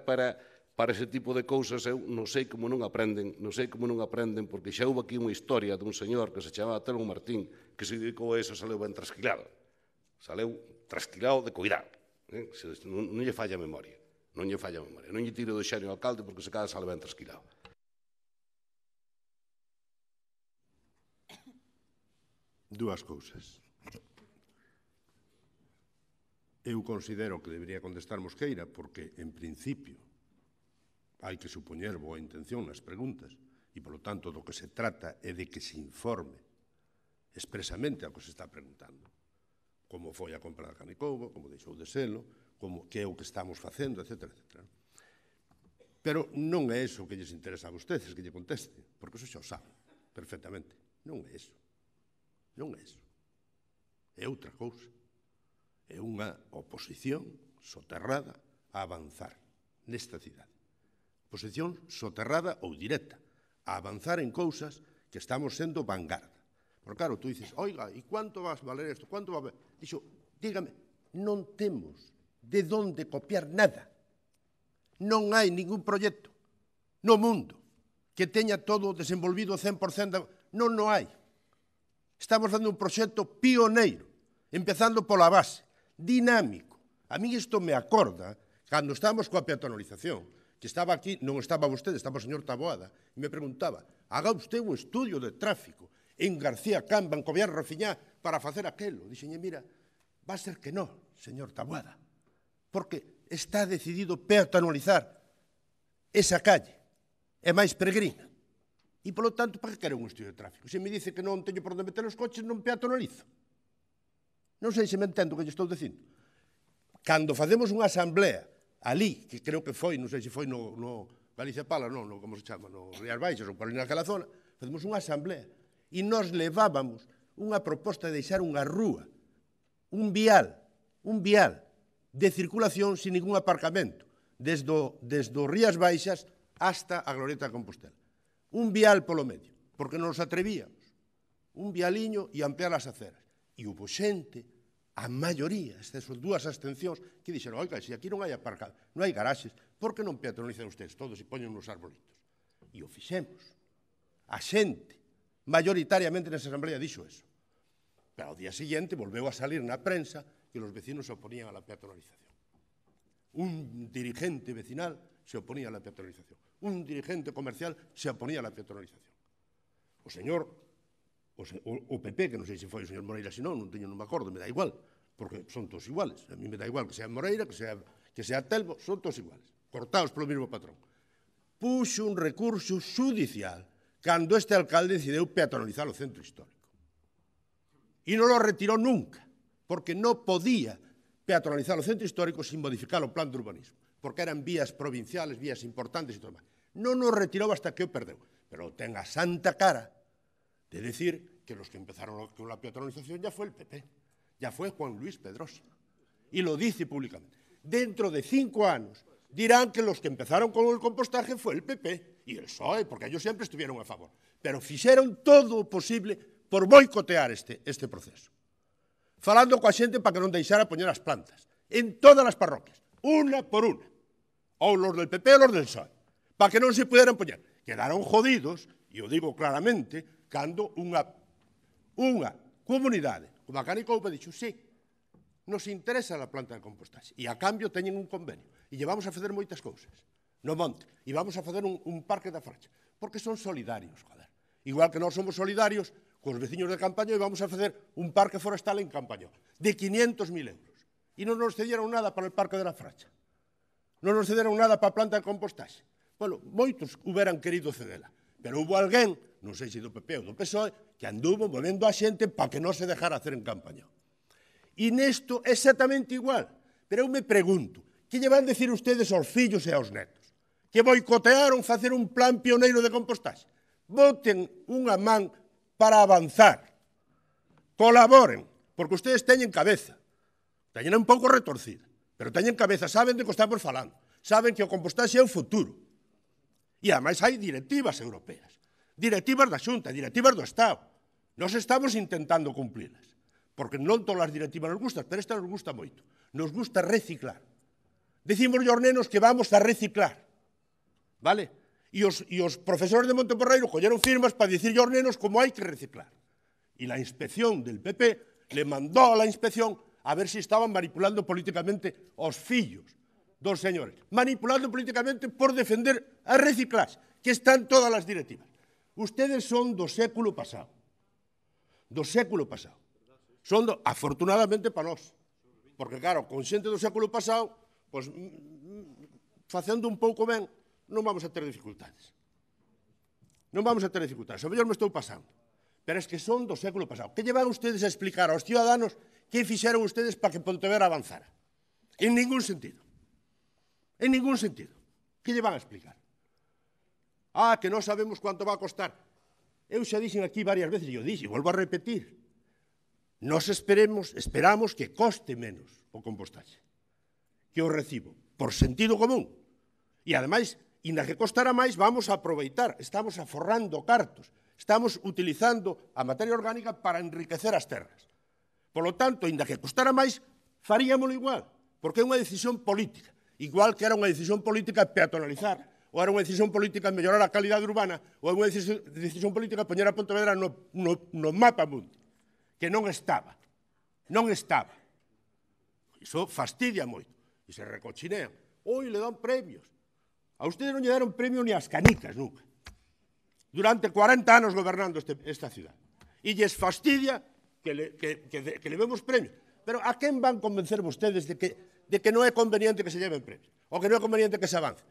para para ese tipo de cousas eu non sei como non aprenden, porque xa houve aquí unha historia dun señor que se chamaba Telmo Martín que se dedicou a eso, saleu ben trasquilado. Saleu trasquilado de cuidado. Non lle falla a memoria. Non lle tiro do xenio ao alcalde porque se cada sale ben trasquilado. Dúas cousas. Eu considero que debería contestar Mosqueira porque, en principio, hai que supoñer boa intención nas preguntas e, polo tanto, do que se trata é de que se informe expresamente ao que se está preguntando. Como foi a compra da Canicobo, como deixou de selo, que é o que estamos facendo, etc. Pero non é eso que lles interesa a vostedes, que lle conteste, porque eso xa o saben perfectamente. Non é eso. Non é eso. É outra cousa. É unha oposición soterrada a avanzar nesta cidade. Oposición soterrada ou directa, a avanzar en cousas que estamos sendo vanguarda. Porque claro, tú dices, oiga, e quanto vas valer isto? Quanto va a valer? Dixo, dígame, non temos de onde copiar nada. Non hai ningún proxecto no mundo que teña todo desenvolvido 100%. Non hai. Estamos facendo un proxecto pioneiro, empezando pola base, dinámico. A mí isto me acorda cando estábamos coa peatonalización, que estaba aquí, non estaba vostede, estaba o señor Taboada, e me preguntaba, haga usted un estudio de tráfico en García Camba, en Cobián Rafiñá, para facer aquelo. Dixenlle, mira, va a ser que non, señor Taboada, porque está decidido peatonalizar esa calle, é máis peregrina. E, polo tanto, para que quere un estudio de tráfico? Se me dice que non teño por onde meter os coches, non peatonalizo. Non sei se me entendo o que lle estou dicindo. Cando facemos unha asamblea, ali, que creo que foi, non sei se foi no Galicia Pala, non, como se chama, no Rías Baixas ou por ali naquela zona, facemos unha asamblea e nos levábamos unha proposta de deixar unha rúa, un vial de circulación sin ningún aparcamento, desde o Rías Baixas hasta a Glorieta de Compostela. Un vial polo medio, porque non nos atrevíamos. Un vialiño e ampliar as aceras. E houve xente, a maioría, estas son dúas abstencións, que dixeron, oiga, se aquí non hai aparcado, non hai garaxes, por que non peatonalizan ustedes todos e poñen uns arbolitos? E o fixemos. A xente, mayoritariamente nesa asamblea, dixo eso. Pero ao día siguiente volveu a salir na prensa que os vecinos se oponían a la peatonalización. Un dirigente vecinal se oponía a la peatonalización. Un dirigente comercial se oponía a la peatonalización. O señor, o PP, que non sei se foi o señor Moreira, se non me acordo, me dá igual, porque son todos iguales. A mí me dá igual que sea Moreira, que sea Telmo, son todos iguales, cortados polo mismo patrón. Puxo un recurso judicial cando este alcalde decidiu peatonalizar o centro histórico. E non lo retirou nunca, porque non podía peatonalizar o centro histórico sin modificar o plan de urbanismo, porque eran vías provinciales, vías importantes e todo máis. Non nos retirou hasta que o perdeu, pero ten a santa cara de decir que los que empezaron con la peatonalización ya fue el PP, ya fue Juan Luis Pedrosa, y lo dice públicamente. Dentro de 5 años dirán que los que empezaron con el compostaje fue el PP y el PSOE, porque ellos siempre estuvieron a favor, pero fixeron todo o posible por boicotear este proceso. Falando coa xente para que non deixara poñer as plantas, en todas as parroquias, unha por unha, ou los del PP ou los del PSOE, para que non se puderan poñer. Quedaron jodidos, e o digo claramente, cando unha comunidade como a Canicoupa dixo, sí, nos interesa a planta de compostaxe, e a cambio teñen un convenio, e llevamos a fazer moitas cousas no monte, e vamos a facer un parque da Fracha, porque son solidarios, joder. Igual que nós somos solidarios cos veciños de Campañó e vamos a facer un parque forestal en Campañó, de 500.000 euros, e non nos cedieron nada para o parque de la Fracha, non nos cederon nada para a planta de compostaxe. Bueno, moitos hubieran querido cedela, pero hubo alguén, non sei se do PP ou do PSOE, que anduvo movendo a xente para que non se dejara hacer en Campañón. E nesto é exactamente igual. Pero eu me pregunto, que lle van decir ustedes aos fillos e aos netos? Que boicotearon facer un plan pioneiro de compostaxe? Boten unha man para avanzar. Colaboren, porque ustedes teñen cabeza. Teñen un pouco retorcida, pero teñen cabeza, saben de que estamos falando. Saben que o compostaxe é o futuro. E, ademais, hai directivas europeas, directivas da Xunta, directivas do Estado. Nos estamos intentando cumplirlas, porque non todas as directivas nos gustan, pero esta nos gusta moito. Nos gusta reciclar. Decimos aos nenos que vamos a reciclar. vale? E os profesores de Monteporreiro colleron firmas para dicirlle aos nenos como hai que reciclar. E la inspección del PP le mandou a la inspección a ver se estaban manipulando políticamente os fillos dos señores. Manipulando políticamente por defender a reciclaxe, que están todas as directivas. Ustedes son do século pasado. Do século pasado. Son afortunadamente para nós. Porque, claro, con xente do século pasado, pois, facendo un pouco ben, non vamos a ter dificultades. Non vamos a ter dificultades. O mellor me estou pasando. Pero es que son do século pasado. Que llevan ustedes a explicar aos ciudadanos que fixeron ustedes para que Pontevedra avanzara? En ningún sentido. En ningún sentido. Que llevan a explicar? Que non sabemos cuánto va a costar. Eu xa dixen aquí varias veces, e eu dixen, e volvo a repetir, nos esperamos que coste menos o compostaxe que o recibo, por sentido común. E, ademais, inda que costará máis, vamos a aproveitar, estamos aforrando cartos, estamos utilizando a materia orgánica para enriquecer as terras. Por lo tanto, inda que costará máis, faríamoslo igual, porque é unha decisión política, igual que era unha decisión política peatonalizar, ou era unha decisión política mellorar a calidade urbana, ou era unha decisión política poñer a Pontevedra no mapa mundo, que non estaba. Non estaba. Iso fastidia moito. E se recochinean. Oi, le dan premios. A ustedes non lle deron premio ni as canicas nunca. Durante 40 anos gobernando esta ciudad. E lles fastidia que le vemos premios. Pero a quen van convencer vostedes de que non é conveniente que se lleven premios? Ou que non é conveniente que se avance?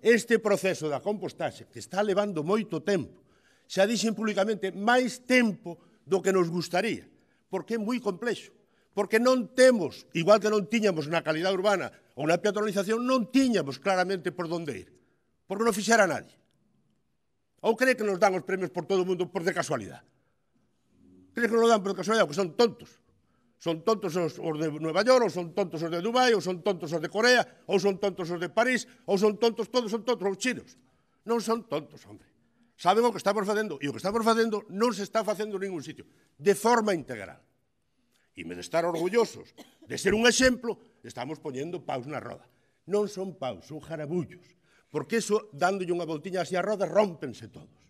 Este proceso da compostaxe, que está levando moito tempo, xa dixen públicamente, máis tempo do que nos gustaría, porque é moi complexo. Porque non temos, igual que non tiñamos na calidade urbana ou na peatonalización, non tiñamos claramente por onde ir. Porque non fixera nadie. Ou cree que nos dan os premios por todo o mundo por de casualidade? Cree que nos dan por de casualidade? Porque son tontos. Son tontos os de Nueva York, ou son tontos os de Dubai, ou son tontos os de Corea, ou son tontos os de París, ou son tontos, todos son tontos os chinos. Non son tontos, hombre. Saben o que estamos facendo, e o que estamos facendo non se está facendo en ningún sitio, de forma integral. E me de estar orgullosos de ser un exemplo, estamos poñendo paus na roda. Non son paus, son jarabullos. Porque eso, dándolle unha voltiña así a roda, rómpense todos.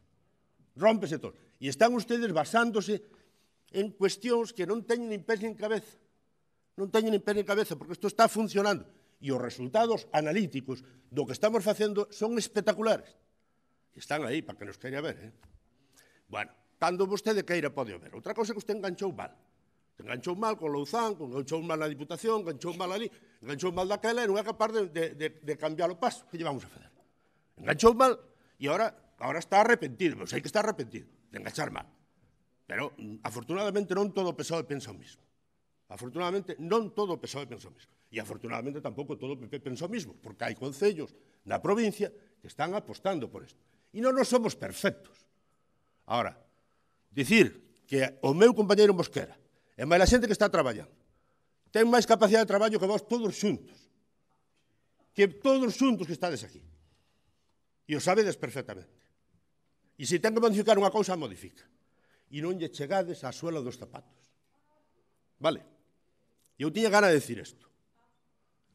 Rómpense todos. E están ustedes basándose en cuestións que non teñen nin pés nin cabeza. Non teñen nin pés nin cabeza, porque isto está funcionando. E os resultados analíticos do que estamos facendo son espectaculares. E están aí, para que nos queira ver. Bueno, cando vostede queira pode ver. Outra cosa que usted enganchou mal. Enganchou mal con Louzán, enganchou mal na Diputación, enganchou mal ali, enganchou mal daquela e non é capaz de cambiar o paso. Que lle vamos a fazer? Enganchou mal e agora está arrepentido. Eu sei que está arrepentido de enganchar mal. Pero, afortunadamente, non todo o PSOE pensa o mismo. Afortunadamente, non todo o PSOE pensa o mismo. E, afortunadamente, tampouco todo o PP pensa o mismo, porque hai concellos na provincia que están apostando por isto. E non nos somos perfectos. Ahora, dicir que o meu compañeiro Mosquera e máis a xente que está traballando ten máis capacidade de traballo que vos todos xuntos. Que todos xuntos que estades aquí. E o sabedes perfectamente. E se ten que modificar unha cousa, modifica. E non lle chegades á suela dos zapatos. Vale? E eu tiña gana de decir isto.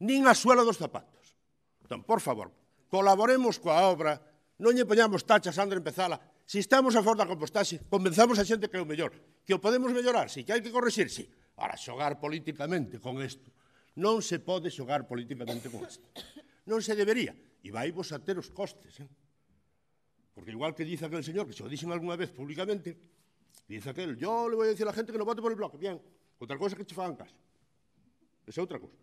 Nin á suela dos zapatos. Entón, por favor, colaboremos coa obra, non lle poñamos tachas antes de empezala. Se estamos a favor da compostaxe, convenzamos a xente que é o mellor. Que o podemos mellorar, si, que hai que corrixir, si. Ahora, xogar políticamente con isto. Non se pode xogar políticamente con isto. Non se debería. E vai vos a ter os costes. Porque igual que dice aquel señor, que se o dixen alguna vez públicamente, dice aquel, yo le voy a decir a la gente que no vote por el bloque. Bien, otra cosa que te fagan caso. Esa es otra cosa.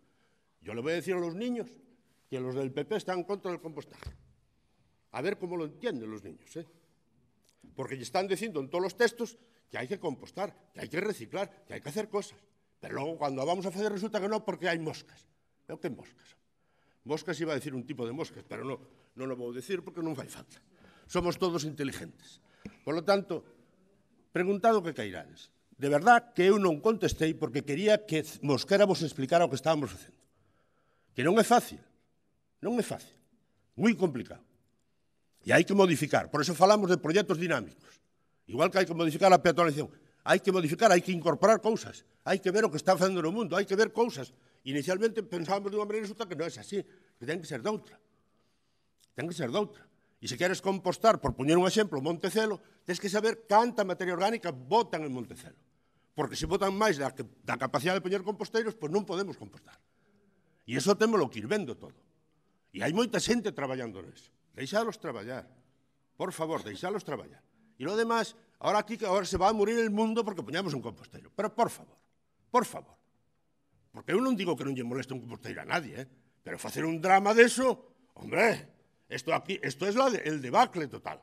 Yo le voy a decir a los niños que los del PP están contra el compostaje. A ver cómo lo entienden los niños, Porque lle están dicindo en todos os textos que hai que compostar, que hai que reciclar, que hai que hacer cosas. Pero logo, cando vamos a facer, resulta que non, porque hai moscas. Pero que moscas? Moscas iba a decir un tipo de moscas, pero non o vou decir porque non fai falta. Somos todos inteligentes. Por lo tanto, preguntado que cairades. De verdad que eu non contestei porque quería que Mosquera vos explicara o que estábamos facendo. Que non é fácil. Non é fácil. Moi complicado. E hai que modificar. Por eso falamos de proxectos dinámicos. Igual que hai que modificar a peatonalización. Hai que modificar, hai que incorporar cousas. Hai que ver o que está facendo no mundo. Hai que ver cousas. Inicialmente pensábamos de unha maneira, resulta que non é así. Que ten que ser doutra. Ten que ser doutra. E se queres compostar, por poñer un exemplo, Montecelo, tens que saber canta materia orgánica botan en Montecelo. Porque se botan máis da capacidade de poñer composteiros, pois non podemos compostar. E iso témolo que ir vendo todo. E hai moita xente traballando neso. Deixalos traballar. Por favor, deixalos traballar. E lo demás, ahora aquí que ahora se va a morir el mundo porque poñamos un composteiro. Pero por favor, porque eu non digo que non lle moleste un composteiro a nadie, pero facer un drama deso, hombre, esto es el debacle total.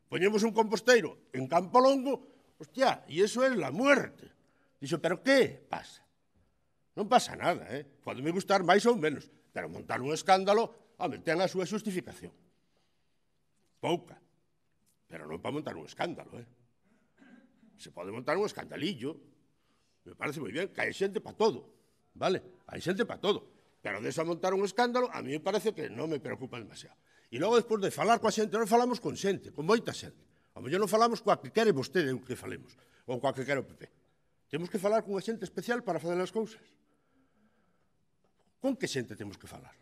Poñemos un composteiro en Campo Longo, hostia, e iso é la muerte. Dixo, pero que pasa? Non pasa nada, Pode me gustar máis ou menos, pero montar un escándalo, home, ten a súa justificación. Pouca, pero non para montar un escándalo, Se pode montar un escandalillo, me parece moi bien, que hai xente para todo, vale? Hai xente para todo, pero deso a montar un escándalo, a mí me parece que non me preocupa demasiado. E logo, despois de falar coa xente, non falamos con xente, con moita xente. A mellor non falamos coa que quere vostede que falemos, ou coa que quere o PP. Temos que falar con xente especial para fazer as cousas. Con que xente temos que falar?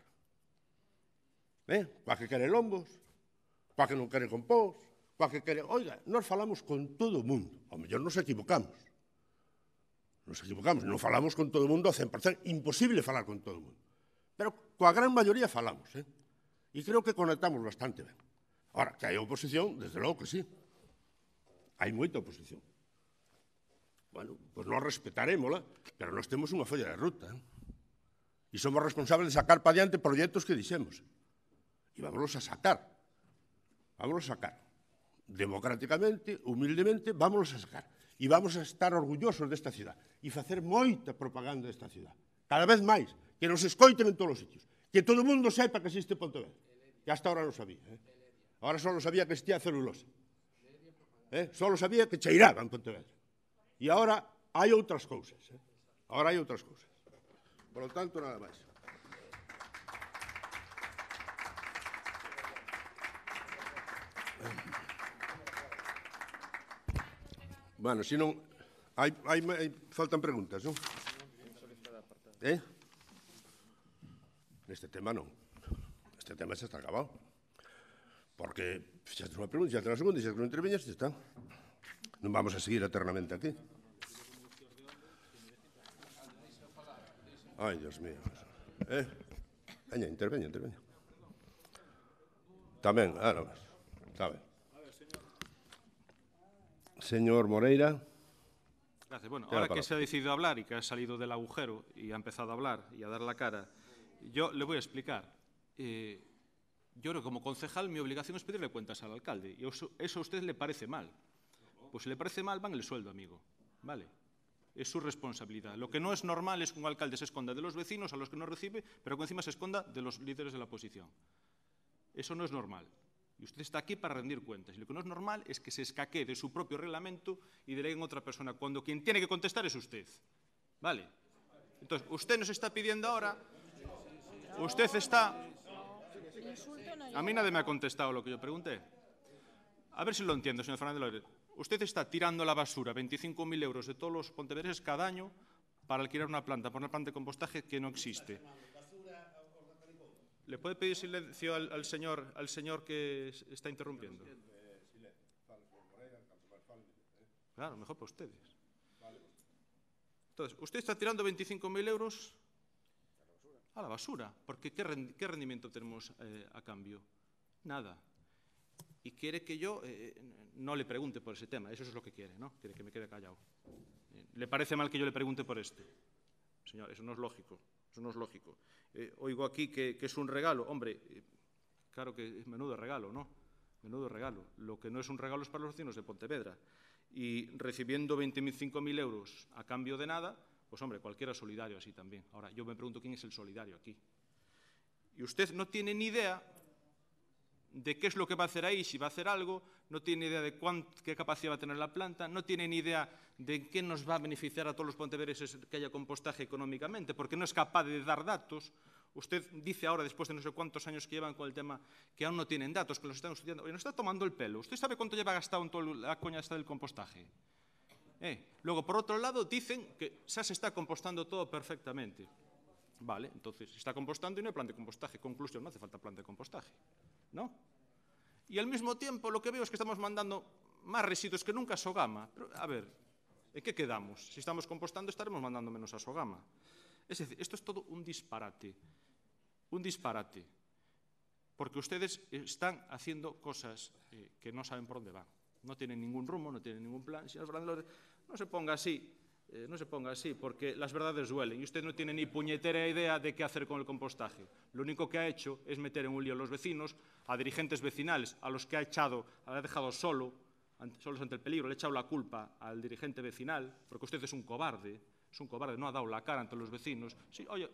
Coa que quere lombos, coa que non quere compós, coa que quere... Oiga, nós falamos con todo o mundo. A mellor nos equivocamos. Non falamos con todo o mundo ao 100%. Imposible falar con todo o mundo. Pero coa gran maioría falamos, E creo que conectamos bastante ben. Ahora, que hai oposición, desde logo que sí. Hai moita oposición. Bueno, pois nós respetarémola, pero nós temos unha folla de ruta, E somos responsables de sacar para diante proxectos que dixemos. E vámonos a sacar. Vámonos a sacar. Democráticamente, humildemente, vámonos a sacar. E vamos a estar orgullosos desta ciudad. E facer moita propaganda desta ciudad. Cada vez máis. Que nos escoiten en todos os sitios. Que todo o mundo sepa que existe Pontevedra. Que hasta ahora non sabía. Ahora só sabía que existía celulosa. Só sabía que cheiraba en Pontevedra. E agora hai outras cousas. Agora hai outras cousas. Por lo tanto, nada máis. Bueno, se non... Faltan preguntas, non? Neste tema non. Este tema xa está acabado. Porque fixaste unha pregunta, fixaste unha segunda, fixaste unha interveñas, xa está. Non vamos a seguir eternamente aquí. Ai, Dios mío. Veña, interveña. Tamén, non. Está ben. Señor Moreira. Gracias. Bueno, ahora que se ha decidido hablar y que ha salido del agujero y ha empezado a hablar y a dar la cara, yo le voy a explicar. Yo creo que como concejal mi obligación es pedirle cuentas al alcalde. Y eso a usted le parece mal. Pues si le parece mal, van el sueldo, amigo. ¿Vale? Es su responsabilidad. Lo que no es normal es que un alcalde se esconda de los vecinos a los que no recibe, pero que encima se esconda de los líderes de la oposición. Eso no es normal. Y usted está aquí para rendir cuentas. Y lo que no es normal es que se escaquee de su propio reglamento y delegue en otra persona, cuando quien tiene que contestar es usted. ¿Vale? Entonces, usted nos está pidiendo ahora... Usted está... A mí nadie me ha contestado lo que yo pregunté. A ver si lo entiendo, señor Fernández Loret. Usted está tirando a la basura 25.000 euros de todos los pontevedreses cada año para alquilar una planta, por una planta de compostaje que no existe. ¿Le puede pedir silencio al señor que está interrumpiendo? Claro, mejor para ustedes. Entonces, usted está tirando 25.000 euros a la basura, porque ¿qué rendimiento tenemos a cambio? Nada. Y quiere que yo no le pregunte por ese tema, eso es lo que quiere, ¿no? Quiere que me quede callado. ¿Le parece mal que yo le pregunte por este? Señor, eso no es lógico, eso no es lógico. Oigo aquí que es un regalo. Hombre, claro que es menudo regalo, ¿no? Menudo regalo. Lo que no es un regalo es para los vecinos de Pontevedra. Y recibiendo 25.000 euros a cambio de nada, pues hombre, cualquiera solidario así también. Ahora, yo me pregunto quién es el solidario aquí. Y usted no tiene ni idea de qué es lo que va a hacer ahí, si va a hacer algo, no tiene idea de qué capacidad va a tener la planta, no tiene ni idea de qué nos va a beneficiar a todos los pontevedreses que haya compostaje económicamente, porque no es capaz de dar datos. Usted dice ahora, después de no sé cuántos años que llevan con el tema, que aún no tienen datos, que los están estudiando. Oye, nos está tomando el pelo. ¿Usted sabe cuánto lleva gastado en toda la coña esta del compostaje? Luego, por otro lado, dicen que ya se está compostando todo perfectamente. Vale, entonces se está compostando y no hay plan de compostaje. Conclusión, no hace falta plan de compostaje, ¿no? y al mismo tiempo lo que veo es que estamos mandando más residuos que nunca a Sogama. Pero, a ver, ¿en qué quedamos? Si estamos compostando, estaremos mandando menos a Sogama. Es decir, esto es todo un disparate. Un disparate. Porque ustedes están haciendo cosas que no saben por dónde van. No tienen ningún rumbo, no tienen ningún plan. Señor Fernández López, no se ponga así, porque las verdades duelen. Y usted no tiene ni puñetera idea de qué hacer con el compostaje. Lo único que ha hecho es meter en un lío a los vecinos, a dirigentes vecinales, a los que ha dejado solos ante el peligro. Le ha echado la culpa al dirigente vecinal, porque usted es un cobarde, no ha dado la cara ante los vecinos. Sí, oye,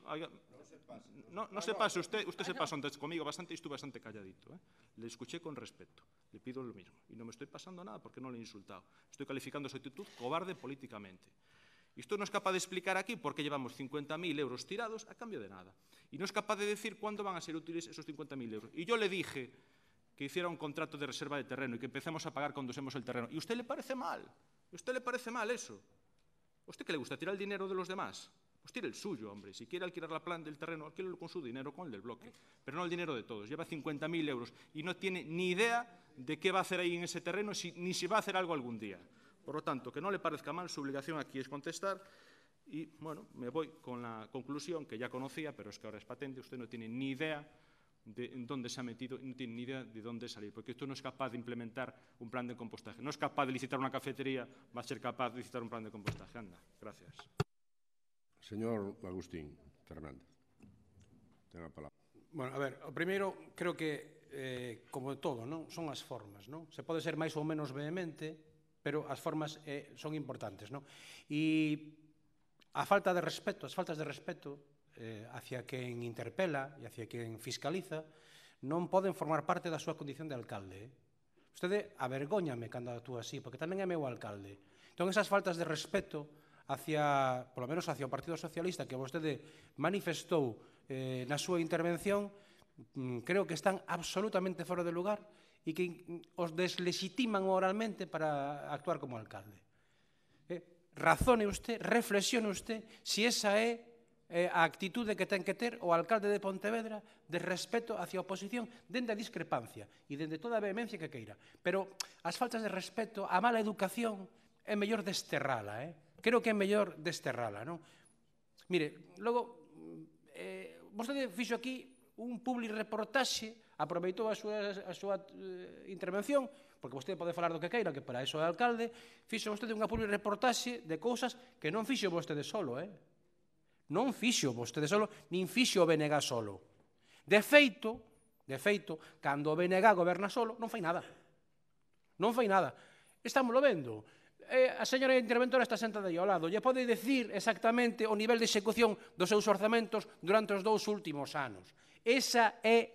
no se pase usted se pasó antes conmigo bastante y estuve bastante calladito. Le escuché con respeto, le pido lo mismo. Y no me estoy pasando nada porque no le he insultado. Estoy calificando su actitud cobarde políticamente. Y usted no es capaz de explicar aquí por qué llevamos 50.000 euros tirados a cambio de nada. Y no es capaz de decir cuándo van a ser útiles esos 50.000 euros. Y yo le dije que hiciera un contrato de reserva de terreno y que empecemos a pagar cuando usemos el terreno. ¿Y a usted le parece mal? ¿A usted le parece mal eso? ¿A usted qué le gusta, tirar el dinero de los demás? Pues tire el suyo, hombre. Si quiere alquilar la planta del terreno, alquílelo con su dinero, con el del bloque. Pero no el dinero de todos. Lleva 50.000 euros y no tiene ni idea de qué va a hacer ahí en ese terreno, ni si va a hacer algo algún día. Por lo tanto, que no le parezca mal, su obligación aquí es contestar. Y, bueno, me voy con la conclusión que ya conocía, pero es que ahora es patente. Usted no tiene ni idea de en dónde se ha metido y no tiene ni idea de dónde salir, porque usted no es capaz de implementar un plan de compostaje. No es capaz de licitar una cafetería, va a ser capaz de licitar un plan de compostaje. Anda, gracias. Señor Agustín Fernández, ten a palabra. Bueno, a ver, o primeiro, creo que, como todo, non? Son as formas, non? Se pode ser máis ou menos vehemente, pero as formas son importantes, non? E a falta de respeto, as faltas de respeto hacia quen interpela e hacia quen fiscaliza non poden formar parte da súa condición de alcalde. Vostede avergóñame cando actúa así, porque tamén é meu alcalde. Entón, esas faltas de respeto hacia, polo menos hacia o Partido Socialista que vostede manifestou na súa intervención, creo que están absolutamente fora de lugar e que os deslegitiman oralmente para actuar como alcalde. Razone usted, reflexione usted si esa é a actitude que ten que ter o alcalde de Pontevedra de respeto hacia a oposición dende a discrepancia e dende toda a vehemencia que queira. Pero as faltas de respeto, a mala educación, é mellor desterrala, Creo que é mellor desterrala, non? Mire, logo, vostede fixo aquí un publireportaxe, aproveitou a súa intervención, porque vostede pode falar do que queira, que para iso é alcalde, fixo vostede unha publireportaxe de cousas que non fixo vostede solo, Non fixo vostede solo, nin fixo o BNG solo. De feito, cando o BNG goberna solo, non fai nada. Non fai nada. Estámoslo vendo. A señora interventora está sentada aí ao lado. Lle pode dicir exactamente o nivel de execución dos seus orzamentos durante os 2 últimos anos. Esa é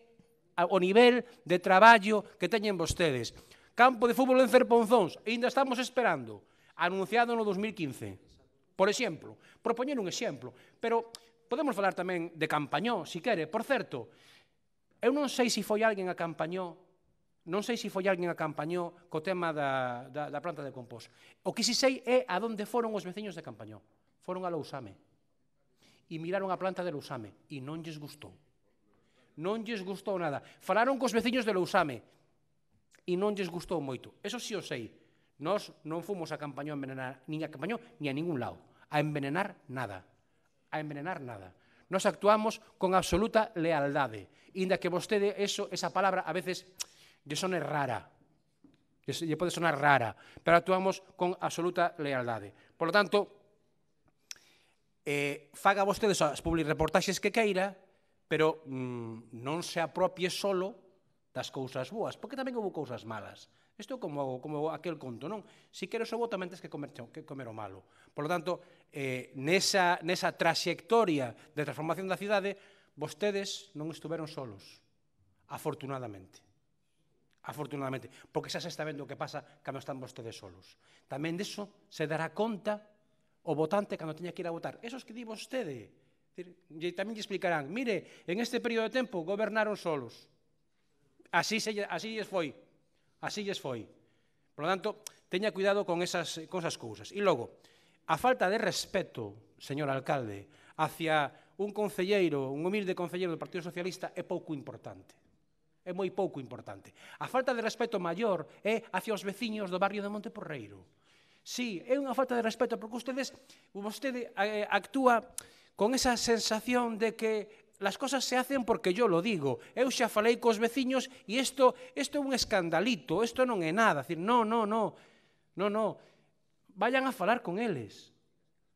o nivel de traballo que teñen vostedes. Campo de fútbol en Cerponzóns, ainda estamos esperando. Anunciado no 2015. Por exemplo, propoñer un exemplo. Pero podemos falar tamén de Campañó, si quere. Por certo, eu non sei se foi alguén a Campañó co tema da planta de compost. O que si sei é a onde foron os veciños de Campañó. Foron a Lousame. E miraron a planta de Lousame. E non lles gustou. Non lles gustou nada. Falaron cos veciños de Lousame. E non lles gustou moito. Eso si o sei. Nós non fomos a Campañó a envenenar, nin a Campañó, ni a ningún lado. A envenenar nada. Nós actuamos con absoluta lealdade. Inda que vostede, esa palabra, a veces lle sone rara, lle pode sonar rara, pero actuamos con absoluta lealdade. Por lo tanto, faga vostede as publireportaxes que queira, pero non se apropie solo das cousas boas, porque tamén houve cousas malas. Isto é como aquel conto, non? Si queres o bo, tamén tens que comer o malo. Por lo tanto, nesa traxectoria de transformación da cidade, vostedes non estuveron solos, afortunadamente. Porque xa se está vendo o que pasa cando están vostedes solos. Tamén deso se dará conta o votante cando teña que ir a votar. Esos que di vostede, tamén lle explicarán, mire, en este período de tempo gobernaron solos. Así lles foi. Por lo tanto, teña cuidado con esas cousas. E logo, a falta de respeto, señor alcalde, hacia un concelleiro, un humilde concelleiro do Partido Socialista é pouco importante. é moi pouco importante. A falta de respeto maior é hacia os veciños do barrio de Monteporreiro. Sí, é unha falta de respeto, porque vostede actúa con esa sensación de que las cosas se hacen porque yo lo digo. Eu xa falei cos veciños e isto é un escandalito, isto non é nada. Non. Vayan a falar con eles.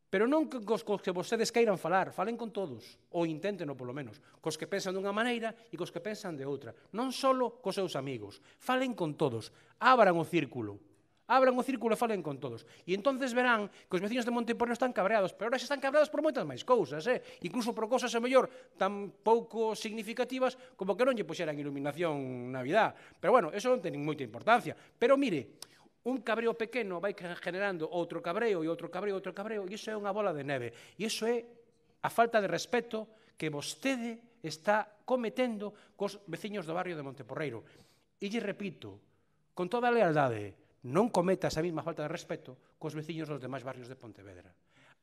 Pero non cos que vostedes queiran falar, falen con todos, ou inténteno polo menos, cos que pensan dunha maneira e cos que pensan de outra. Non só cos seus amigos, falen con todos, abran o círculo e falen con todos. E entonces verán que os veciños de Monteporreiro están cabreados, pero ahora xa están cabreados por moitas máis cousas, incluso por cousas a mellor tan pouco significativas como que non lle puxeran iluminación Navidad. Pero bueno, eso non ten moita importancia. Pero mire, un cabreo pequeno vai generando outro cabreo e outro cabreo, e iso é unha bola de neve. E iso é a falta de respeto que vostede está cometendo cos veciños do barrio de Monteporreiro. E lle repito, con toda a lealdade, non cometa esa mesma falta de respeto cos veciños dos demais barrios de Pontevedra.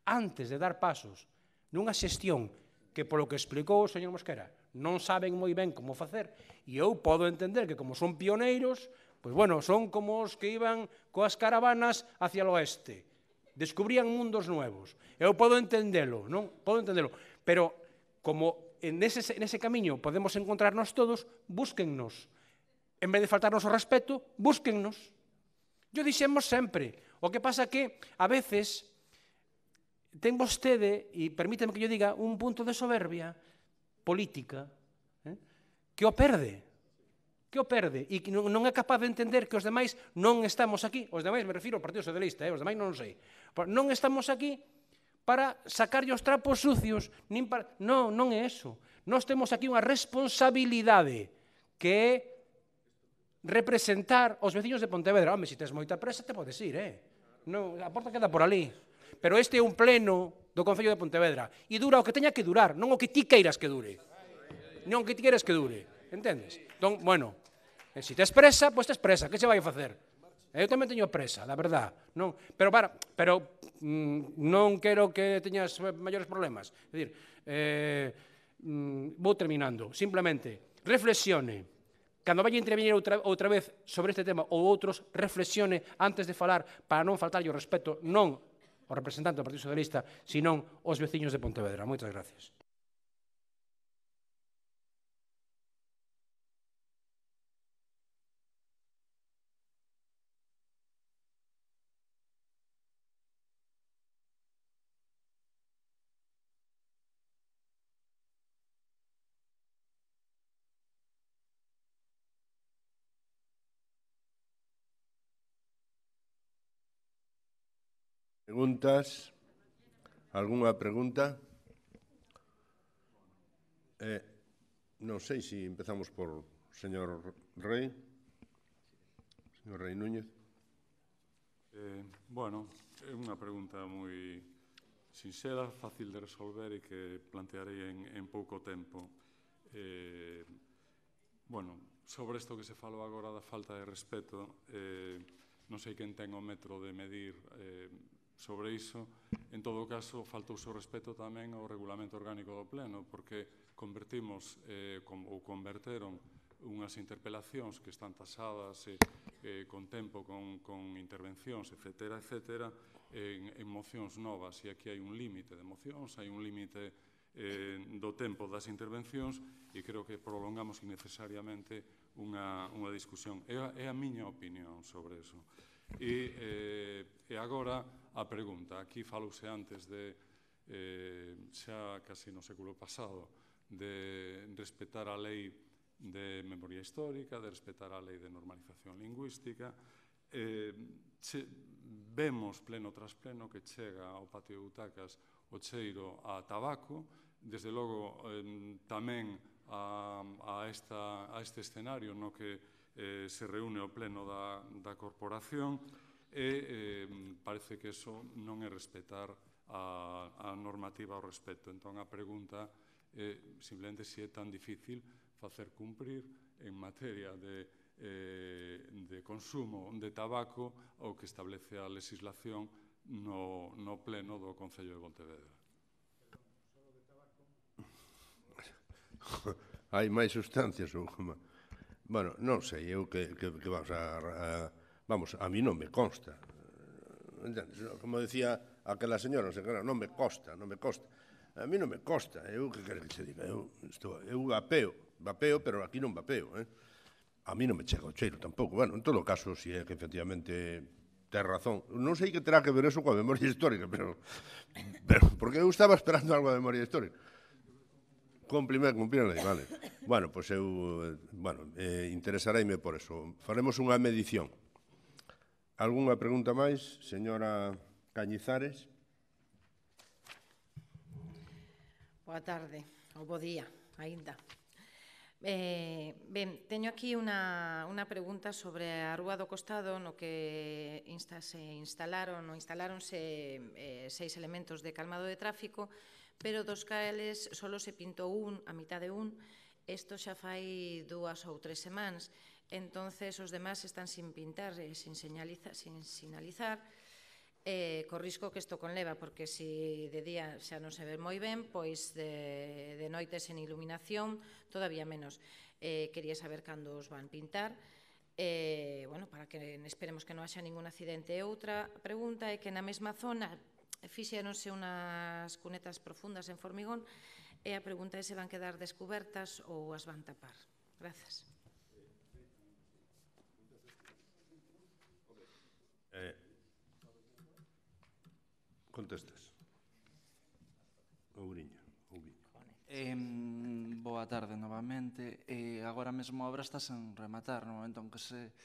Antes de dar pasos nunha xestión que, polo que explicou o señor Mosquera, non saben moi ben como facer, e eu podo entender que como son pioneiros, pois bueno, son como os que iban coas caravanas hacia o oeste. Descubrían mundos nuevos. Eu podo entendelo, non? Podo entendelo. Pero, como nese camiño podemos encontrarnos todos, búsquennos. En vez de faltarnos o respeto, búsquennos. Yo dixemos sempre. O que pasa que, a veces, ten vostede, e permíteme que yo diga, un punto de soberbia política, que o perde. E que non é capaz de entender que os demais non estamos aquí, os demais me refiro ao Partido Socialista, os demais non sei, non estamos aquí para sacarlle os trapos sucios, non é eso. Nós temos aquí unha responsabilidade que é representar os veciños de Pontevedra. Home, se tes moita presa, te podes ir, a porta queda por ali. Pero este é un pleno do Concello de Pontevedra e dura o que teña que durar, non o que ti queiras que dure. Non o que ti queiras que dure, entendes? Entón, bueno, se tes presa, pois tes presa, que se vai a facer? Eu tamén teño presa, la verdad. Pero non quero que teñas maiores problemas. É dicir, vou terminando. Simplemente, reflexione. Cando vai a intervenir outra vez sobre este tema ou outros, reflexione antes de falar para non faltarlle o respeto non ao representante do Partido Socialista, senón aos veciños de Pontevedra. Moitas gracias. Preguntas? Algunha pregunta? Non sei se empezamos por o señor Rei. Señor Rei Núñez. Bueno, é unha pregunta moi sincera, fácil de resolver e que plantearei en pouco tempo. Bueno, sobre isto que se falou agora da falta de respeto, non sei quen ten o metro de medir sobre iso. En todo caso, faltouse o respeto tamén ao regulamento orgánico do Pleno, porque convertimos, ou converteron, unhas interpelacións que están tasadas con tempo, con intervencións, etcétera, en mocións novas. E aquí hai un límite de mocións, hai un límite do tempo das intervencións, e creo que prolongamos innecesariamente unha discusión. É a miña opinión sobre eso. E agora a pregunta. Aquí falouse antes de, xa casi no século pasado, de respetar a lei de memoria histórica, de respetar a lei de normalización lingüística. Vemos pleno tras pleno que chega ao patio de butacas o cheiro a tabaco, desde logo tamén a este escenario no que se reúne o pleno da corporación, e parece que eso non é respetar a normativa ao respecto. Entón, a pregunta é simplemente se é tan difícil facer cumprir en materia de consumo de tabaco o que establece a legislación no pleno do Concello de Pontevedra. Hai máis sustancias ou como? Bueno, non sei, eu que vamos, a mí non me consta. Como decía aquela señora, non me consta. A mí non me consta, eu que quero que se diga, eu vapeo, pero aquí non vapeo, A mí non me chega o cheiro tampouco. Bueno, en todo caso, si é que efectivamente ten razón. Non sei que terá que ver eso coa memoria histórica, pero porque eu estaba esperando algo da memoria histórica. Cumplir a lei, vale. Bueno, pois eu, interesareime por eso. Faremos unha medición. Algúnha pregunta máis, señora Cañizares? Boa tarde, ou bo día, aínda. Ben, teño aquí unha pregunta sobre a Rúa do Costado, no que instaláronse 6 elementos de calmado de tráfico, pero dos cales solo se pintou a mitad de un. Isto xa fai 2 ou 3 semanas, entonces os demás están sin pintar, sin sinalizar, co risco que isto conleva, porque se de día xa non se ve moi ben, pois de noite sen iluminación, todavía menos. Quería saber cando os van pintar, para que esperemos que non haxa ningún accidente. Outra pregunta é que na mesma zona fixéronse unhas cunetas profundas en formigón, e a pregunta é se van quedar descubertas ou as van tapar. Grazas. Contestas. Ouriño. Boa tarde novamente. Agora mesmo a obra está sen rematar. No momento en que se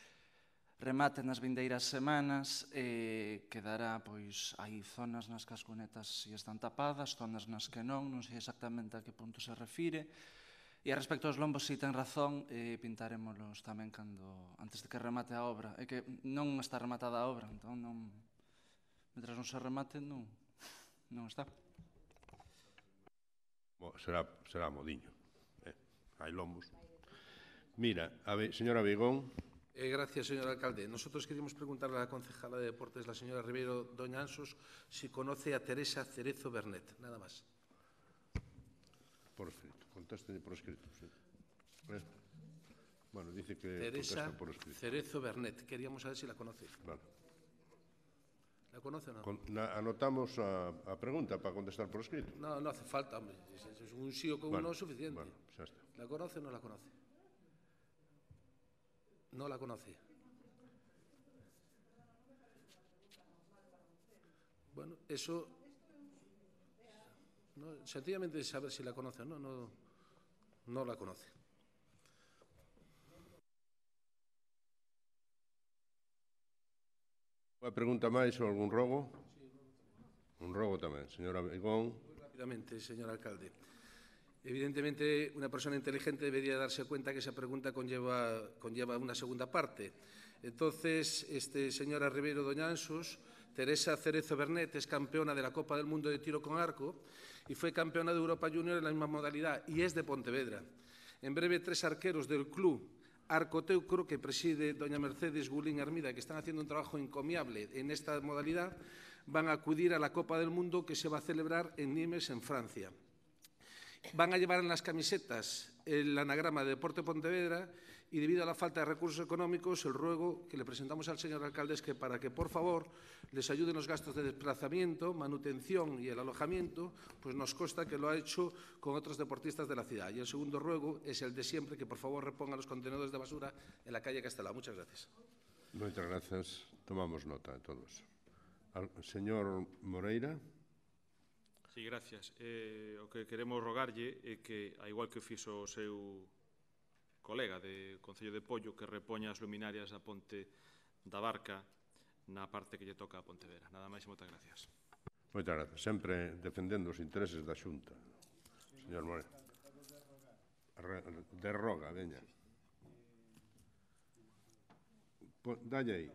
remate nas vindeiras semanas, quedará, pois, hai zonas nas que as cunetas si están tapadas, zonas nas que non sei exactamente a que punto se refire. E a respecto aos lombos, si ten razón, pintarémolos tamén antes de que remate a obra. É que non está rematada a obra, entón non... Mentras non se remate, non está. Será modiño. Hai lombos. Mira, señora Vigón. Gracias, señor alcalde. Nosotros queríamos preguntarle a la concejala de Deportes, la señora Ribeiro Doñansos, si conoce a Teresa Cerezo Bernet. Nada más. Por escrito. Contéstele por escrito. Sí. Bueno, dice que Teresa contesta por escrito. Cerezo Bernet. Queríamos saber si la conoce. Vale. ¿La conoce o no? Anotamos a pregunta para contestar por escrito. No hace falta, hombre. Es un sí o con un no suficiente. Bueno, xa está. ¿La conoce o no la conoce? No la conoce. Bueno, eso... sencillamente saber si la conoce o no, no la conoce. Unha pregunta máis ou algún rogo? Un rogo tamén. Señora Vigón. Rápidamente, señor alcalde. Evidentemente, una persona inteligente debería darse cuenta que esa pregunta conlleva una segunda parte. Entonces, señora Ribeiro Doñansos, Teresa Cerezo Bernet es campeona de la Copa del Mundo de Tiro con Arco y fue campeona de Europa Junior en la misma modalidad y es de Pontevedra. En breve, 3 arqueros del club Arco Teucro, que preside doña Mercedes Gulín Armida, que están haciendo un trabajo encomiable en esta modalidad, van a acudir a la Copa del Mundo que se va a celebrar en Nimes, en Francia. Van a llevar en las camisetas el anagrama de Deporte Pontevedra y debido a la falta de recursos económicos, el ruego que le presentamos al señor alcalde es que para que, por favor, les ayuden los gastos de desplazamiento, manutención y el alojamiento, pues nos consta que lo ha hecho con otros deportistas de la ciudad. Y el segundo ruego es el de siempre, que por favor repongan los contenedores de basura en la calle Castelao. Muchas gracias. Muchas gracias. Tomamos nota de todo eso. Señor Moreira. Sí, gracias. O que queremos rogarlle é que, a igual que fixo o seu colega de Concello de Pollo, que repoña as luminarias da Ponte da Barca na parte que lle toca a Pontevedra. Nada máis e moitas gracias. Moitas gracias. Sempre defendendo os intereses da Xunta. Señor Moreira. Derroga, veña. Dalle aí.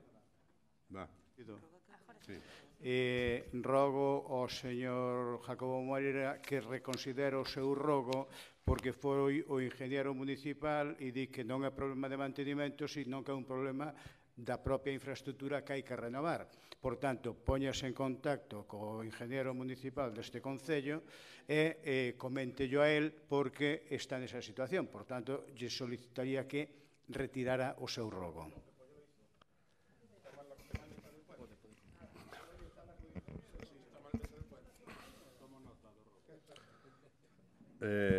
Va. Sí. Rogo ao señor Jacobo Moreira que reconsidere o seu rogo porque foi o ingeniero municipal e di que non é problema de mantenimento, sino que é un problema da propia infraestructura que hai que renovar. Por tanto, póñase en contacto co ingeniero municipal deste Concello e coméntello a él porque está nesa situación. Por tanto, lle solicitaría que retirara o seu rogo.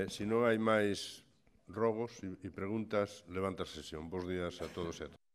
Se non hai máis rogos e preguntas, levanta a sesión. Bos días a todos e a todas.